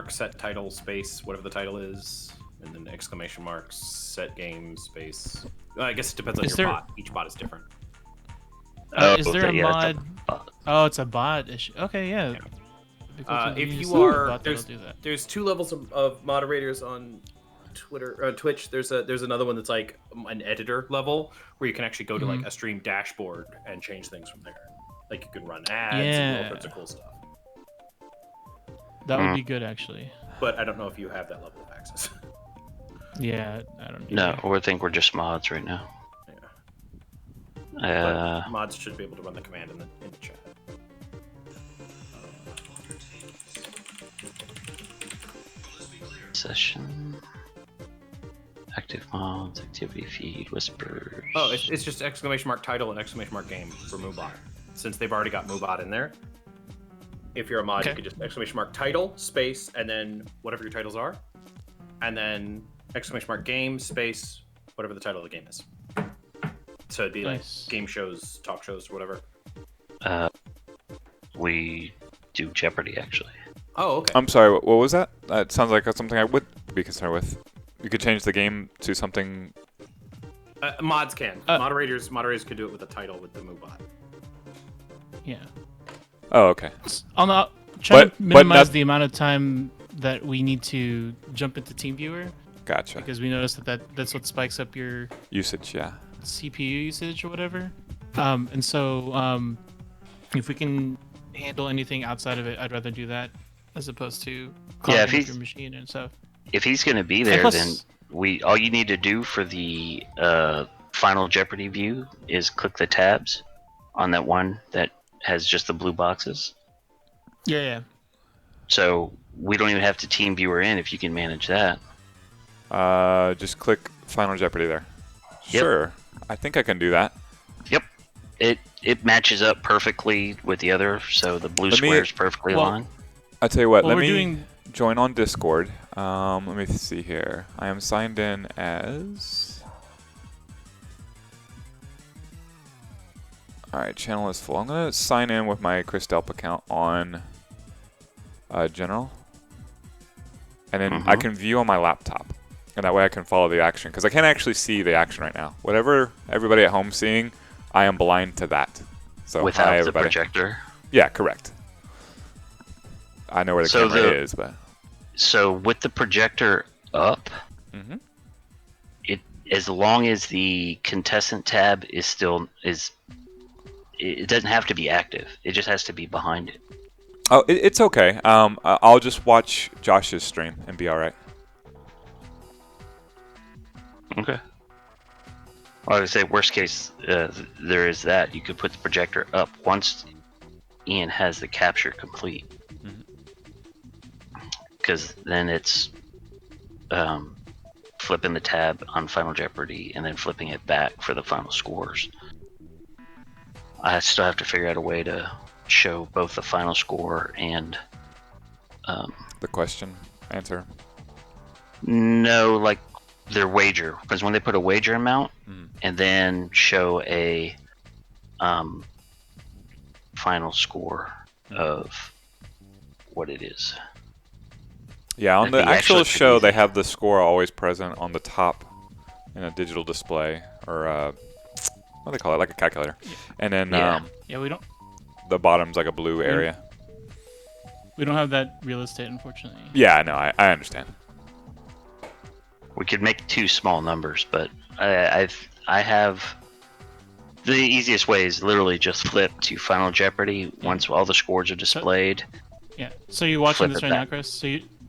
Set title space whatever the title is, and then ! Set game space. Well, I guess it depends on your bot. Each bot is different. Is there a mod? Oh, it's a bot issue. Okay, yeah. If you are, there's two levels of moderators on Twitch. There's another one that's like an editor level where you can actually go to like a stream dashboard and change things from there. Like you can run ads and all sorts of cool stuff. That would be good actually. But I don't know if you have that level of access. Yeah, I don't. No, I think we're just mods right now. But mods should be able to run the command in the chat. Session. Active mods, activity feed, whispers. Oh, it's just ! Title and ! Game for Moobot. Since they've already got Moobot in there. If you're a mod, you can just ! Title, space, and then whatever your titles are. And then ! Game, space, whatever the title of the game is. So it'd be like game shows, talk shows, or whatever. We do Jeopardy, actually. Oh, okay. I'm sorry, what was that? That sounds like something I would be concerned with. You could change the game to something Mods can. Moderators could do it with a title with the MooBot. Yeah. Oh, okay. Try to minimize the amount of time that we need to jump into TeamViewer. Gotcha. Because we noticed that's what spikes up your usage, yeah. CPU usage or whatever. And so if we can handle anything outside of it, I'd rather do that as opposed to clogging up your machine and stuff. If he's going to be there, then all you need to do for the Final Jeopardy view is click the tabs on that one that has just the blue boxes. Yeah. So we don't even have to team viewer in if you can manage that. Just click Final Jeopardy there. Yep. Sure. I think I can do that. Yep. It matches up perfectly with the other, so the blue square is perfectly aligned. I'll tell you what, let me join on Discord. Let me see here. I am signed in as... Alright, channel is full. I'm going to sign in with my Chris Delp account on General. And then I can view on my laptop. And that way I can follow the action. Because I can't actually see the action right now. Whatever everybody at home seeing, I am blind to that. So without the projector? Yeah, correct. I know where the camera is, but... So with the projector up, as long as the contestant tab is still... It doesn't have to be active. It just has to be behind it. Oh, it's okay. I'll just watch Josh's stream and be alright. Okay. Well, I would say worst case, there is that. You could put the projector up once Ian has the capture complete. Because then it's flipping the tab on Final Jeopardy and then flipping it back for the final scores. I still have to figure out a way to show both the final score and the question answer. No, like their wager, because when they put a wager amount and then show a final score of what it is. Yeah, on the actual show, they have the score always present on the top in a digital display, or what do they call it, like a calculator. And then we don't. The bottom's like a blue area. We don't have that real estate, unfortunately. Yeah, no, I understand. We could make 2 small numbers, but I have the easiest way is literally just flip to Final Jeopardy once all the scores are displayed. Yeah. So you're watching this right now, Chris.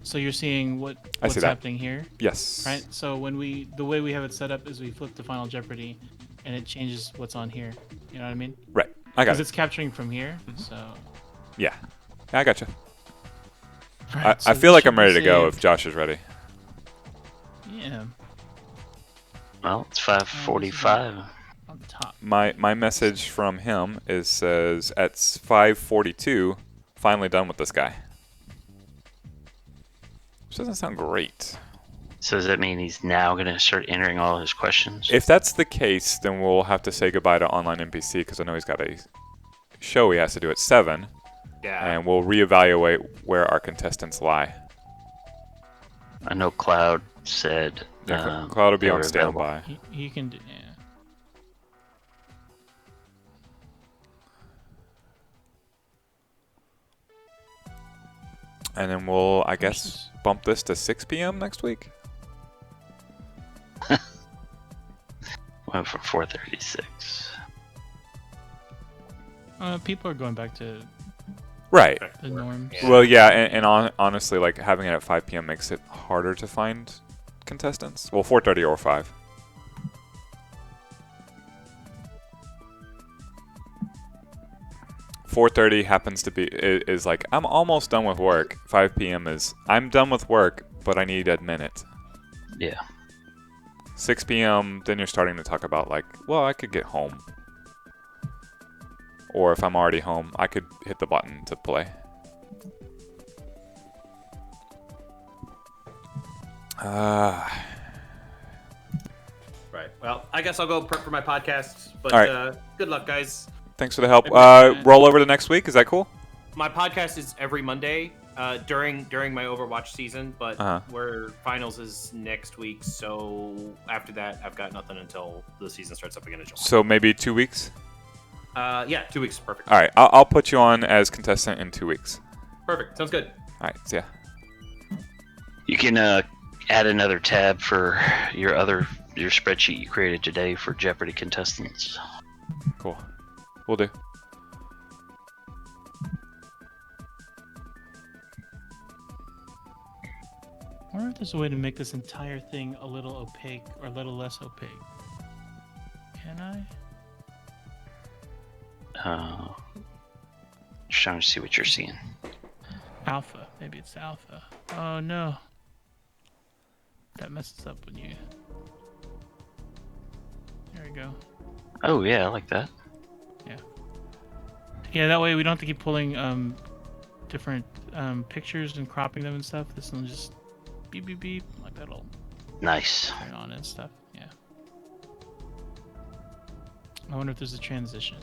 So you're seeing what's happening here. Yes. Right. So the way we have it set up is we flip to Final Jeopardy, and it changes what's on here. You know what I mean? Right. I got it. Because it's capturing from here. So. Yeah. I gotcha. Right, I feel like I'm ready to go if Josh is ready. Yeah. Well, it's 5:45. On the top. My message from him says at 5:42, finally done with this guy. Which doesn't sound great. So does that mean he's now going to start entering all his questions? If that's the case, then we'll have to say goodbye to Online NPC because I know he's got a show he has to do at 7. Yeah. And we'll reevaluate where our contestants lie. I know Cloud said... Yeah, Cloud will be on standby. He can do... Yeah. And then we'll, I guess, bump this to 6 p.m. next week? Went from 4:36. People are going back to right the norms. Well, yeah, and honestly, like having it at 5 p.m. makes it harder to find contestants. Well, 4:30 or 5. .30 happens to be is like I'm almost done with work. 5 p.m. is I'm done with work, but I need a minute. Yeah. 6 p.m. then you're starting to talk about like, well, I could get home. Or if I'm already home, I could hit the button to play. Right. Well, I guess I'll go prep for my podcast. But good luck, guys. Thanks for the help. Roll over to next week. Is that cool? My podcast is every Monday During my Overwatch season, but Uh-huh. where finals is next week, so after that, I've got nothing until the season starts up again in July. So maybe 2 weeks? Yeah, 2 weeks, perfect. All right, I'll put you on as contestant in 2 weeks. Perfect, sounds good. All right, see ya. You can add another tab for your spreadsheet you created today for Jeopardy contestants. Cool. Will do. I wonder if there's a way to make this entire thing a little opaque or a little less opaque. Can I? Just trying to see what you're seeing. Alpha. Maybe it's alpha. Oh no. That messes up when you... There we go. Oh yeah, I like that. Yeah. Yeah, that way we don't have to keep pulling different pictures and cropping them and stuff. This one just beep beep beep, like that'll Nice. turn on and stuff. Yeah. I wonder if there's a transition.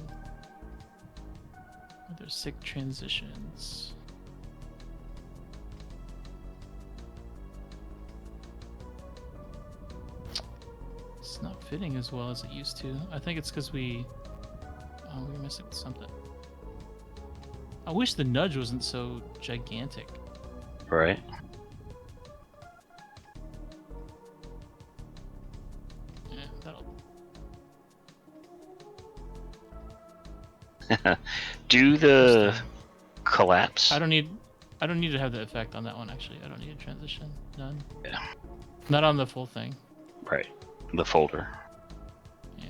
Are there sick transitions? It's not fitting as well as it used to. I think it's because we're missing something. I wish the nudge wasn't so gigantic. Right. Yeah, that'll... Do the collapse. I don't need to have the effect on that one actually. I don't need a transition. None. Yeah. Not on the full thing. Right. The folder. Yeah.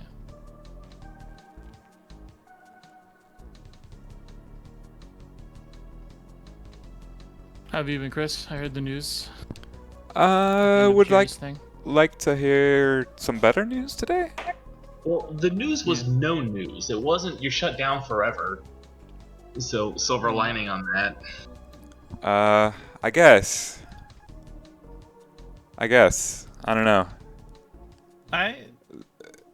How have you been, Chris? I heard the news. Would Jerry's thing. like to hear some better news today. Well, the news was no news. It wasn't you're shut down forever. So silver lining on that. I guess. I don't know.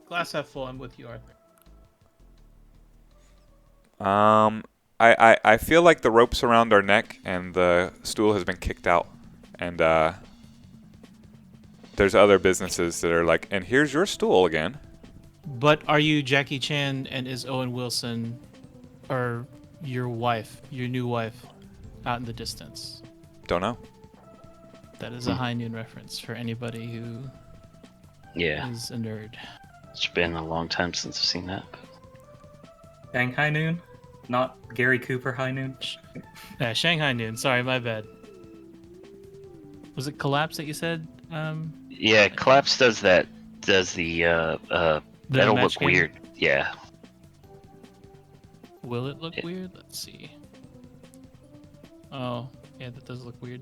Glass half full. I'm with you, Arthur. I feel like the rope's around our neck and the stool has been kicked out, and there's other businesses that are like, and here's your stool again. But are you Jackie Chan and is Owen Wilson, or your wife, your new wife, out in the distance? Don't know. That is a High Noon reference for anybody who is a nerd. It's been a long time since I've seen that. Shanghai Noon, not Gary Cooper High Noon. Shanghai Noon. Sorry, my bad. Was it Collapse that you said? Yeah, Collapse does that. Does the that'll match look game? weird. Yeah. Will it look weird? Let's see. Oh, yeah, that does look weird.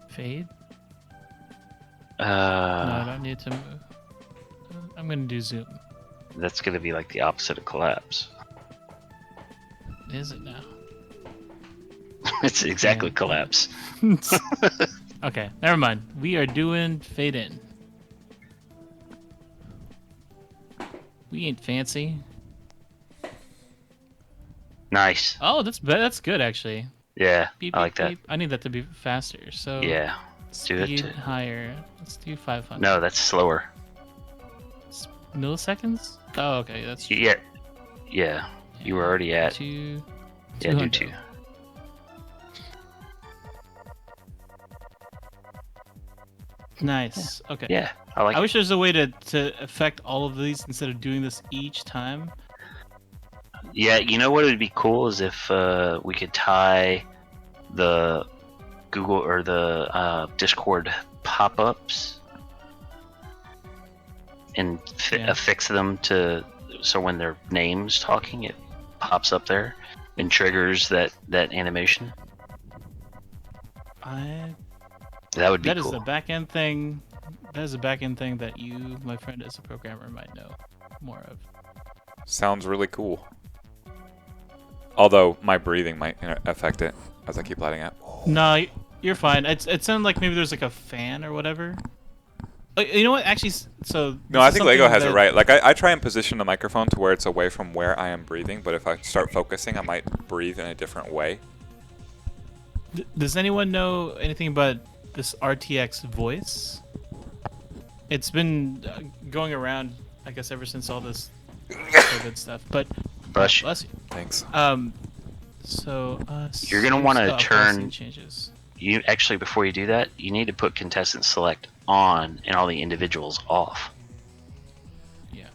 Fade? No, I don't need to move. I'm gonna do zoom. That's gonna be like the opposite of Collapse. Is it now? It's exactly Collapse. Okay, never mind. We are doing fade in. We ain't fancy. Nice. Oh, that's good actually. Yeah, Beep, I like beep, that. beep. I need that to be faster. So Yeah, let's do speed it. higher. Let's do 500. No, that's slower. Milliseconds? Oh, okay, that's true. Yeah, yeah. You were already at. Yeah, do 200. 2. Nice. Okay. Yeah, I like I it. wish there was a way to affect all of these instead of doing this each time. Yeah, you know what would be cool is if we could tie the Google or the Discord pop-ups and affix them to so when their name's talking, it pops up there and triggers that animation. That would be That is cool. a back end thing. That is a back end thing that you, my friend, as a programmer, might know more of. Sounds really cool. Although my breathing might affect it as I keep lighting up. No, you're fine. It sounded like maybe there's like a fan or whatever. You know what? Actually, so No, I think Lego has it right. Like I try and position the microphone to where it's away from where I am breathing, but if I start focusing, I might breathe in a different way. Does anyone know anything about this RTX voice? It's been going around, I guess, ever since all this COVID stuff. But Bless you. bless you. Thanks. So You're gonna want to turn. Changes. You actually, before you do that, you need to put contestant select on and all the individuals off. Yeah.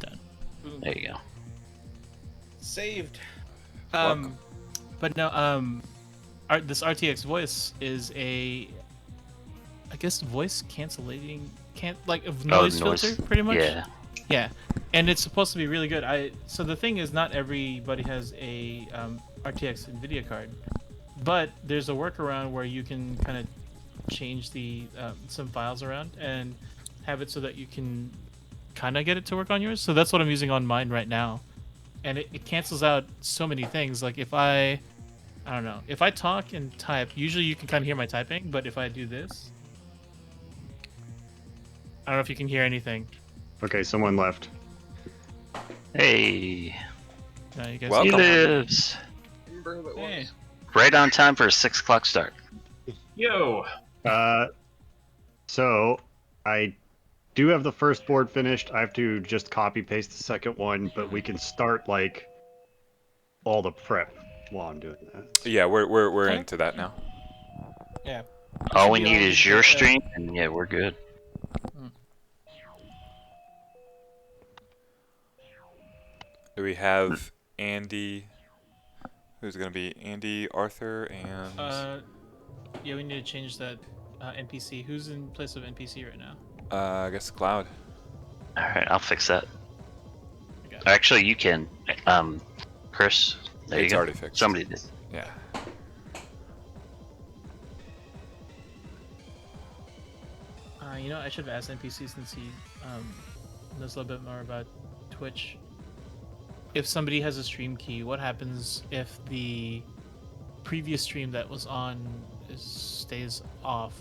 Done. There you go. Saved. But no, this RTX voice is I guess voice cancellating, noise filter, pretty much. Yeah. Yeah, and it's supposed to be really good. So the thing is, not everybody has a RTX NVIDIA card, but there's a workaround where you can kind of change the some files around and have it so that you can kind of get it to work on yours. So that's what I'm using on mine right now, and it cancels out so many things. Like if I don't know, if I talk and type, usually you can kind of hear my typing, but if I do this, I don't know if you can hear anything. Okay, someone left. Hey. No, you guys He lives. Hey. Right on time for a 6 o'clock start. Yo. So I do have the first board finished. I have to just copy paste the second one, but we can start like all the prep while I'm doing that. Yeah, we're into that now. Yeah. All we need is your stream, and yeah, we're good. Do we have Andy? Who's gonna be Andy, Arthur, and? Yeah, we need to change that NPC. Who's in place of NPC right now? I guess Cloud. All right, I'll fix that. Actually, you can. Chris. There you It's go. already fixed. Somebody did. Yeah. You know, I should have asked NPC since he knows a little bit more about Twitch. If somebody has a stream key, what happens if the previous stream that was on stays off?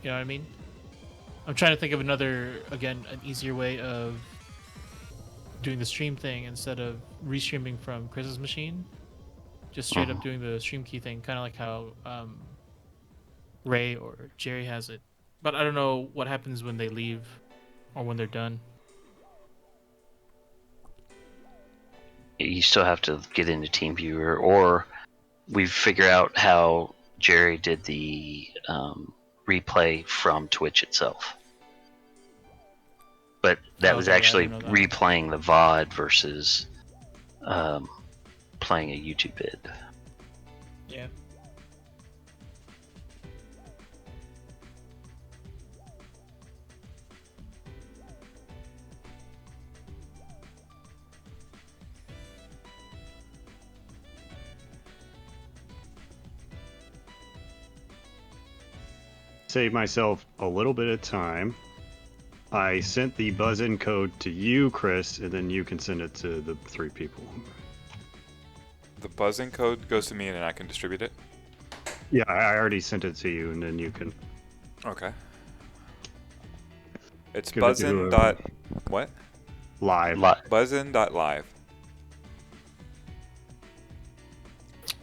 You know what I mean? I'm trying to think of an easier way of doing the stream thing instead of restreaming from Chris's machine. Just straight up doing the stream key thing, kind of like how Ray or Jerry has it. But I don't know what happens when they leave or when they're done. You still have to get into TeamViewer, or we figure out how Jerry did the replay from Twitch itself. But that was actually replaying the VOD versus playing a YouTube vid. Yeah. Save myself a little bit of time. I sent the buzz-in code to you, Chris, and then you can send it to the 3 people. The buzzing code goes to me, and then I can distribute it. Yeah, I already sent it to you, and then you can. Okay. It's Give it to buzzin. whoever. What? Live. Buzzin.live.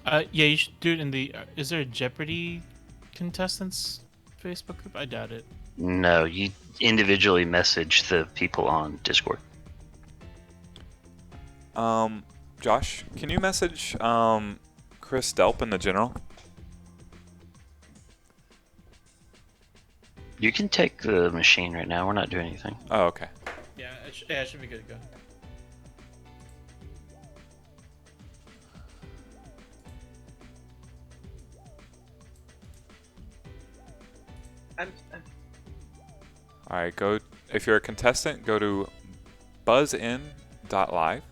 Yeah, you should do it in the. Is there a Jeopardy contestants Facebook group? I doubt it. No, you individually message the people on Discord. Josh, can you message Chris Delp in the general? You can take the machine right now. We're not doing anything. Oh, okay. Yeah, it should be good to go. All right, go. If you're a contestant, go to buzzin.live,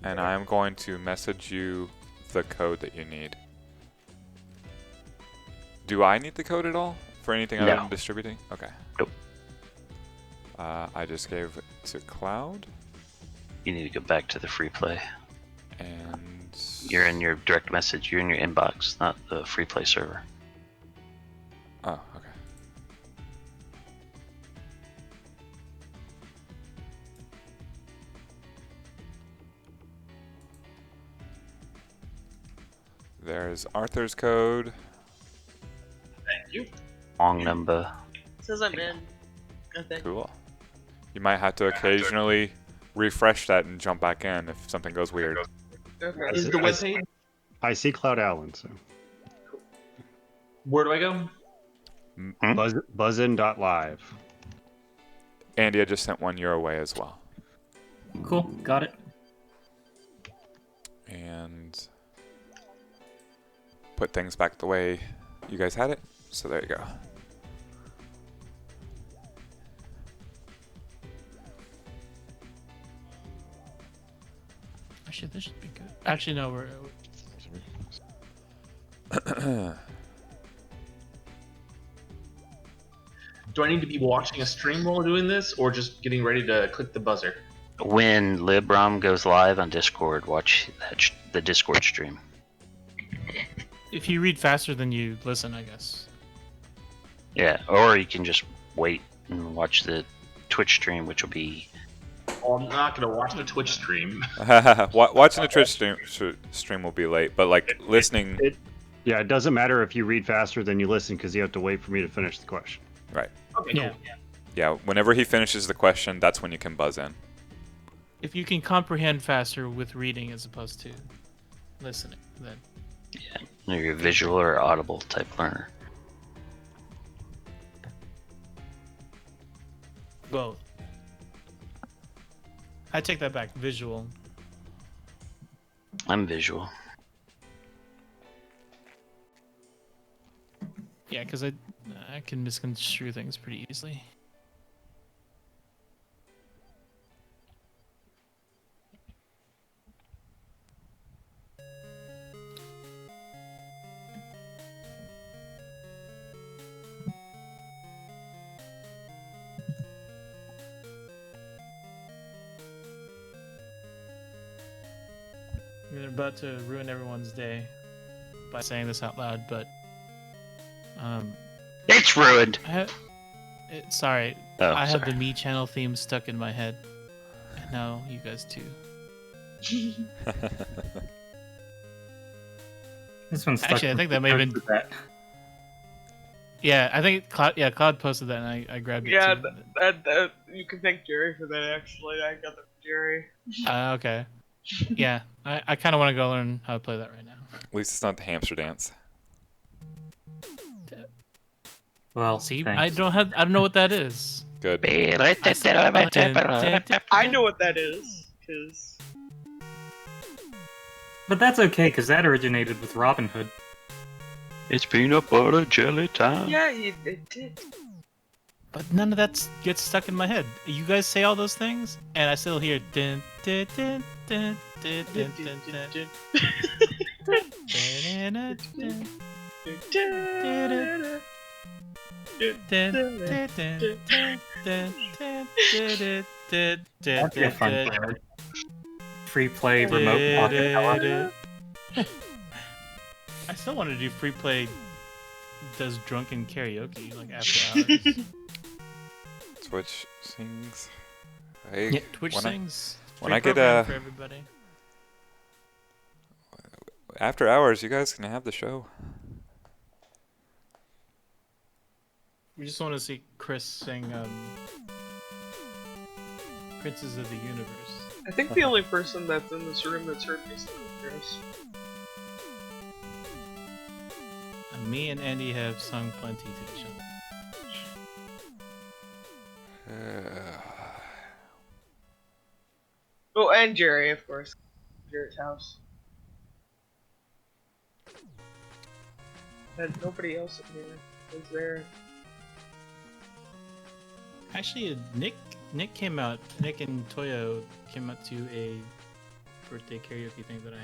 and I'm going to message you the code that you need. Do I need the code at all for anything other than distributing? Okay. Nope. I just gave it to Cloud. You need to go back to the free play. And you're in your direct message. You're in your inbox, not the free play server. Oh, okay. There's Arthur's code. Thank you. Wrong number. Says I'm in. I think. Cool. You might have to occasionally refresh that and jump back in if something goes weird. Okay. Is the webpage? I see Cloud Allen, so. Where do I go? Buzzin.live. Andy, I just sent one your way as well. Cool, got it. And put things back the way you guys had it. So there you go. Actually, this should be good. Actually, no, we're. Do I need to be watching a stream while doing this, or just getting ready to click the buzzer? When LibRom goes live on Discord, watch the Discord stream. If you read faster than you listen, I guess. Yeah, or you can just wait and watch the Twitch stream, which will be. Well, I'm not gonna watch the Twitch stream. Watching the Twitch stream will be late, but like listening. Yeah, it doesn't matter if you read faster than you listen because you have to wait for me to finish the question. Right. Okay, Yeah. cool. Yeah, whenever he finishes the question, that's when you can buzz in. If you can comprehend faster with reading as opposed to listening, then. Yeah, you're a visual or audible type learner. Both. I take that back. Visual. I'm visual. Yeah, because I can misconstrue things pretty easily. We're about to ruin everyone's day by saying this out loud, but It's ruined. Sorry, Oh, I have sorry. the Me channel theme stuck in my head, and now you guys too. This one's stuck Actually, I think that may have been. that. Yeah, I think Cloud posted that, and I grabbed it. Yeah, too. that you can thank Jerry for that. Actually, I got that from Jerry. Okay. Yeah, I kind of want to go learn how to play that right now. At least it's not the hamster dance. Well, See, thanks. I don't know what that is. Good. I know what that is, cause But that's okay, because that originated with Robin Hood. It's peanut butter jelly time. yeah, it did. But none of that gets stuck in my head. You guys say all those things, and I still hear din din din din din din din din. That'd be a fun play. Free play remote pocket hour. I still want to do free play. Does drunken karaoke like after hours? Twitch sings. Hey, Yeah, Twitch when sings. When Free I get program for everybody. after hours, you guys can have the show. We just want to see Chris sing Princes of the Universe. I think the only person that's in this room that's heard me sing is Chris. Me and Andy have sung plenty to each other. Oh, and Jerry, of course. Jerry's house. And nobody else in here was there. Actually, Nick came out. Nick and Toyo came out to a birthday karaoke thing that I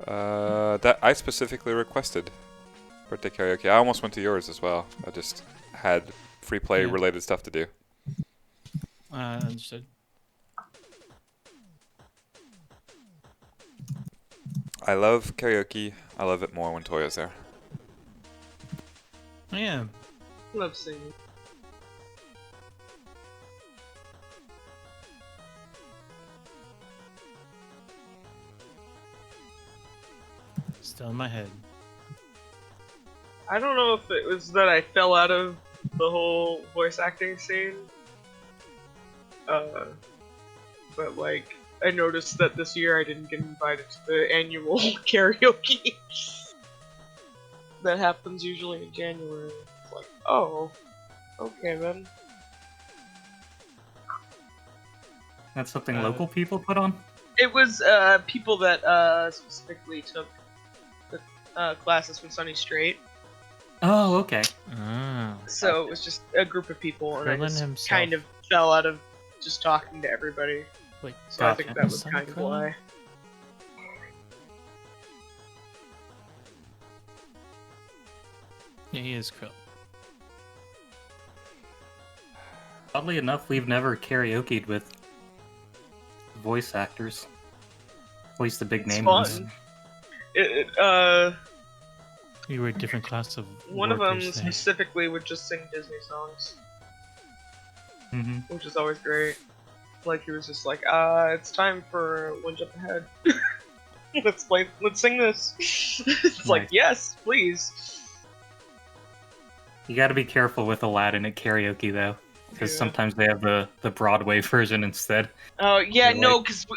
had. That I specifically requested birthday karaoke. I almost went to yours as well. I just had free play related stuff to do. Understood. I love karaoke. I love it more when Toyo's there. Yeah. Love singing. Still in my head. I don't know if it was that I fell out of the whole voice acting scene. But like, I noticed that this year I didn't get invited to the annual karaoke that happens usually in January. It's like, oh, okay then. That's something local people put on? It was people that specifically took the classes from Sunny Straight. Oh, okay. So it was just a group of people, and I Krillin just himself. kind of fell out of just talking to everybody. Wait, So I think that was Sunny kind of Krillin? why. Yeah, he is Krill. Oddly enough, we've never karaoke'd with voice actors. At least the big It's name fun. ones. You were a different class of One of them workers there. specifically would just sing Disney songs, Mm-hmm. which is always great. Like he was just like, it's time for One Jump Ahead. Let's sing this. It's like, yes, please. You gotta be careful with Aladdin at karaoke, though. Because Yeah. sometimes they have the Broadway version instead. Oh yeah, You're no, like- because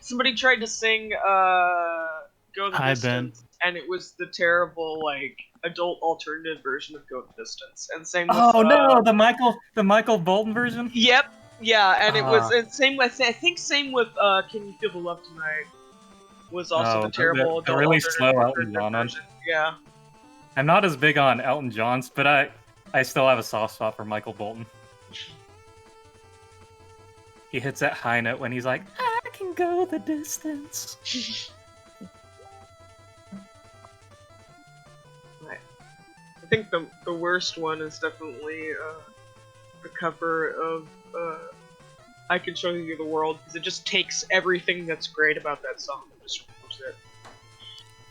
somebody tried to sing Go the Hi, Distance, and it was the terrible like adult alternative version of Go the Distance, and same with Oh no, the Michael Bolton version. Yep, yeah, and it was Ah. and same with I think same with Can You Feel the Love Tonight was also Oh, the terrible the adult really alternative slow Elton John one. version. Yeah. I'm not as big on Elton John's, but I still have a soft spot for Michael Bolton. He hits that high note when he's like, I can go the distance. I think the worst one is definitely the cover of I Can Show You the World, because it just takes everything that's great about that song and just removes it.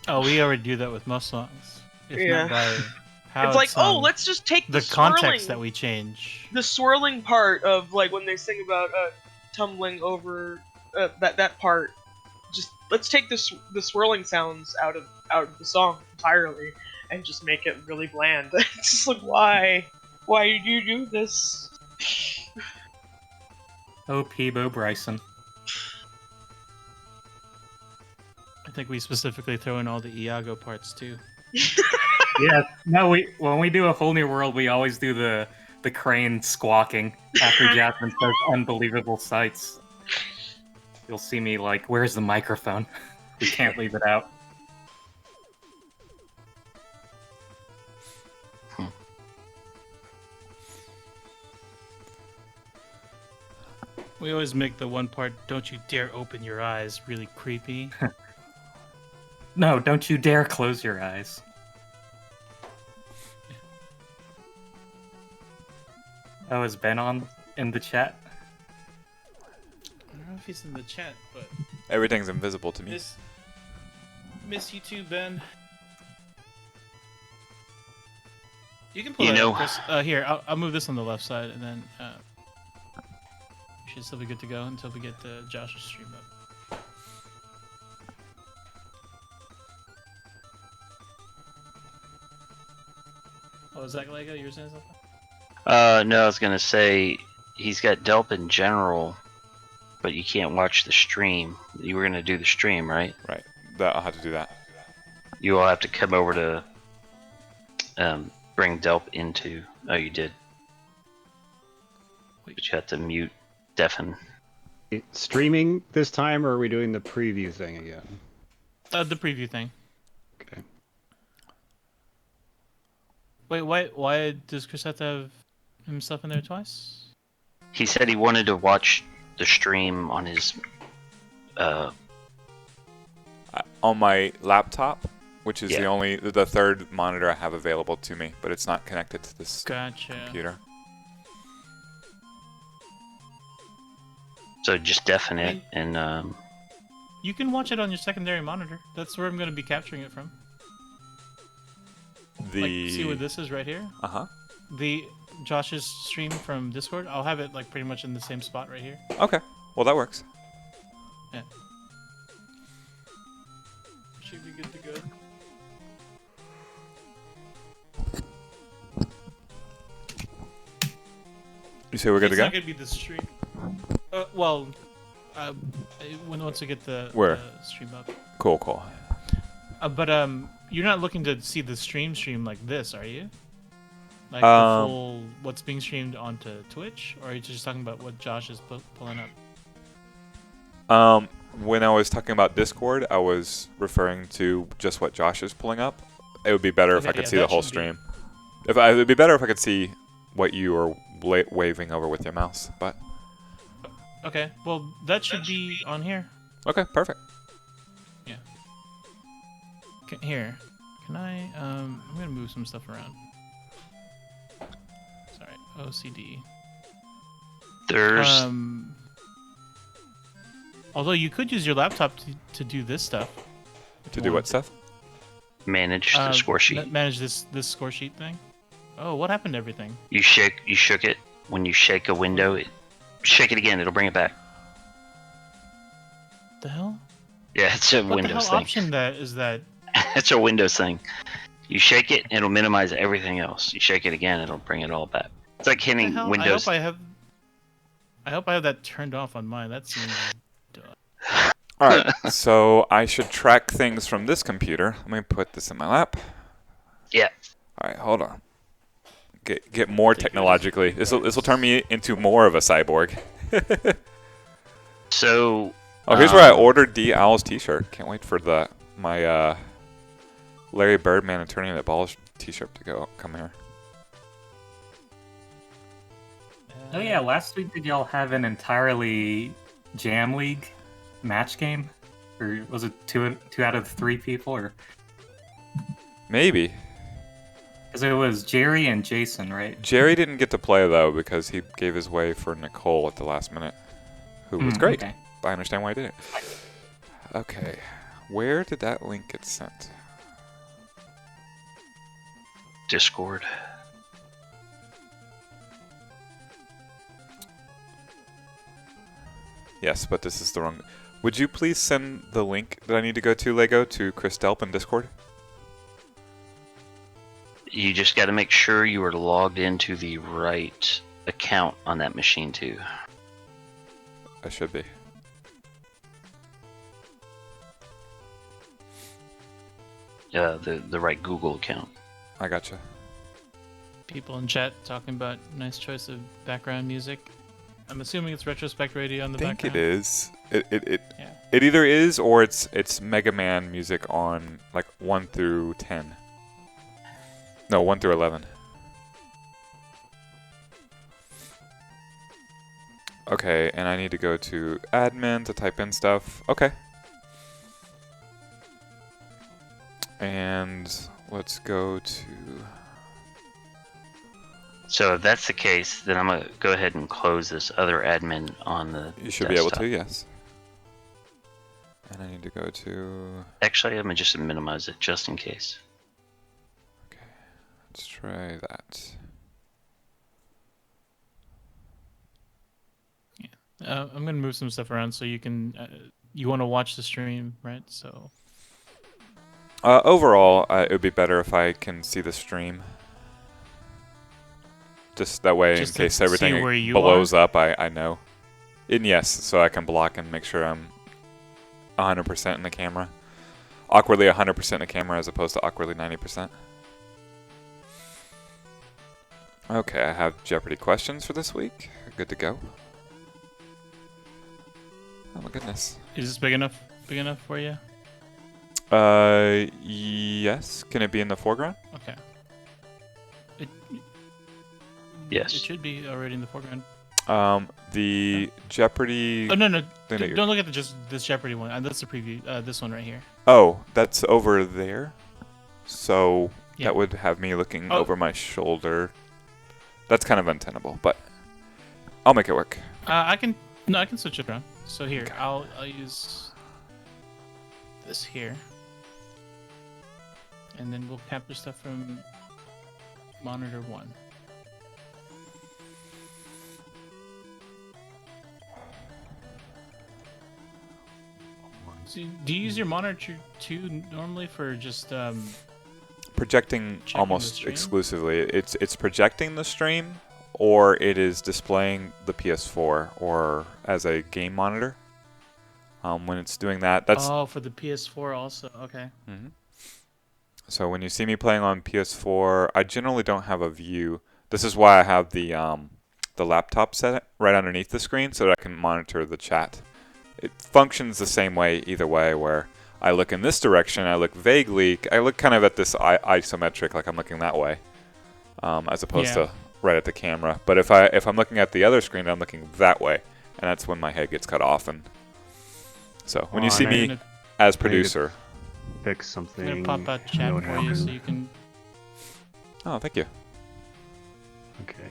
Oh, we already do that with most songs. It's Yeah. not by how It's like, oh, sung. let's just take the swirling, context that we change. the swirling part of like when they sing about tumbling over that part. Just let's take the swirling sounds out of the song entirely and just make it really bland. It's just like, why did you do this? Oh, Peebo Bryson. I think we specifically throw in all the Iago parts too. Yeah, no, when we do A Whole New World, we always do the crane squawking after Jasmine says unbelievable sights. You'll see me like, where's the microphone? We can't leave it out. We always make the one part, don't you dare open your eyes, really creepy. No, don't you dare close your eyes. Oh, is Ben on in the chat? I don't know if he's in the chat, but Everything's invisible to me. miss you too, Ben. You can pull You that know- up, Chris. Here, I'll move this on the left side, and then we should still be good to go until we get Josh's stream up. Oh, is that Lego? You were saying something? No, I was gonna say he's got Delp in general, but you can't watch the stream. You were gonna do the stream, right? Right. I'll have to do that. You will have to come over to bring Delp into. Oh, you did. But you have to mute, deafen. Streaming this time, or are we doing the preview thing again? The preview thing. Okay. Wait, why does Chris have to have himself in there twice? He said he wanted to watch the stream on his. On my laptop, which is Yeah. the third monitor I have available to me, but it's not connected to this Gotcha. computer. So just deafen it and. You can watch it on your secondary monitor. That's where I'm going to be capturing it from. Like, see where this is right here? Uh-huh. The Josh's stream from Discord, I'll have it like pretty much in the same spot right here. Okay. Well, that works. Yeah. Should be good to go. You say we're good to It's go? not gonna be the stream. Well, once we get the stream up. Cool, cool. But you're not looking to see the stream like this, are you? Like the full what's being streamed onto Twitch, or are you just talking about what Josh is pulling up? When I was talking about Discord, I was referring to just what Josh is pulling up. It would be better if I could see the whole stream. It would be better if I could see what you are waving over with your mouse, but. Okay, well that should be on here. Okay, perfect. Yeah. Here, can I? I'm gonna move some stuff around. Sorry, OCD. There's. Although you could use your laptop to do this stuff. To do what stuff? Manage the score sheet. Manage this score sheet thing. Oh, what happened to everything? You shook it. When you shake a window, shake it again. It'll bring it back. The hell? Yeah, it's a what Windows the hell thing. Option is that? It's a Windows thing. You shake it, it'll minimize everything else. You shake it again, it'll bring it all back. It's like hitting Windows. I hope I have that turned off on mine. That seems. Alright, so I should track things from this computer. Let me put this in my lap. Yeah. Alright, hold on. Get more technologically. This will turn me into more of a cyborg. So. Oh, here's where I ordered D. Owl's t-shirt. Can't wait for my Larry Birdman and Turning the Balls t-shirt to come here. Oh yeah, last week did y'all have an entirely Jam League match game? Or was it two out of 3 people? Or maybe. Because it was Jerry and Jason, right? Jerry didn't get to play though because he gave his way for Nicole at the last minute, who was great. Okay. I understand why he did it. Okay, where did that link get sent? Discord. Yes, but this is the wrong. Would you please send the link that I need to go to, Lego, to Chris Delp in Discord? You just got to make sure you are logged into the right account on that machine too. I should be. The right Google account. I gotcha. People in chat talking about nice choice of background music. I'm assuming it's Retrospect Radio on the background. I think it is. It either is or it's Mega Man music on like 1 through 10. No, 1 through 11. Okay, and I need to go to admin to type in stuff. Okay. And let's go to... So if that's the case, then I'm going to go ahead and close this other admin on the You should desktop. be able to, yes. And I need to go to... Actually, I'm going to just minimize it just in case. Okay, let's try that. I'm going to move some stuff around so you can... you want to watch the stream, right? So... overall, it would be better if I can see the stream. Just that way, Just in to case see everything where you blows up, I know. And yes, so I can block and make sure I'm 100% in the camera. Awkwardly 100% in the camera as opposed to awkwardly 90%. Okay, I have Jeopardy questions for this week. Good to go. Oh my goodness. Is this big enough for you? Yes. Can it be in the foreground? Okay. Yes. It should be already in the foreground. The Jeopardy... Oh, no. thing that Don't look at this Jeopardy one. That's the preview. This one right here. Oh, that's over there? So Yeah. that would have me looking over my shoulder. That's kind of untenable, but I'll make it work. I can switch it around. So here, okay. I'll use this here. And then we'll capture stuff from monitor 1. So do you use your monitor 2 normally for just projecting almost stream? exclusively? It's projecting the stream or it is displaying the PS4 or as a game monitor. When it's doing that, that's for the PS4 also. Okay. Mm-hmm. So when you see me playing on PS4, I generally don't have a view. This is why I have the laptop set right underneath the screen so that I can monitor the chat. It functions the same way either way, where I look in this direction, I look vaguely, I look kind of at this isometric, like I'm looking that way, as opposed to right at the camera. But if I'm looking at the other screen, I'm looking that way, and that's when my head gets cut off. And so when you see me as producer, fix something. I'm gonna pop out chat for you so you can. Oh, thank you. Okay.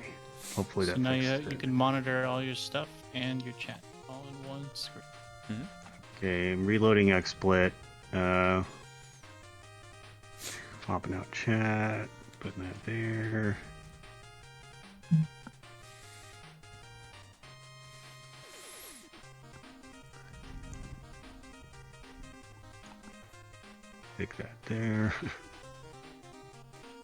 Hopefully so that. Now you can monitor all your stuff and your chat all in one screen. Mm-hmm. Okay, I'm reloading XSplit. Popping out chat, putting that there. Pick that there.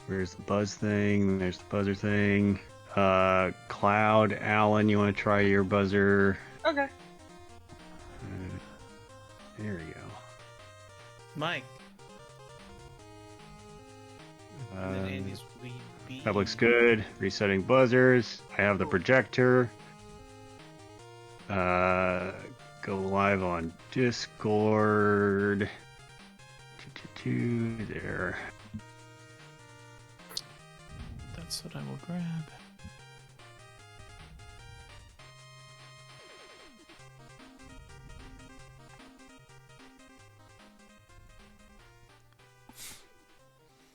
Where's the buzz thing? There's the buzzer thing. Cloud, Alan, you want to try your buzzer? Okay. There we go. Mike. And then Andy's lead B. That looks good. Resetting buzzers. I have the projector. Go live on Discord. There. That's what I will grab.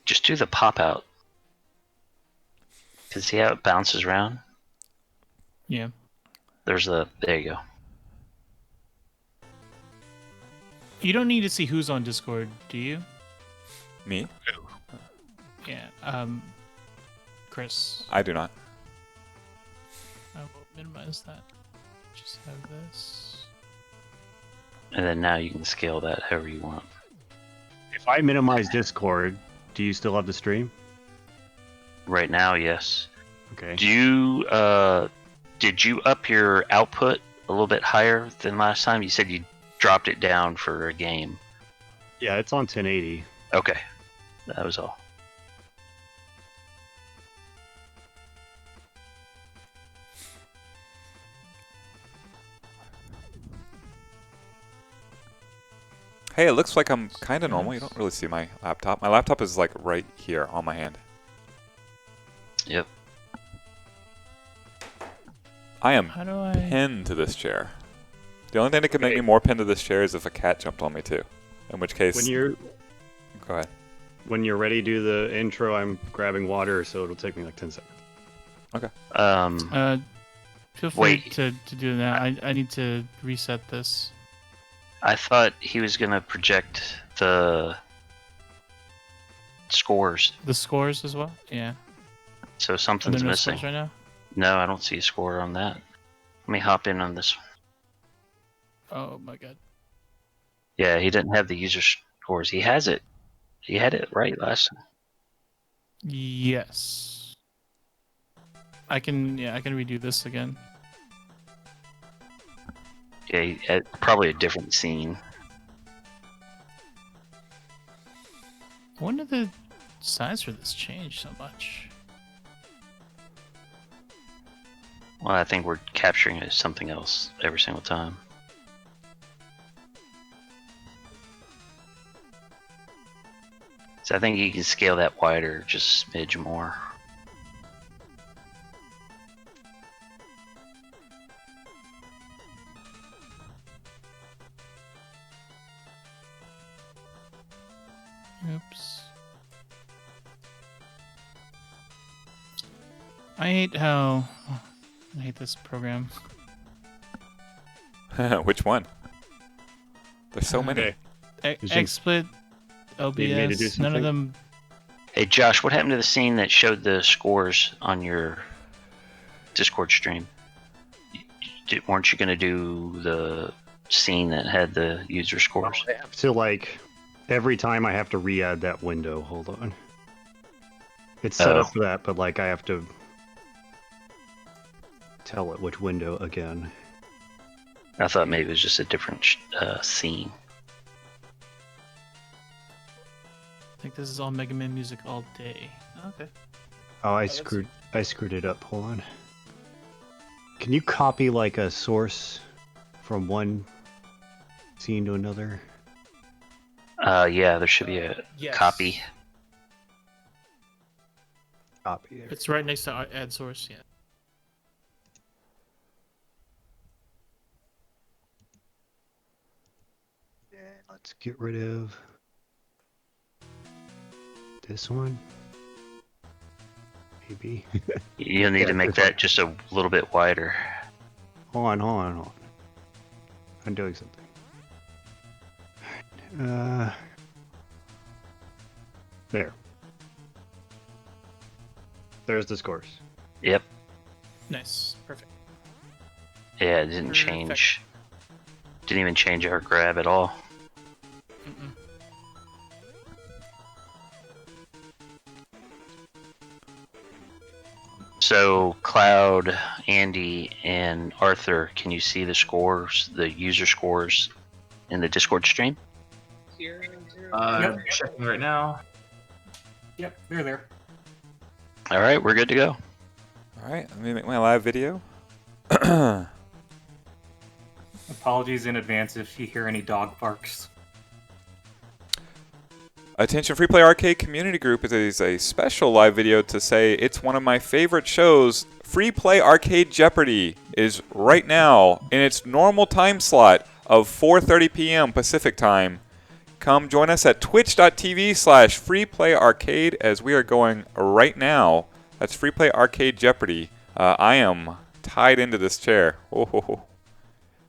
Just do the pop out. Can see how it bounces around? Yeah. There you go. You don't need to see who's on Discord, do you? Me? Yeah. Chris. I do not. I will minimize that. Just have this. And then now you can scale that however you want. If I minimize Discord, do you still have the stream? Right now, yes. Okay. Did you up your output a little bit higher than last time? You said you dropped it down for a game. Yeah, it's on 1080. Okay. That was all. Hey, it looks like I'm kind of normal. You don't really see my laptop. My laptop is like right here on my hand. Yep. I am How do I... pinned to this chair. The only thing that could make me more pinned to this chair is if a cat jumped on me too. In which case... Go ahead. When you're ready to do the intro, I'm grabbing water, so it'll take me like 10 seconds. Okay. Feel free to do that. I need to reset this. I thought he was going to project the scores. The scores as well? Yeah. So something's missing. Scores right now? No, I don't see a score on that. Let me hop in on this. Oh my god. Yeah, he didn't have the user scores. He has it. He had it right last time. Yes. I can redo this again. Yeah, probably a different scene. When did the size for this change so much? Well, I think we're capturing it as something else every single time. So I think you can scale that wider just a smidge more. Oops. I hate this program. Which one? There's so many. XSplit, OBS, none of them. Hey Josh, what happened to the scene that showed the scores on your Discord stream? Weren't you going to do the scene that had the user scores? I have to every time I have to re-add that window. Hold on. It's set up for that, but I have to tell it which window again. I thought maybe it was just a different scene. I think this is all Mega Man music all day. Okay. Oh, I screwed it up. Hold on. Can you copy like a source from one scene to another? Yeah, there should be a copy. Copy. It's right next to add source. Yeah. Let's get rid of this one. Maybe. You'll need to make that just a little bit wider. Hold on. I'm doing something. There. There's the scores. Yep. Nice. Perfect. Yeah, it didn't change. Didn't even change our grab at all. Mm-mm. So, Cloud, Andy, and Arthur, can you see the scores, the user scores, in the Discord stream? Checking right now. Yep, they're there. All right, we're good to go. All right, let me make my live video. Apologies in advance if you hear any dog barks. Attention Free Play Arcade Community Group is a special live video to say it's one of my favorite shows. Free Play Arcade Jeopardy is right now in its normal time slot of 4:30 p.m. Pacific time. Come join us at twitch.tv/freeplayarcade as we are going right now. That's Free Play Arcade Jeopardy. I am tied into this chair. Oh,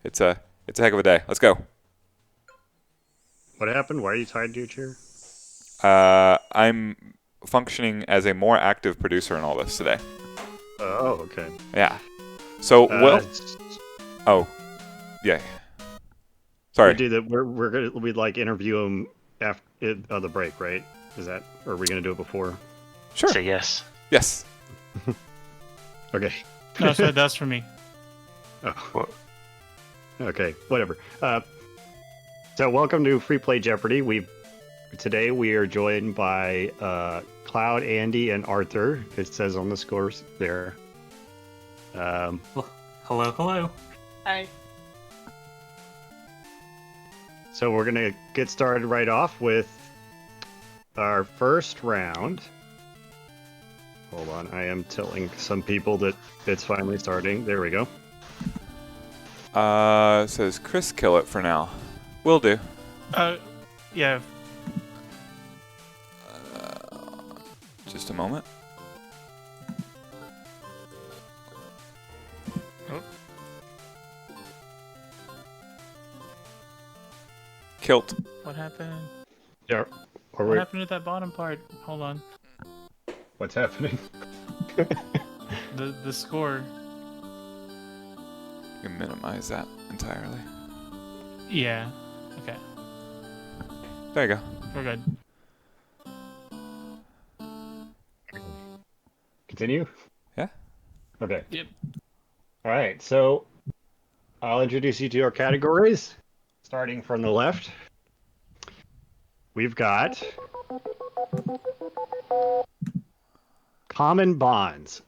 it's a heck of a day. Let's go. What happened? Why are you tied to your chair? I'm functioning as a more active producer in all this today. Oh, okay. Yeah. So, oh, yeah. Sorry. We do that. We'd like interview him after the break, right? Is that? Or are we gonna do it before? Sure. Say yes. Yes. Okay. No, so that's for me. Oh. Okay. Whatever. So welcome to Free Play Jeopardy. Today we are joined by Cloud, Andy, and Arthur. It says on the scores there. Hello. Hi. So we're gonna get started right off with our first round. Hold on, I am telling some people that it's finally starting. There we go. It says Chris kill it for now. Will do. Yeah. Just a moment. Oh. Kilt. What happened? Yeah. What happened to that bottom part? Hold on. What's happening? The score. You can minimize that entirely. Yeah. Okay. There you go. We're good. Continue? Yeah. Okay. Yep. Alright, so I'll introduce you to our categories. Starting from the left, we've got common bonds.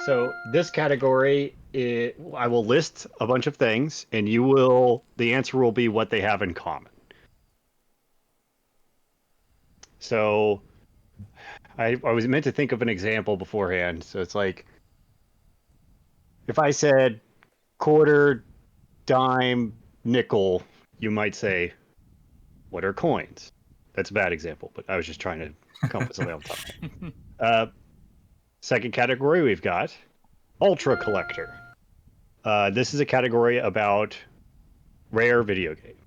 So this category, I will list a bunch of things, and the answer will be what they have in common. So I was meant to think of an example beforehand. So it's like, if I said quarter, dime, nickel, you might say, what are coins? That's a bad example, but I was just trying to come up with something on top. Second category, we've got ultra collector. This is a category about rare video game.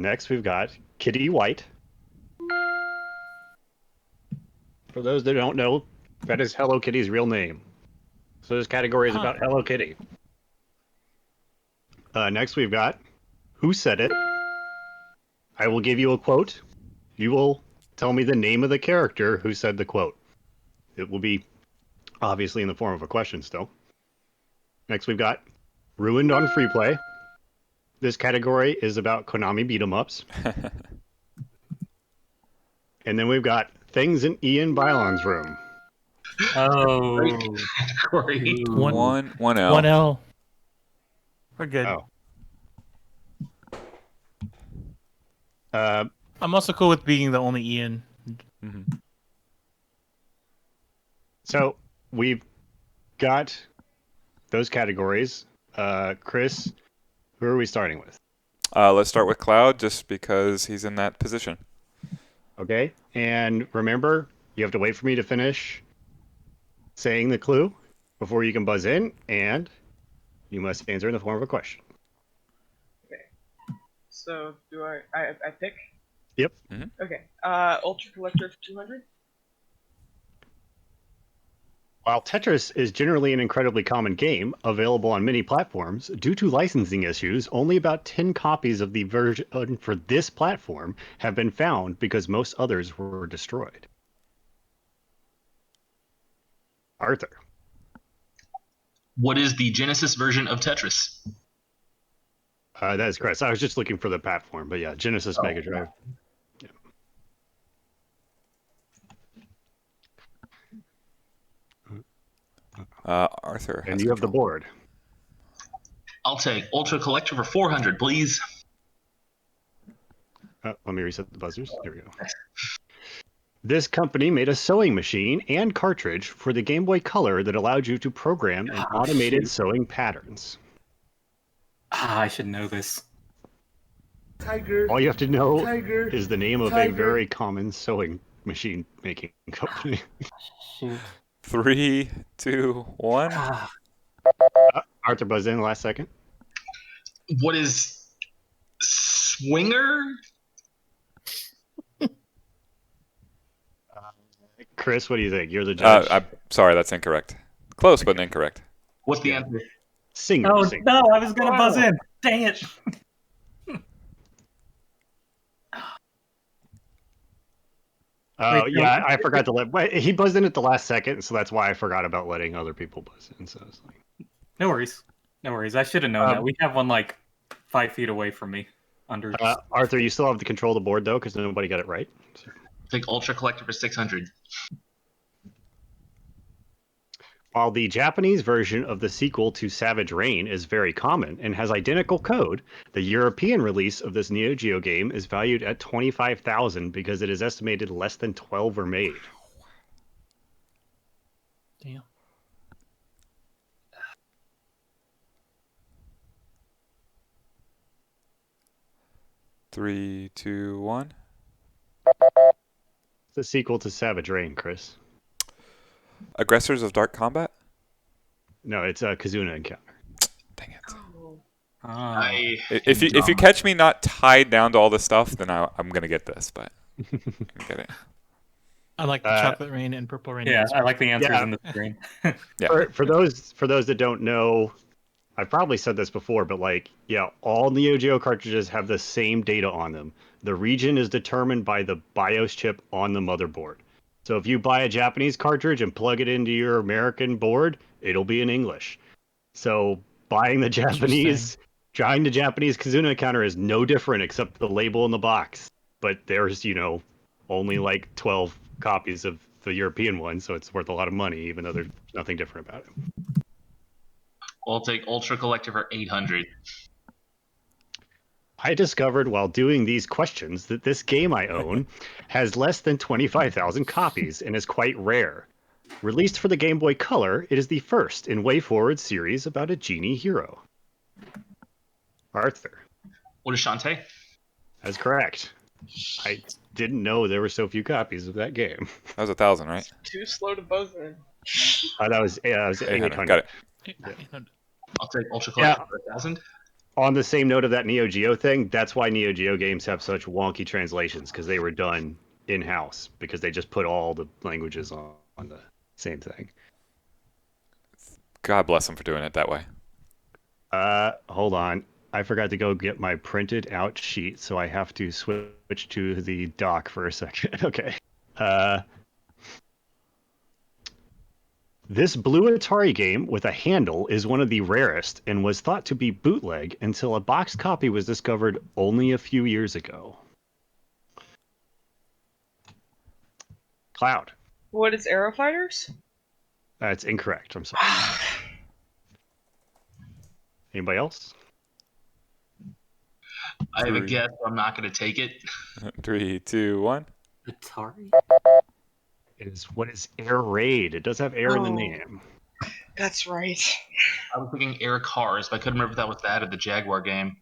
Next, we've got Kitty White. For those that don't know, that is Hello Kitty's real name. So this category is about Hello Kitty. Next, we've got Who Said It? I will give you a quote. You will tell me the name of the character who said the quote. It will be obviously in the form of a question still. Next, we've got Ruined on Free Play. This category is about Konami beat 'em ups. And then we've got Things in Ian Bylon's Room. Oh. Great. One L. 1L. We're good. Oh. I'm also cool with being the only Ian. So we've got those categories. Chris, who are we starting with? Let's start with Cloud, just because he's in that position. Okay. And remember, you have to wait for me to finish saying the clue before you can buzz in, and you must answer in the form of a question. Okay. So do I pick? Yep. Okay. Ultra Collector for 200. While Tetris is generally an incredibly common game, available on many platforms, due to licensing issues, only about 10 copies of the version for this platform have been found because most others were destroyed. Arthur. What is the Genesis version of Tetris? That is correct. I was just looking for the platform, but yeah, Genesis Mega Drive. Yeah. Arthur. And you have the board. I'll take Ultra Collector for 400, please. Let me reset the buzzers. There we go. This company made a sewing machine and cartridge for the Game Boy Color that allowed you to program and automated sewing patterns. I should know this. Tiger. All you have to know Tiger. is the name of a very common sewing machine making company. Shoot. 3, 2, 1. Arthur buzzed in the last second. What is Swinger? Chris, what do you think? You're the judge. I'm sorry, that's incorrect. Close, but incorrect. What's the answer? Singer. Oh, Singer. no, I was going to buzz in. Dang it. Oh, yeah, I forgot to let... He buzzed in at the last second, so that's why I forgot about letting other people buzz in. So it's like... No worries. No worries. I should have known that. We have one like 5 feet away from me. Under. Arthur, you still have to control the board, though, because nobody got it right. So. Take Ultra Collector for 600. While the Japanese version of the sequel to Savage Rain is very common and has identical code, the European release of this Neo Geo game is valued at $25,000 because it is estimated less than 12 were made. Damn. Three, two, one. The sequel to Savage Rain, Chris. Aggressors of Dark Combat? No, it's a Kazuna Encounter. Dang it. If you catch me not tied down to all this stuff, then I'm gonna get this, but I get it. I like the Chocolate Rain and Purple Rain. Yeah, I like the answers in the screen. Yeah. For those that don't know, I've probably said this before, but all Neo Geo cartridges have the same data on them. The region is determined by the BIOS chip on the motherboard. So if you buy a Japanese cartridge and plug it into your American board, it'll be in English. So buying the Japanese Kazuna counter is no different except the label in the box. But there's, only like 12 copies of the European one, so it's worth a lot of money, even though there's nothing different about it. I'll take Ultra Collector for 800. I discovered while doing these questions that this game I own has less than 25,000 copies and is quite rare. Released for the Game Boy Color, it is the first in WayForward series about a genie hero. Arthur. What is Shantae? That's correct. I didn't know there were so few copies of that game. That was 1,000, right? Too slow to buzz in. That was 800. Got it. I'll take Ultra Collector for 1,000. On the same note of that Neo Geo thing, that's why Neo Geo games have such wonky translations, because they were done in-house, because they just put all the languages on the same thing. God bless them for doing it that way. Hold on. I forgot to go get my printed out sheet, so I have to switch to the dock for a second. Okay. This blue Atari game with a handle is one of the rarest and was thought to be bootleg until a boxed copy was discovered only a few years ago. Cloud. What is Aero Fighters? That's incorrect. I'm sorry. Anybody else? I have a guess, but I'm not going to take it. 3, 2, 1. Atari? What is Air Raid? It does have air in the name. That's right. I was thinking Air Cars, but I couldn't remember if that was that or the Jaguar game.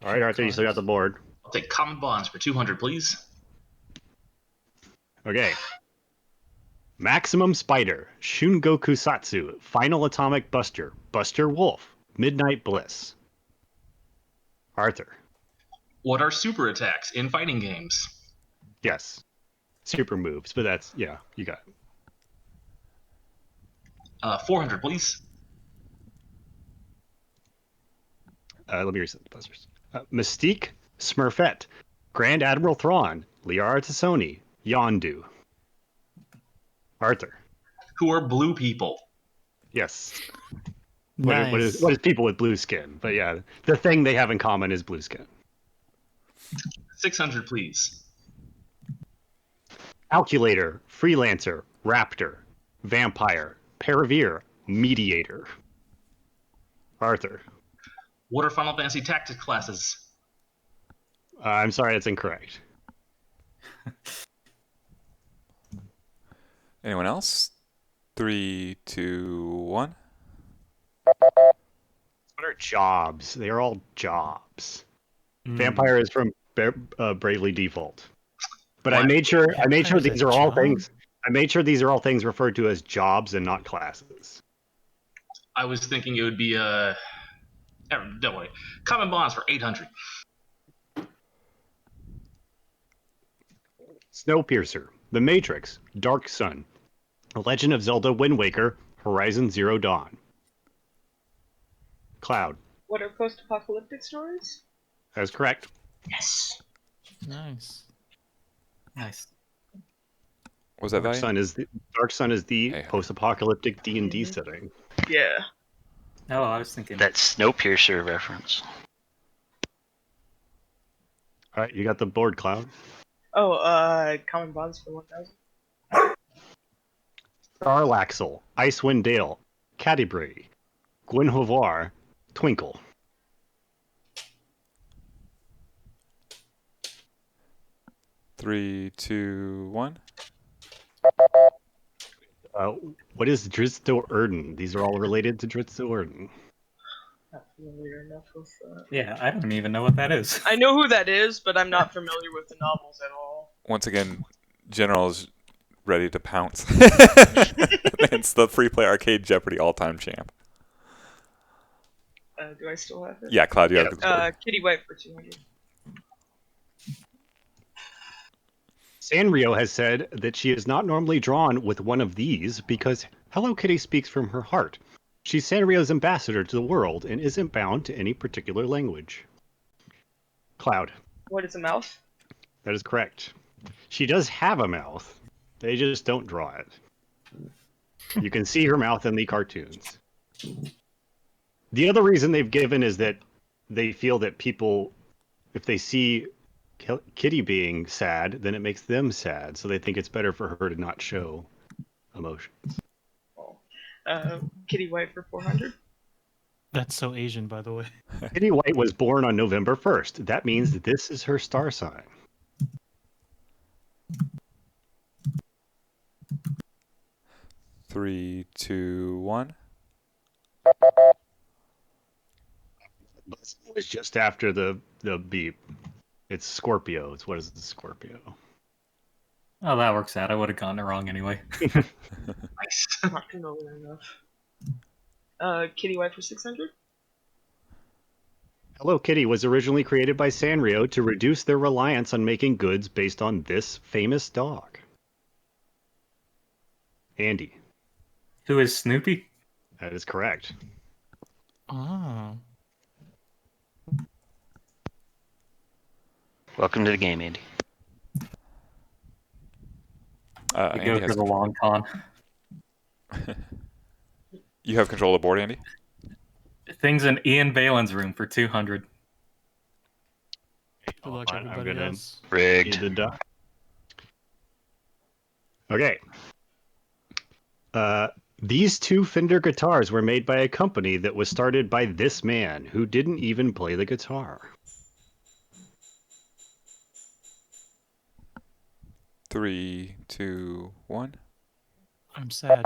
All right, Arthur, you still got the board. I'll take Common Bonds for 200, please. Okay. Maximum Spider, Shungoku Satsu, Final Atomic Buster, Buster Wolf, Midnight Bliss. Arthur. What are super attacks in fighting games? Yes. Super moves, but that's, yeah, you got it. 400, please. Let me reset the buzzers. Mystique, Smurfette, Grand Admiral Thrawn, Liara Tassoni, Yondu. Arthur. Who are blue people? Yes. Nice. What is people with blue skin? But yeah, the thing they have in common is blue skin. 600, please. Calculator, Freelancer, Raptor, Vampire, Paravere, Mediator. Arthur. What are Final Fantasy Tactics classes? I'm sorry, that's incorrect. Anyone else? 3, 2, 1. What are jobs? They are all jobs. Vampire is from Bravely Default. But I made sure these are all things. I made sure these are all things referred to as jobs and not classes. I was thinking it would be don't worry. Common Bonds for 800. Snowpiercer, The Matrix, Dark Sun, The Legend of Zelda: Wind Waker, Horizon Zero Dawn. Cloud. What are post-apocalyptic stories? That is correct. Yes. Nice. Nice. Was that Dark Sun is the Hey. post-apocalyptic D&D setting. Yeah. Oh, I was thinking. That Snowpiercer reference. All right, you got the board, Cloud. Oh, Common Bonds for 1,000. Starlaxle, Icewind Dale, Cadibri, Gwenhovar, Twinkle. Three, two, 1. What is Drizzt Do'Urden? These are all related to Drizzt Do'Urden. Not familiar enough with that. Yeah, I don't even know what that is. I know who that is, but I'm not familiar with the novels at all. Once again, General's ready to pounce. It's the free play arcade Jeopardy all-time champ. Do I still have it? Yeah, Cloud, you have the Kitty White for 200. Sanrio has said that she is not normally drawn with one of these because Hello Kitty speaks from her heart. She's Sanrio's ambassador to the world and isn't bound to any particular language. Cloud. What is a mouth? That is correct. She does have a mouth. They just don't draw it. You can see her mouth in the cartoons. The other reason they've given is that they feel that people, if they see Kitty being sad, then it makes them sad. So they think it's better for her to not show emotions. Kitty White for 400. That's so Asian, by the way. Kitty White was born on November 1st. That means that this is her star sign. Three, two, 1. It was just after the beep. It's Scorpio. It's what is the Scorpio? Oh, that works out. I would have gotten it wrong anyway. Nice. Not familiar enough. Kitty White for 600. Hello Kitty was originally created by Sanrio to reduce their reliance on making goods based on this famous dog. Andy. Who is Snoopy? That is correct. Oh. Welcome to the game, Andy. We go for the long con. You have control of the board, Andy? Things in Ian Balin's room for 200. Good luck, I'm everybody gonna else. Rigged. need the die. Okay. These two Fender guitars were made by a company that was started by this man who didn't even play the guitar. 3, 2, 1. I'm sad.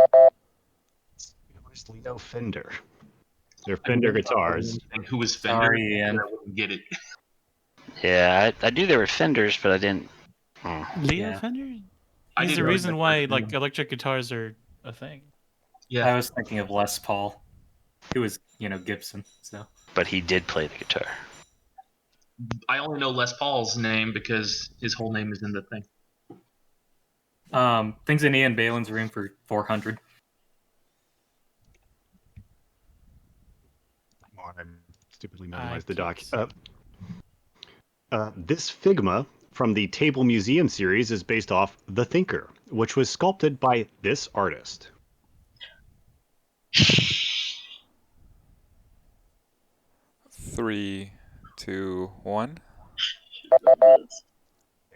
Honestly, no Fender. They're Fender guitars. And who was Fender? Sorry, Ian. I wouldn't get it. Yeah, I knew there were Fenders, but I didn't. Leo Yeah. Fender? I He's the didn't know reason that why person. like electric guitars are a thing. Yeah. I was thinking of Les Paul, who was, Gibson. So But he did play the guitar. I only know Les Paul's name because his whole name is in the thing. things in Ian Balin's room for 400. Come on, I stupidly memorized the doc. This Figma from the Table Museum series is based off The Thinker, which was sculpted by this artist. Three, two, one.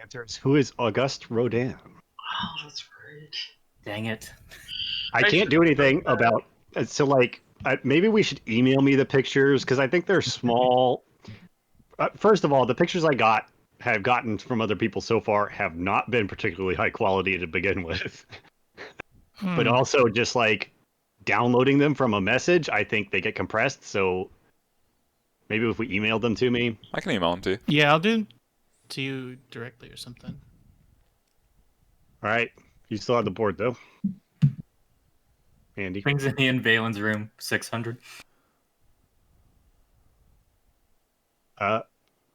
Answer is, who is Auguste Rodin? Oh, that's right. Dang it. I can't do anything about so like maybe we should email me the pictures because I think they're small. First of all, the pictures I have gotten from other people so far have not been particularly high quality to begin with. But also just like downloading them from a message, I think they get compressed. So maybe if we emailed them to me, I can email them to you. Yeah, I'll do to you directly or something. All right, you still have the board though, Andy. Things in Ian Balin's room 600.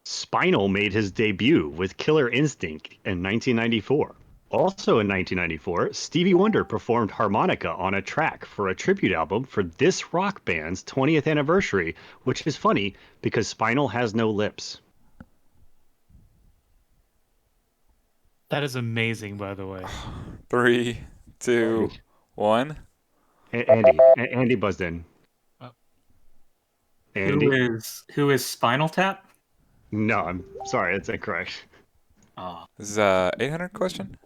Spinal made his debut with Killer Instinct in 1994. Also in 1994, Stevie Wonder performed harmonica on a track for a tribute album for this rock band's 20th anniversary, which is funny because Spinal has no lips. That is amazing, by the way. 3, 2, 1. Andy buzzed in. Andy? Who is Spinal Tap? No, I'm sorry, that's incorrect. Oh. This is 800 question?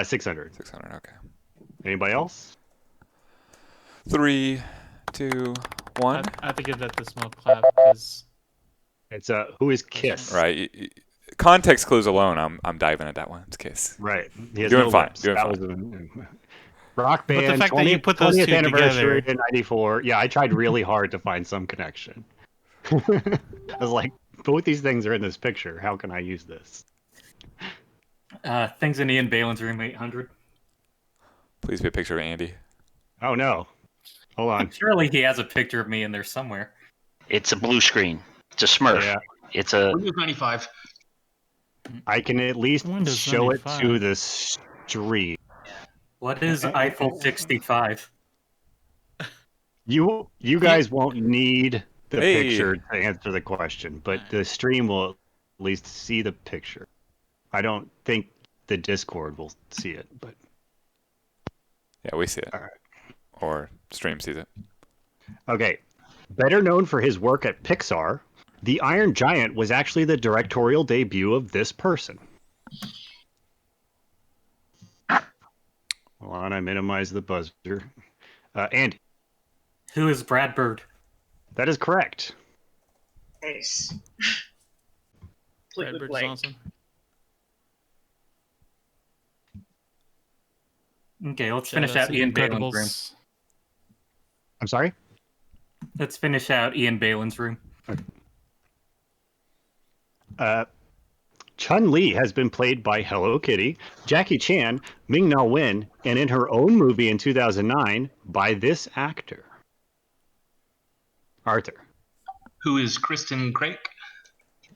600. 600, okay. Anybody else? 3, 2, 1. I have to give that the small clap because It's who is Kiss? Right. Context clues alone, I'm diving at that one. It's Kiss. Right. He has Doing no fine. lips. Doing That fine. was rock But the band, fact that you put those 20th two anniversary together- in '94. Yeah, I tried really hard to find some connection. I was like, both these things are in this picture. How can I use this? Things in Ian Balin's room 800. Please be a picture of Andy. Oh no. Hold on. Surely he has a picture of me in there somewhere. It's a blue screen. It's a Smurf. Yeah. It's a Windows 95. I can at least Windows show it 95. to the stream. What is Eiffel 65? You guys won't need the Hey. picture to answer the question, but the stream will at least see the picture. I don't think the Discord will see it, but Yeah, we see it. all right. Or stream sees it. Okay. Better known for his work at Pixar, The Iron Giant was actually the directorial debut of this person. Hold on, I minimized the buzzer. Andy. Who is Brad Bird? That is correct. Nice. Brad Completely Bird's blank. awesome. Okay, let's Shout finish out out to Ian Balin's room. Incredibles. I'm sorry? Let's finish out Ian Balin's room. Chun-Li has been played by Hello Kitty, Jackie Chan, Ming-Na Wen, and in her own movie in 2009 by this actor. Arthur. Who is Kristen Craig?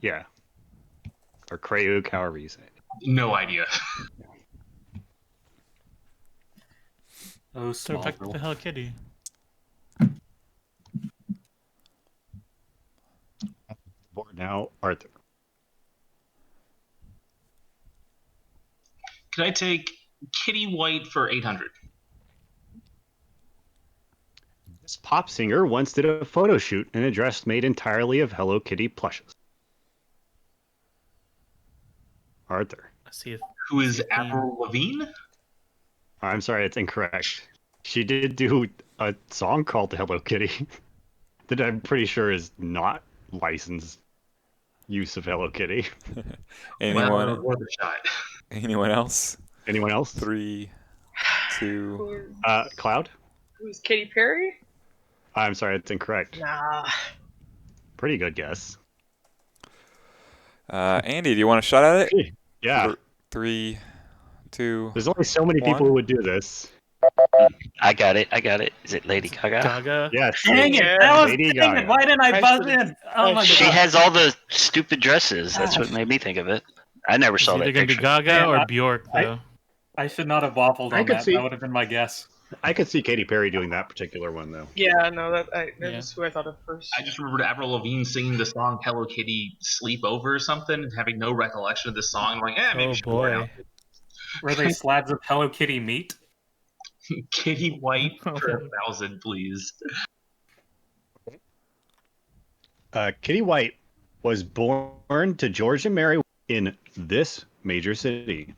Yeah. Or Krayuk, however you say it. No idea. Oh, So back to Smallville. the Hello Kitty. Board now, Arthur. Could I take Kitty White for 800? This pop singer once did a photo shoot in a dress made entirely of Hello Kitty plushes. Arthur. Let's see if Who is Avril Lavigne? I'm sorry, it's incorrect. She did do a song called Hello Kitty that I'm pretty sure is not licensed use of Hello Kitty. Anyone? Worth a shot. Anyone else? Anyone else? 3, 2. Cloud? Who's Katy Perry? I'm sorry, it's incorrect. Nah. Pretty good guess. Andy, do you want a shot at it? Yeah. 3, 2. There's only so many people who would do this. I got it. Is it Lady Gaga? Gaga? Yes. Dang it! That was dang it. Why didn't I buzz in? Oh my god. She has all the stupid dresses. That's what made me think of it. I never saw It's that either gonna be picture. Gaga or Bjork, though. I should not have waffled I on could that. see- That would have been my guess. I could see Katy Perry doing that particular one, though. Yeah, no, that's who I thought of first. I just remembered Avril Lavigne singing the song "Hello Kitty" "Sleep Over" or something, and having no recollection of the song. I'm like, maybe Oh she wore it boy. out. Were they slabs of Hello Kitty meat? Kitty White for 1,000, please. Kitty White was born to George and Mary in this major city.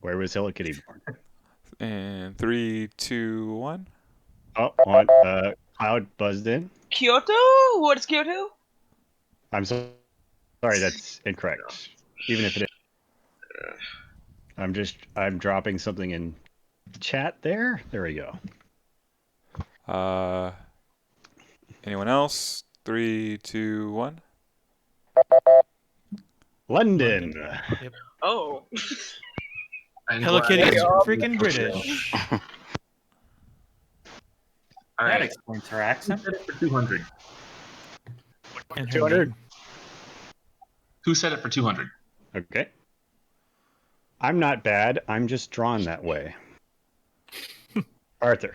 Where was Hello Kitty born? And 3, 2, 1. Oh, Cloud buzzed in. Kyoto? What's Kyoto? I'm sorry, that's incorrect. Even if it is. I'm dropping something in chat there. There we go. Anyone else? 3, 2, 1. London. Yep. Oh. Hello Kitty is freaking British. All That right. explains her accent. Who said it for 200? And her 200. name. Who said it for 200? Okay. I'm not bad. I'm just drawn that way. Arthur.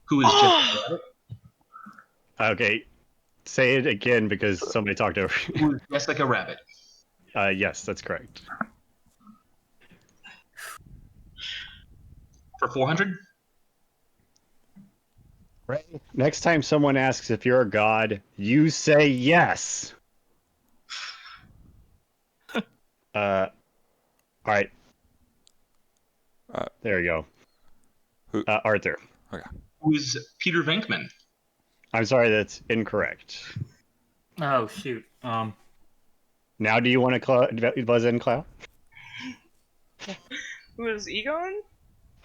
Who is Jessica Rabbit? Okay. Say it again because somebody talked over you. Who is Jessica Rabbit? Yes, that's correct. For 400? Right. Next time someone asks if you're a god, you say yes. All right. There you go. Who? Arthur. Okay. Who is Peter Venkman? I'm sorry, that's incorrect. Oh shoot. Now, do you want to buzz in, Cloud? Who is Egon?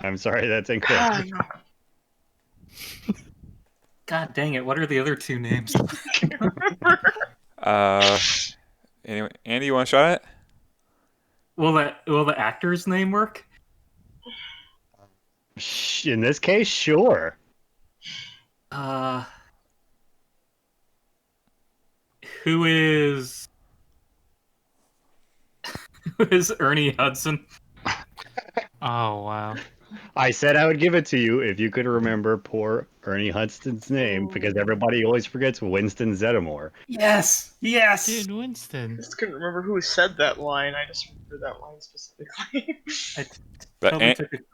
I'm sorry, that's incorrect. God dang it! What are the other two names? Anyway, Andy, you want a shot at it? Will the actor's name work? In this case, sure. Who is Ernie Hudson? Oh wow. I said I would give it to you if you could remember poor Ernie Hudson's name, because everybody always forgets Winston Zeddemore. Yes, yes. Dude, Winston. I just couldn't remember who said that line. I just remember that line specifically.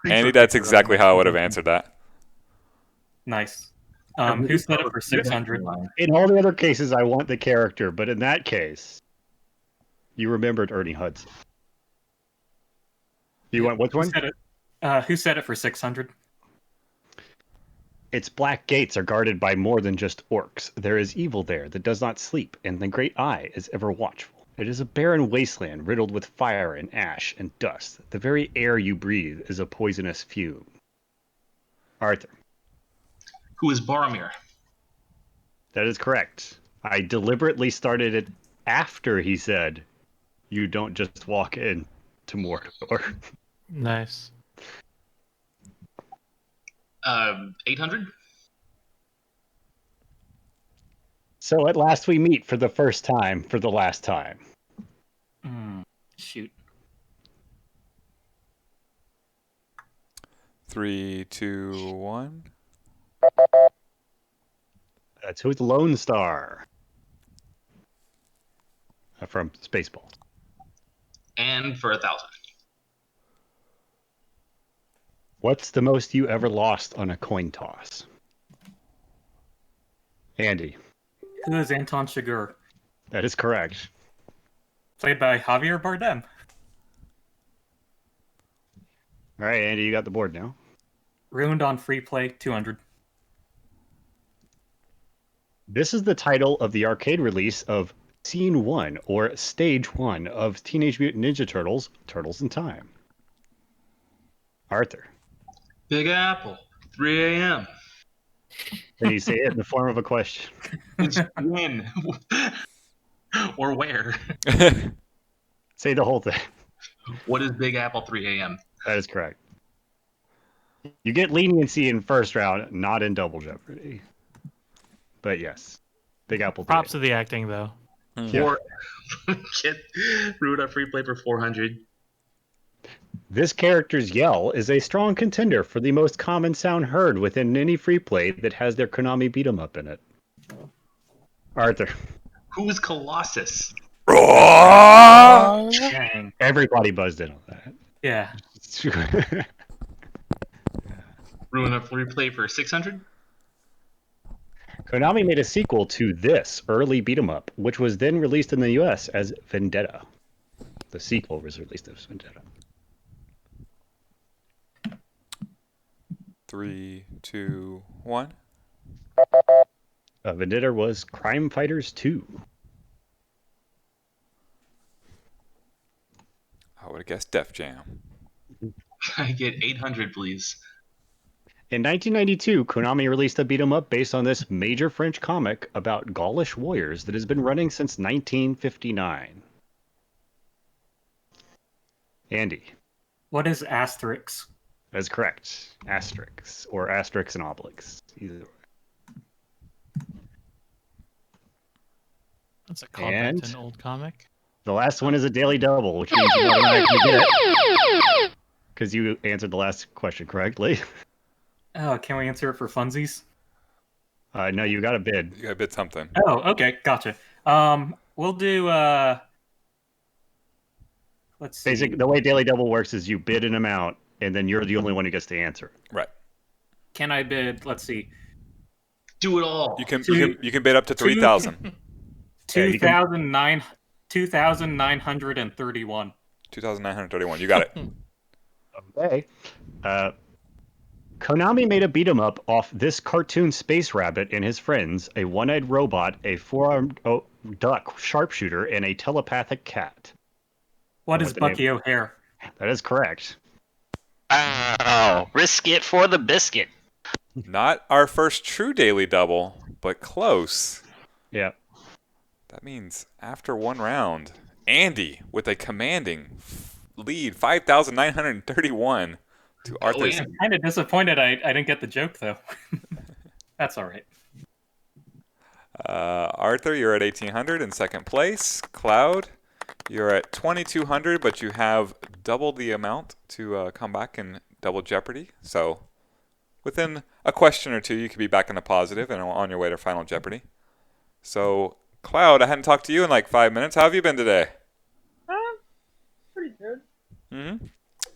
Andy, that's exactly how I would have answered that. Nice. Who said it for 600? In all the other cases, I want the character, but in that case, you remembered Ernie Hudson. You want which one? Who said it for 600? Its black gates are guarded by more than just orcs. There is evil there that does not sleep, and the great eye is ever watchful. It is a barren wasteland riddled with fire and ash and dust. The very air you breathe is a poisonous fume. Arthur. Who is Boromir? That is correct. I deliberately started it after he said, "You don't just walk in to Mordor." Nice. 800? So at last we meet for the first time, for the last time. Shoot. 3, 2, 1. That's who's Lone Star from Spaceball. And for 1,000. What's the most you ever lost on a coin toss? Andy. Who is Anton Chigurh? That is correct. Played by Javier Bardem. All right, Andy, you got the board now. Ruined on free play, 200. This is the title of the arcade release of Scene 1, or Stage 1, of Teenage Mutant Ninja Turtles, Turtles in Time. Arthur. Big Apple, 3 a.m. Can you say it in the form of a question? It's when or where? Say the whole thing. What is Big Apple 3 a.m.? That is correct. You get leniency in first round, not in Double Jeopardy. But yes, Big Apple. Props to the acting, though. Get rude on free play for 400. This character's yell is a strong contender for the most common sound heard within any free play that has their Konami beat 'em up in it. Arthur. Who is Colossus? Dang. Everybody buzzed in on that. Yeah. Ruin a free play for 600. Konami made a sequel to this early beat 'em up, which was then released in the US as Vendetta. The sequel was released as Vendetta. 3, 2, 1. Vendetta was Crime Fighters 2. I would have guessed Def Jam. I get 800, please. In 1992, Konami released a beat 'em up based on this major French comic about Gaulish warriors that has been running since 1959. Andy. What is Asterix? That's correct. Asterix, or Asterix and Obelix. Either way. That's a callback to an old comic. The last one is a daily double, which means you automatically get it. Because you answered the last question correctly. Oh, can we answer it for funsies? No, you got to bid. You got to bid something. Oh, okay, gotcha. We'll do. Let's see. Basically, the way daily double works is you bid an amount, and then you're the only one who gets to answer. Right. Can I bid? Let's see. Do it all. You can bid up to 3,000. 2,931. 2,931. You got it. Okay. Konami made a beat 'em up off this cartoon Space Rabbit and his friends, a one-eyed robot, a four-armed duck sharpshooter, and a telepathic cat. What is Bucky O'Hare? That is correct. Oh, risk it for the biscuit. Not our first true daily double, but close. Yeah. That means after one round, Andy with a commanding lead, 5,931 to Arthur's. I'm kind of disappointed I didn't get the joke, though. That's all right. Arthur, you're at 1,800 in second place. Cloud, you're at 2,200, but you have double the amount to come back in Double Jeopardy. So within a question or two, you could be back in the positive and on your way to Final Jeopardy. So, Cloud, I hadn't talked to you in like 5 minutes. How have you been today? Pretty good. Mm-hmm.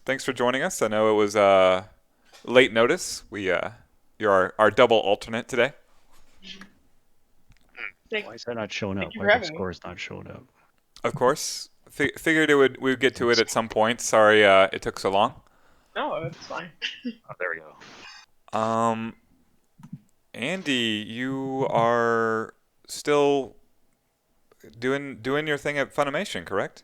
Thanks for joining us. I know it was late notice. You're our double alternate today. Why is that not showing up? you for Why are the having me. scores not showing up? Of course. Figured we would get to it at some point. Sorry it took so long. No, it's fine. Oh, there we go. Andy, you are still doing your thing at Funimation, correct?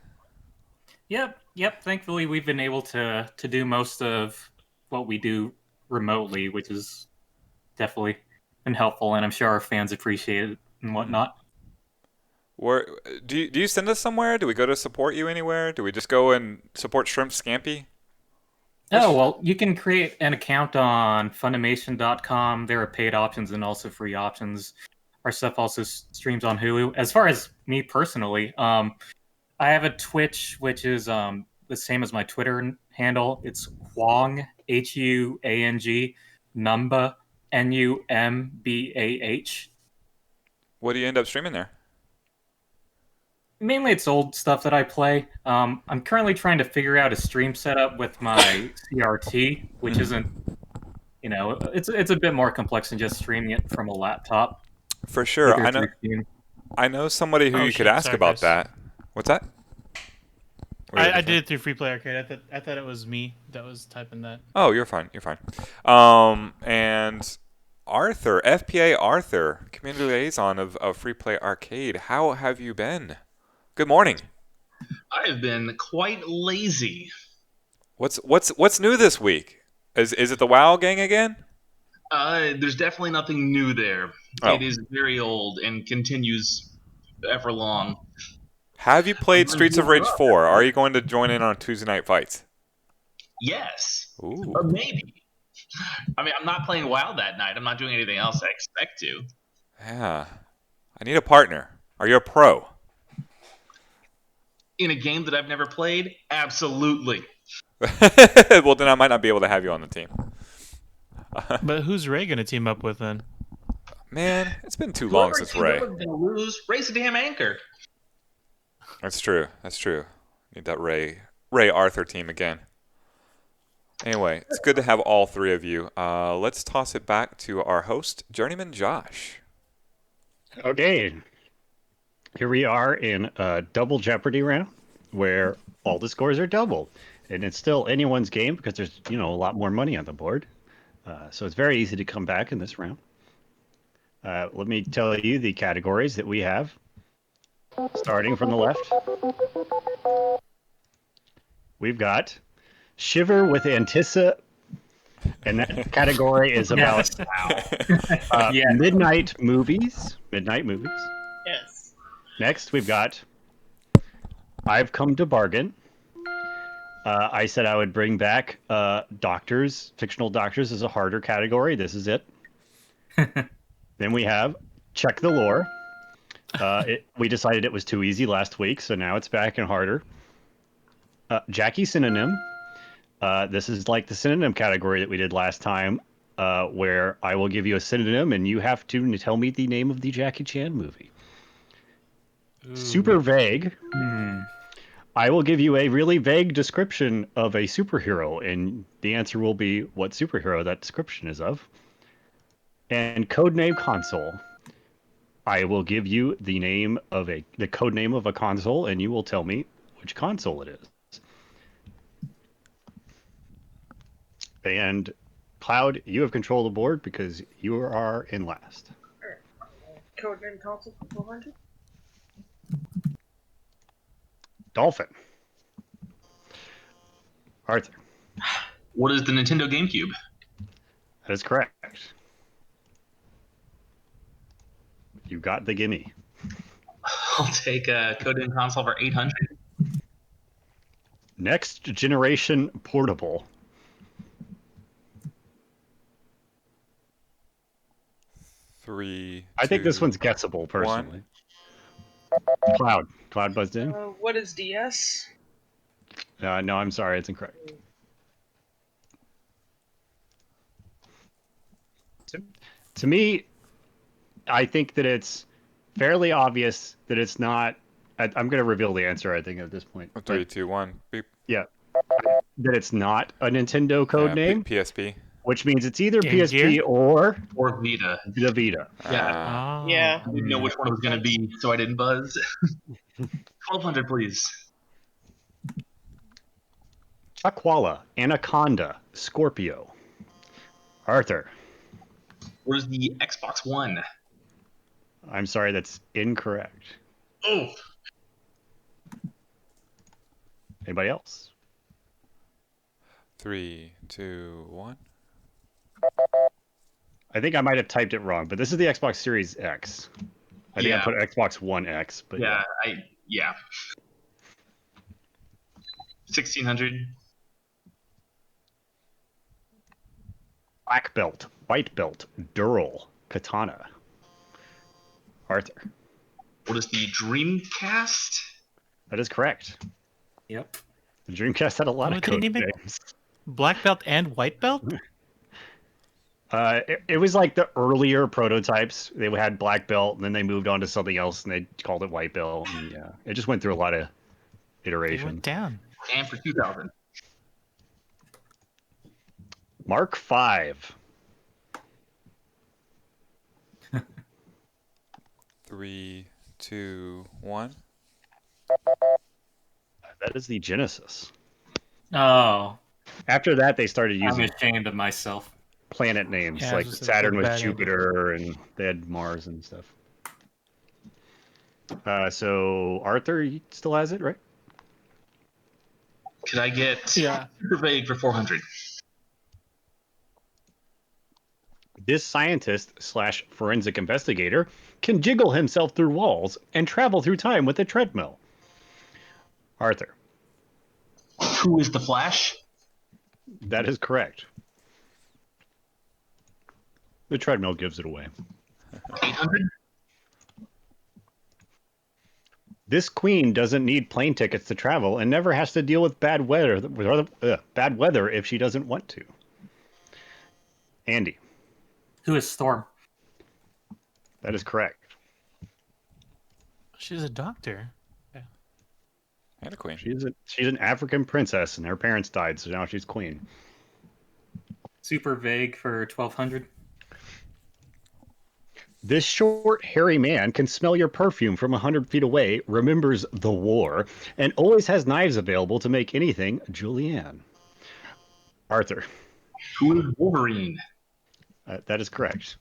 Yep. Thankfully, we've been able to do most of what we do remotely, which has definitely been helpful, and I'm sure our fans appreciate it and whatnot. Where do you send us somewhere? Do we go to support you anywhere? Do we just go and support Shrimp Scampi? Oh, well, you can create an account on Funimation.com. There are paid options and also free options. Our stuff also streams on Hulu. As far as me personally, I have a Twitch, which is the same as my Twitter handle. It's Huang, Huang, Numba, Numbah. What do you end up streaming there? Mainly it's old stuff that I play. I'm currently trying to figure out a stream setup with my CRT, which isn't, it's a bit more complex than just streaming it from a laptop. For sure. Either through Steam. I know somebody who Oh, you could shit. ask Sorry, about Chris. that. What's that? I did it through Free Play Arcade. I thought it was me that was typing that. Oh, you're fine. You're fine. And Arthur, FPA Arthur, community liaison of Free Play Arcade. How have you been? Good morning. I have been quite lazy. What's new this week? Is it the WoW gang again? There's definitely nothing new there. Oh. It is very old and continues ever long. Have you played Streets of Rage 4? Are you going to join in on Tuesday Night Fights? Yes. Ooh. Or maybe. I mean, I'm not playing WoW that night. I'm not doing anything else I expect to. Yeah. I need a partner. Are you a pro? In a game that I've never played? Absolutely. Well, then I might not be able to have you on the team. But who's Ray going to team up with then? Man, it's been too long since Ray. Whoever's gonna lose, raise a damn anchor. That's true. That's true. Need that Ray Arthur team again. Anyway, it's good to have all three of you. Let's toss it back to our host, Journeyman Josh. Okay. Here we are in a double Jeopardy round where all the scores are double. And it's still anyone's game because there's, a lot more money on the board. So it's very easy to come back in this round. Let me tell you the categories that we have. Starting from the left, we've got Shiver with Antissa, and that category is about midnight movies. Yes. Next, we've got I've Come to Bargain. I said I would bring back doctors, fictional doctors, as a harder category. This is it. Then we have Check the Lore. We decided it was too easy last week, so now it's back and harder. Jackie Synonym. This is like the synonym category that we did last time, where I will give you a synonym and you have to tell me the name of the Jackie Chan movie. Ooh. Super vague. I will give you a really vague description of a superhero, and the answer will be what superhero that description is of. And codename console. I will give you the code name of a console, and you will tell me which console it is. And Cloud, you have control of the board because you are in last. Codename console for 400. Dolphin. Arthur. What is the Nintendo GameCube? That is correct. You got the gimme. I'll take a codename console for 800. Next generation portable. I think this one's guessable, personally. Cloud buzzed in. What is DS? No, I'm sorry, it's incorrect. To me, I think that it's fairly obvious that it's not. I'm going to reveal the answer, I think, at this point. 3, 2, 1. Beep. Yeah. That it's not a Nintendo code name. PSP. Which means it's either Game PSP Gear? or Vita. The Vita. Yeah. Yeah. I didn't know which one it was going to be, so I didn't buzz. 1200, please. Aquala, Anaconda, Scorpio. Arthur. What is the Xbox One? I'm sorry, that's incorrect. Oh. Anybody else? 3, 2, 1. I think I might have typed it wrong, but this is the Xbox Series X. I think I put Xbox One X, but yeah. 1600. Black belt, white belt, Dural, Katana. Arthur. What is the Dreamcast? That is correct. Yep. The Dreamcast had a lot of code names. Black belt and white belt? It was like the earlier prototypes. They had black belt, and then they moved on to something else, and they called it white belt. And yeah, it just went through a lot of They iterations. went down. And for 2000. Mark 5. 3, 2, 1. That is the Genesis. Oh. After that, they started I'm using ashamed of myself. planet names. Yeah, I Like was just Saturn like, was bad Jupiter, and they had Mars and stuff. So Arthur still has it, right? Could I get Yeah. super vague for 400? This scientist / forensic investigator can jiggle himself through walls and travel through time with a treadmill. Arthur. Who is the Flash? That is correct. The treadmill gives it away. 800? This queen doesn't need plane tickets to travel and never has to deal with bad weather if she doesn't want to. Andy. Who is Storm? That is correct. She's a doctor. Yeah. And a queen. She's an African princess, and her parents died, so now she's queen. Super vague for 1200. This short, hairy man can smell your perfume from 100 feet away, remembers the war, and always has knives available to make anything Julianne. Arthur. Who is Wolverine? That is correct.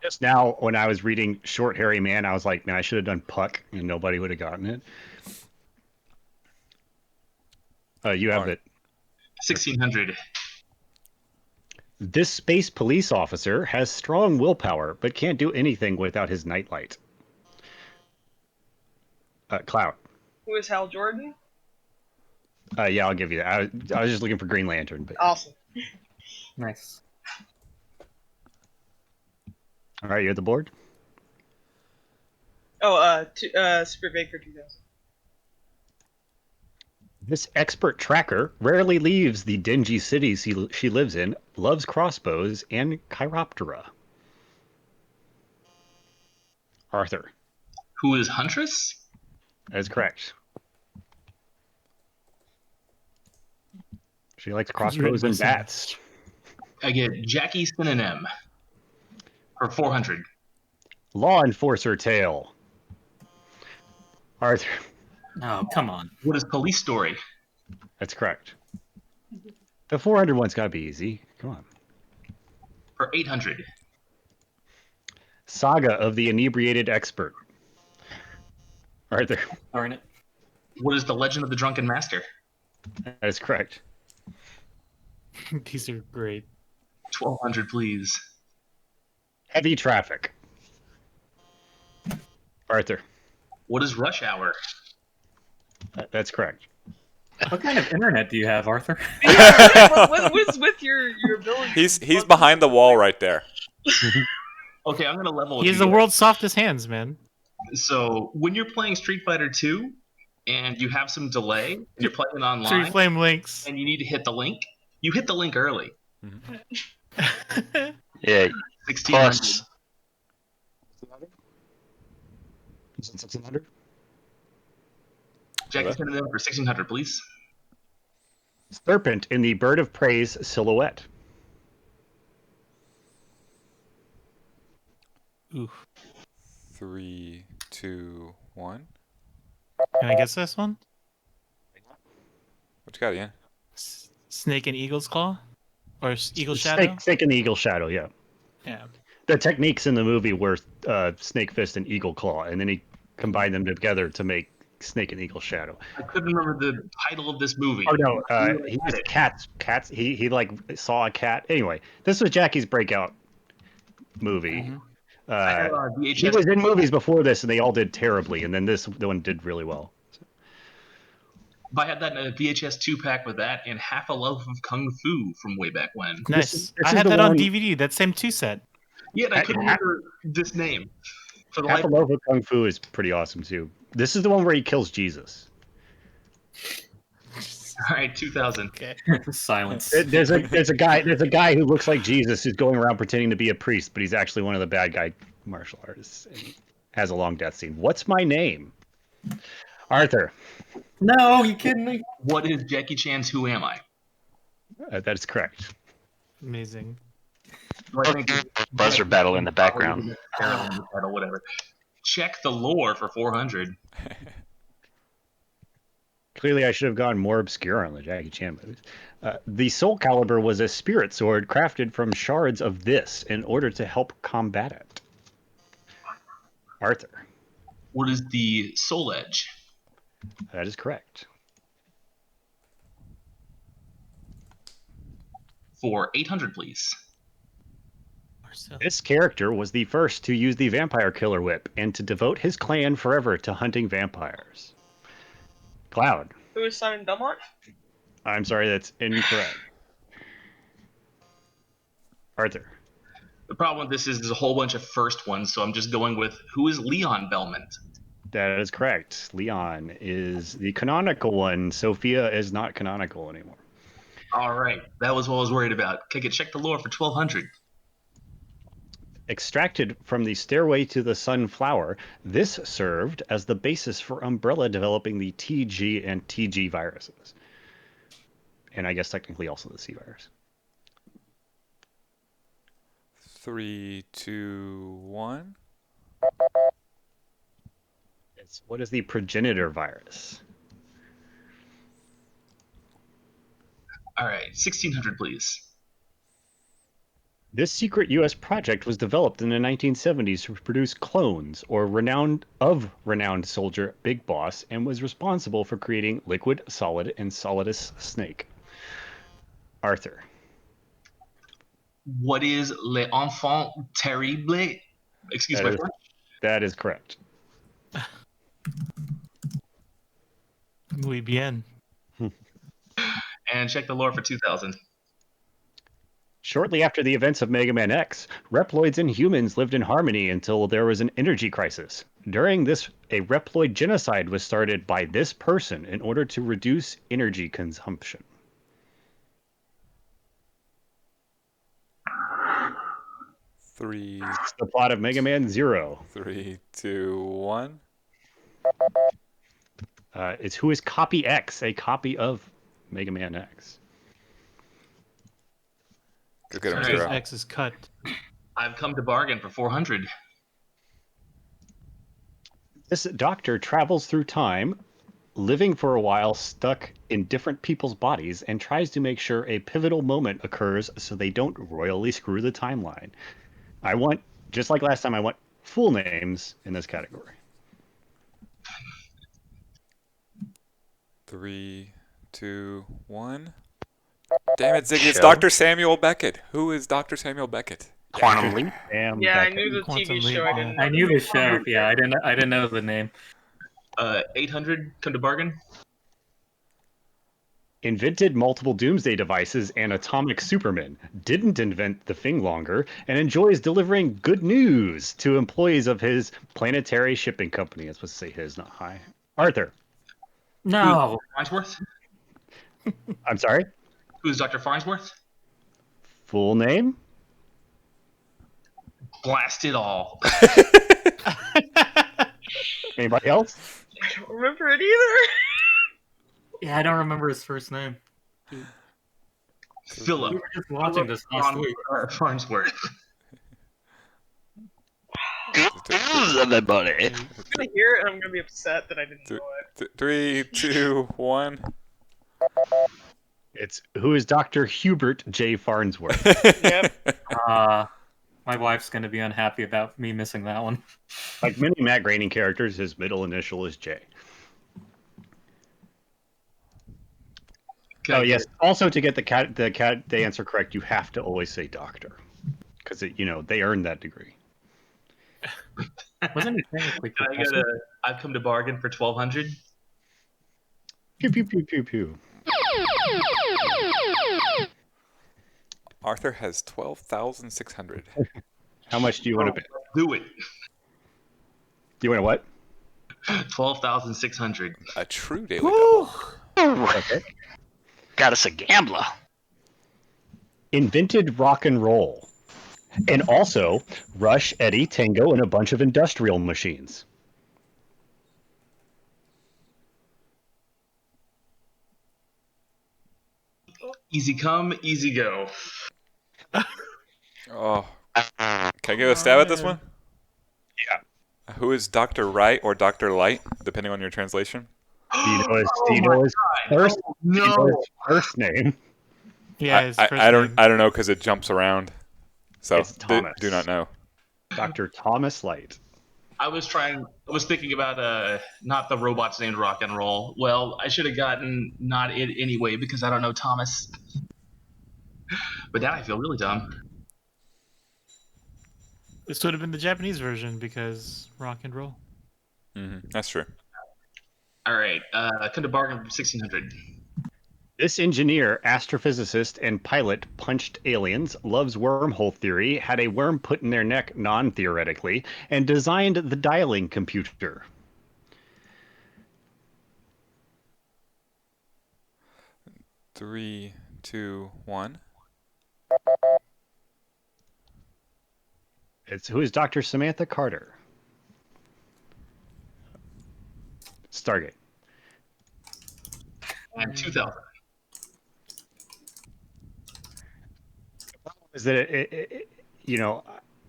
Just now, when I was reading Short Hairy Man, I was like, man, I should have done Puck, and nobody would have gotten it. You have it. 1600. This space police officer has strong willpower, but can't do anything without his nightlight. Cloud. Who is Hal Jordan? Yeah, I'll give you that. I was just looking for Green Lantern. But... Awesome. Nice. All right, you at the board? Oh, Super Vague for 2000. This expert tracker rarely leaves the dingy cities she lives in, loves crossbows and chiroptera. Arthur. Who is Huntress? That is correct. She likes crossbows and bats. I get Jackie Synonym for 400. Law Enforcer Tale. Arthur. Oh, come on. What is Police Story? That's correct. The 400 one's got to be easy. Come on. For 800. Saga of the Inebriated Expert. Arthur. Darn it. What is The Legend of the Drunken Master? That is correct. These are great. 1200, please. Heavy Traffic. Arthur. What is Rush Hour? That's correct. What kind of internet do you have, Arthur? What's with your ability? He's behind the wall right there. Okay, I'm gonna level with He you. has the world's softest hands, man. So when you're playing Street Fighter 2 and you have some delay, and you're playing online, Three flame links, and you need to hit the link, you hit the link early. Yeah. 1600. Plus, Is it 1600? Jackie's gonna for 1600, please. Serpent in the Bird of Prey's silhouette. Oof. 3, 2, 1. Can I guess this one? What you got, Ian? Snake and Eagle's Claw? Or Eagle's Shadow? Snake and the Eagle Shadow, yeah. Yeah. The techniques in the movie were Snake Fist and Eagle Claw, and then he combined them together to make Snake and Eagle Shadow. I couldn't remember the title of this movie. Oh no, he was cats. He like saw a cat. Anyway, this was Jackie's breakout movie. He was in movies before this, and they all did terribly, and then the one did really well. If I had that in a VHS 2-pack with that and Half a Love of Kung Fu from way back when. Nice. I had that on DVD, that same 2 set. Yeah, and I couldn't remember this name. For the life Apollo Kung Fu is pretty awesome too. This is the one where he kills Jesus. All right, 2000. Okay. Silence. There's a guy who looks like Jesus who's going around pretending to be a priest, but he's actually one of the bad guy martial artists. And he has a long death scene. What's my name? Arthur. No, you kidding me? What is Jackie Chan's Who Am I? That is correct. Amazing. I think Buzzer battle in the background. Whatever. Check the lore for 400. Clearly, I should have gone more obscure on the Jackie Chan movies. The Soul Calibur was a spirit sword crafted from shards of this in order to help combat it. Arthur. What is the Soul Edge? That is correct. For 800, please. This character was the first to use the Vampire Killer Whip and to devote his clan forever to hunting vampires. Cloud. Who is Simon Belmont? I'm sorry, that's incorrect. Arthur. The problem with this is there's a whole bunch of first ones, so I'm just going with who is Leon Belmont? That is correct. Leon is the canonical one. Sophia is not canonical anymore. All right, that was what I was worried about. Okay, check the lore for 1200. Extracted from the Stairway to the Sunflower, this served as the basis for Umbrella developing the TG and TG viruses. And I guess technically also the C virus. 3, 2, 1. What is the progenitor virus? All right, 1600, please. This secret U.S. project was developed in the 1970s to produce clones or renowned soldier Big Boss and was responsible for creating Liquid, Solid, and Solidus Snake. Arthur. What is l'enfant terrible? Excuse my French. That is correct. Muy bien. And check the lore for 2000. Shortly after the events of Mega Man X, Reploids and humans lived in harmony until there was an energy crisis. During this, a Reploid genocide was started by this person in order to reduce energy consumption. Three. It's the plot of Mega Man Zero. 3, 2, 1. It's who is Copy X, a copy of Mega Man X. Go get him, Sorry. Zero. X is cut. I've come to bargain for 400. This doctor travels through time, living for a while stuck in different people's bodies, and tries to make sure a pivotal moment occurs so they don't royally screw the timeline. I want, just like last time, I want full names in this category. 3, 2, 1. Damn it, Ziggy! It's Dr. Samuel Beckett. Who is Dr. Samuel Beckett? Quantum Leap. Yeah, I knew the TV show. I didn't. I knew the show. Yeah, I didn't know the name. 800, come to bargain. Invented multiple doomsday devices and atomic supermen, didn't invent the thing longer, and enjoys delivering good news to employees of his planetary shipping company. That's supposed to say his, not high. Arthur. No. Farnsworth? I'm sorry? Who's Dr. Farnsworth? Full name? Blast it all. Anybody else? I don't remember it either. Yeah, I don't remember his first name. Philip. We were just watching this last week. Farnsworth. Everybody. I'm gonna hear it and I'm gonna be upset that I didn't know it. 3, 2, 1. It's who is Dr. Hubert J. Farnsworth. Yep. My wife's going to be unhappy about me missing that one. Like many Matt Groening characters, his middle initial is J. Oh yes. Also, to get the answer correct, you have to always say doctor, because they earned that degree. Wasn't it technically professor? I've come to bargain for 1200. Pew pew pew pew pew. Arthur has 12,600. How much do you want to bet? Do it. You win what? 12,600. A true daily double. Okay. Got us a gambler. Invented rock and roll. And also Rush, Eddie, Tango, and a bunch of industrial machines. Easy come, easy go. Oh. Can I give a stab at this one? Yeah. Who is Dr. Wright or Dr. Light, depending on your translation? Do you know his, Oh my God. first, Oh, do you know no. his first name? Yeah, his first I don't name. I don't know because it jumps around. So It's Thomas. do not know. Dr. Thomas Light. I was thinking about not the robots named Rock and Roll. Well, I should have gotten not it anyway because I don't know Thomas. But now I feel really dumb. This would have been the Japanese version because rock and roll. That's true. All right, I could have bargained for 1,600. This engineer, astrophysicist, and pilot punched aliens, loves wormhole theory, had a worm put in their neck non-theoretically, and designed the dialing computer. Three, two, one. Who is Dr. Samantha Carter? Stargate. And 2,000. Is that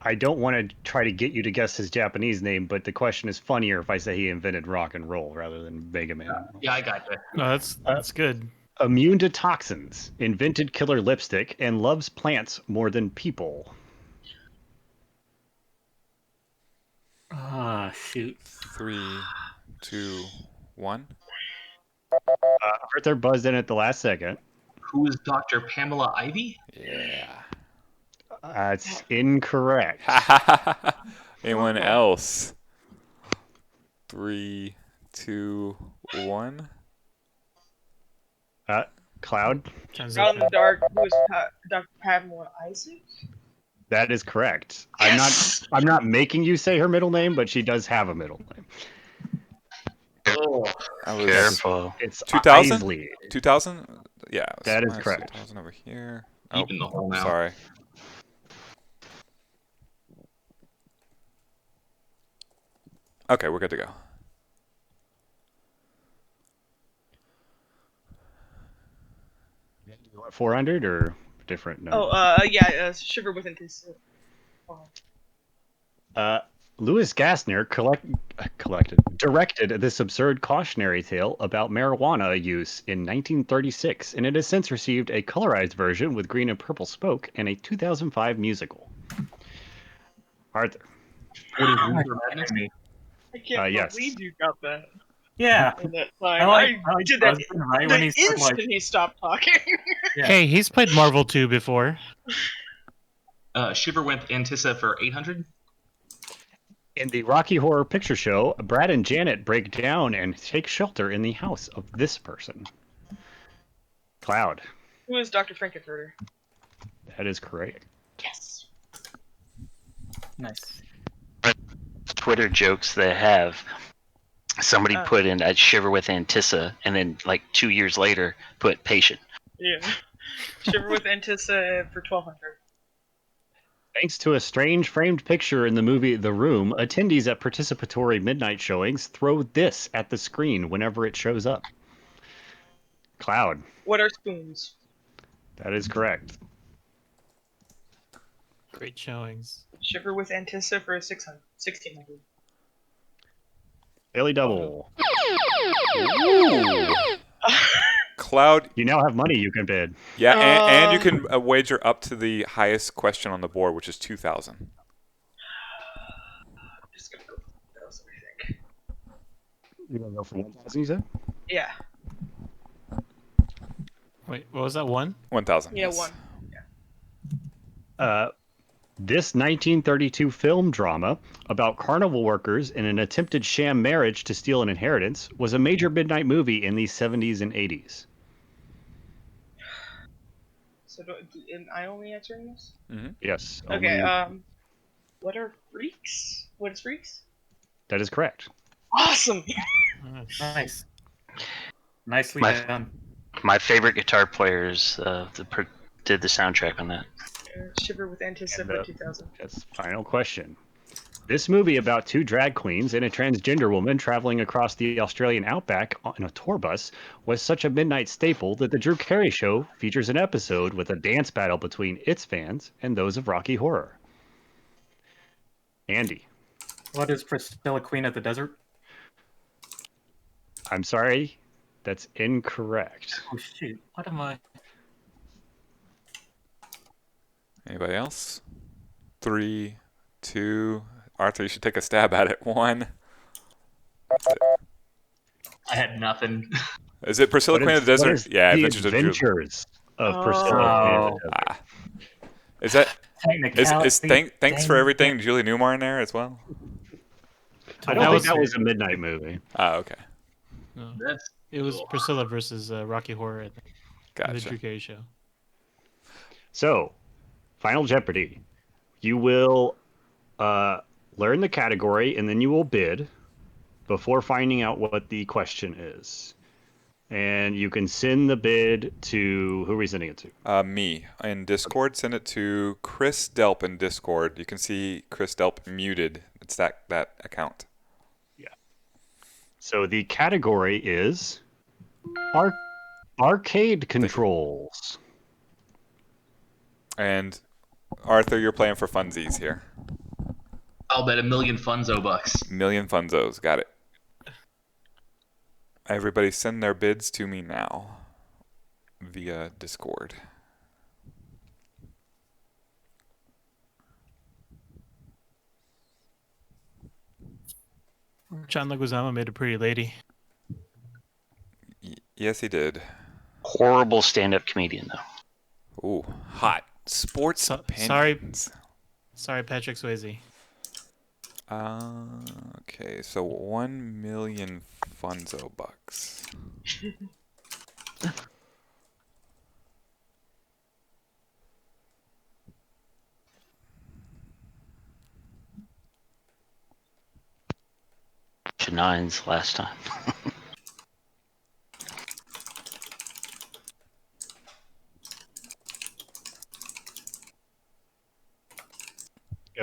I don't want to try to get you to guess his Japanese name, but the question is funnier if I say he invented rock and roll rather than Mega Man. Yeah, I got that. No, that's good. Immune to toxins, invented killer lipstick, and loves plants more than people. Ah, shoot. 3, 2, 1. Arthur buzzed in at the last second. Who is Dr. Pamela Ivy? Yeah. It's incorrect. Anyone else? 3, 2, 1. Cloud? Out in the dark, who is Dr. Pamela Isaac? That is correct. Yes! I'm not making you say her middle name, but she does have a middle name. Oh, Careful. It's 2000? Isley. 2000? Yeah. That is minus correct. 2000 over here. Deep in the hole now. Sorry. Okay, we're good to go. You want 400 or different number? Yeah, Shiver with Anticipation. Louis Gassner directed this absurd cautionary tale about marijuana use in 1936, and it has since received a colorized version with green and purple smoke and a 2005 musical. Arthur. I can't Yes. believe you got that. Yeah. In that I time. like I did that right the when he said, instant like, he stopped talking. Yeah. Hey, he's played Marvel 2 before. Shiver went Antissa for 800. In the Rocky Horror Picture Show, Brad and Janet break down and take shelter in the house of this person. Cloud. Who is Dr. Frankenfurter? That is correct. Yes. Nice. Twitter jokes they have. Somebody put in a Shiver with Antissa, and then like 2 years later put patient. Yeah. Shiver with Antissa for 1,200. Thanks to a strange framed picture in the movie The Room, attendees at participatory midnight showings throw this at the screen whenever it shows up. Cloud. What are spoons? That is correct. Great showings. Shiver with Antissa for 1,600. Daily double. Ooh. Cloud. You now have money you can bid. Yeah, and you can wager up to the highest question on the board, which is 2,000. I'm just gonna go for 1,000, I think. You're going to go for 1,000, you said? Yeah. Wait, what was that, 1? 1,000. Yeah, yes. 1. This 1932 film drama about carnival workers in an attempted sham marriage to steal an inheritance was a major midnight movie in the 70s and 80s. So am I only answering this? Mm-hmm. Yes. Okay, what are freaks? What is freaks? That is correct. Awesome. Nice. Nicely My, done. my favorite guitar players did the soundtrack on that. Shiver with Anticipate 2000. That's final question. This movie about two drag queens and a transgender woman traveling across the Australian outback on a tour bus was such a midnight staple that the Drew Carey Show features an episode with a dance battle between its fans and those of Rocky Horror. Andy. What is Priscilla, Queen of the Desert? I'm sorry, that's incorrect. Oh shoot! What am I? Anybody else? 3, 2. Arthur, you should take a stab at it. 1. I had nothing. Is it Priscilla, Queen of the Desert? Yeah, the Adventures Adventures of Priscilla. Queen of the Desert. Is that? Is Technicality. Thanks for Everything Julie Newmar in there as well? I don't think that was a midnight movie. Oh, okay. No. That's It was Priscilla versus Rocky Horror at the Gotcha. Drew Carey Show. So, Final Jeopardy. You will learn the category and then you will bid before finding out what the question is. And you can send the bid to who are we sending it to? Me in Discord. Send it to Chris Delp in Discord. You can see Chris Delp muted. It's that account. Yeah. So the category is arcade controls. And Arthur, you're playing for funsies here. I'll bet $1 million funzo bucks. Million funzos. Got it. Everybody send their bids to me now via Discord. John Leguizamo made a pretty lady. Yes, he did. Horrible stand-up comedian, though. Ooh, hot. Sports opinions. Sorry, Patrick Swayze. Okay, so 1 million funzo bucks. To 9s last time.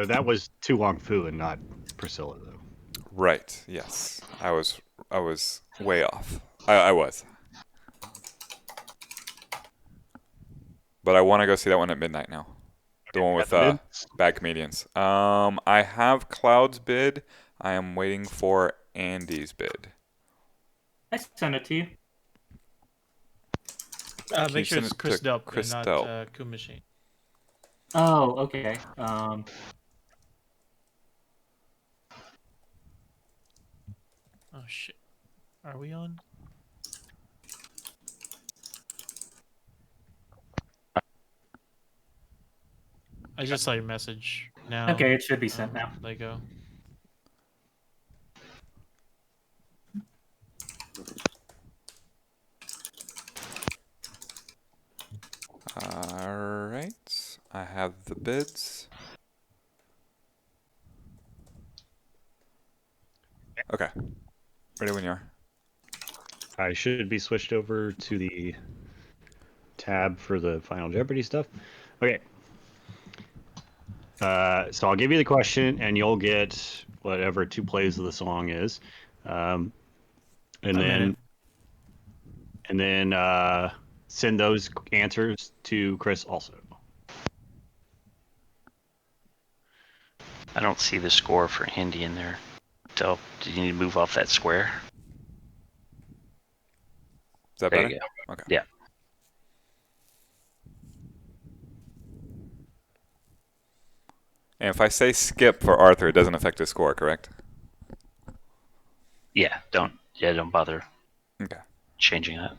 That was Tu Wong Fu and not Priscilla, though. Right. Yes, I was way off. I was. But I want to go see that one at midnight now. The one with bad comedians. I have Cloud's bid. I am waiting for Andy's bid. I sent it to you. Make sure it's Chris Delp Chris and Delp. not Kumashine. Oh, okay. Oh shit. Are we on? I just saw your message now. Okay, it should be sent now. Lego. Alright. I have the bids. Okay. Ready when you are. I should be switched over to the tab for the Final Jeopardy stuff. Okay. So I'll give you the question, and you'll get whatever 2 plays of the song is, and then send those answers to Chris also. I don't see the score for Andy in there. Delp, do you need to move off that square? Is that There better? you go. Okay. Yeah. And if I say skip for Arthur, it doesn't affect his score, correct? Yeah, don't bother Okay. changing that.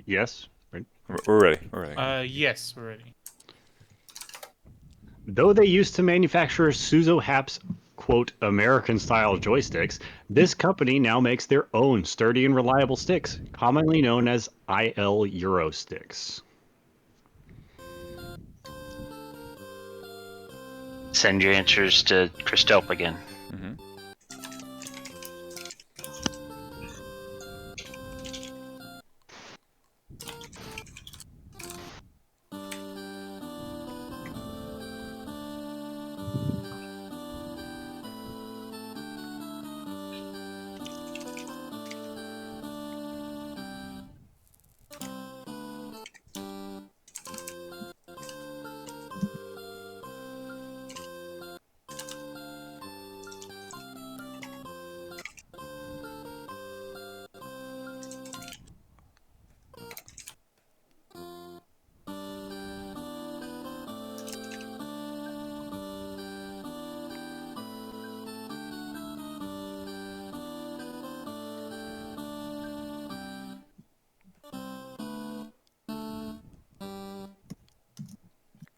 Yes. Right. We're ready. We're ready. Yes, we're ready. Though they used to manufacture Suzo Hap's quote American-style joysticks, this company now makes their own sturdy and reliable sticks, commonly known as IL Euro sticks. Send your answers to Christelp again. Mm-hmm.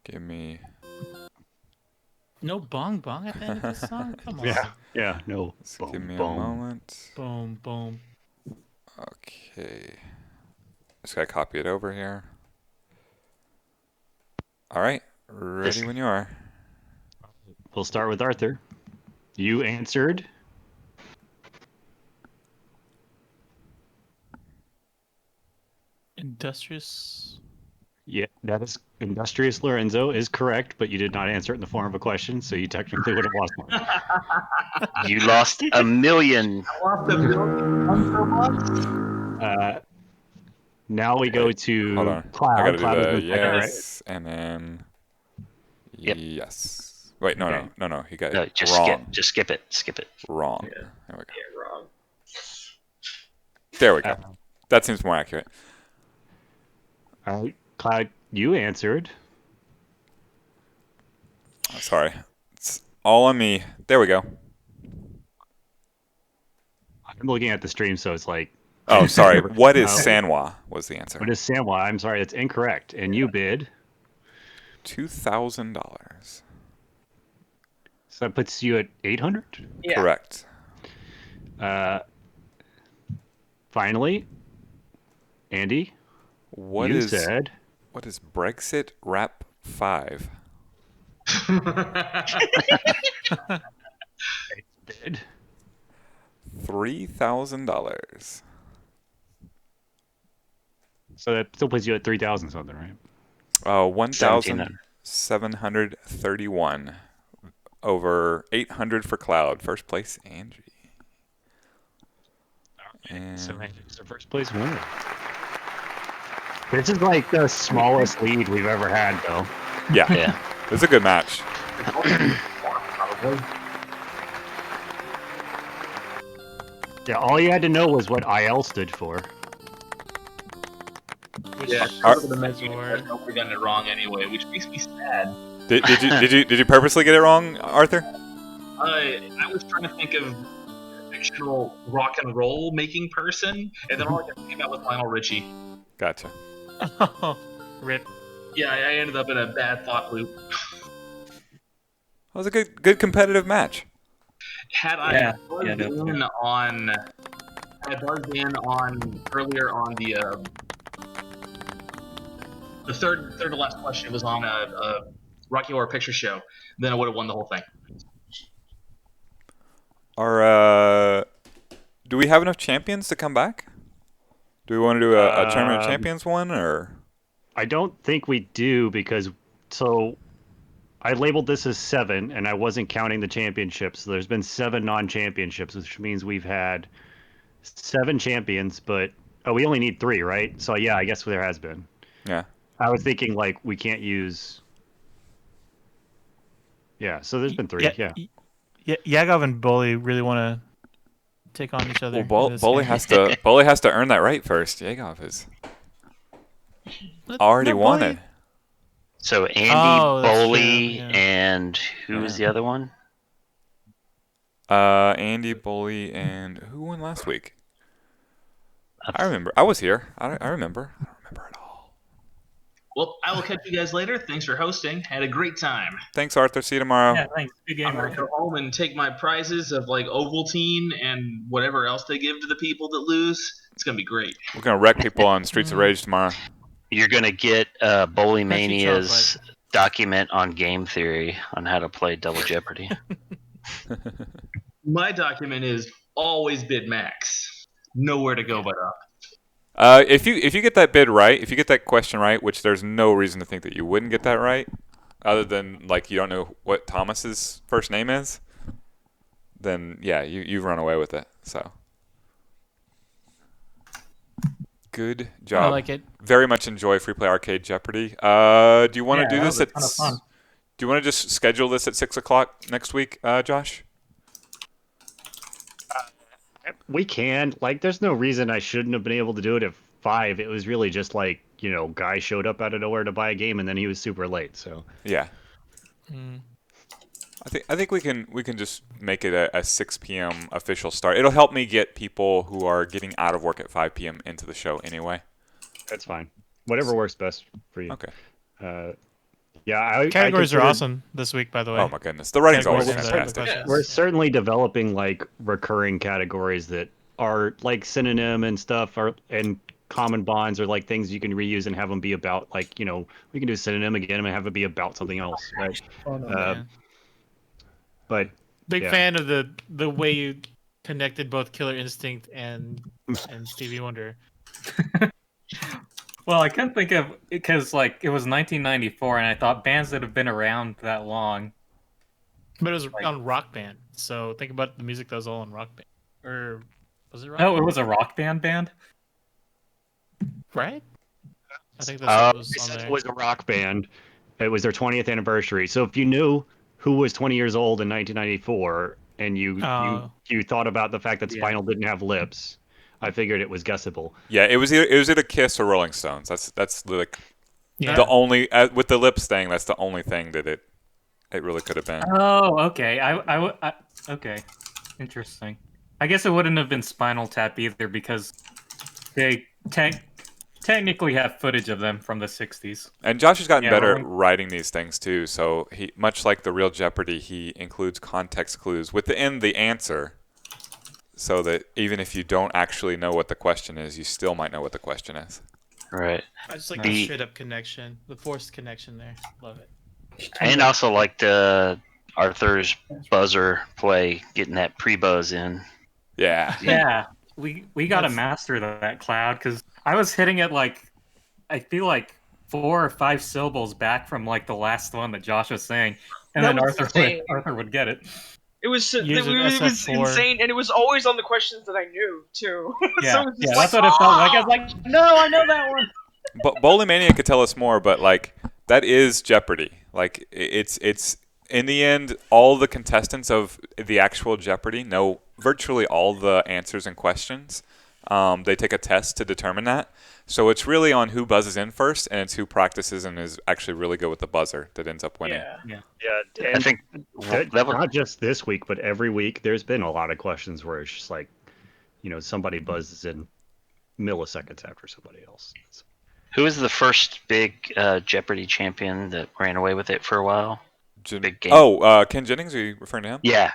Give me. No bong bong at the end of this song? Come on. Yeah, no. Just Boom, give me a boom. moment. Boom, boom. Okay. Just gotta copy it over here. All right. Ready when you are. We'll start with Arthur. You answered. Industrious. Yeah, that is Industrious Lorenzo is correct, but you did not answer it in the form of a question, so you technically would have lost one. You lost $1 million. I lost $1 million. Now we go to Hold on. Cloud. I gotta Cloud do has the been second, right? yes, and then Yep. yes. Wait, no, Okay. no. He got No, it just wrong. skip it. Skip it. Wrong. Yeah. There we go. Yeah, wrong. There we go. That seems more accurate. All right, Cloud, you answered. Oh, sorry. It's all on me. There we go. I'm looking at the stream, so it's like. Oh, sorry. What is No. Sanwa was the answer. What is Sanwa? I'm sorry, that's incorrect. And you bid. $2,000. So that puts you at 800? Yeah. Correct. Finally, Andy, What you is said. what is Brexit Rap 5? Bid. $3,000. So that still puts you at 3,000 something, right? 1,731. Over 800 for Cloud. First place, Angie. And So Angie's the first place winner. This is like the smallest lead we've ever had, though. yeah, Yeah. it was a good match. Yeah, all you had to know was what IL stood for. Yeah, Are- I would have gotten it wrong anyway, which makes me sad. Did you purposely get it wrong, Arthur? I was trying to think of a fictional rock and roll making person, and then all I could think about was Lionel Richie. Gotcha. Rip. Yeah, I ended up in a bad thought loop. That was a good competitive match. Had I buzzed in on earlier on the third to last question was on a Rocky Horror Picture Show, then I would have won the whole thing. Do we have enough champions to come back? Do we want to do a Tournament of Champions one, or? I don't think we do, because I labeled this as 7, and I wasn't counting the championships. So there's been 7 non-championships, which means we've had 7 champions, but we only need 3, right? So yeah, I guess there has been. Yeah. I was thinking like we can't use. Yeah, so there's been 3. Yeah. Yagov and Bully really want to take on each other. Well, Bully has to earn that right first. Yagov is already won it. So Andy, that's Boley, true, yeah. and who was the other one? Andy, Bully, and who won last week? I remember. I was here. I remember. I don't remember at all. Well, I will catch you guys later. Thanks for hosting. Had a great time. Thanks, Arthur. See you tomorrow. Yeah, thanks. Good game, I'm gonna Arthur. go home and take my prizes of like Ovaltine and whatever else they give to the people that lose. It's gonna be great. We're gonna wreck people on Streets of Rage tomorrow. You're gonna get Bowling Mania's document on game theory on how to play Double Jeopardy. My document is always bid max. Nowhere to go but up. If you get that bid right, if you get that question right, which there's no reason to think that you wouldn't get that right, other than like you don't know what Thomas's first name is, then yeah, you've run away with it. So good job. I like it. Very much enjoy Free Play Arcade Jeopardy. Do you want to do this at? Ton of fun. Do you want to just schedule this at 6 o'clock next week, Josh? We can. Like, there's no reason I shouldn't have been able to do it at 5. It was really just like, guy showed up out of nowhere to buy a game, and then he was super late. So yeah. I think we can just make it a 6 p.m. official start. It'll help me get people who are getting out of work at 5 p.m. into the show anyway. That's fine. Whatever works best for you. Okay. Yeah, categories are awesome this week, by the way. Oh my goodness, the writing's always Categories fantastic. We're certainly developing like recurring categories that are like synonym and stuff, and common bonds are like things you can reuse and have them be about, like, we can do synonym again and have it be about something else, right? Oh, no, but big yeah. fan of the way you connected both Killer Instinct and Stevie Wonder. Well, I couldn't think of because like it was 1994, and I thought bands that have been around that long. But it was on Rock Band, so think about the music that was all on Rock Band. Or was it Rock No, Band? it was a Rock Band. Right? I think that's what was on there. It was a rock band. It was their 20th anniversary. So if you knew who was 20 years old in 1994, and you thought about the fact that Spinal didn't have lips, I figured it was guessable. Yeah, it was either Kiss or Rolling Stones. That's like the only with the lips thing. That's the only thing that it really could have been. Oh, okay. Okay, interesting. I guess it wouldn't have been Spinal Tap either because they technically have footage of them from the 60s. And Josh has gotten better at writing these things too. So he, much like the real Jeopardy, he includes context clues within the answer, so that even if you don't actually know what the question is, you still might know what the question is. Right. I just like the straight up connection, the forced connection there. Love it. And also like Arthur's buzzer play, getting that pre-buzz in. Yeah. Yeah. We got to master that Cloud, because I was hitting it like, I feel like 4 or 5 syllables back from like the last one that Josh was saying, and then Arthur would get it. It was insane, and it was always on the questions that I knew too. Yeah, that's what it felt like. I was like, no, I know that one. But Bowling Mania could tell us more, but like that is Jeopardy. Like it's in the end, all the contestants of the actual Jeopardy know virtually all the answers and questions. They take a test to determine that. So it's really on who buzzes in first, and it's who practices and is actually really good with the buzzer that ends up winning. Yeah. And I think not just this week, but every week, there's been a lot of questions where it's just like, somebody buzzes in milliseconds after somebody else. Who was the first big Jeopardy champion that ran away with it for a while? Big game. Ken Jennings, are you referring to him? Yeah.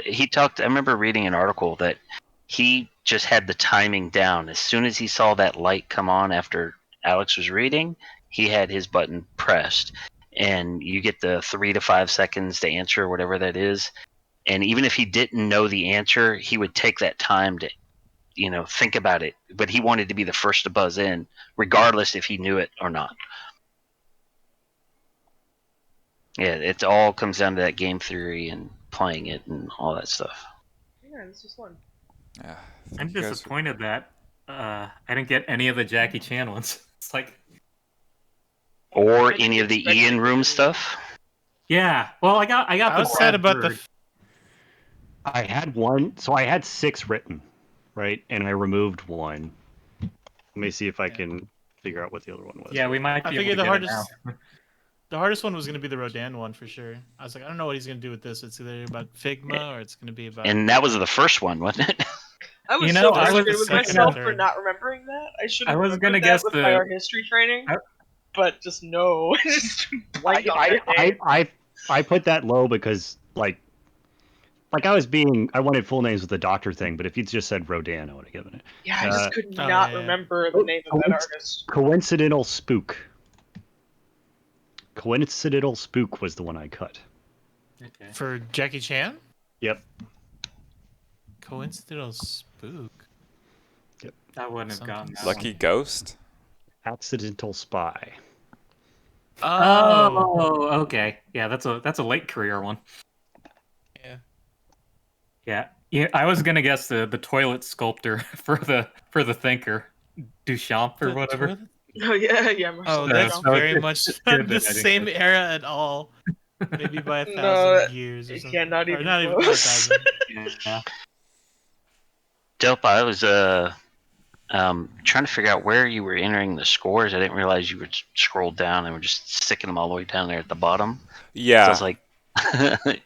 He talked. I remember reading an article that he just had the timing down. As soon as he saw that light come on after Alex was reading, he had his button pressed. And you get the 3 to 5 seconds to answer whatever that is. And even if he didn't know the answer, he would take that time to, think about it. But he wanted to be the first to buzz in, regardless if he knew it or not. Yeah, it all comes down to that game theory and playing it and all that stuff. Yeah, this was fun. Yeah, I'm disappointed that I didn't get any of the Jackie Chan ones. It's like, or any of the Ian Room stuff. Yeah, well, I got. I was sad about the. I had one, so I had 6 written, right, and I removed one. Let me see if I can figure out what the other one was. Yeah, we might. I figured the hardest one was going to be the Rodin one for sure. I was like, I don't know what he's going to do with this. It's either about Figma or it's going to be about. And that was the first one, wasn't it? I was so frustrated with myself for not remembering that. I should have remembered that with my art history training, but just no. Just blanked on that name. I put that low because like I wanted full names with the doctor thing, but if you just said Rodin, I would have given it. Yeah, I just could not remember the name of that artist. Coincidental Spook. Coincidental Spook was the one I cut. Okay. For Jackie Chan? Yep. Coincidental spook. Yep. I wouldn't have gotten that Lucky one. Ghost? Accidental Spy. Oh, okay. Yeah, that's a late career one. Yeah. Yeah. I was gonna guess the toilet sculptor for the thinker, Duchamp or The whatever. toilet? Oh yeah, Marcel Oh, that's Duchamp. very much it's not good the that I didn't same get era at all. Maybe by 1,000 No, years or something. yeah, not Or even not even close. 1,000. Yeah. Delpa, I was trying to figure out where you were entering the scores. I didn't realize you would scroll down and were just sticking them all the way down there at the bottom. Yeah. So I was like,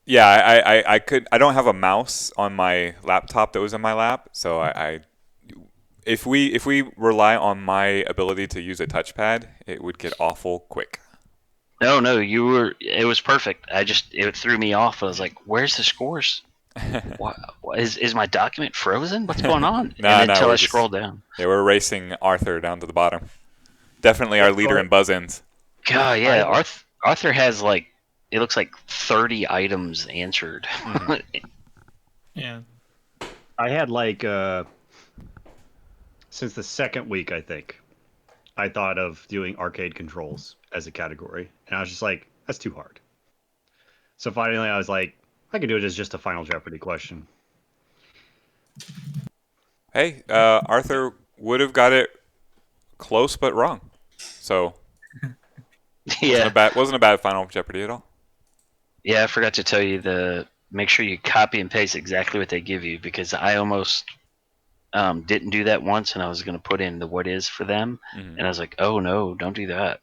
Yeah, I don't have a mouse on my laptop that was in my lap, so if we rely on my ability to use a touchpad, it would get awful quick. no, it was perfect. It threw me off. I was like, where's the scores? What is my document frozen? What's going on? Until I scroll down. Yeah, we're racing Arthur down to the bottom. Definitely our leader in buzz-ins. God, yeah, Arthur has like, it looks like 30 items answered. Yeah. I had like since the second week, I think, I thought of doing arcade controls as a category, and I was just like, that's too hard. So finally, I was like, I could do it as just a Final Jeopardy question. Hey, Arthur would have got it close but wrong. So Yeah. wasn't a bad Final Jeopardy at all. Yeah, I forgot to tell you make sure you copy and paste exactly what they give you, because I almost didn't do that once, and I was going to put in the what is for them, and I was like, oh no, don't do that.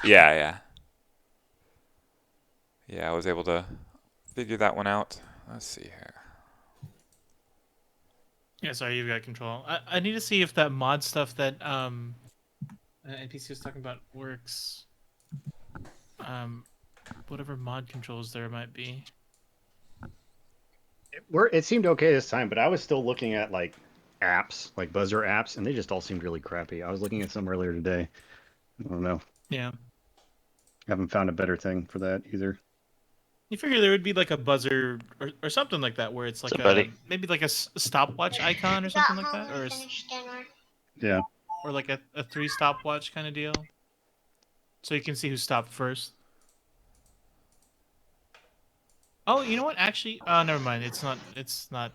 Yeah, I was able to figure that one out. Let's see here. Yeah, sorry, you've got control. I need to see if that mod stuff that NPC was talking about works. Whatever mod controls there might be. It seemed okay this time, but I was still looking at like apps, like buzzer apps, and they just all seemed really crappy. I was looking at some earlier today. I don't know. Yeah. I haven't found a better thing for that either. You figure there would be like a buzzer or something like that, where it's like maybe like a stopwatch icon or something like that, Yeah. Or like a 3 stopwatch kind of deal, so you can see who stopped first. Oh, you know what? Actually, never mind. It's not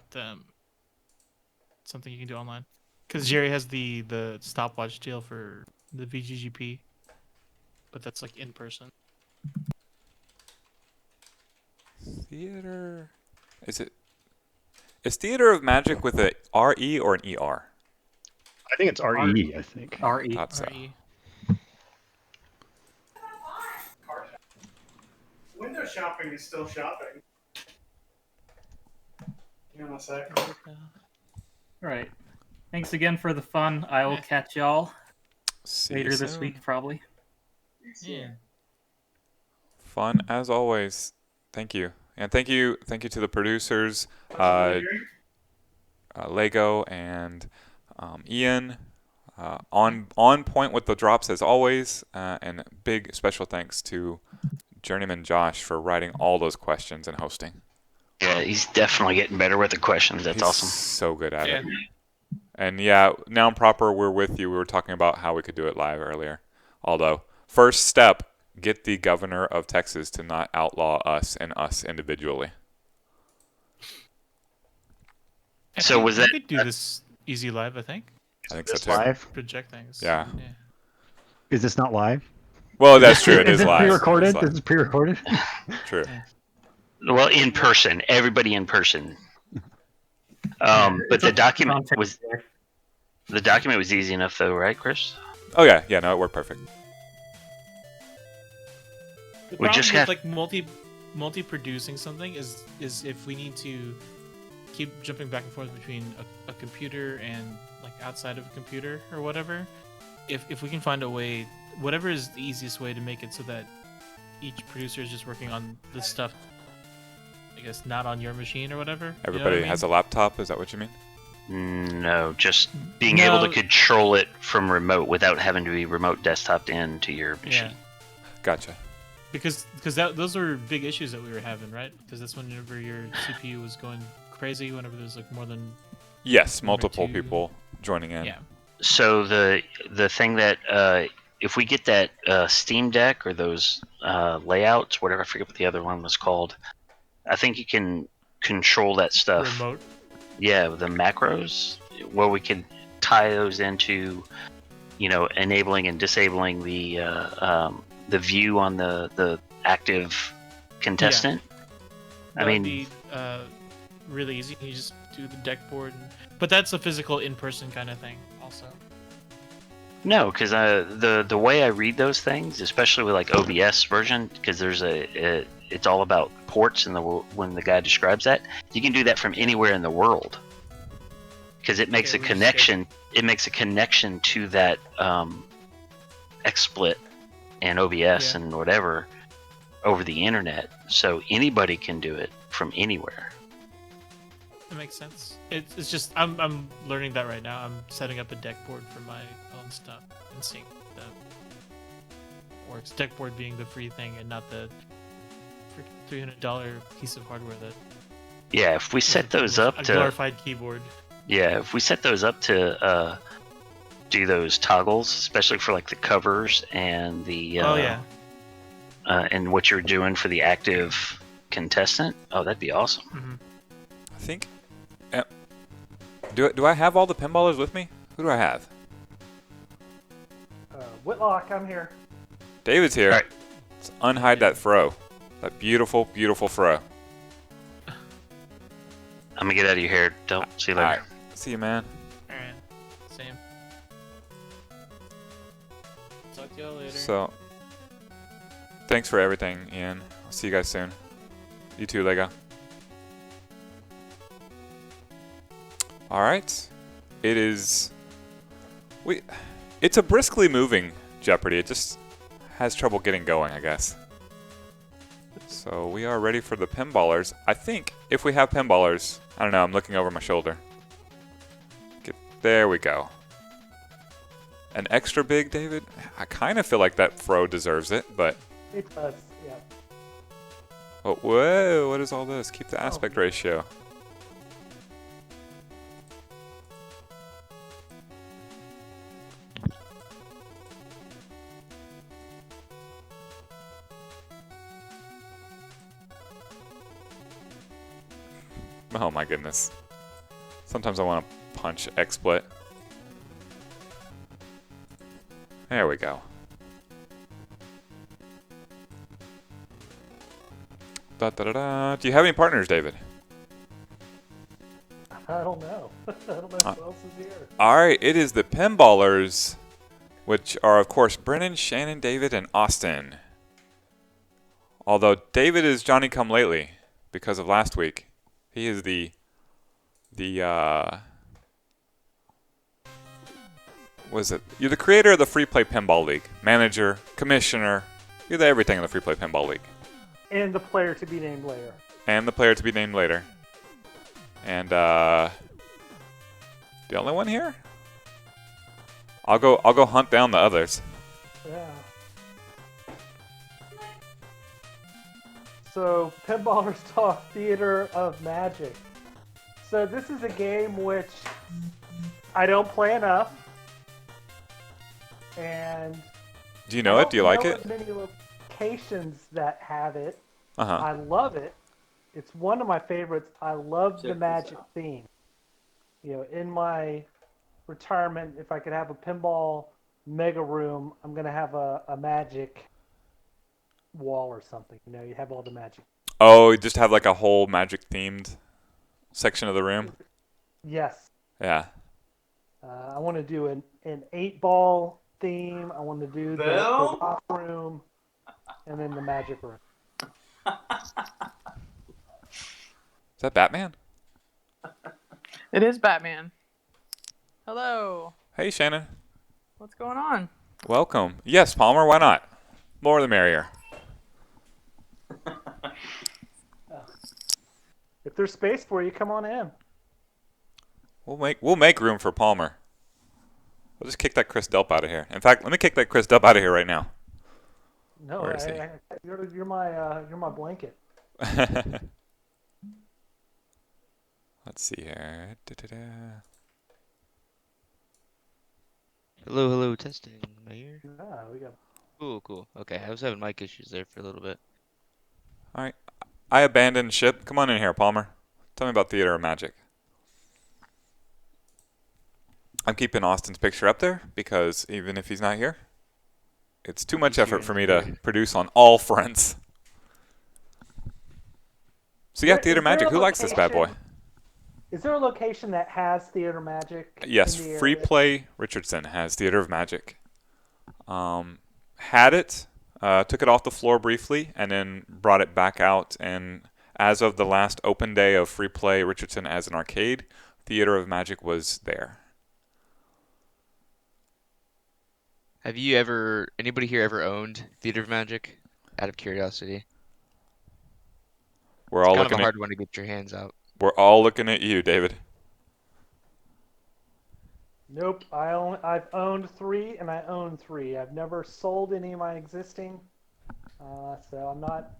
something you can do online, because Jerry has the stopwatch deal for the VGGP, but that's like in person. Theater. Is Theater of Magic with a RE or an ER? I think it's RE, I think. RE. Thought so. Window shopping is still shopping. Hang on a sec. All right. Thanks again for the fun. I will catch y'all later this week, probably. Yeah. Fun as always. Thank you, and thank you to the producers, Lego and Ian. On point with the drops as always, and big special thanks to Journeyman Josh for writing all those questions and hosting. Yeah, he's definitely getting better with the questions. That's awesome. So good at it. And yeah, now proper, we're with you. We were talking about how we could do it live earlier. Although, first step, get the governor of Texas to not outlaw us and us individually. So was that? We could do this easy live, I think. I think so too. Live? Project things. Yeah. Is this not live? Well, that's true. It is live. Pre-recorded? This is pre-recorded? True. Well, in person, everybody in person. But the document was easy enough, though, right, Chris? Oh yeah, no, it worked perfect. The We problem just with have- like multi-producing something is if we need to keep jumping back and forth between a computer and like outside of a computer or whatever. If we can find a way, whatever is the easiest way to make it so that each producer is just working on the stuff, I guess, not on your machine or whatever. Everybody has a laptop. Is that what you mean? No, just being able to control it from remote without having to be remote desktoped into your machine. Gotcha. Because those were big issues that we were having, right? Because that's whenever your CPU was going crazy, whenever there's like more than Yes, one or multiple two. people joining in. Yeah. So the thing that if we get that Steam Deck or those layouts, whatever, I forget what the other one was called, I think you can control that stuff. Remote. Yeah, the macros, where we can tie those into, enabling and disabling the view on the active contestant. That would be really easy. You just do the deck board, but that's a physical in-person kind of thing, also. No, because the way I read those things, especially with like OBS version, because there's it's all about ports, and when the guy describes that, you can do that from anywhere in the world, because it makes a connection. It makes a connection to that XSplit and OBS and whatever over the internet, so anybody can do it from anywhere. That makes sense. It's just I'm learning that right now. I'm setting up a deck board for my own stuff and seeing that works. Deck board being the free thing and not the $300 piece of hardware that. Yeah, if we set those up a to glorified keyboard. Yeah, if we set those up to do those toggles, especially for like the covers and the and what you're doing for the active contestant, that'd be awesome. Mm-hmm. I think. Do I have all the pinballers with me? Who do I have? Whitlock, I'm here. David's here. All right. Let's unhide that fro. That beautiful, beautiful fro. I'm gonna get out of your hair. Don't see you later. All right. See you, man. Alright. Same. Talk to y'all later. So, thanks for everything, Ian. I'll see you guys soon. You too, Lego. Alright. It is... It's a briskly moving Jeopardy. It just has trouble getting going, I guess. So we are ready for the pinballers. I think if we have pinballers... I don't know, I'm looking over my shoulder. There we go. An extra big, David? I kind of feel like that fro deserves it, but... It does, yeah. Oh, whoa, what is all this? Keep the aspect ratio. Oh my goodness. Sometimes I want to punch XSplit. There we go. Da, da, da, da. Do you have any partners, David? I don't know. I don't know who else is here. Alright, it is the Pinballers, which are, of course, Brennan, Shannon, David, and Austin. Although David is Johnny Come Lately because of last week. He is what is it? You're the creator of the Free Play Pinball League. Manager, commissioner. You're the everything in the Free Play Pinball League. And the player to be named later. And the player to be named later. And the only one here? I'll go hunt down the others. Yeah. So, Pinballers Talk Theater of Magic. So this is a game which I don't play enough. And do you know it? Do you like it? Many locations that have it. Uh-huh. I love it. It's one of my favorites. I love the magic theme. You know, in my retirement, if I could have a pinball mega room, I'm gonna have a magic wall or something. You know, you have all the magic. Oh, you just have like a whole magic themed section of the room? Yes. Yeah. I want to do an 8-ball theme. I want to do the rock room and then the magic room. Is that Batman? It is Batman. Hello. Hey, Shannon. What's going on? Welcome. Yes, Palmer, why not? More the merrier. If there's space for you, come on in. We'll make room for Palmer. We'll just kick that Chris Delp out of here. In fact, let me kick that Chris Delp out of here right now. No, Where is he? you're my blanket. Let's see here. Da-da-da. Hello, hello, testing. Am I here? Yeah, we got. Cool, cool. Okay, I was having mic issues there for a little bit. All right. I abandoned ship. Come on in here, Palmer. Tell me about Theater of Magic. I'm keeping Austin's picture up there because even if he's not here, it's too much He's here effort in for me to spirit. produce on all fronts. So yeah, Theater Is there Magic. a Who likes this bad boy? location- Is there a location that has theater magic Yes, in the Free area? Play Richardson has Theater of Magic. Had it, took it off the floor briefly, and then brought it back out. And as of the last open day of Free Play Richardson as an arcade, Theater of Magic was there. Have anybody here ever owned Theater of Magic? Out of curiosity. We're It's all kind of a looking at. hard one to get your hands out. We're all looking at you, David. Nope. I've owned 3 and I own 3. I've never sold any of my existing. So I'm not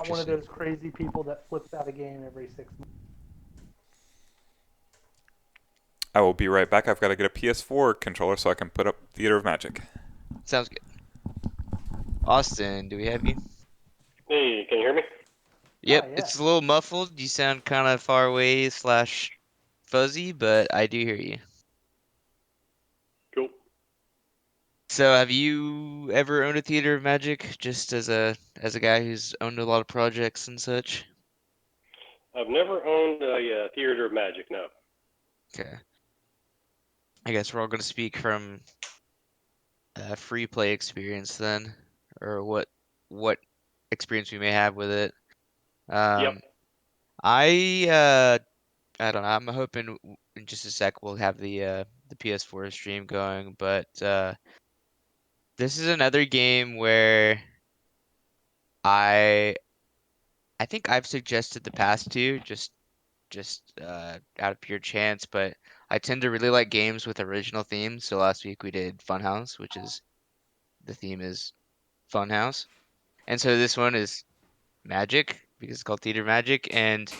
one of those crazy people that flips out a game every 6 months. I will be right back. I've got to get a PS4 controller so I can put up Theater of Magic. Sounds good. Austin, do we have you? Hey, can you hear me? Yep, yeah. it's a little muffled. You sound kind of far away / fuzzy, but I do hear you. Cool. So, have you ever owned a Theater of Magic, just as a guy who's owned a lot of projects and such? I've never owned a Theater of Magic, no. Okay. I guess we're all going to speak from free play experience then, or what experience we may have with it. Yep. I don't know. I'm hoping in just a sec we'll have the PS4 stream going, but this is another game where I think I've suggested the past two just out of pure chance, but I tend to really like games with original themes. So last week we did Funhouse, which is the theme is Funhouse, and so this one is Magic because it's called Theater Magic, and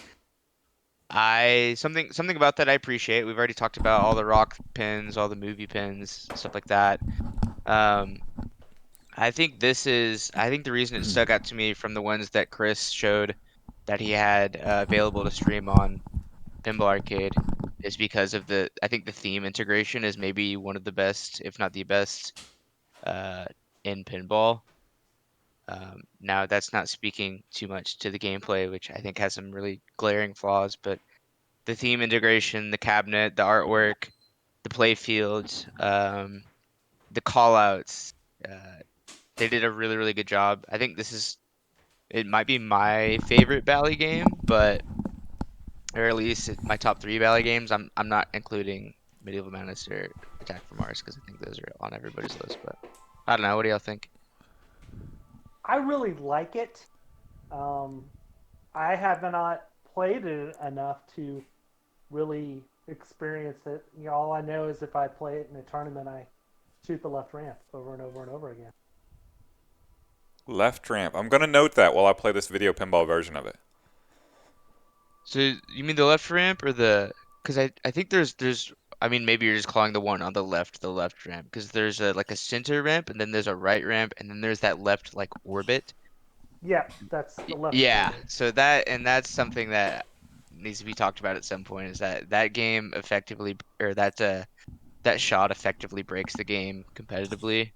something about that I appreciate. We've already talked about all the rock pins, all the movie pins, stuff like that. I think the reason it stuck out to me from the ones that Chris showed that he had available to stream on Pinball Arcade is because of I think the theme integration is maybe one of the best, if not the best, in pinball. Now that's not speaking too much to the gameplay, which I think has some really glaring flaws, but the theme integration, the cabinet, the artwork, the play fields, the callouts, they did a really, really good job. I think it might be my favorite Bally game, or at least my top 3 Bally games. I'm not including Medieval Madness or Attack from Mars because I think those are on everybody's list. But I don't know. What do y'all think? I really like it. I have not played it enough to really experience it. All I know is if I play it in a tournament, I shoot the left ramp over and over and over again. Left ramp. I'm going to note that while I play this video pinball version of it. So you mean the left ramp or because I think there's I mean maybe you're just calling the one on the left ramp because there's like a center ramp and then there's a right ramp and then there's that left like orbit. Yeah, that's the left. Yeah, orbit. so that's something that needs to be talked about at some point is that game effectively or that shot effectively breaks the game competitively,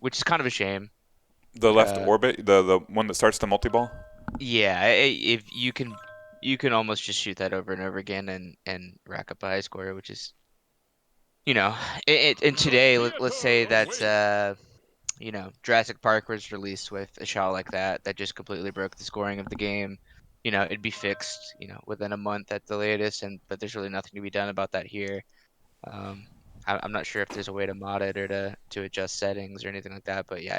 which is kind of a shame. The left orbit, the one that starts the multi-ball? Yeah, if you can almost just shoot that over and over again and rack up a high score, which is, and today let's say that Jurassic Park was released with a shot like that just completely broke the scoring of the game. It'd be fixed, within a month at the latest, but there's really nothing to be done about that here. I'm not sure if there's a way to mod it or to adjust settings or anything like that, but yeah,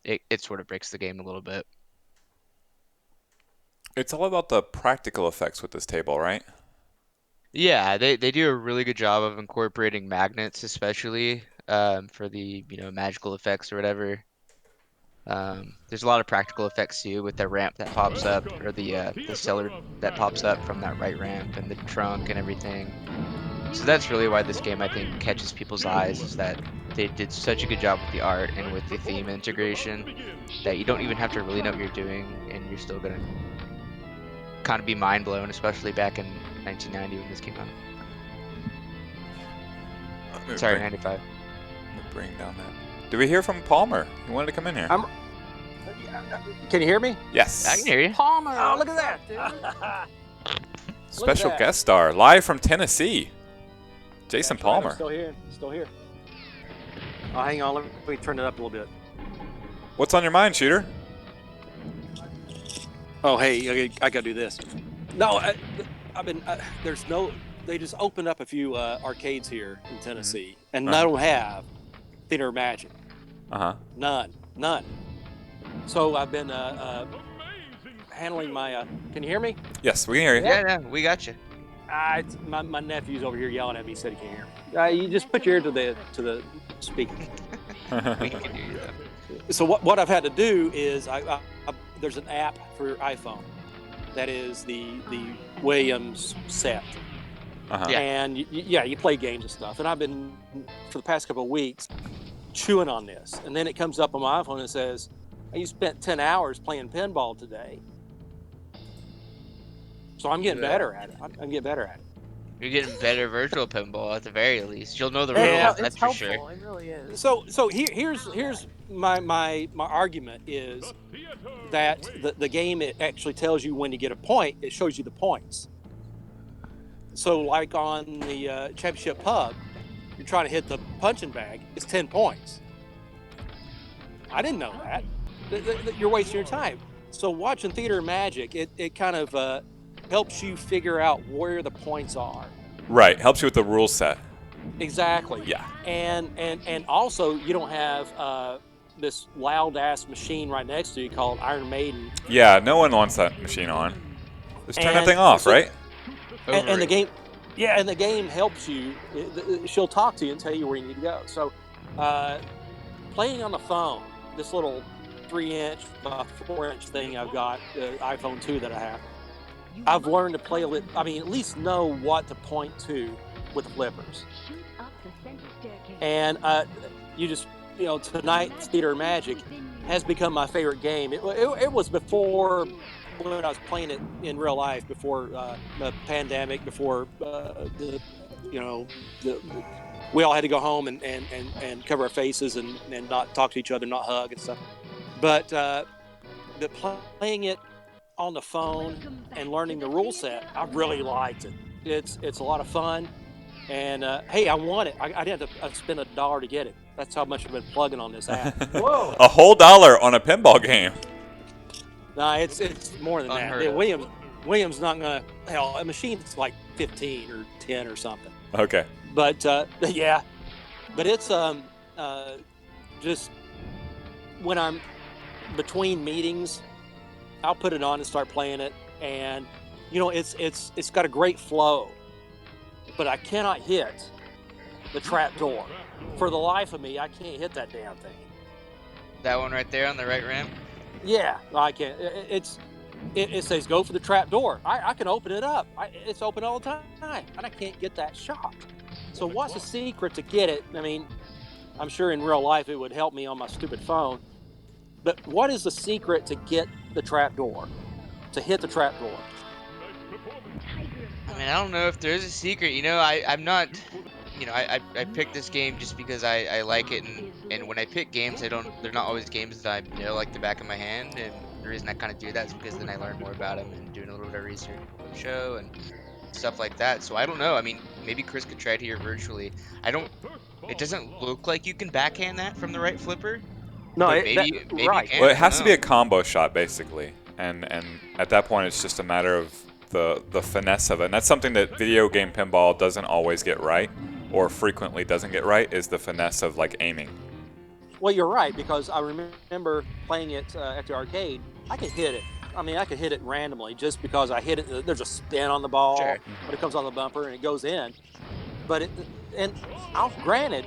it sort of breaks the game a little bit. It's all about the practical effects with this table, right? Yeah, they do a really good job of incorporating magnets, especially for the magical effects or whatever. There's a lot of practical effects too with the ramp that pops up, or the cellar that pops up from that right ramp, and the trunk and everything. So that's really why this game, I think, catches people's eyes, is that they did such a good job with the art and with the theme integration that you don't even have to really know what you're doing, and you're still gonna kind of be mind blown, especially back in 1990 when this came out. Sorry, 95. Let me bring down that. Did we hear from Palmer? He wanted to come in here. Can you hear me? Yes. I can hear you. Palmer. Oh, look at that. Special guest star, live from Tennessee. Jason That's right, I'm Palmer. still here. Still here. Oh, hang on. Let me turn it up a little bit. What's on your mind, Shooter? Oh, hey, I gotta do this. No, I've been. There's no. They just opened up a few arcades here in Tennessee, and I don't have Theater Magic. None. So I've been handling my. Can you hear me? Yes, we can hear you. Yeah, we got you. My nephew's over here yelling at me. He said he can't hear me. You just put your ear to the speaker. We can hear you though. So what I've had to do is there's an app for your iPhone that is the Williams set. And you play games and stuff. And I've been for the past couple of weeks chewing on this, and then it comes up on my iPhone and says, "You spent 10 hours playing pinball today." So I'm getting better at it. I'm getting better at it. You're getting better virtual pinball at the very least. You'll know the rules, that's for sure. It really is. So here's my argument is that the game, it actually tells you when you get a point. It shows you the points. So like on the championship pub, you're trying to hit the punching bag. It's 10 points. I didn't know that. You're wasting your time. So watching Theater Magic, it kind of helps you figure out where the points are. Right, helps you with the rule set. Exactly. Yeah. And also you don't have this loud ass machine right next to you called Iron Maiden. Yeah, no one wants that machine on. Just turn that thing off, right? And the game, and the game helps you. She'll talk to you and tell you where you need to go. So, playing on the phone, this little 3-inch by 4-inch thing I've got, iPhone 2 that I have, I've learned to play at least know what to point to with the flippers. And tonight's Theater Magic has become my favorite game. It was before, when I was playing it in real life, before the pandemic, before we all had to go home and cover our faces and not talk to each other, not hug and stuff. But playing it on the phone and learning the rule set, I really liked it. It's a lot of fun. And hey, I want it. I didn't have to spend $1 to get it. That's how much I've been plugging on this app. Whoa! A whole $1 on a pinball game. No, it's more than Unheard that. of. William's not gonna. Hell, a machine's like 15 or 10 or something. Okay. But yeah, but it's just when I'm between meetings, I'll put it on and start playing it, and it's got a great flow, but I cannot hit the trap door. For the life of me, I can't hit that damn thing. That one right there on the right ramp? Yeah, I can't. It says go for the trap door. I can open it up. It's open all the time, and I can't get that shot. So what's the secret to get it? I mean, I'm sure in real life it would help me on my stupid phone. But what is the secret to get the trap door? To hit the trap door? I mean, I don't know if there is a secret. I'm not. I picked this game just because I like it, and when I pick games, they're not always games that I know like the back of my hand, and the reason I kind of do that is because then I learn more about them and doing a little bit of research for the show and stuff like that. So I don't know. I mean, maybe Chris could try it here virtually. It doesn't look like you can backhand that from the right flipper. No, maybe right. you can. Well, it has to be a combo shot, basically, and at that point, it's just a matter of the finesse of it. And that's something that video game pinball doesn't always get right, or frequently doesn't get right, is the finesse of like aiming. Well, you're right, because I remember playing it at the arcade. I could hit it. I mean, I could hit it randomly just because I hit it. There's a spin on the ball, but it comes on the bumper and it goes in. But granted,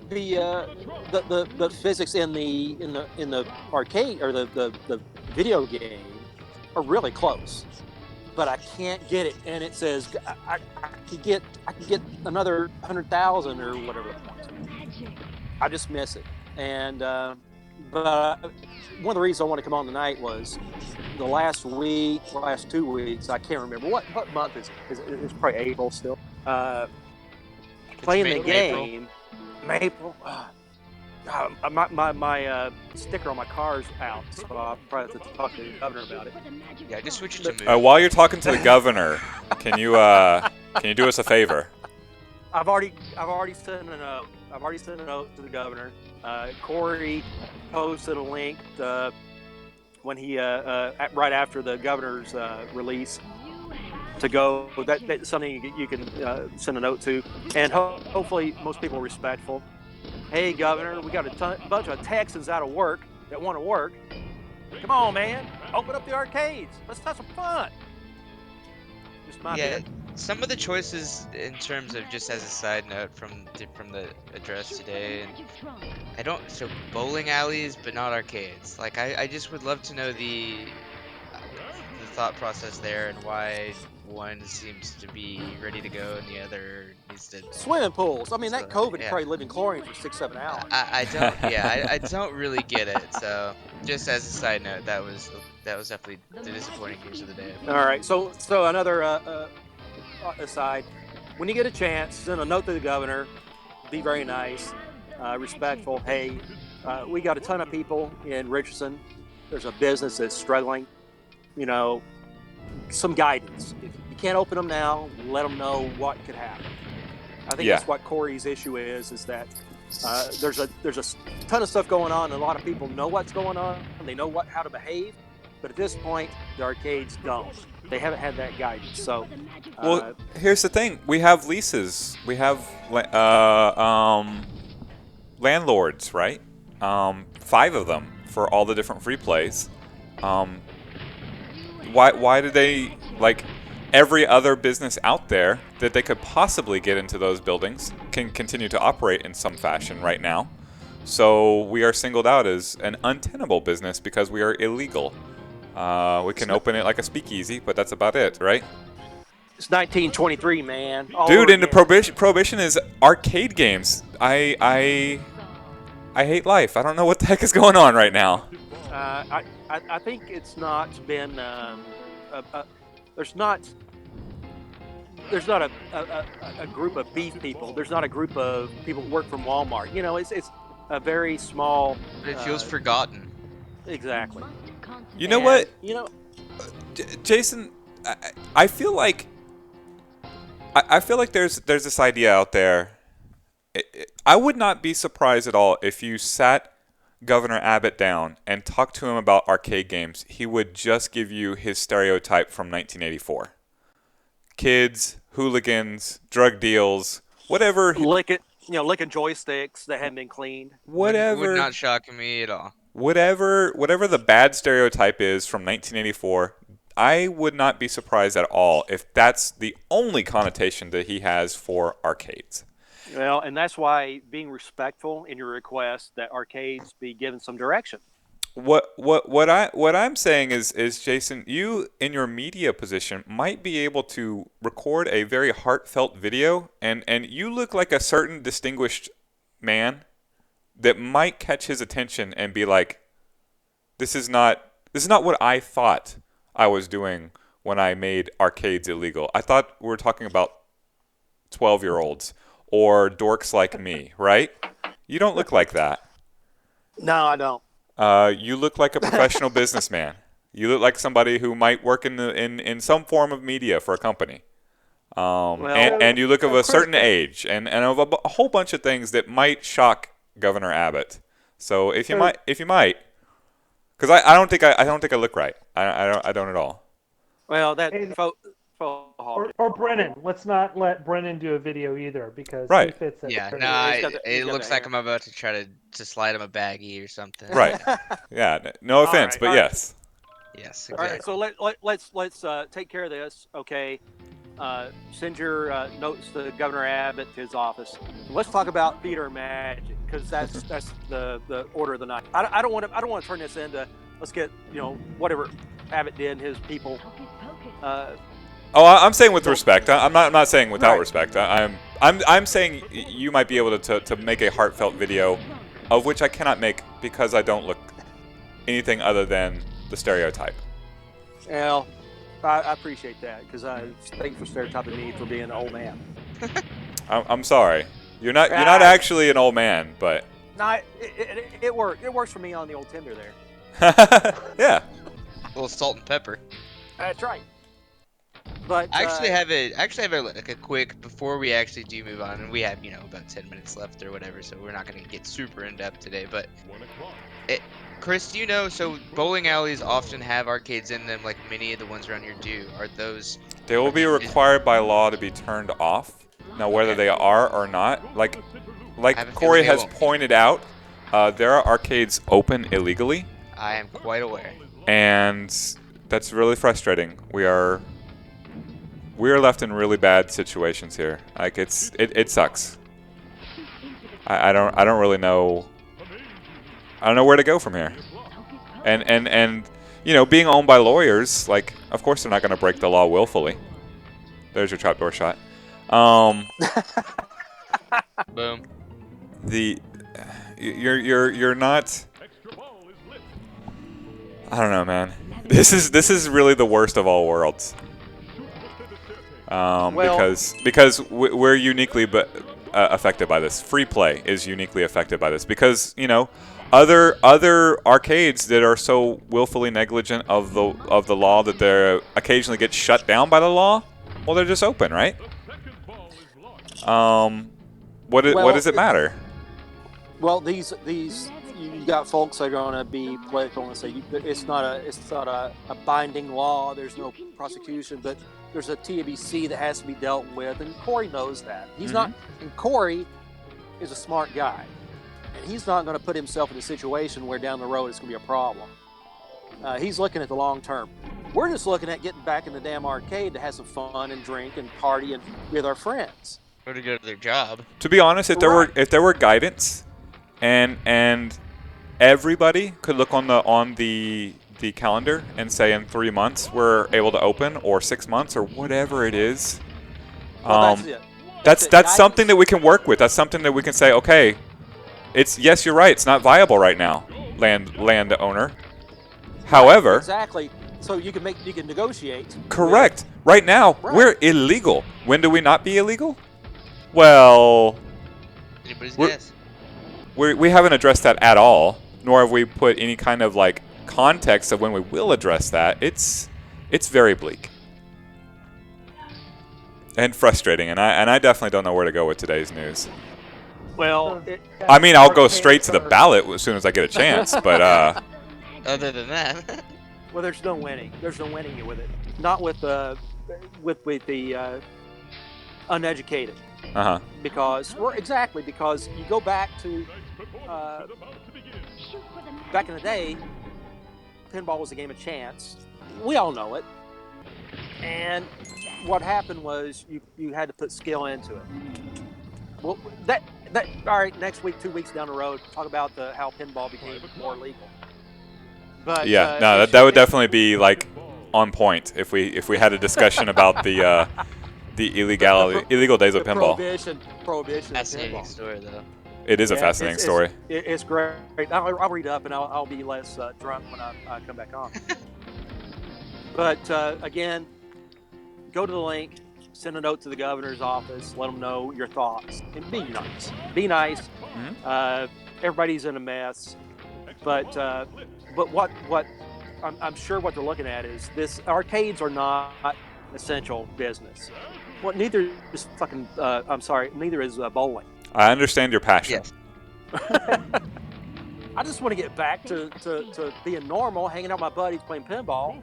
the physics in the arcade or the video game are really close, but I can't get it, and it says I could get another 100,000 or whatever. I just miss it, and but one of the reasons I want to come on tonight was the last 2 weeks. I can't remember what month is it? It's probably April still. Playing the game, April. My sticker on my car's out, so I'll probably have to talk to the governor about it. Yeah, just switch it to While you're talking to the governor, can you do us a favor? I've already sent a note. I've already sent a note to the governor. Corey posted a link when he right after the governor's release to go. That's something you can send a note to, and hopefully most people are respectful. Hey, Governor, we got a bunch of Texans out of work that want to work. Come on, man, open up the arcades. Let's have some fun. Just my bit. Some of the choices in terms of, just as a side note from the address today, and so bowling alleys but not arcades. Like I just would love to know the thought process there and why one seems to be ready to go and the other needs to. Swimming pools. I mean, that COVID probably lived in chlorine for 6-7 hours. I don't. Yeah, I don't really get it. So just as a side note, that was definitely the disappointing news of the day. All right. So another aside, when you get a chance, send a note to the governor. Be very nice, respectful. Hey, we got a ton of people in Richardson. There's a business that's struggling. You know, some guidance. If you can't open them now, let them know what could happen. I think that's what Corey's issue is that there's a ton of stuff going on, and a lot of people know what's going on. They know how to behave, but at this point, the arcades don't. They haven't had that guidance. So, well, here's the thing: we have leases, we have landlords, right? 5 of them for all the different free plays. Why do they, like every other business out there that they could possibly get into those buildings can continue to operate in some fashion right now? So we are singled out as an untenable business because we are illegal. We can open it like a speakeasy, but that's about it, right? It's 1923, man. Dude, and the prohibition is arcade games. I hate life. I don't know what the heck is going on right now. I think it's not been there's not a group of beef people. There's not a group of people who work from Walmart. You know, it's a very small. But it feels forgotten. Exactly. You know what? You know, Jason, I feel like there's this idea out there. I would not be surprised at all if you sat Governor Abbott down and talked to him about arcade games. He would just give you his stereotype from 1984. Kids, hooligans, drug deals, whatever. licking joysticks that hadn't been cleaned. Whatever. Would not shock me at all. Whatever the bad stereotype is from 1984, I would not be surprised at all if that's the only connotation that he has for arcades. Well, and that's why being respectful in your request that arcades be given some direction. What I'm saying is Jason, you in your media position might be able to record a very heartfelt video, and you look like a certain distinguished man that might catch his attention and be like, this is not what I thought I was doing when I made arcades illegal. I thought we were talking about 12-year-olds or dorks like me, right? You don't look like that. No, I don't. You look like a professional businessman. You look like somebody who might work in some form of media for a company. And you look of a certain age and of a whole bunch of things that might shock Governor Abbott. So if you might, because I don't think I look right. I don't at all. Well, that or Brennan. Let's not let Brennan do a video either because right. he fits it. Yeah, it looks like I'm about to try to slide him a baggie or something. Right. Yeah. No offense, but yes. Yes. Exactly. All right. So let's take care of this. Okay. Send your notes to Governor Abbott to his office. Let's talk about theater magic. because that's the order of the night. I don't want to turn this into let's get whatever Abbott did and his people. I'm saying with respect. I'm not saying without Right. respect. I'm saying you might be able to make a heartfelt video, of which I cannot make because I don't look anything other than the stereotype. Well, I appreciate that because thanks for stereotyping me for being an old man. I'm sorry. You're not actually an old man, but No, it worked. It works for me on the old Tinder there. yeah. A little salt and pepper. That's right. But I actually have a quick before we actually do move on, and we have about 10 minutes left or whatever, so we're not going to get super in depth today. But Chris, do you know? So bowling alleys often have arcades in them, like many of the ones around here do. Are those? They will be required by law to be turned off. Now, whether they are or not, like Corey has pointed out, there are arcades open illegally. I am quite aware. And that's really frustrating. We are left in really bad situations here. Like it sucks. I don't really know. I don't know where to go from here. And being owned by lawyers, like of course they're not going to break the law willfully. There's your trapdoor shot. Boom. You're not. I don't know, man. This is really the worst of all worlds. Because we're uniquely affected by this. Free play is uniquely affected by this because other arcades that are so willfully negligent of the law that they occasionally get shut down by the law. Well, they're just open, right? What does it matter? Well, these you got folks that are going to be political and say it's not a binding law. There's no prosecution, but there's a TABC that has to be dealt with, and Corey knows that. He's not, and Corey is a smart guy, and he's not going to put himself in a situation where down the road it's going to be a problem. He's looking at the long term. We're just looking at getting back in the damn arcade to have some fun and drink and party and with our friends. Or to go to their job. To be honest, if there were guidance, and everybody could look on the calendar and say in 3 months we're able to open, or 6 months, or whatever it is. Well, that's it. That's something that we can work with. That's something that we can say, okay, yes, you're right. It's not viable right now, landowner. However, exactly. So you can negotiate. Correct. Right now, we're illegal. When do we not be illegal? Well, anybody's guess. We haven't addressed that at all, nor have we put any kind of context of when we will address that. It's very bleak and frustrating, and I definitely don't know where to go with today's news. Well, I mean, I'll go straight to the ballot as soon as I get a chance, but other than that, well, there's no winning. There's no winning with it. Not with the uneducated. Because you go back to back in the day, pinball was a game of chance. We all know it. And what happened was you had to put skill into it. Well, that all right. Next week, 2 weeks down the road, talk about how pinball became more legal. But yeah, no, that would definitely be on point if we had a discussion about the illegal days of pinball. Prohibition. Fascinating story, though. It is a fascinating story. It's great. I'll read up and I'll be less drunk when I come back on. But again, go to the link, send a note to the governor's office, let them know your thoughts, and be nice. Be nice. Everybody's in a mess, but what I'm sure what they're looking at is this: arcades are not essential business. Well, neither is neither is bowling. I understand your passion. Yes. I just want to get back to being normal, hanging out with my buddies, playing pinball,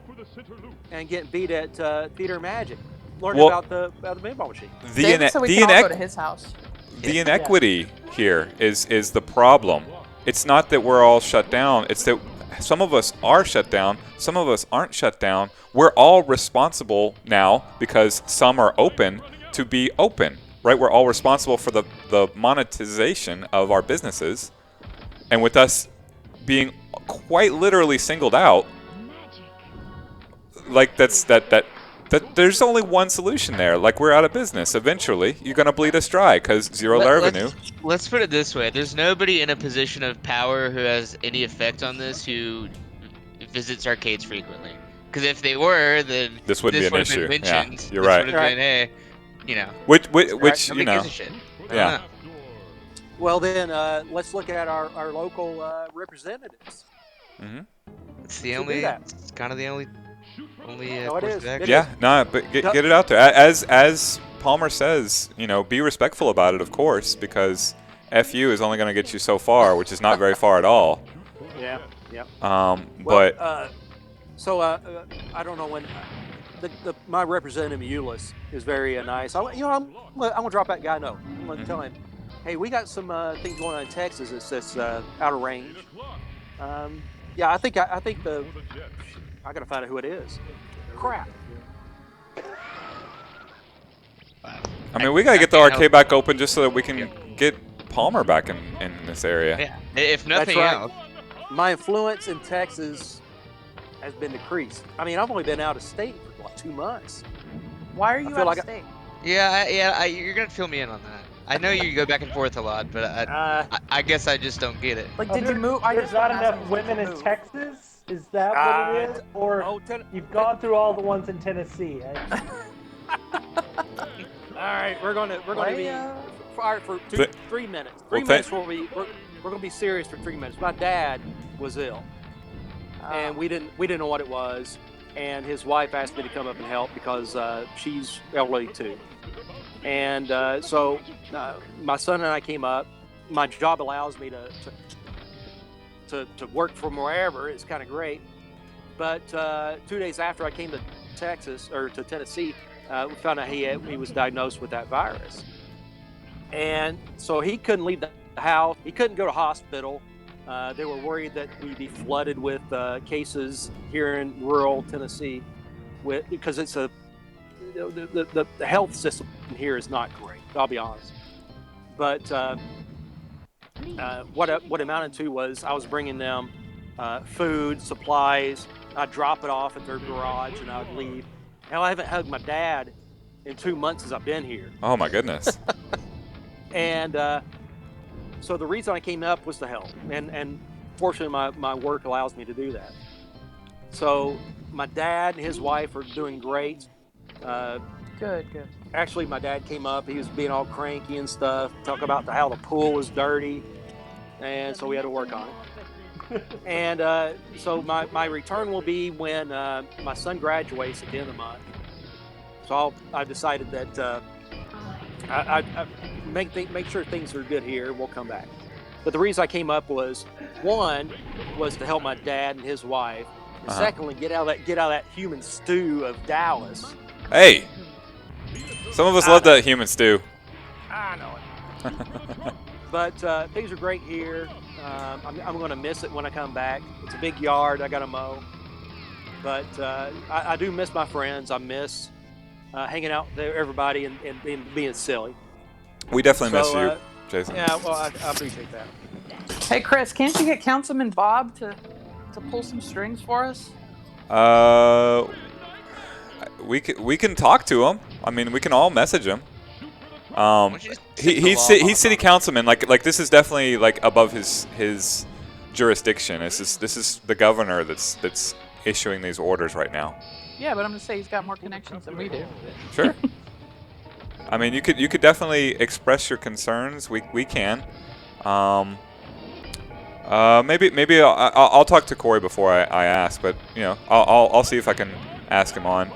and getting beat at Theater Magic, learning about the pinball machine. David said we can all go to his house. The inequity here is the problem. It's not that we're all shut down. It's that some of us are shut down. Some of us aren't shut down. We're all responsible now because some are open to be open. right? We're all responsible for the monetization of our businesses, and with us being quite literally singled out, like that there's only one solution there. Like, we're out of business. Eventually, you're gonna bleed us dry because zero revenue. Let's put it this way: there's nobody in a position of power who has any effect on this who visits arcades frequently. Because if they were, then This wouldn't be an would have issue. been Yeah, mentioned. you're this right. would have been, hey, you know. Which Nobody you know, gives a shit. I don't yeah. know. Well, then let's look at our local representatives. Mm-hmm. It's the Should do only. that. It's kind of the only. No, it course is. of action. Yeah, no, but get it out there. As Palmer says, you know, be respectful about it, of course, because FU is only going to get you so far, which is not very far at all. Yeah. But I don't know when. My representative Euless is very nice. I'm gonna drop that guy a note. I'm gonna tell him, hey, we got some things going on in Texas that's out of range. Yeah, I think I gotta find out who it is. Crap. I mean, we got to get the arcade back open just so that we can get Palmer back in this area. Yeah, if nothing That's right. else. My influence in Texas has been decreased. I mean, I've only been out of state for like 2 months. Why are you feel out like of state? You're gonna fill me in on that. I know you go back and forth a lot, but I guess I just don't get it. Like, did you move? I There's just not wanna ask enough you, women did you in move? Texas? Is that what it is? Or you've gone through all the ones in Tennessee? All right, we're gonna be for 3 minutes. 3 Well, minutes. We're gonna be serious for 3 minutes. My dad was ill, and we didn't know what it was. And his wife asked me to come up and help because she's elderly too. And so my son and I came up. My job allows me to work from wherever. It's kind of great. But 2 days after I came to Tennessee, we found out he was diagnosed with that virus. And so he couldn't leave the house. He couldn't go to hospital. They were worried that we'd be flooded with cases here in rural Tennessee, because it's the health system here is not great. I'll be honest. But what it amounted to was I was bringing them food, supplies. I'd drop it off at their garage and I'd leave. Hell, I haven't hugged my dad in 2 months since I've been here. Oh my goodness. And so the reason I came up was to help, and fortunately my work allows me to do that. So my dad and his wife are doing great. Good. Actually, my dad came up. He was being all cranky and stuff, talk about how the pool was dirty, and so we had to work on it. And so my return will be when my son graduates at the end of the month. So I've decided that I make sure things are good here. We'll come back. But the reason I came up was, one, was to help my dad and his wife. And secondly, get out of that human stew of Dallas. Hey, some of us love that human stew. I know it. But things are great here. I'm going to miss it when I come back. It's a big yard. I got to mow. But I do miss my friends. I miss hanging out with everybody and being silly. We definitely miss you, Jason. Yeah, well, I appreciate that. Hey, Chris, can't you get Councilman Bob to pull some strings for us? We can talk to him. I mean, we can all message him. He's city councilman. Like this is definitely like above his jurisdiction. This is the governor that's issuing these orders right now. Yeah, but I'm gonna say he's got more connections than we do. Sure. I mean, you could definitely express your concerns. We can. Maybe I'll talk to Corey before I ask, but you know, I'll see if I can ask him on.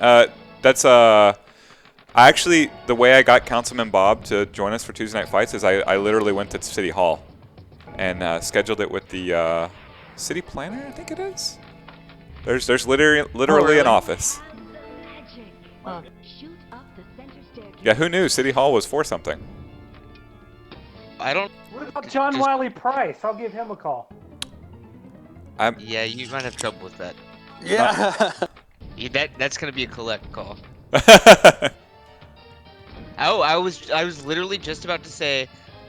Actually, the way I got Councilman Bob to join us for Tuesday Night Fights is I literally went to City Hall and scheduled it with the city planner, I think it is. There's literally an office. Yeah, who knew City Hall was for something? I don't. What about John Wiley Price? I'll give him a call. Yeah, you might have trouble with that. Yeah. That's gonna be a collect call. Oh, I was literally just about to say,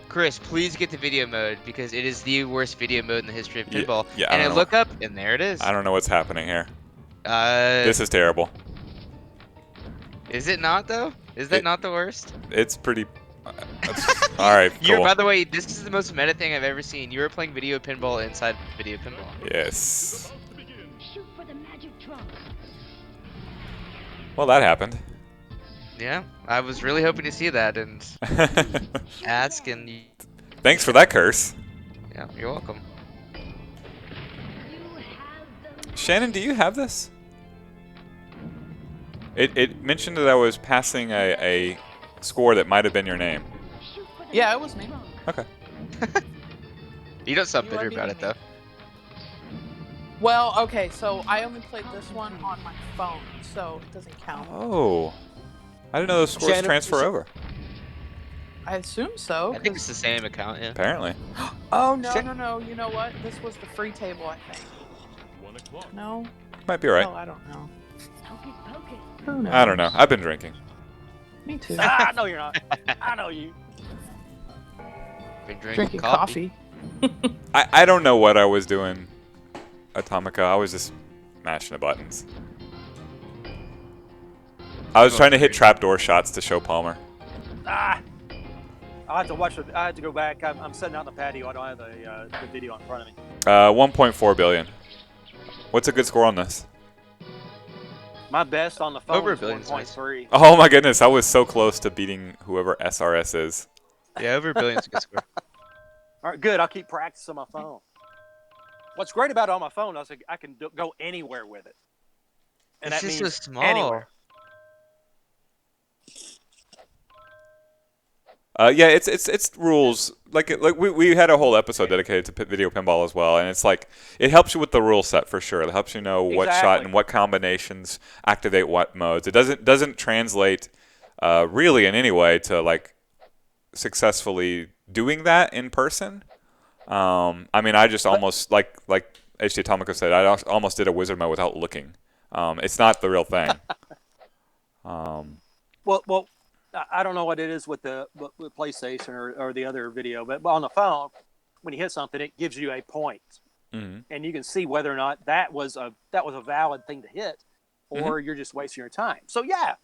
Chris, please get the video mode because it is the worst video mode in the history of pinball. Yeah, And I look up, and there it is. I don't know what's happening here. This is terrible. Is it not though? Is that not the worst? It's pretty. All right, You're, cool. by the way, this is the most meta thing I've ever seen. You were playing video pinball inside video pinball. Yes. Well, that happened. Yeah, I was really hoping to see that and ask and. Thanks for that curse. Yeah, you're welcome. Shannon, do you have this? It mentioned that I was passing a score that might have been your name. Yeah, it was me. Okay. You don't sound bitter about it though. Well, okay, so I only played this one on my phone, so it doesn't count. Oh. I didn't know those scores Shannon, transfer over. I assume so. I think it's the same account, yeah. Apparently. Oh, no. You know what? This was the free table, I think. No? Might be right. Oh, I don't know. I don't know. I've been drinking. Me too. No, you're not. I know you. Been Drinking coffee. I don't know what I was doing, Atomica. I was just mashing the buttons. I was trying to hit trapdoor shots to show Palmer. I'll have to watch it. I have to go back. I'm sitting out in the patio. I don't have the video in front of me. 1.4 billion. What's a good score on this? My best on the phone Over is a billion. 1.3. Oh my goodness, I was so close to beating whoever SRS is. Yeah, over a billion's a good score. All right, good. I'll keep practicing my phone. What's great about it on my phone is I can go anywhere with it. And It's that just means so small. anywhere. Yeah, it's rules. Like we had a whole episode dedicated to video pinball as well, and it's like it helps you with the rule set for sure. It helps you know what shot Exactly. and what combinations activate what modes. It doesn't translate really in any way to like successfully doing that in person. I mean, I just almost like HD Atomica said, I almost did a wizard mode without looking. It's not the real thing. Well, I don't know what it is with the with PlayStation or the other video, but on the phone, when you hit something, it gives you a point, and you can see whether or not that was a valid thing to hit, or you're just wasting your time. So yeah,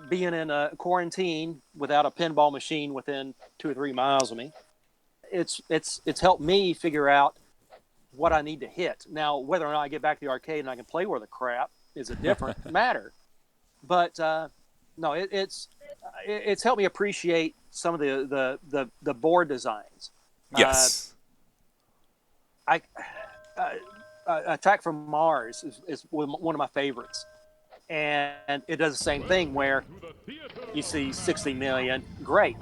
being in a quarantine without a pinball machine within 2 or 3 miles of me, it's helped me figure out what I need to hit. Now, whether or not I get back to the arcade and I can play with the crap is a different matter. But no, it's helped me appreciate some of the board designs. Yes. Attack from Mars is one of my favorites, and it does the same thing where you see 60 million, great.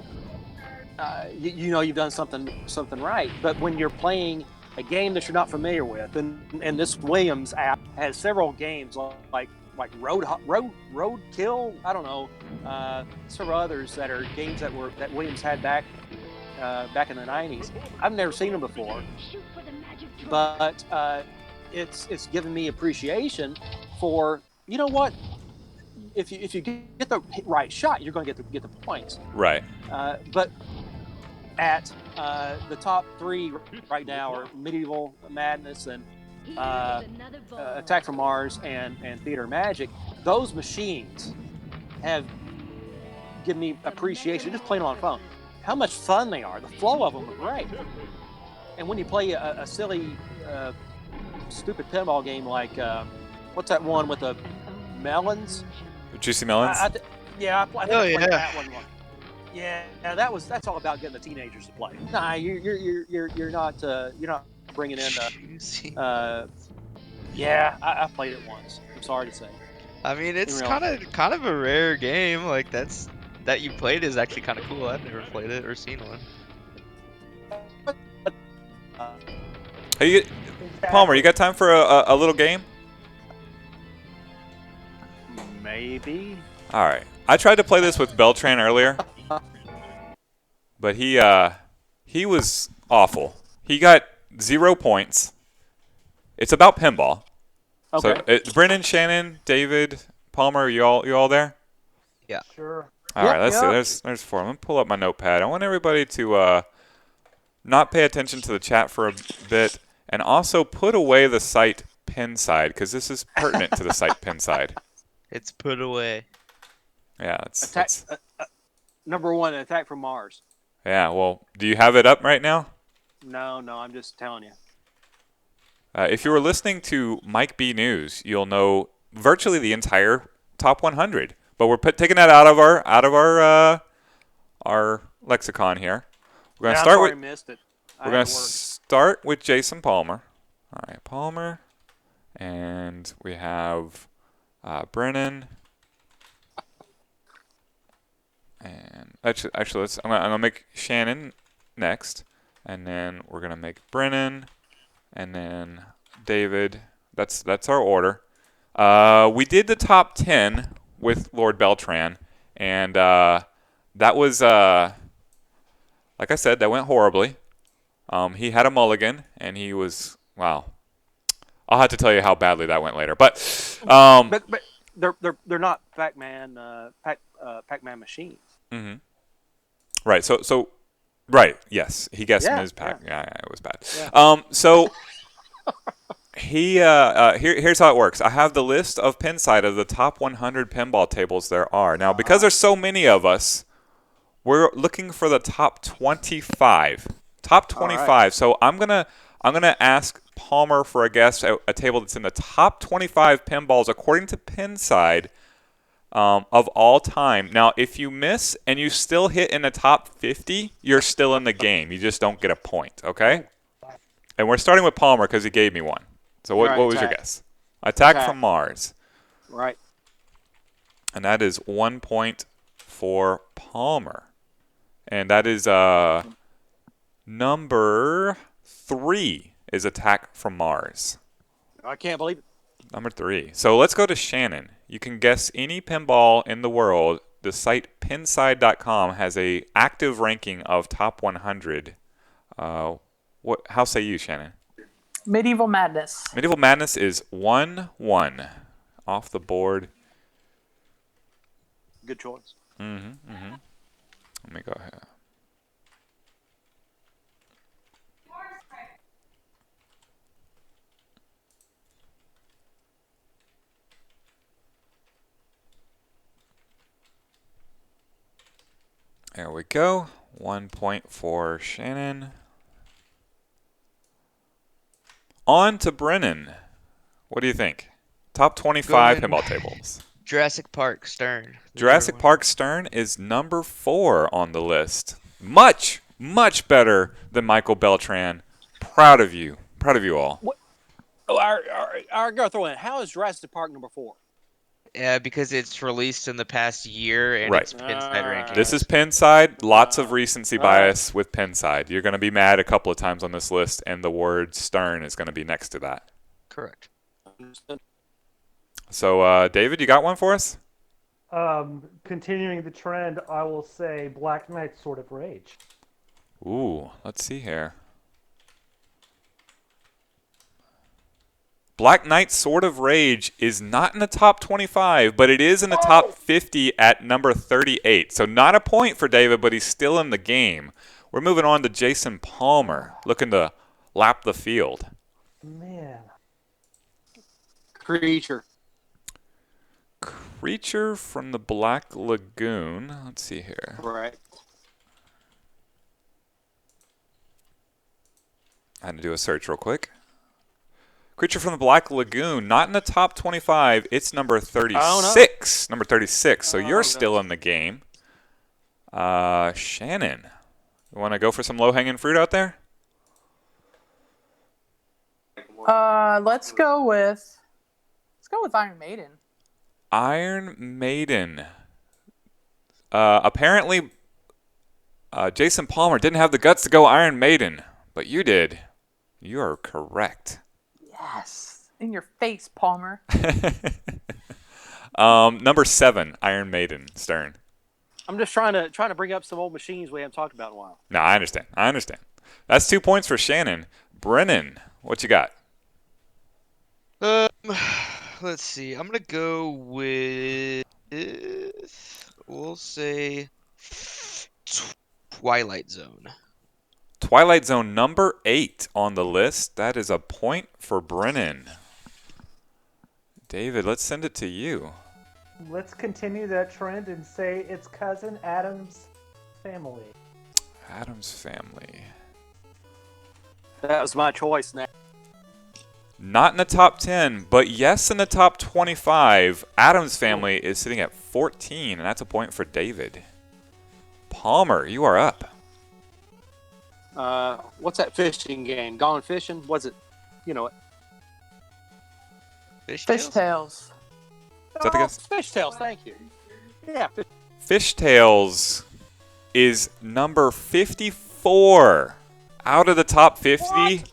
You know you've done something right. But when you're playing a game that you're not familiar with, and this Williams app has several games like Roadkill, I don't know, several others that are games that Williams had back in the 90s. I've never seen them before, but it's given me appreciation for, you know what, if you get the right shot, you're going to get the points. Right. But at the top 3 right now are Medieval Madness and Attack from Mars and Theater Magic. Those machines have given me appreciation just playing on phone. How much fun they are. The flow of them are great. And when you play a silly, stupid pinball game like what's that one with the melons? Juicy Melons? I played that one. Yeah, that's all about getting the teenagers to play. Nah, you're not bringing in. Yeah, I played it once. I'm sorry to say. I mean, it's kind of a rare game. Like that you played is actually kind of cool. I've never played it or seen one. Hey, Palmer, you got time for a little game? Maybe. All right. I tried to play this with Beltran earlier, but he was awful. He got 0 points. It's about pinball. Okay. So, Brennan, Shannon, David, Palmer, you all there? Yeah. Sure. All right, let's see. There's 4. Let me pull up my notepad. I want everybody to not pay attention to the chat for a bit, and also put away the site pin side, because this is pertinent to the site pin side. It's put away. Yeah, Attack, number 1, Attack from Mars. Yeah, well, do you have it up right now? No, I'm just telling you. If you were listening to Mike B News, you'll know virtually the entire top 100. But we're taking that out of our lexicon here. We're gonna start with. Missed it. We're gonna start with Jason Palmer. All right, Palmer, and we have Brennan. And actually, I'm gonna make Shannon next, and then we're gonna make Brennan, and then David. That's our order. We did the top 10 with Lord Beltran, and that was like I said, that went horribly. He had a mulligan, and he was wow. I'll have to tell you how badly that went later, but they're not Pac-Man Pac-Man machines. Mm-hmm. Right. So right. Yes, he guessed Yeah, Ms. Pac. Yeah, it was bad. Yeah. So he here's how it works. I have the list of pin side of the top 100 pinball tables there are. Now, because there's so many of us, we're looking for the top 25. Top 25. Right. So I'm gonna ask Palmer for a guess at a table that's in the top 25 pinballs according to pin side of all time. Now, if you miss and you still hit in the top 50, you're still in the game. You just don't get a point. Okay. And we're starting with Palmer because he gave me one. So what was your guess? Attack from Mars. Right. And that is 1 point for Palmer. And that is number 3 is Attack from Mars. I can't believe it. Number 3. So let's go to Shannon. You can guess any pinball in the world. The site pinside.com has a active ranking of top 100. How say you, Shannon? Medieval Madness. Medieval Madness is 1-1 off the board. Good choice. Let me go ahead. There we go. 1 point for Shannon. On to Brennan. What do you think? Top 25 pinball tables. Jurassic Park Stern. Jurassic Park Stern is number 4 on the list. Much, much better than Michael Beltran. Proud of you. Proud of you all. What? Oh, I gotta throw in. How is Jurassic Park number 4? Yeah, because it's released in the past year and Right. it's Pinside ranking. This is Pinside. Lots of recency bias with Pinside. You're going to be mad a couple of times on this list, and the word Stern is going to be next to that. Correct. So, David, you got one for us? Continuing the trend, I will say Black Knight Sword of Rage. Ooh, let's see here. Black Knight Sword of Rage is not in the top 25, but it is in the top 50 at number 38. So not a point for David, but he's still in the game. We're moving on to Jason Palmer, looking to lap the field. Man. Creature. Creature from the Black Lagoon. Let's see here. Right. I had to do a search real quick. Creature from the Black Lagoon, not in the top 25. It's number 36. Number 36. So you're still in the game. Shannon, you want to go for some low-hanging fruit out there? Let's go with Iron Maiden. Iron Maiden. Apparently, Jason Palmer didn't have the guts to go Iron Maiden, but you did. You are correct. Yes, in your face, Palmer. Number 7, Iron Maiden, Stern. I'm just trying to bring up some old machines we haven't talked about in a while. No, I understand. That's 2 points for Shannon. Brennan, what you got? Let's see. I'm gonna go with We'll say Twilight Zone. Twilight Zone number 8 on the list. That is a point for Brennan. David, let's send it to you. Let's continue that trend and say it's cousin Adam's Family. Adam's Family. That was my choice now. Not in the top 10, but yes in the top 25. Adam's Family is sitting at 14, and that's a point for David. Palmer, you are up. What's that fishing game? Gone Fishing? Was it? You know it. Fish Tales. Is that the guess? Fish Tales, thank you. Yeah. Fishtails is number 54 out of the top 50. What?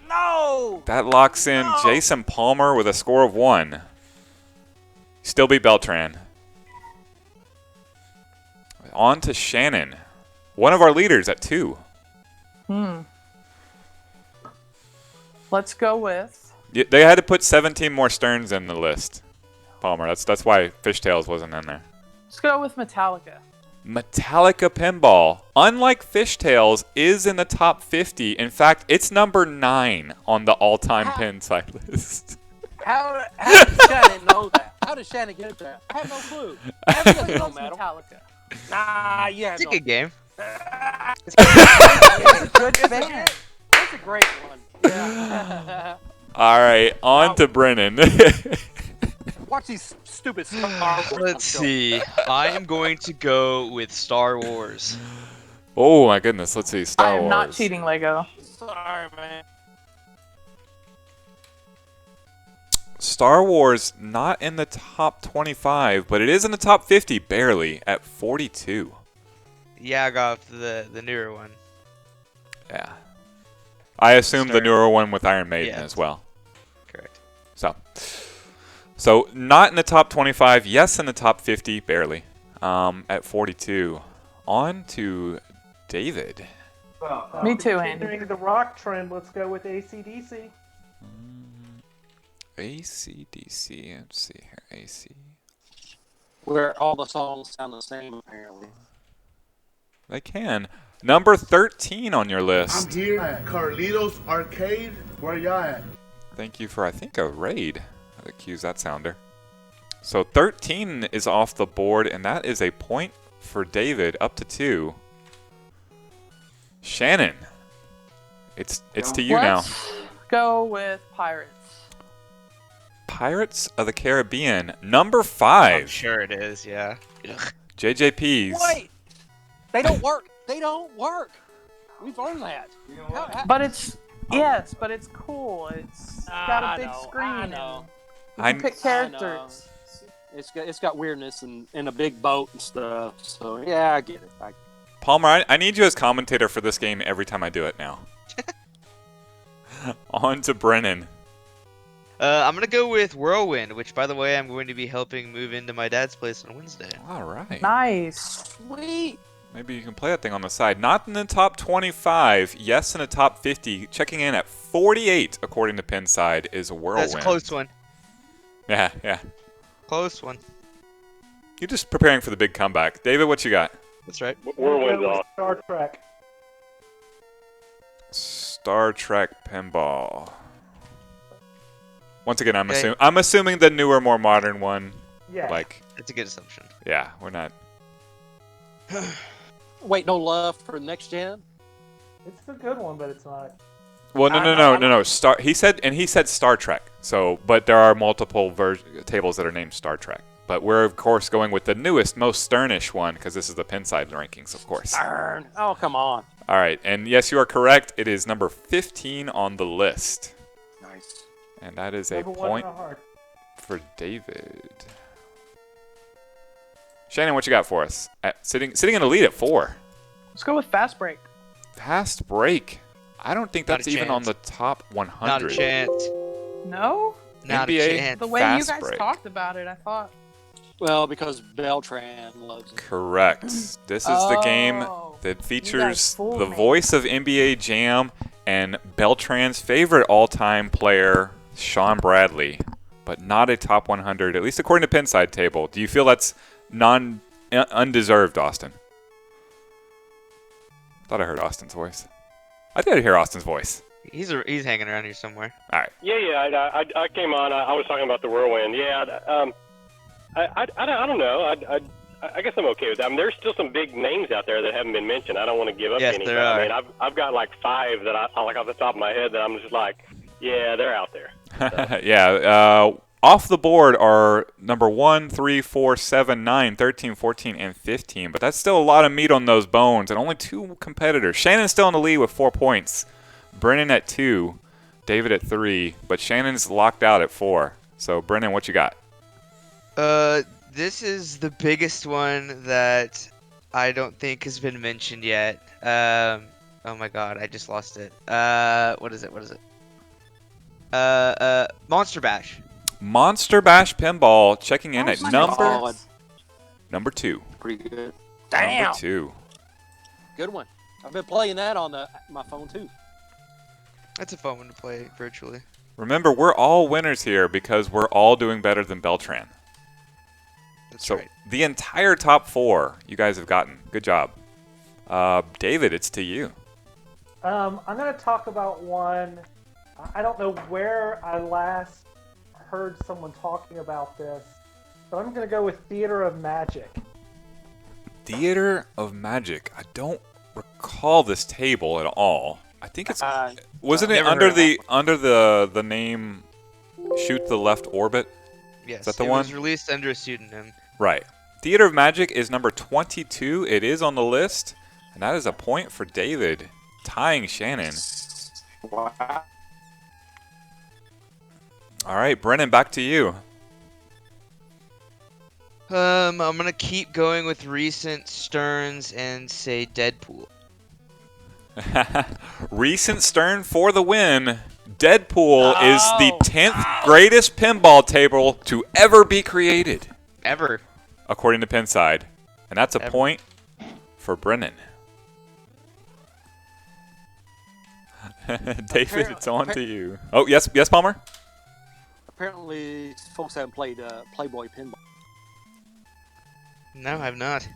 No! That locks in Jason Palmer with a score of 1. Still beat Beltran. On to Shannon. One of our leaders at 2. Let's go with. Yeah, they had to put 17 more Sterns in the list. Palmer, that's why Fishtails wasn't in there. Let's go with Metallica. Metallica Pinball, unlike Fishtails, is in the top 50. In fact, it's number 9 on the all-time pin side list. How did Shannon know that? How did Shannon get that? I have no clue. Everybody knows Metallica. Nah, yeah. It's a good game. It's a good band. That's a great one. Yeah. All right, on to Brennan. Watch these stupid Star Wars. Let's see. I am going to go with Star Wars. Oh my goodness, let's see. Star I am Wars. not cheating, Lego. Sorry, man. Star Wars not in the top 25, but it is in the top 50, barely, at 42. Yeah, I got the newer one. Yeah. I assume the newer one with Iron Maiden as well. Correct. So not in the top 25, yes in the top 50, barely, at 42. On to David. Me too, Andy. Considering the rock trend, let's go with AC/DC. AC/DC, let's see here, AC. Where all the songs sound the same, apparently. They can. Number 13 on your list. I'm here at Carlitos Arcade. Where y'all at? Thank you for, I think, a raid. I'd accuse that sounder. So 13 is off the board, and that is a point for David, up to 2. Shannon, it's to you now. Let's go with Pirates. Pirates of the Caribbean, number 5. I'm sure it is, yeah. JJP's. Wait! They don't work! They don't work! We've learned that. But it's yes, but it's cool. It's got a big screen. I know. You can pick characters. It's got weirdness and a big boat and stuff. So yeah, I get it. Palmer, I need you as commentator for this game every time I do it now. On to Brennan. I'm going to go with Whirlwind, which, by the way, I'm going to be helping move into my dad's place on Wednesday. All right. Nice. Sweet. Maybe you can play that thing on the side. Not in the top 25. Yes, in the top 50. Checking in at 48, according to Pinside, is Whirlwind. That's a close one. Yeah. Close one. You're just preparing for the big comeback. David, what you got? That's right. Whirlwind's off. Star Trek. Star Trek Pinball. Once again, I'm assuming the newer, more modern one. Yeah. It's a good assumption. Yeah, we're not. Wait, no love for next gen? It's a good one, but it's not. Well, no. He said Star Trek. So, but there are multiple tables that are named Star Trek. But we're of course going with the newest, most sternish one because this is the Pinside rankings, of course. Stern. Oh, come on. All right, and yes, you are correct. It is number 15 on the list. Nice. And that is a Number one in point our heart. for David. Shannon, what you got for us? Sitting in the lead at 4. Let's go with Fast Break. Fast Break. I don't think Not that's a even chance. on the top 100. Not a chance. No? Not a NBA chance. The way Fast you guys Break. talked about it, I thought. Well, because Beltran loves it. Correct. This is the game that features the voice of NBA Jam and Beltran's favorite all-time player, Sean Bradley, but not a top 100, at least according to Pinside table. Do you feel that's undeserved, Austin. Thought I heard Austin's voice. I did hear Austin's voice. He's hanging around here somewhere. All right. Yeah. I came on. I was talking about the whirlwind. Yeah. I don't know. I guess I'm okay with that. I mean, there's still some big names out there that haven't been mentioned. I don't want to give up Yes, any. there But, are. I mean, I've got like 5 that I like off the top of my head that I'm just like, yeah, they're out there. Yeah. Off the board are number 1, 3, 4, 7, 9, 13, 14, and 15. But that's still a lot of meat on those bones, and only 2 competitors. Shannon's still in the lead with 4 points. Brennan at 2, David at 3, but Shannon's locked out at 4. So, Brennan, what you got? This is the biggest one that I don't think has been mentioned yet. Oh my god, I just lost it. What is it? Monster Bash. Monster Bash Pinball checking in at number 2. Pretty good. Number 2. Good one. I've been playing that on my phone too. That's a fun one to play virtually. Remember, we're all winners here because we're all doing better than Beltran. That's so right. The entire top 4 you guys have gotten. Good job. David, it's to you. I'm going to talk about one. I don't know where I last heard someone talking about this, but I'm going to go with Theater of Magic. Theater of Magic. I don't recall this table at all. I think it's wasn't it under the name Shoot the Left Orbit? Yes, is that the it one? was released under a pseudonym. Right. Theater of Magic is number 22. It is on the list, and that is a point for David, tying Shannon. Wow. All right, Brennan, back to you. I'm gonna keep going with recent Stearns and say Deadpool. Recent Stern for the win. Deadpool is the 10th greatest pinball table to ever be created. Ever. According to Pinside. And that's a point for Brennan. David, it's on to you. Oh, yes, Palmer? Apparently, folks haven't played Playboy Pinball. No, I've not.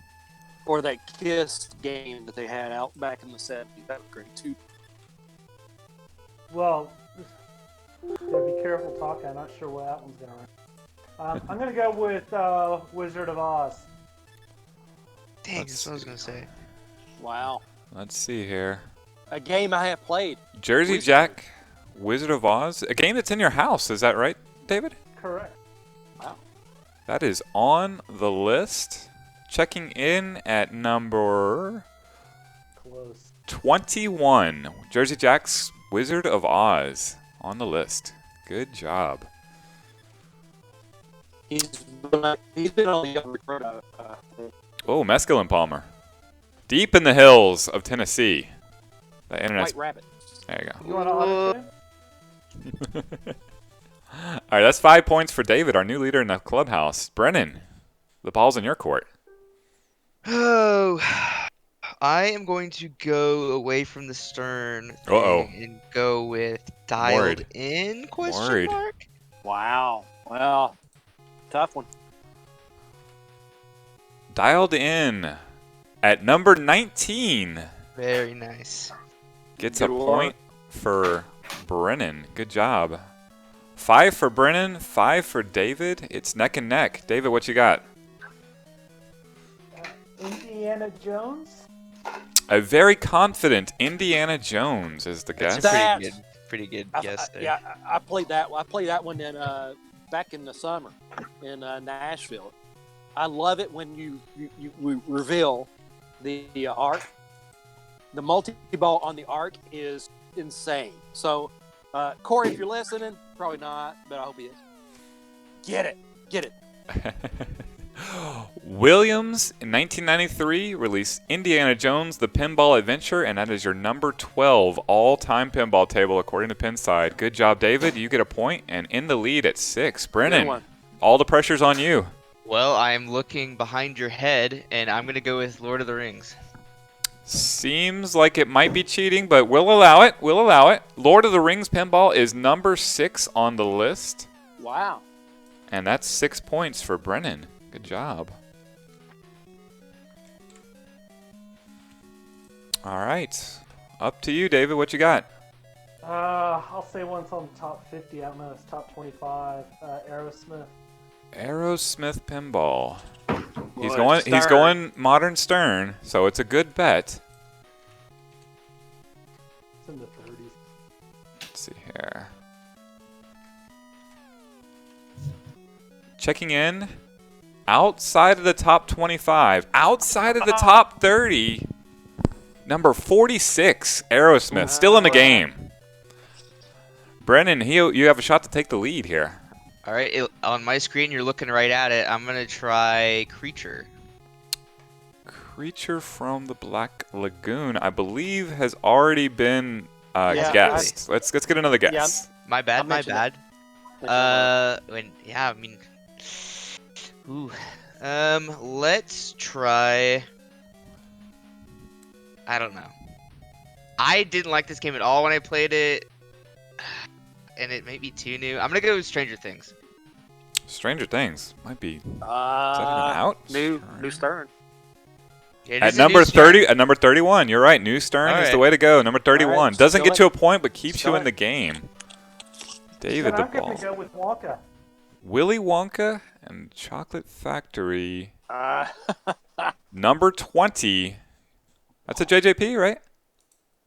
Or that KISS game that they had out back in the 70s. That was great, too. Well, gotta be careful talking. I'm not sure where that one's going to run. I'm going to go with Wizard of Oz. Dang, that's what I was going to say. Wow. Let's see here. A game I have played. Jersey Jack, Wizard of Oz. A game that's in your house. Is that right, David? Correct. Wow. That is on the list. Checking in at number 21. Jersey Jack's Wizard of Oz on the list. Good job. He's been on the Young Recruit. Oh, Mescaline Palmer. Deep in the hills of Tennessee. The internet's... White Rabbit. There you go. You want to audition? All right, that's 5 points for David, our new leader in the clubhouse. Brennan, the ball's in your court. Oh, I am going to go away from the Stern and go with Dialed In? Question mark? Wow. Well, tough one. Dialed In at number 19. Very nice. Gets a point for Brennan. Good job. 5 for Brennan, 5 for David. It's neck and neck. David, what you got? Indiana Jones? A very confident Indiana Jones is the guess. Pretty good guess there. Yeah, I played that. I played that one back in the summer in Nashville. I love it when you reveal the arc. The multi-ball on the arc is insane. So, Corey, if you're listening, probably not, but I hope he is. Get it. Williams in 1993 released Indiana Jones: The Pinball Adventure, and that is your number 12 all-time pinball table according to Pinside. Good job, David. You get a point, and in the lead at 6. Brennan, all the pressure's on you. Well, I'm looking behind your head, and I'm going to go with Lord of the Rings. Seems like it might be cheating, but we'll allow it. Lord of the Rings pinball is number 6 on the list. Wow. And that's 6 points for Brennan. Good job. All right. Up to you, David. What you got? I'll say one's on the top 50. I don't know. It's top 25. Aerosmith. Aerosmith Pinball. He's Boy, going. He's Stern. going modern Stern, so it's a good bet. It's in the 30s. Let's see here. Checking in. Outside of the top 25, outside of the top 30, number 46, Aerosmith, still in the game. Brennan, you have a shot to take the lead here. All right, on my screen, you're looking right at it. I'm gonna try Creature. Creature from the Black Lagoon, I believe, has already been guessed. Let's get another guess. My bad. I mean, ooh. Let's try. I don't know. I didn't like this game at all when I played it, and it may be too new. I'm gonna go with Stranger Things. Stranger Things might be. Is that even out? New Stern. Yeah, At number 30, at number 31, you're right. New Stern is the way to go. Number 31 All right, doesn't still get you a point, but keeps you in the game. David, the I'm ball. gonna go with Wonka. Willy Wonka and Chocolate Factory. Number 20. That's a JJP, right?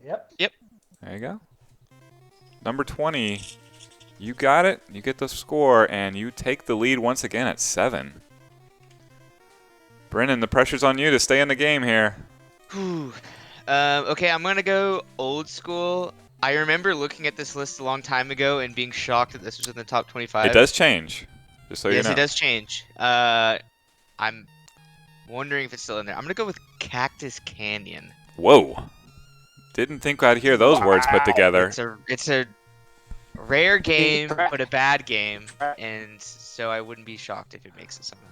Yep. There you go. Number 20. You got it. You get the score, and you take the lead once again at 7. Brennan, the pressure's on you to stay in the game here. Okay, I'm gonna go old school. I remember looking at this list a long time ago and being shocked that this was in the top 25. It does change, just so you know. Yes, it does change. I'm wondering if it's still in there. I'm gonna go with Cactus Canyon. Whoa. Didn't think I'd hear those words put together. It's a rare game, but a bad game, and so I wouldn't be shocked if it makes it somehow.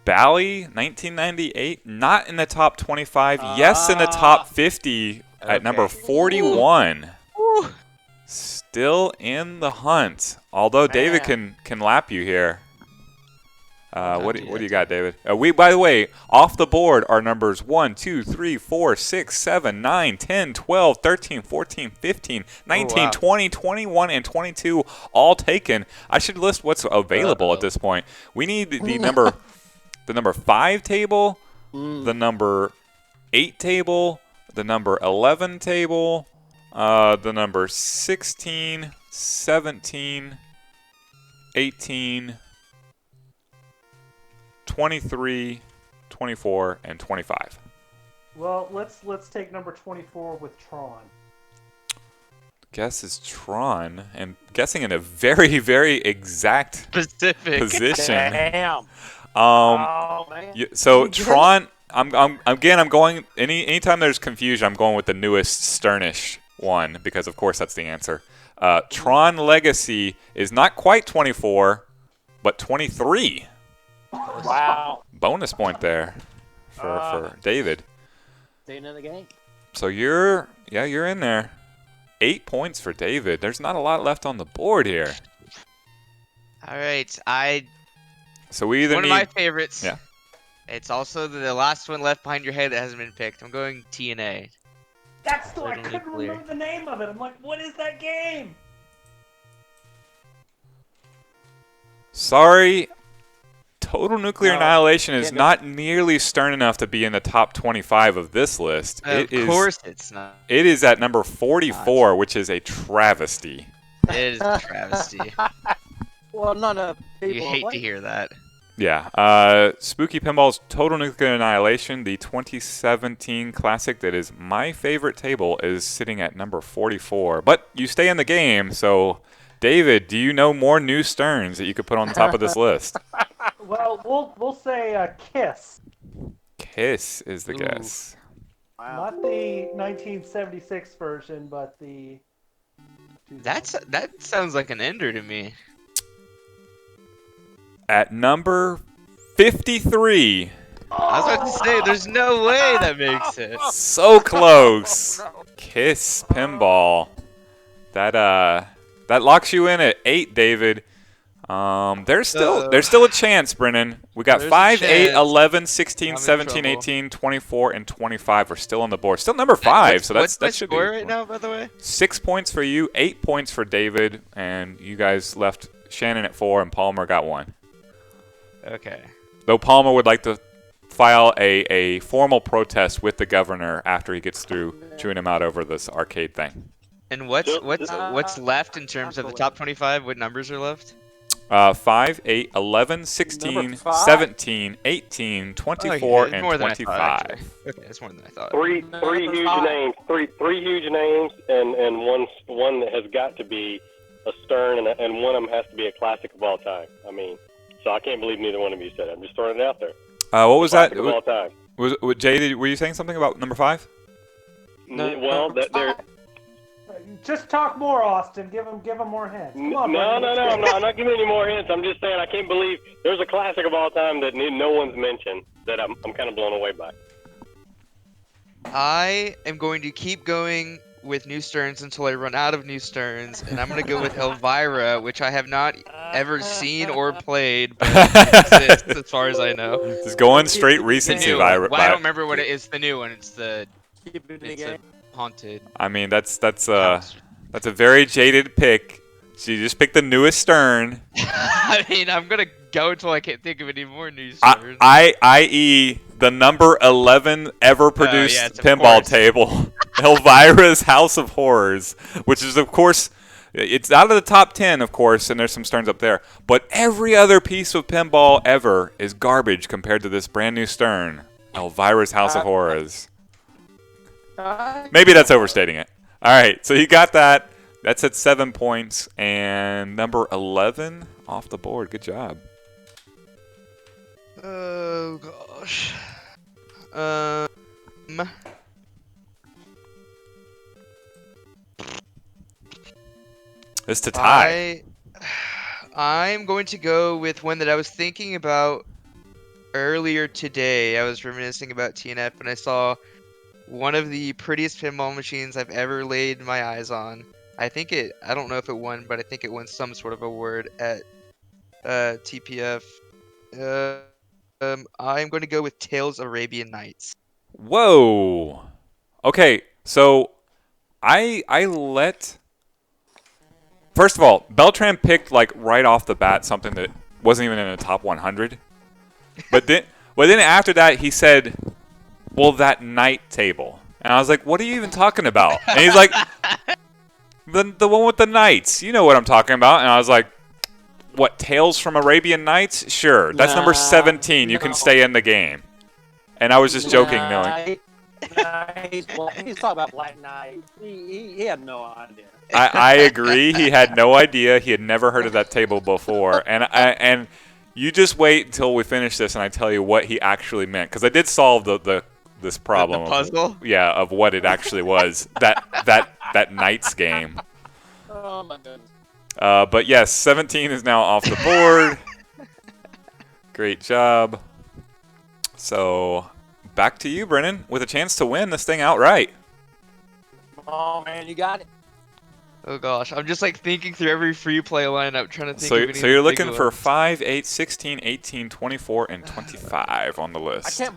Bally, 1998, not in the top 25. Yes, in the top 50 at number 41. Still in the hunt. Although David can lap you here. What do you got, David? By the way, off the board are numbers 1, 2, 3, 4, 6, 7, 9, 10, 12, 13, 14, 15, 19, 20, 21, and 22 all taken. I should list what's available at this point. We need the number 5 table, the number 8 table, the number 11 table, the number 16, 17, 18, 23, 24, and 25. Well, let's take number 24 with Tron. Guess is Tron, and guessing in a very, very exact specific position. Damn. Oh man. So Tron, I'm going anytime there's confusion, I'm going with the newest Sternish one because of course that's the answer. Tron Legacy is not quite 24, but 23. Wow. Bonus point there for David. Staying in the game. So you're in there. 8 points for David. There's not a lot left on the board here. All right, So we either one need of my favorites. Yeah. It's also the last one left behind your head that hasn't been picked. I'm going TNA. That's the I Totally couldn't clear. remember the name of it. I'm like, what is that game? Sorry. Total Nuclear Annihilation is not nearly stern enough to be in the top 25 of this list. Of course it's not. It is at number 44, which is a travesty. It is a travesty. Well, none of people. You hate to hear that. Yeah. Spooky Pinball's Total Nuclear Annihilation, the 2017 classic that is my favorite table, is sitting at number 44. But you stay in the game, so David, do you know more new Sterns that you could put on the top of this list? Well, we'll say Kiss. Kiss is the guess. Wow. Not the 1976 version, but the. That sounds like an ender to me. At number 53. I was about to say, there's no way that makes it. So close. Kiss Pinball. That locks you in at 8, David. There's still a chance, Brennan. We got There's a 5, 8, chance. 11, 16, I'm in 17, trouble. 18, 24, and 25 are still on the board. Still number 5, so What's my that should be score right now, by the way? 6 points for you, 8 points for David, and you guys left Shannon at 4, and Palmer got 1. Okay. Though Palmer would like to file a formal protest with the governor after he gets through chewing him out over this arcade thing. And what's left in terms of the top 25? What numbers are left? 5, 8, 11, 16, Number 5. 17, 18, 24, and more than I 25. thought, actually. Okay, that's more than I thought. Three huge names, three huge names, and one that has got to be a Stern, and one of them has to be a classic of all time. I mean, so I can't believe neither one of you said it. I'm just throwing it out there. What was that? Classic of all time. Jay, were you saying something about number 5? Well, they're. Just talk more, Austin. Give him more hints. Come on, No, buddy. I'm not giving any more hints. I'm just saying I can't believe there's a classic of all time that no one's mentioned that I'm kind of blown away by. I am going to keep going with new Sterns until I run out of new Sterns, and I'm going to go with Elvira, which I have not ever seen or played, but it exists as far as I know. Just going straight recency. Well, I don't remember what it is. The new one. It's the haunted. I mean, that's a very jaded pick. So you just picked the newest Stern. I mean, I'm gonna go until I can't think of any more new Sterns. I.e. the number 11 ever produced yes, of pinball course. table, Elvira's House of Horrors, which is, of course, it's out of the top 10, of course, and there's some Sterns up there. But every other piece of pinball ever is garbage compared to this brand new Stern, Elvira's House of Horrors. Maybe that's overstating it. All right, so you got that. That's at 7 points, and number 11 off the board. Good job. Oh gosh. It's to tie. I'm going to go with one that I was thinking about earlier today. I was reminiscing about TNF, and I saw one of the prettiest pinball machines I've ever laid my eyes on. I don't know if it won, but I think it won some sort of award at TPF. I'm going to go with Tales of Arabian Nights. Whoa. Okay, so I let... First of all, Beltran picked, like, right off the bat something that wasn't even in the top 100. But then after that, he said... Well, that night table. And I was like, what are you even talking about? And he's like, the one with the knights. You know what I'm talking about. And I was like, what, Tales from Arabian Nights? Sure. That's number 17. You can stay in the game. And I was just joking, knowing. He's talking about Black Knight. He had no idea. I agree. He had no idea. He had never heard of that table before. And you just wait until we finish this and I tell you what he actually meant. Because I did solve this problem. The puzzle? Of what it actually was. that Knights game. Oh my goodness. But yes, 17 is now off the board. Great job. So, back to you, Brennan, with a chance to win this thing outright. Oh man, you got it. Oh gosh, I'm just like thinking through every free play lineup, trying to think of any So you're big looking for ones. 5, 8, 16, 18, 24, and 25 on the list. I can't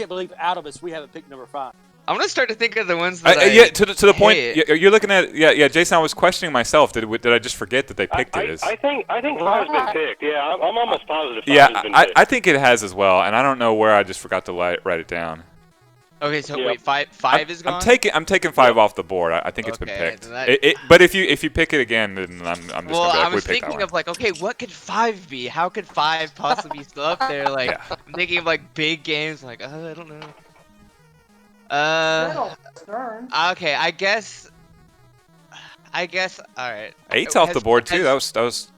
believe out of us we haven't picked number 5. I'm gonna start to think of the ones that to the point. hate. You're looking at Jason. I was questioning myself. Did I just forget that they picked it? I think 5's been picked. Yeah, I'm almost positive 5 Yeah, has been picked. I think it has as well, and I don't know where I just forgot to write it down. Okay, so wait, five is gone. I'm taking 5 off the board. I think it's been Okay, picked. then But if you pick it again, then I'm just Well, gonna be I like, we was picked that thinking one. of like, okay, what could 5 be? How could 5 possibly be still up there? Like, I'm thinking of like big games. Like, I don't know. Okay, I guess. All right. 8's off the board too. That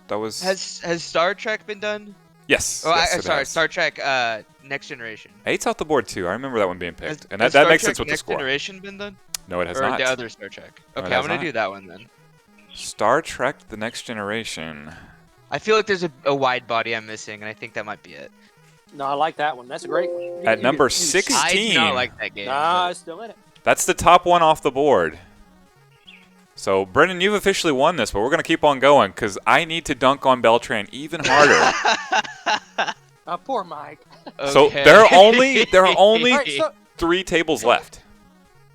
was. Has Star Trek been done? Yes. Oh, yes, it sorry, has. Star Trek Next Generation. 8's off the board too. I remember that one being picked, and Has that Star makes Trek sense with the Next score. Generation been done? No, it has or not. the other Star Trek. No, it Okay, I'm has gonna not. do that one then. Star Trek: The Next Generation. I feel like there's a wide body I'm missing, and I think that might be it. No, I like that one. That's a great one. At number 16. I do not like that game. Nah, it's still in it. That's the top one off the board. So, Brendan, you've officially won this, but we're going to keep on going because I need to dunk on Beltran even harder. Poor Mike. So there are only All right, so, 3 tables left.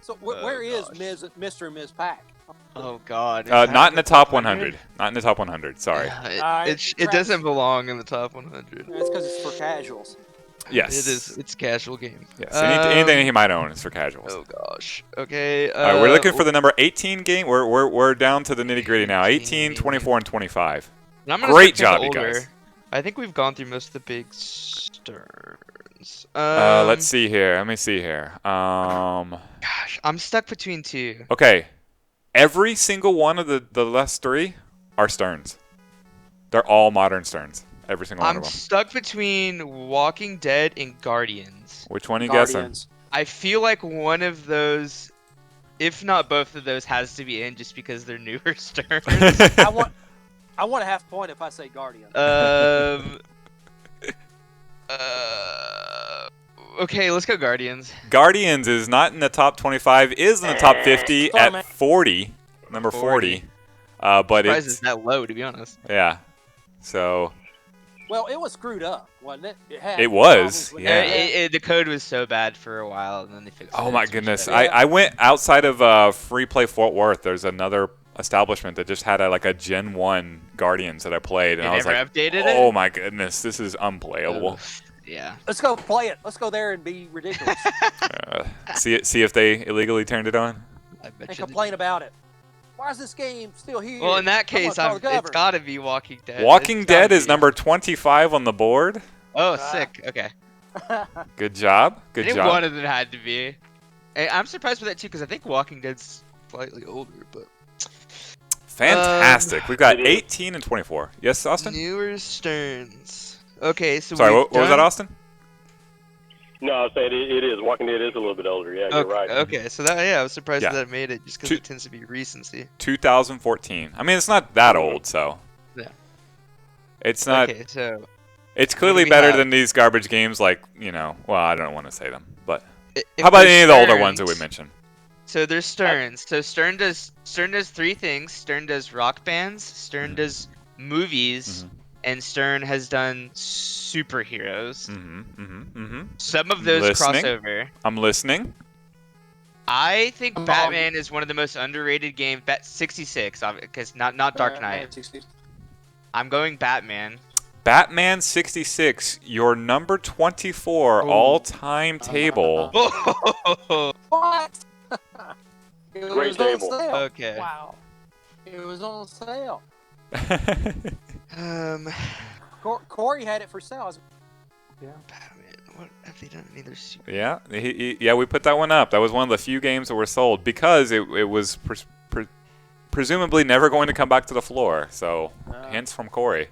So where is Mr. and Ms. Pack? Oh God. Not in the top 100. Not in the top 100. Sorry. It doesn't belong in the top 100. That's because it's for casuals. Yes. It is. It's a casual game. Yes. Anything he might own is for casuals. Oh gosh. Okay. All right, we're looking for the number 18 game. We're down to the nitty gritty now. 18, 24, and 25. Great job, you guys. I think we've gone through most of the big Sterns. Let's see here. Let me see here. Gosh, I'm stuck between 2. Okay. Every single one of the last 3 are Sterns. They're all modern Sterns. Every single one of them. I'm stuck between Walking Dead and Guardians. Which one are you guessing? I feel like one of those, if not both of those, has to be in just because they're newer Sterns. I want a half point if I say Guardian. Okay, let's go Guardians. Guardians is not in the top 25, is in the top 50 at 40, number 40. But it's that low, to be honest. Yeah. So. Well, it was screwed up, wasn't it? It was. Yeah. The code was so bad for a while, and then they fixed it. Oh my goodness! I went outside of Free Play Fort Worth. There's another establishment that just had a Gen 1 Guardians that I played, and I was like, oh my goodness, this is unplayable. Yeah. Let's go play it. Let's go there and be ridiculous. See if they illegally turned it on. And complain about it. Why is this game still here? Well, in that case, it's got to be Walking Dead. Walking Dead is number 25 on the board. Oh, sick. Okay. Good job. Good I think job. one of them had to be. Hey, I'm surprised with that too, because I think Walking Dead's slightly older, but. Fantastic. We've got 18 and 24. Yes, Austin? Newer Sterns. Okay, so sorry, what was that, Austin? No, I said it is. Walking Dead is a little bit older. Yeah, you're right. Okay, so I was surprised that it made it just because it tends to be recency. 2014. I mean, it's not that old, so. Yeah. It's not. Okay, so. It's clearly better than these garbage games, like, well, I don't want to say them, but. How about any of the older ones that we mentioned? So there's Sterns. So Stern does 3 things. Stern does rock bands. Stern does movies. And Stern has done superheroes. Some of those crossover. I'm listening. I think Batman is one of the most underrated games. 66, because not Dark Knight. I'm going Batman. Batman 66, your number 24 all-time table. What? Great table. Okay. Wow. It was on sale. Corey had it for sale. Yeah. Batman. What have they done? Neither super. Yeah, we put that one up. That was one of the few games that were sold because it was presumably never going to come back to the floor. So, hints from Corey.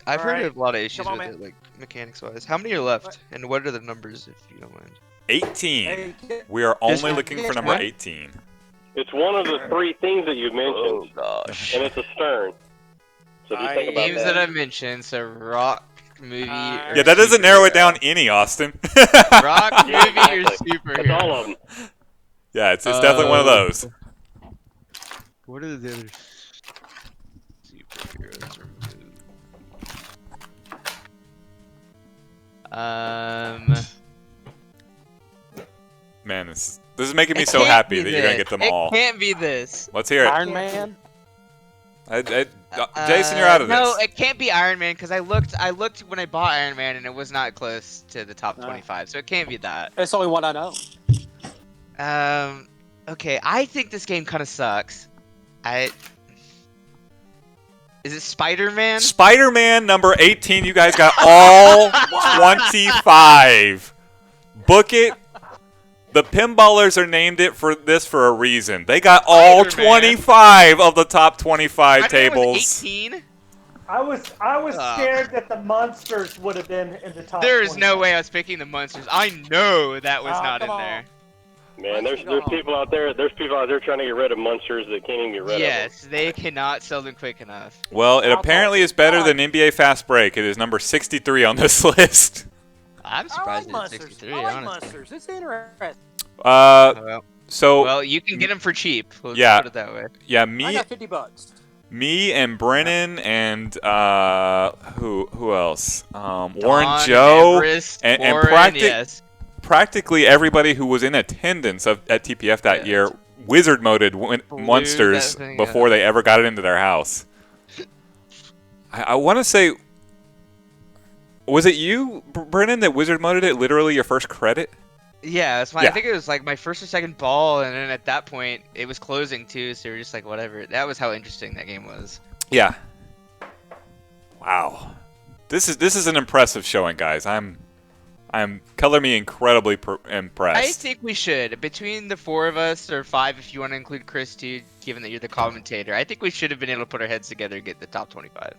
I've heard of a lot of issues with it, like mechanics wise. How many are left, and what are the numbers, if you don't mind? 18. We are only looking for number 18. It's one of the 3 things that you mentioned. Oh gosh. And it's a Stern. So just think about games that I mentioned, so rock, movie. Yeah, that doesn't narrow it down any, Austin. Rock, movie, or superhero. It's all of them. Yeah, it's definitely one of those. What are the other superheroes removed? Man, this is making me so happy that you're gonna get them all. It can't be this. Let's hear it. Iron Man. Jason, you're out of this. No, it can't be Iron Man because I looked when I bought Iron Man and it was not close to the top 25, so it can't be that. It's only one I know. Okay, I think this game kind of sucks. Is it Spider-Man? Spider-Man number 18. You guys got all 25. Book it. The Pinballers are named it for a reason. They got all 25 of the top 25 tables. 18? I was scared that the monsters would have been in the top. There is no way I was picking the monsters. I know that was not in there. Man, there's people out there. There's people out there trying to get rid of monsters that can't even get rid of them. Yes, they cannot sell them quick enough. Well, it apparently is better than NBA Fast Break. It is number 63 on this list. I'm surprised I like it's monsters. 63, I like honestly. monsters. It's interesting. So Well, you can get them for cheap. Let's yeah, put it that way. yeah. I got $50. Me and Brennan and who else? Warren Don, Joe Everest, and Warren, yes. practically everybody who was in attendance at TPF that year wizard moded monsters that thing before they ever got it into their house. I want to say, was it you, Brennan, that wizard moded it? Literally your first credit. Yeah, that's fine. Yeah. I think it was like my first or second ball, and then at that point it was closing too, so we're just like whatever. That was how interesting that game was. Yeah. Wow. This is an impressive showing, guys. I'm color me incredibly impressed. I think we should, between the 4 of us, or 5 if you want to include Chris too, given that you're the commentator. I think we should have been able to put our heads together and get the top 25.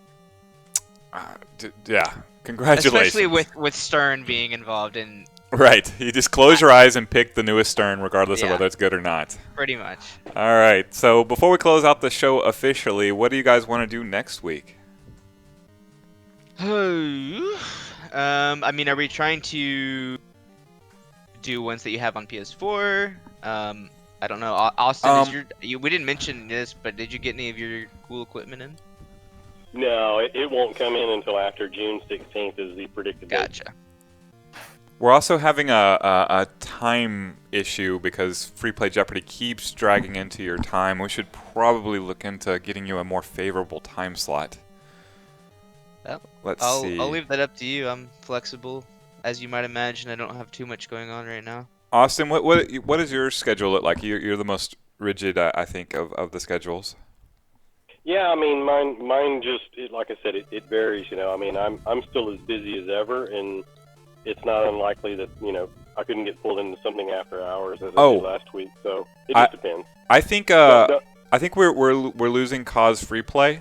Yeah. Congratulations. Especially with Stern being involved in. Right. You just close your eyes and pick the newest Stern, regardless of Yeah. whether it's good or not. Pretty much. All right. So before we close out the show officially, what do you guys want to do next week? I mean, are we trying to do ones that you have on PS4? I don't know. Austin, we didn't mention this, but did you get any of your cool equipment in? No, it won't come in until after June 16th is the predicted date. Gotcha. We're also having a time issue because Free Play Jeopardy keeps dragging into your time. We should probably look into getting you a more favorable time slot. Well, Let's see. I'll leave that up to you. I'm flexible. As you might imagine, I don't have too much going on right now. Austin, what does your schedule look like? You're the most rigid, I think, of the schedules. Yeah, I mean, mine just like I said, it varies. You know, I mean, I'm still as busy as ever, and it's not unlikely that I couldn't get pulled into something after hours as I did last week. So it just depends. I think I think we're losing Cause Free Play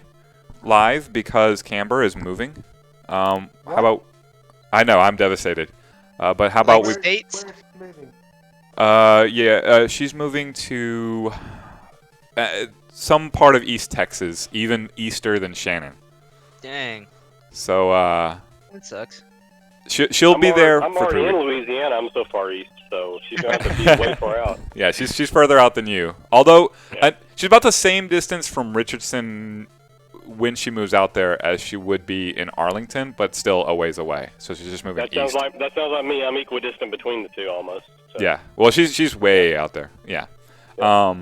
live because Camber is moving. How about? I know I'm devastated, but how about we? States? She's moving to some part of East Texas, even easter than Shannon. Dang. So that sucks. She'll be there. I'm for already 3 in weeks. Louisiana. I'm so far east, so she's gonna have to be way far out. Yeah, she's further out than you. Although she's about the same distance from Richardson when she moves out there as she would be in Arlington, but still a ways away. So she's just moving That sounds east. like me. I'm equidistant between the two almost. So. Yeah. Well, she's way out there. Yeah. I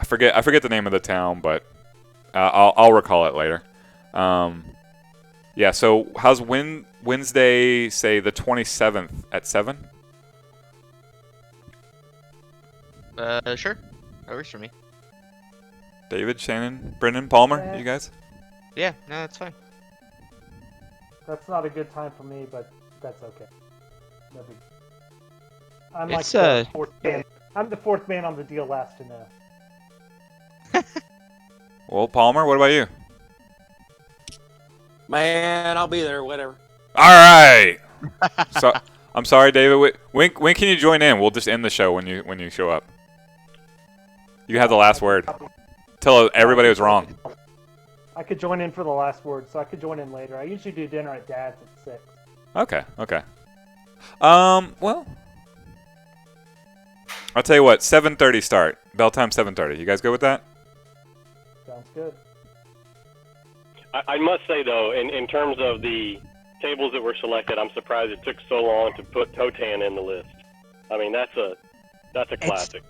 forget the name of the town, but I'll recall it later. Yeah. So how's Wednesday, say the 27th at 7? Sure. That works for me. David, Shannon, Brendan, Palmer, you guys? Yeah, no, that's fine. That's not a good time for me, but that's okay. No big. I'm It's, like the fourth man. I'm the fourth man on the deal, last to know. Well, Palmer, what about you? Man, I'll be there. Whatever. All right. So I'm sorry, David. When can you join in? We'll just end the show when you show up. You have the last word. Tell everybody was wrong. I could join in for the last word, so I could join in later. I usually do dinner at Dad's at 6. Okay. Well, I'll tell you what. 7:30 start. Bell time 7:30. You guys good with that? Sounds good. I must say though, in terms of the tables that were selected, I'm surprised it took so long to put Totan in the list. I mean, that's a classic.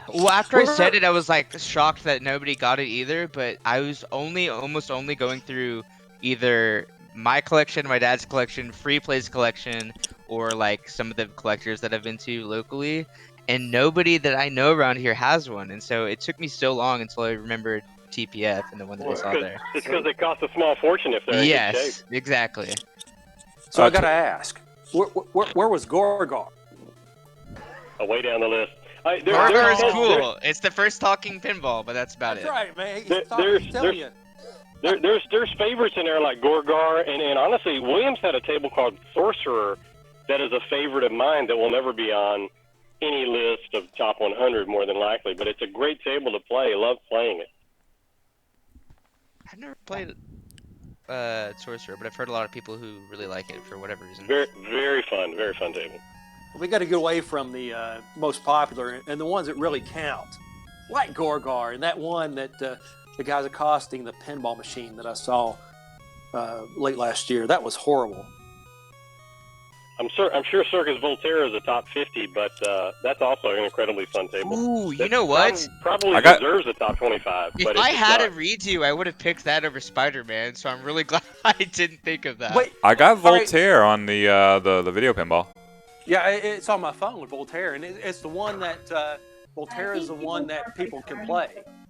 Well, after I said it, I was like shocked that nobody got it either. But I was almost only going through either my collection, my dad's collection, Free Play's collection, or like some of the collectors that I've been to locally, and nobody that I know around here has one. And so it took me so long until I remembered TPF and the one that I saw there. It's because they cost a small fortune if they're in good shape. Yes, exactly. So I gotta ask, where was Gorgar? Way down the list. Gorgar is cool. It's the first talking pinball, but that's about it. That's right, man. There's favorites in there like Gorgar, and honestly, Williams had a table called Sorcerer that is a favorite of mine that will never be on any list of top 100 more than likely, but it's a great table to play. I love playing it. I've never played Sorcerer, but I've heard a lot of people who really like it for whatever reason. Very, very fun table. We got to get away from the most popular and the ones that really count, like Gorgar and that one that the guy's accosting the pinball machine that I saw late last year. That was horrible. I'm sure Circus Voltaire is a top 50, but that's also an incredibly fun table. Ooh, you know what? Probably deserves a top 25. If but I it's had not. a redo, I would have picked that over Spider-Man. So I'm really glad I didn't think of that. Wait, I got Voltaire on the video pinball. Yeah, it's on my phone with Voltaire, and it's the one that Voltaire is the one that people can play.